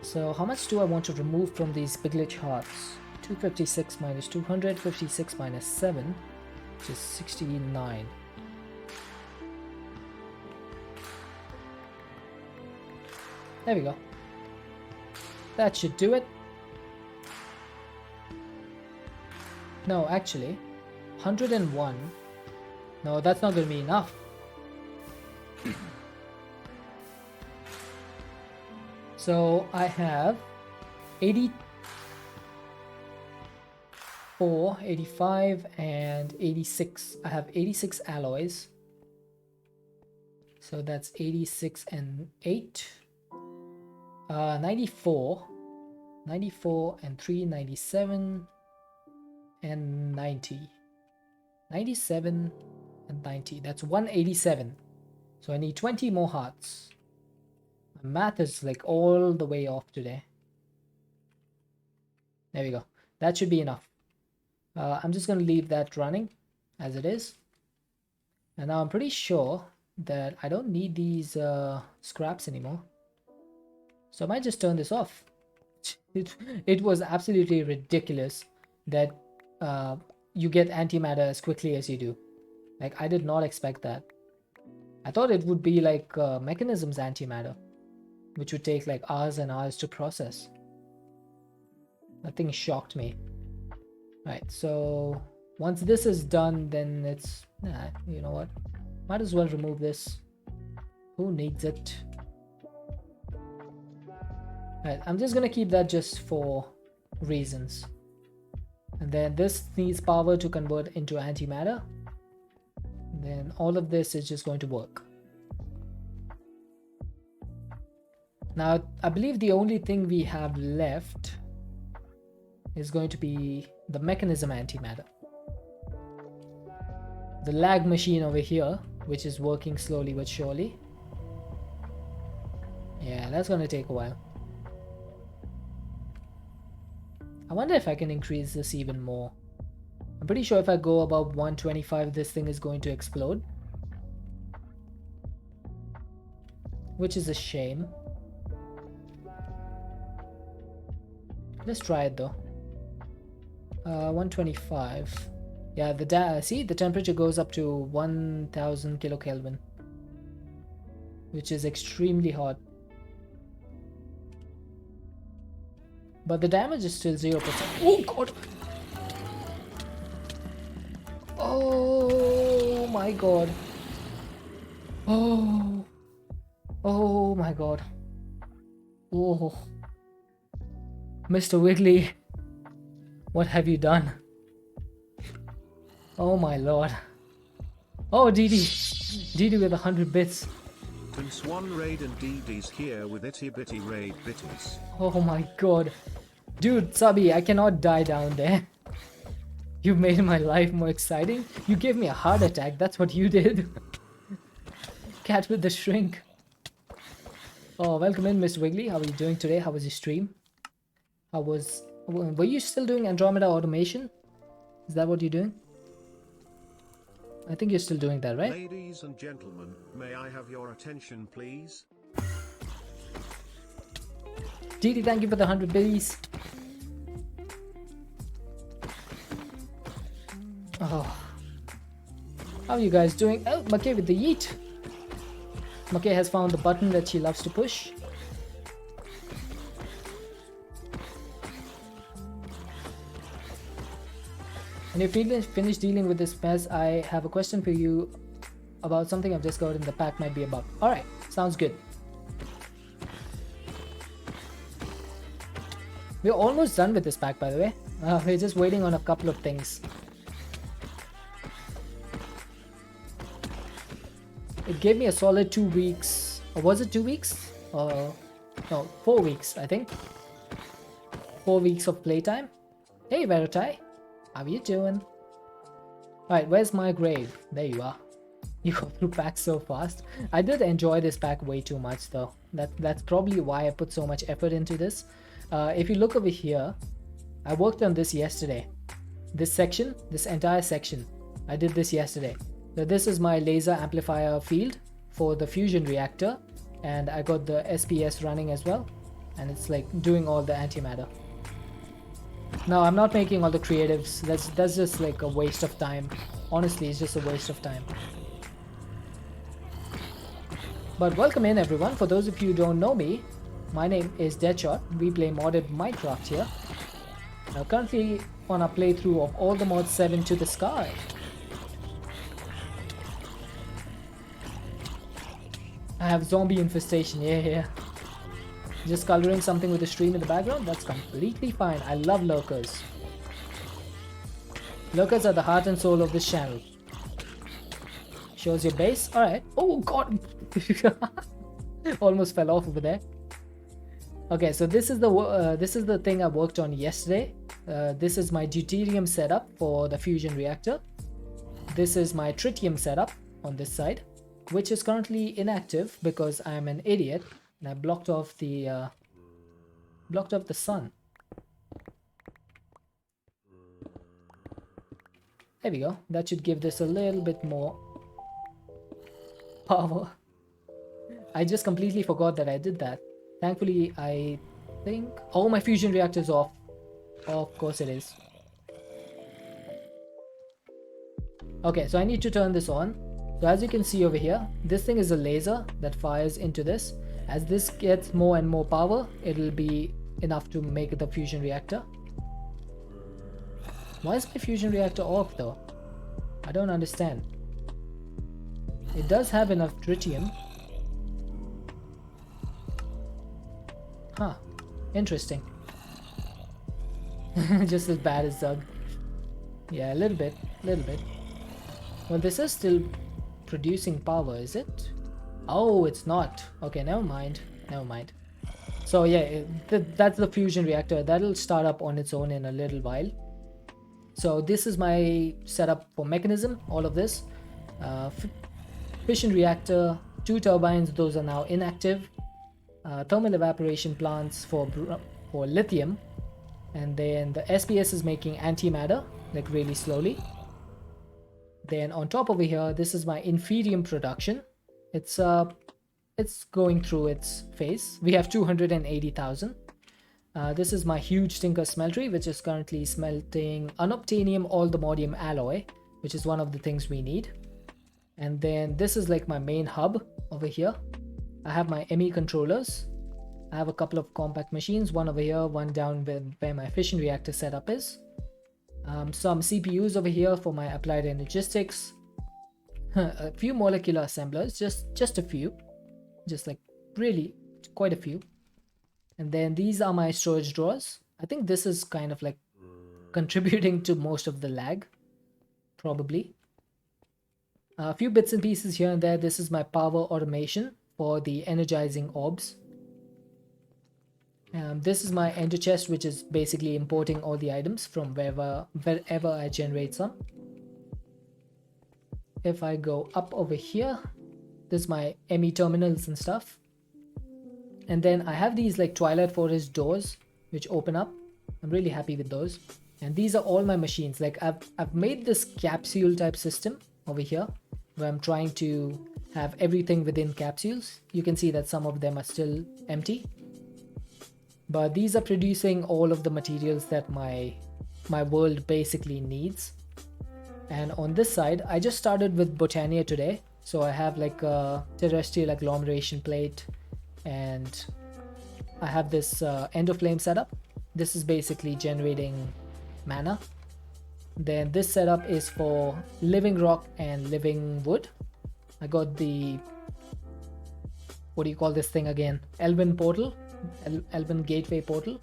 So how much do I want to remove from these Piglet hearts? 256 minus 256 minus 7, which is 69. There we go. That should do it. No, actually, 101. No, that's not going to be enough. So I have 84, 85, and 86. I have 86 alloys. So that's 86 and 8. 94. 94 and 3, 97 and 90. 97 and 90. That's 187. So I need 20 more hearts. My math is like all the way off today. There we go. That should be enough. I'm just going to leave that running as it is. And now I'm pretty sure that I don't need these scraps anymore. So I might just turn this off. It was absolutely ridiculous that you get antimatter as quickly as you do. Like, I did not expect that. I thought it would be like mechanisms antimatter, which would take like hours and hours to process. That thing shocked me. Right, so once this is done, then it's, you know what? Might as well remove this. Who needs it? Right, I'm just gonna keep that just for reasons. And then this needs power to convert into antimatter. Then all of this is just going to work. Now, I believe the only thing we have left is going to be the mechanism antimatter. The lag machine over here, which is working slowly but surely. Yeah, that's going to take a while. I wonder if I can increase this even more. I'm pretty sure if I go above 125, this thing is going to explode. Which is a shame. Let's try it though. 125. Yeah, see, the temperature goes up to 1000 kilokelvin, which is extremely hot. But the damage is still 0%. Oh god! Oh my god. Oh my god. Oh. Mr. Wiggly, what have you done? Oh my lord. Oh, DD with 100 bits. And Swan Raid and DD's here with itty bitty raid bitties. Oh my god. Dude, Sabi, I cannot die down there. You made my life more exciting. You gave me a heart attack, that's what you did. Cat with the shrink. Oh, welcome in, Mr. Wiggly. How are you doing today? How was your stream? Were you still doing Andromeda automation? Is that what you're doing? I think you're still doing that, right? Ladies and gentlemen, may I have your attention, please? Didi, thank you for the 100 billies. Oh. How are you guys doing? Oh, Mackay with the yeet. Mackay has found the button that she loves to push. When you finish dealing with this mess, I have a question for you about something I've discovered in the pack might be a bug. Alright, sounds good. We're almost done with this pack, by the way. We're just waiting on a couple of things. It gave me a solid 2 weeks. Or was it 2 weeks? No, 4 weeks, I think. 4 weeks of playtime. Hey, Verotai. How are you doing? Alright, where's my grave? There you are. You go through packs so fast. I did enjoy this pack way too much though. That's probably why I put so much effort into this. If you look over here, I worked on this yesterday. This section, this entire section, I did this yesterday. So this is my laser amplifier field for the fusion reactor, and I got the SPS running as well, and it's like doing all the antimatter. Now I'm not making all the creatives. That's just like a waste of time. Honestly, it's just a waste of time. But welcome in everyone. For those of you who don't know me, my name is Deadshot. We play modded Minecraft here. Now currently on a playthrough of all the mods 7 to the sky. I have zombie infestation, yeah. Just coloring something with a stream in the background, that's completely fine. I love lurkers. Lurkers are the heart and soul of this channel. Shows your base, alright. Oh god! Almost fell off over there. Okay, so this is the thing I worked on yesterday. This is my deuterium setup for the fusion reactor. This is my tritium setup on this side, which is currently inactive because I'm an idiot and I blocked off the sun. There we go. That should give this a little bit more power. I just completely forgot that I did that. Thankfully, I think... Oh, my fusion reactor is off. Oh, of course it is. Okay, so I need to turn this on. So as you can see over here, this thing is a laser that fires into this. As this gets more and more power, it'll be enough to make the fusion reactor. Why is my fusion reactor off though? I don't understand. It does have enough tritium. Huh, interesting. Just as bad as Zug. Yeah, a little bit. Well, this is still producing power, is it? Oh, it's not. Okay, never mind. So yeah, that's the fusion reactor. That'll start up on its own in a little while. So this is my setup for mechanism, all of this. Fission reactor, 2 turbines, those are now inactive. Thermal evaporation plants for lithium. And then the SPS is making antimatter, like really slowly. Then on top over here, this is my inferium production. It's going through its phase. We have 280,000. This is my huge stinker smeltery, which is currently smelting unobtainium oldemodium alloy, which is one of the things we need. And then this is like my main hub over here. I have my ME controllers. I have a couple of compact machines, one over here, one down where my fission reactor setup is. Some CPUs over here for my applied energistics. A few molecular assemblers, just a few. Just like really quite a few. And then these are my storage drawers. I think this is kind of like contributing to most of the lag, probably. A few bits and pieces here and there. This is my power automation for the energizing orbs. This is my ender chest, which is basically importing all the items from wherever I generate some. If I go up over here, this is my ME terminals and stuff. And then I have these like Twilight Forest doors which open up. I'm really happy with those. And these are all my machines. Like I've made this capsule type system over here where I'm trying to have everything within capsules. You can see that some of them are still empty. But these are producing all of the materials that my world basically needs. And on this side, I just started with Botania today. So I have like a terrestrial agglomeration plate, and I have this Endoflame setup. This is basically generating mana. Then this setup is for living rock and living wood. I got the, what do you call this thing again? Elven portal, Elven gateway portal.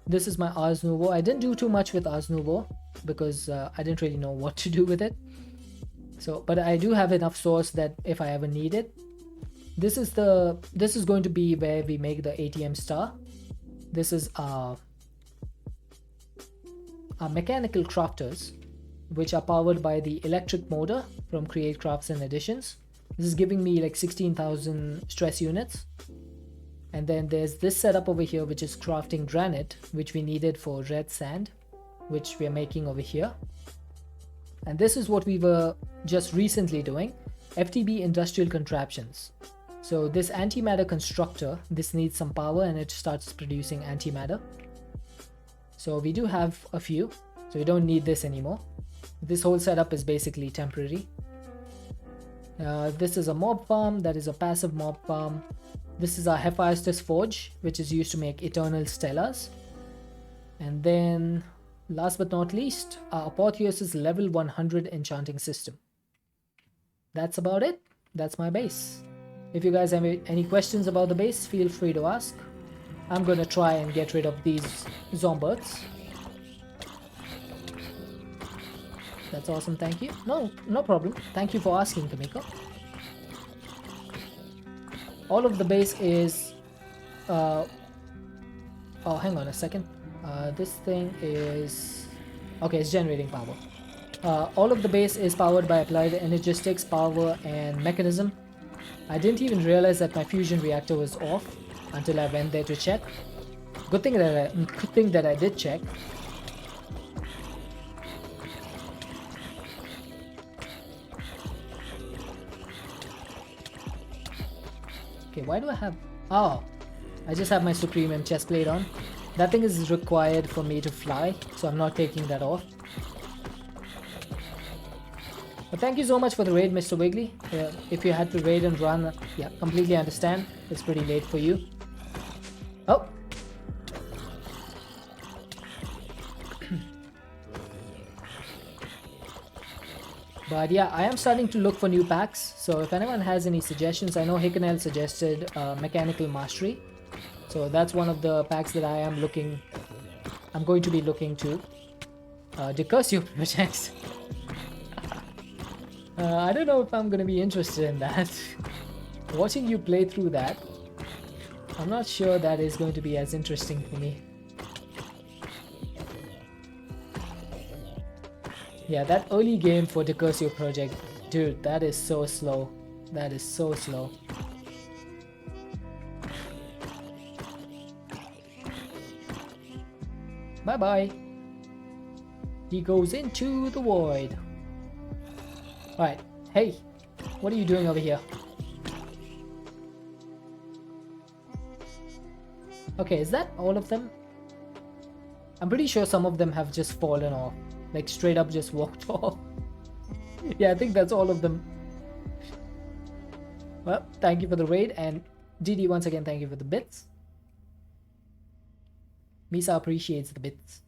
This is my Ars Nouveau. I didn't do too much with Ars Nouveau because I didn't really know what to do with it. So, but I do have enough source that if I ever need it. This is going to be where we make the ATM star. This is our mechanical crafters, which are powered by the electric motor from Create Crafts and Additions. This is giving me like 16,000 stress units. And then there's this setup over here, which is crafting granite, which we needed for red sand, which we are making over here. And this is what we were just recently doing, FTB industrial contraptions. So this antimatter constructor, this needs some power and it starts producing antimatter. So we do have a few, so we don't need this anymore. This whole setup is basically temporary. This is a mob farm, that is a passive mob farm. This is our Hephaestus Forge, which is used to make eternal stellars. And then, last but not least, our Apotheosis level 100 enchanting system. That's about it. That's my base. If you guys have any questions about the base, feel free to ask. I'm gonna try and get rid of these zombies. That's awesome, thank you. No problem. Thank you for asking, Kamiko. All of the base is... oh, hang on a second. This thing is... Okay, it's generating power. All of the base is powered by applied energistics, power, and mechanism. I didn't even realize that my fusion reactor was off until I went there to check. Good thing that I did check. Okay, why do I have... Oh, I just have my Supreme chest plate on. That thing is required for me to fly, so I'm not taking that off. But thank you so much for the raid, Mr. Wiggly. If you had to raid and run, yeah, completely understand. It's pretty late for you. Oh! But yeah, I am starting to look for new packs. So if anyone has any suggestions, I know Hickenel suggested Mechanical Mastery. So that's one of the packs that I'm going to be looking to. Decursio projects. I don't know if I'm gonna be interested in that. Watching you play through that, I'm not sure that is going to be as interesting for me. Yeah, that early game for Decursio project, dude, that is so slow. That is so slow. Bye bye. He goes into the void. Alright, hey, what are you doing over here? Okay, is that all of them? I'm pretty sure some of them have just fallen off. Like straight up just walked off. Yeah, I think that's all of them. Well, thank you for the raid, and DD once again, thank you for the bits. Misa appreciates the bits.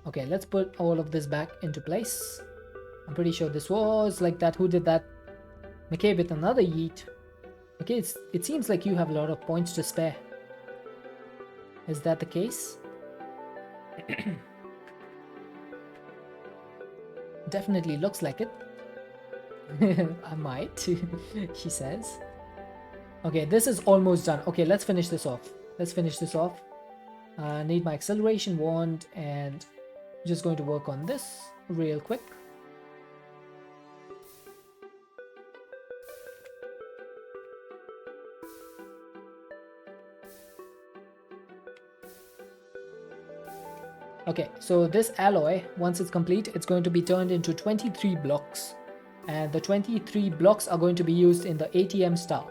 Okay, let's put all of this back into place. I'm pretty sure this was like that. Who did that? McKay with another yeet. Okay, it seems like you have a lot of points to spare. Is that the case? Definitely looks like it. I might, she says. Okay, this is almost done. Okay, let's finish this off. Let's finish this off. I need my acceleration wand and just going to work on this real quick. Okay, so this alloy, once it's complete, it's going to be turned into 23 blocks. And the 23 blocks are going to be used in the ATM star.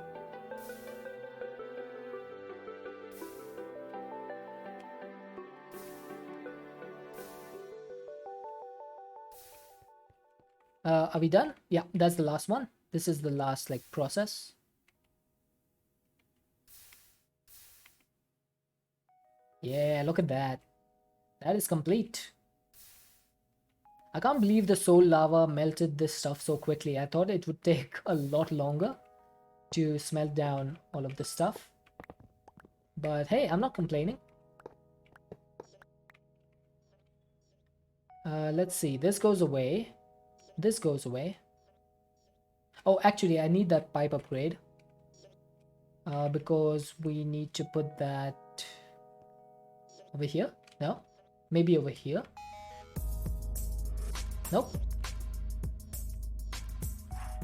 Are we done? Yeah, that's the last one. This is the last like process. Yeah, look at that. That is complete. I can't believe the soul lava melted this stuff so quickly. I thought it would take a lot longer to smelt down all of this stuff. But hey, I'm not complaining. Let's see. This goes away. This goes away. Oh, actually, I need that pipe upgrade. Because we need to put that over here. No? Maybe over here. Nope.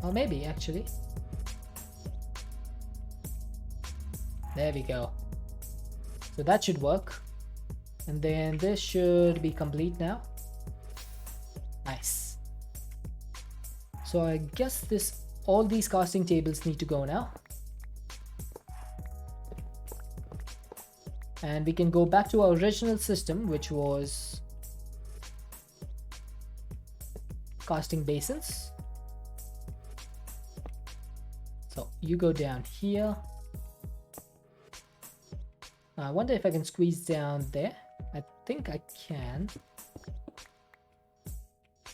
Or maybe, actually. There we go. So that should work. And then this should be complete now. Nice. So I guess all these casting tables need to go now. And we can go back to our original system, which was casting basins. So you go down here. Now I wonder if I can squeeze down there. I think I can.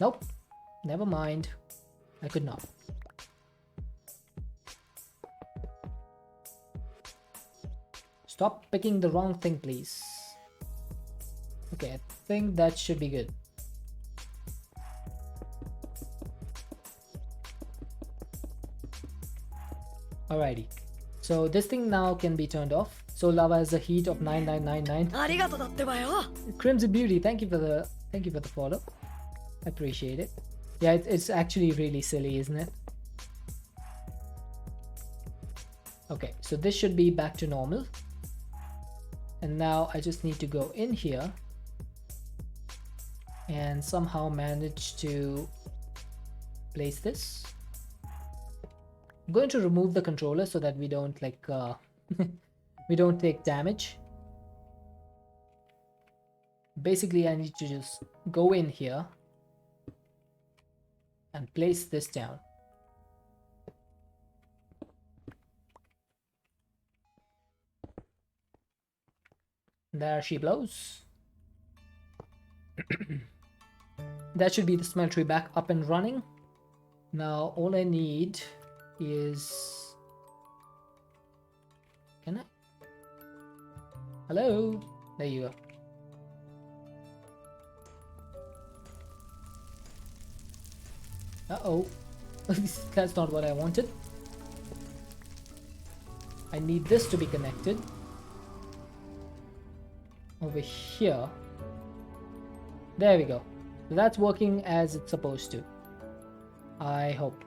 Nope. Never mind. I could not. Stop picking the wrong thing, please. Okay, I think that should be good. Alrighty. So this thing now can be turned off. So lava has a heat of 9999. Crimson Beauty, thank you for the follow. I appreciate it. Yeah, it's actually really silly, isn't it? Okay, so this should be back to normal. And now I just need to go in here and somehow manage to place this. I'm going to remove the controller so that we don't we don't take damage. Basically, I need to just go in here and place this down. There she blows. That should be the smeltery back up and running. Now all I need is... Can I? Hello? There you go. Uh-oh. That's not what I wanted. I need this to be connected over here. There we go. So that's working as it's supposed to. I hope.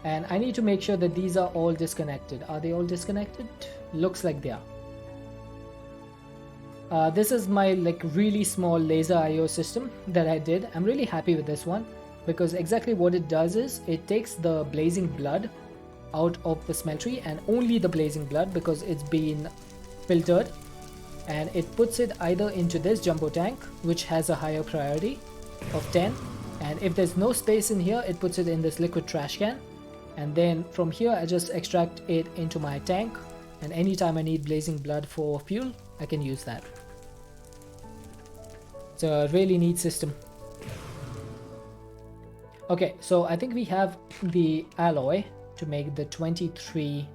And I need to make sure that these are all disconnected. Are they all disconnected? Looks like they are. This is my really small laser IO system that I did. I'm really happy with this one because exactly what it does is it takes the blazing blood out of the smeltery, and only the blazing blood because it's been filtered, and it puts it either into this jumbo tank, which has a higher priority of 10, and if there's no space in here, it puts it in this liquid trash can, and then from here I just extract it into my tank, and anytime I need blazing blood for fuel, I can use that. It's a really neat system. Okay, so I think we have the alloy to make the 23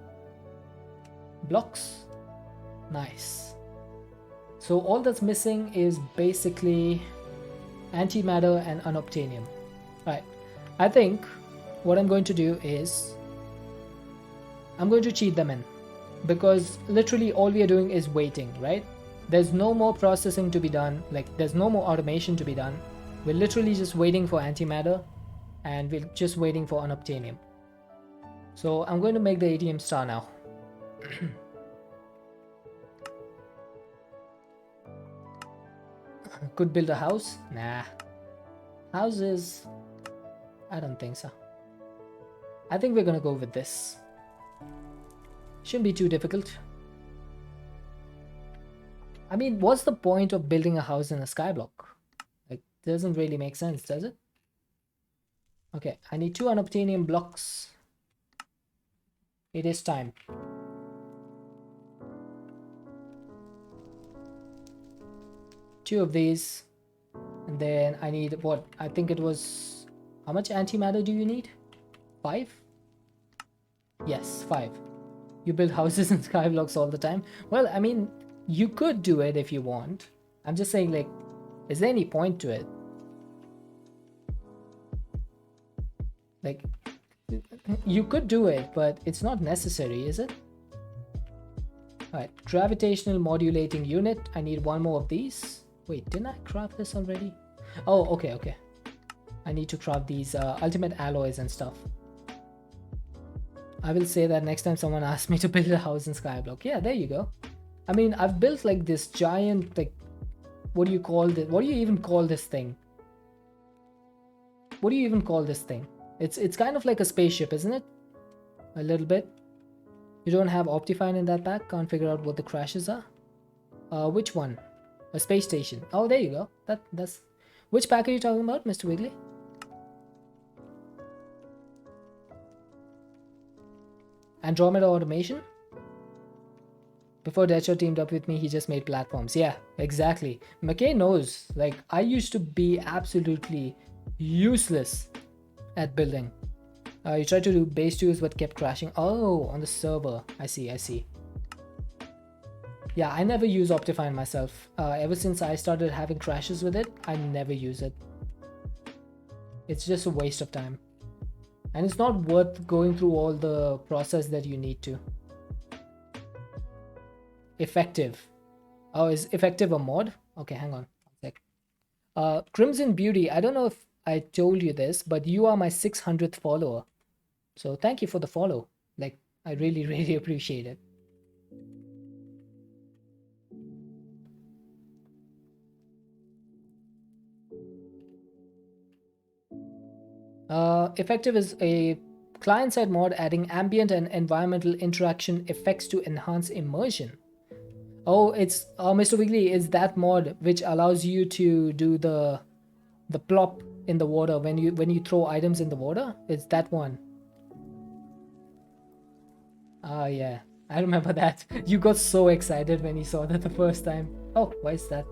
blocks. Nice. So all that's missing is basically antimatter and unobtainium. Right. I think what I'm going to do is I'm going to cheat them in, because literally all we are doing is waiting, right? There's no more processing to be done, there's no more automation to be done. We're literally just waiting for antimatter, and we're just waiting for unobtainium. So I'm going to make the ATM star now. Could build a house? Nah. Houses? I don't think so. I think we're gonna go with this. Shouldn't be too difficult. I mean, what's the point of building a house in a skyblock? Doesn't really make sense, does it? Okay, I need 2 unobtainium blocks. It is time. 2 of these. And then I need what? I think it was... How much antimatter do you need? 5? Yes, 5. You build houses and skyblocks all the time. Well, I mean, you could do it if you want. I'm just saying, like, is there any point to it? Like, you could do it, but it's not necessary, is it? Alright, gravitational modulating unit. I need 1 more of these. Wait, didn't I craft this already? Oh, okay, okay. I need to craft these ultimate alloys and stuff. I will say that next time someone asks me to build a house in Skyblock. Yeah, there you go. I mean, I've built like this giant, like, what do you call this? What do you even call this thing? What do you even call this thing? It's kind of like a spaceship, isn't it? A little bit. You don't have Optifine in that pack. Can't figure out what the crashes are. Which one? A space station. Oh, there you go. That's... Which pack are you talking about, Mr. Wiggly? Andromeda Automation? Before Deadshot teamed up with me, he just made platforms. Yeah, exactly. McKay knows. Like, I used to be absolutely useless at building. You tried to do base 2s but kept crashing. Oh, on the server. I see, I see. Yeah, I never use Optifine myself. Ever since I started having crashes with it, I never use it. It's just a waste of time. And it's not worth going through all the process that you need to. Effective. Oh, is effective a mod? Okay, hang on a sec. Crimson Beauty, I don't know if I told you this, but you are my 600th follower. So thank you for the follow. Like, I really, really appreciate it. Effective is a client-side mod adding ambient and environmental interaction effects to enhance immersion. Oh, it's Mr. Wiggly is that mod which allows you to do the plop in the water when you throw items in the water. It's that one. Ah, yeah, I remember that. You got so excited when you saw that the first time. Oh, why is that?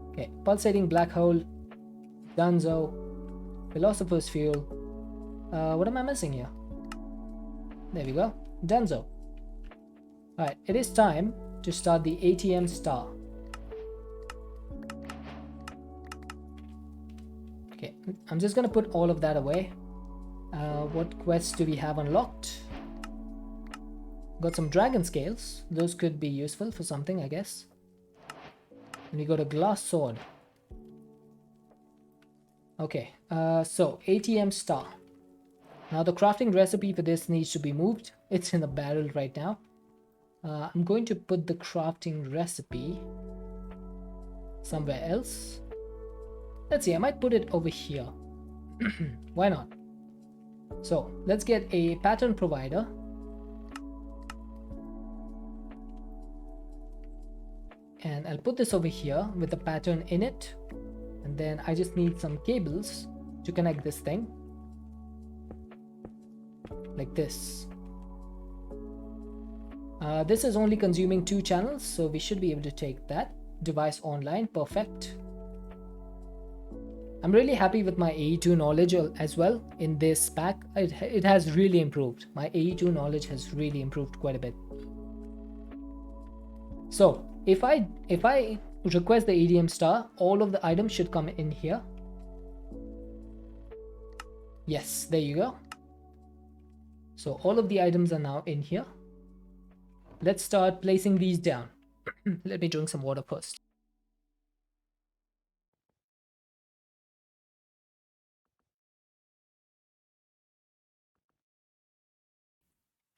Okay, pulsating black hole, Dunzo, Philosopher's Fuel. What am I missing here? There we go. Dunzo. Alright, it is time to start the ATM star. Okay, I'm just gonna put all of that away. What quests do we have unlocked? Got some dragon scales. Those could be useful for something, I guess. And we got a glass sword. Okay, so ATM star. Now the crafting recipe for this needs to be moved. It's in a barrel right now. I'm going to put the crafting recipe somewhere else. Let's see, I might put it over here. Why not? So let's get a pattern provider. And I'll put this over here with the pattern in it. And then I just need some cables to connect this thing. Like this. This is only consuming 2 channels, so we should be able to take that. Device online, perfect. I'm really happy with my AE2 knowledge as well in this pack. It has really improved. My AE2 knowledge has really improved quite a bit. So if I request the ATM star, all of the items should come in here. Yes, there you go. So all of the items are now in here. Let's start placing these down. Let me drink some water first.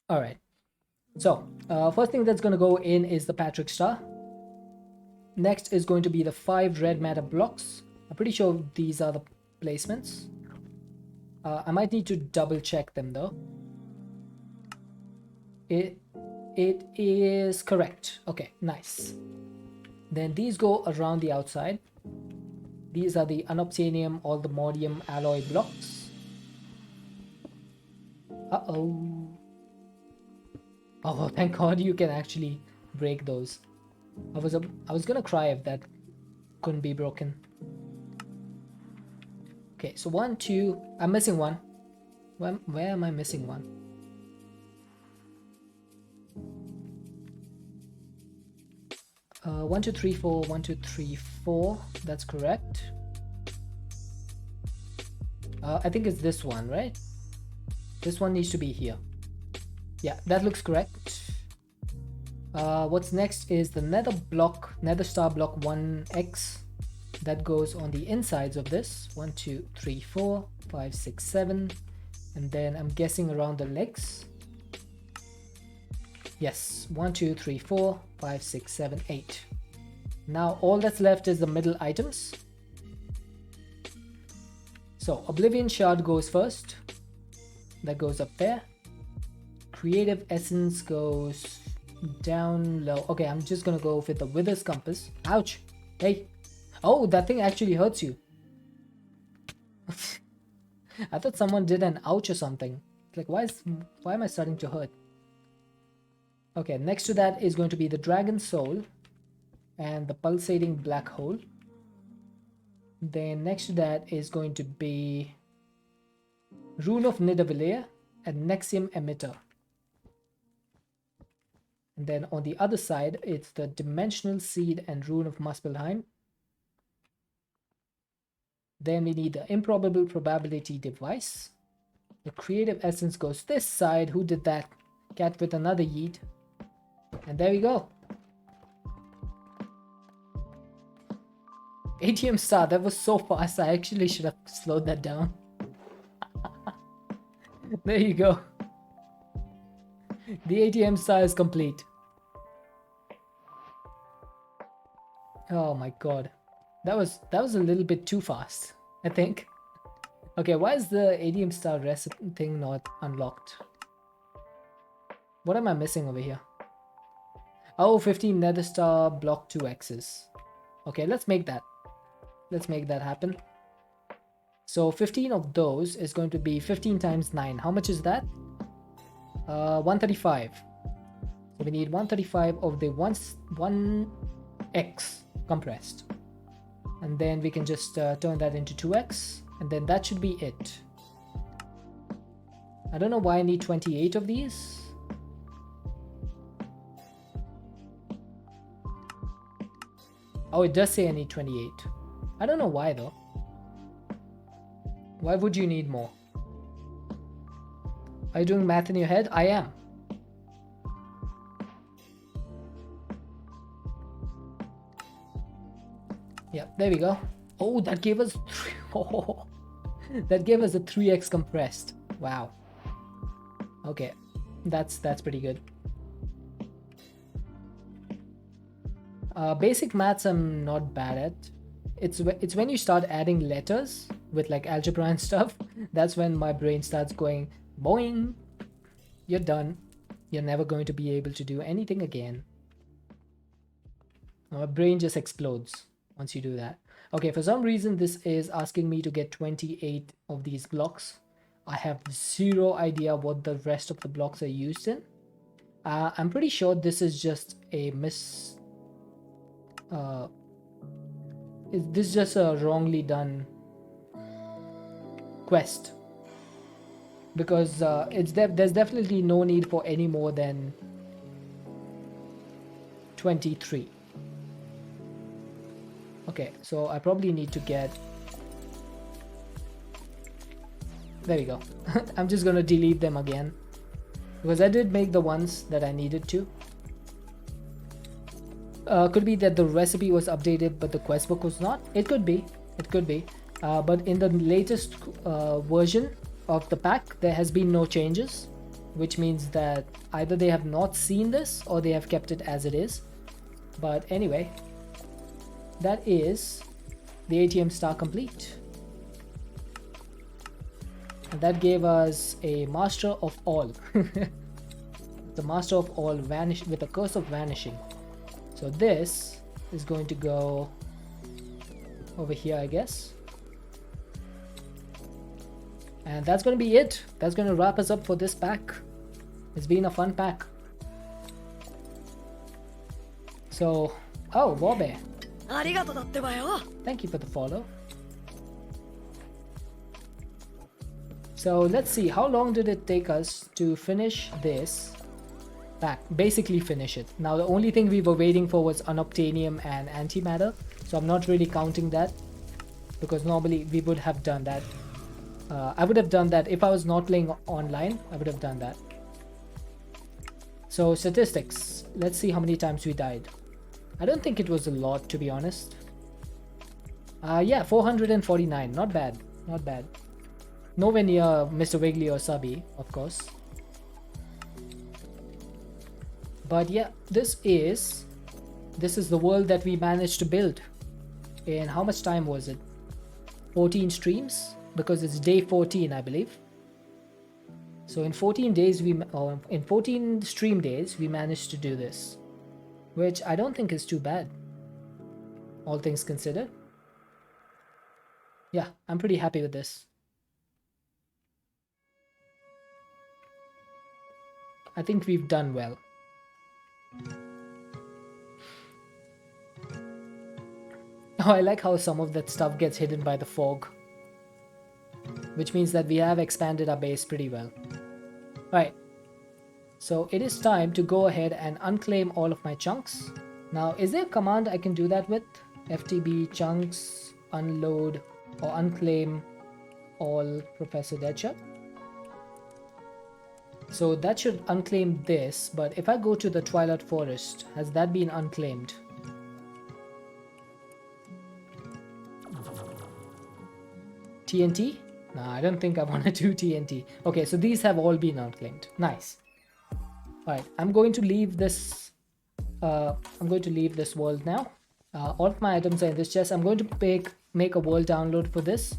All right. So first thing that's going to go in is the Patrick star. Next is going to be the 5 red matter blocks. I'm pretty sure these are the placements. I might need to double check them though. It is correct. Okay, nice. Then these go around the outside. These are the unobtainium or the modium alloy blocks. Uh-oh. Oh, thank God you can actually break those. I was gonna cry if that couldn't be broken. Okay, so 1, 2. I'm missing one. Where am I missing one? One, two, three, four. 1, 2, 3, 4. That's correct. I think it's this one, right? This one needs to be here. Yeah, that looks correct. What's next is the nether star block 1x that goes on the insides of this. 1, 2, 3, 4, 5, 6, 7, and then I'm guessing around the legs. Yes, 1, 2, 3, 4, 5, 6, 7, 8. Now all that's left is the middle items. So Oblivion Shard goes first. That goes up there. Creative Essence goes down low. Okay, I'm just gonna go with the Wither's Compass. Ouch! Hey! Oh, that thing actually hurts you. I thought someone did an ouch or something. Like, why am I starting to hurt? Okay, next to that is going to be the Dragon Soul and the Pulsating Black Hole. Then next to that is going to be Rune of Nidavellir and Nexium Emitter. And then on the other side, it's the Dimensional Seed and Rune of Muspelheim. Then we need the Improbable Probability Device. The Creative Essence goes this side. Who did that? Cat with another yeet. And there we go. ATM star, that was so fast. I actually should have slowed that down. There you go. The ATM star is complete. Oh my god. That was a little bit too fast, I think. Okay, why is the ATM star recipe thing not unlocked? What am I missing over here? Oh, 15 nether star block 2x's. Okay, let's make that. Let's make that happen. So 15 of those is going to be 15 times 9. How much is that? 135. So we need 135 of the 1x compressed. And then we can just turn that into 2x. And then that should be it. I don't know why I need 28 of these. Oh, it does say I need 28. I don't know why though. Why would you need more? Are you doing math in your head? I am. Yeah, there we go. Oh, that gave us that gave us a 3x compressed. Wow. Okay, that's pretty good. Basic maths I'm not bad at. It's when you start adding letters with like algebra and stuff, that's when my brain starts going boing. You're done. You're never going to be able to do anything again. My brain just explodes once you do that. Okay, for some reason this is asking me to get 28 of these blocks. I have zero idea what the rest of the blocks are used in. I'm pretty sure this is just a this is just a wrongly done quest, because there's definitely no need for any more than 23. Okay, so I probably need to get, there we go. I'm just gonna delete them again because I did make the ones that I needed to. Could be that the recipe was updated but the quest book was not. It could be. But in the latest version of the pack there has been no changes, which means that either they have not seen this or they have kept it as it is. But anyway, that is the ATM star complete. And that gave us a Master of All. The Master of All vanished with a Curse of Vanishing. So this is going to go over here, I guess. And that's going to be it. That's going to wrap us up for this pack. It's been a fun pack. So Oh, Warbear. ありがとうだってばよ。 Thank you for the follow. So let's see, how long did it take us to finish this pack? Basically finish it. Now the only thing we were waiting for was unobtainium and antimatter, so I'm not really counting that because normally we would have done that. I would have done that if I was not playing online. I would have done that. So statistics, let's see how many times we died. I don't think it was a lot, to be honest. Yeah, 449. Not bad. Not bad. Nowhere near Mr. Wiggly or Subby, of course. But yeah, this is the world that we managed to build. In how much time was it? 14 streams? Because it's day 14, I believe. So in 14 days, in 14 stream days, we managed to do this. Which I don't think is too bad. All things considered. Yeah, I'm pretty happy with this. I think we've done well. Oh, I like how some of that stuff gets hidden by the fog. Which means that we have expanded our base pretty well. Right. So it is time to go ahead and unclaim all of my chunks. Now, is there a command I can do that with? FTB chunks, unload, or unclaim all Professor Deadshot? So that should unclaim this, but if I go to the Twilight Forest, has that been unclaimed? TNT? Nah, I don't think I want to do TNT. Okay, so these have all been unclaimed. Nice. Alright, I'm going to leave this world now. All of my items are in this chest. I'm going to make a world download for this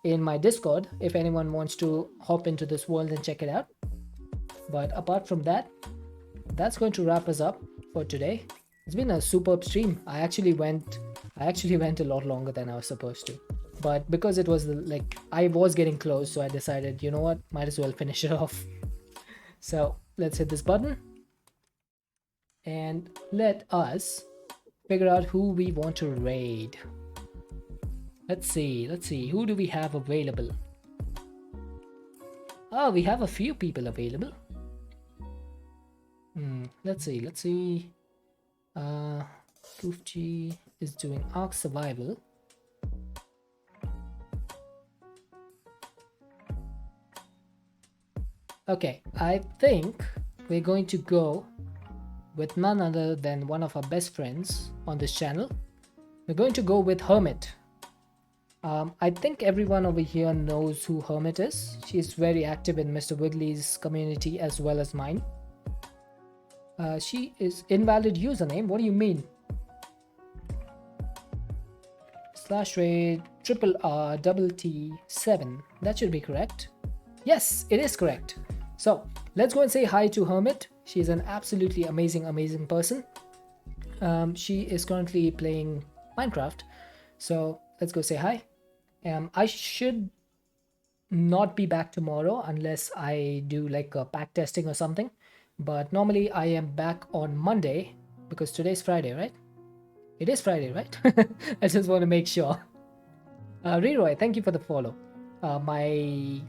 in my Discord if anyone wants to hop into this world and check it out. But apart from that, that's going to wrap us up for today. It's been a superb stream. I actually went a lot longer than I was supposed to. But because it was I was getting close, so I decided, you know what, might as well finish it off. So let's hit this button and let us figure out who we want to raid. Let's see, who do we have available? Oh, we have a few people available. Let's see. Koofchi is doing Ark Survival. Okay, I think we're going to go with none other than one of our best friends on this channel. We're going to go with Hermit. I think everyone over here knows who Hermit is. She's very active in Mr. Wiggly's community as well as mine. She is invalid username. What do you mean? /raid RRT7. That should be correct. Yes, it is correct. So let's go and say hi to Hermit. She's an absolutely amazing person. She is currently playing Minecraft. So let's go say hi. I should not be back tomorrow unless I do like a pack testing or something. But normally I am back on Monday because today's Friday, right? It is Friday, right? I just want to make sure. Leroy, thank you for the follow. My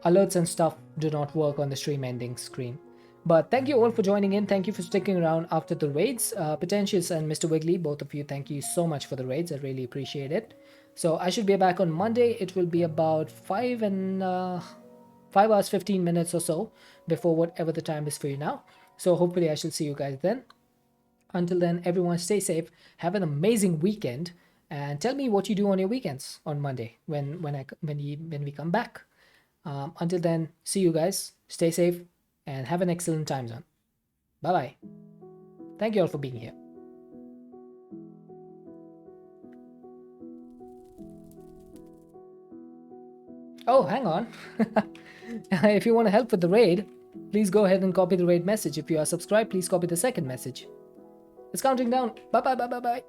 alerts and stuff do not work on the stream ending screen. But thank you all for joining in. Thank you for sticking around after the raids. Potentious and Mr. Wiggly, both of you, thank you so much for the raids. I really appreciate it. So I should be back on Monday. It will be about 5 hours 15 minutes or so before whatever the time is for you now. So hopefully I shall see you guys then. Until then, everyone stay safe. Have an amazing weekend. And tell me what you do on your weekends on Monday when we come back. Until then, see you guys. Stay safe and have an excellent time zone. Bye bye. Thank you all for being here. Oh, hang on. If you want to help with the raid, please go ahead and copy the raid message. If you are subscribed, please copy the second message. It's counting down. Bye bye bye bye bye.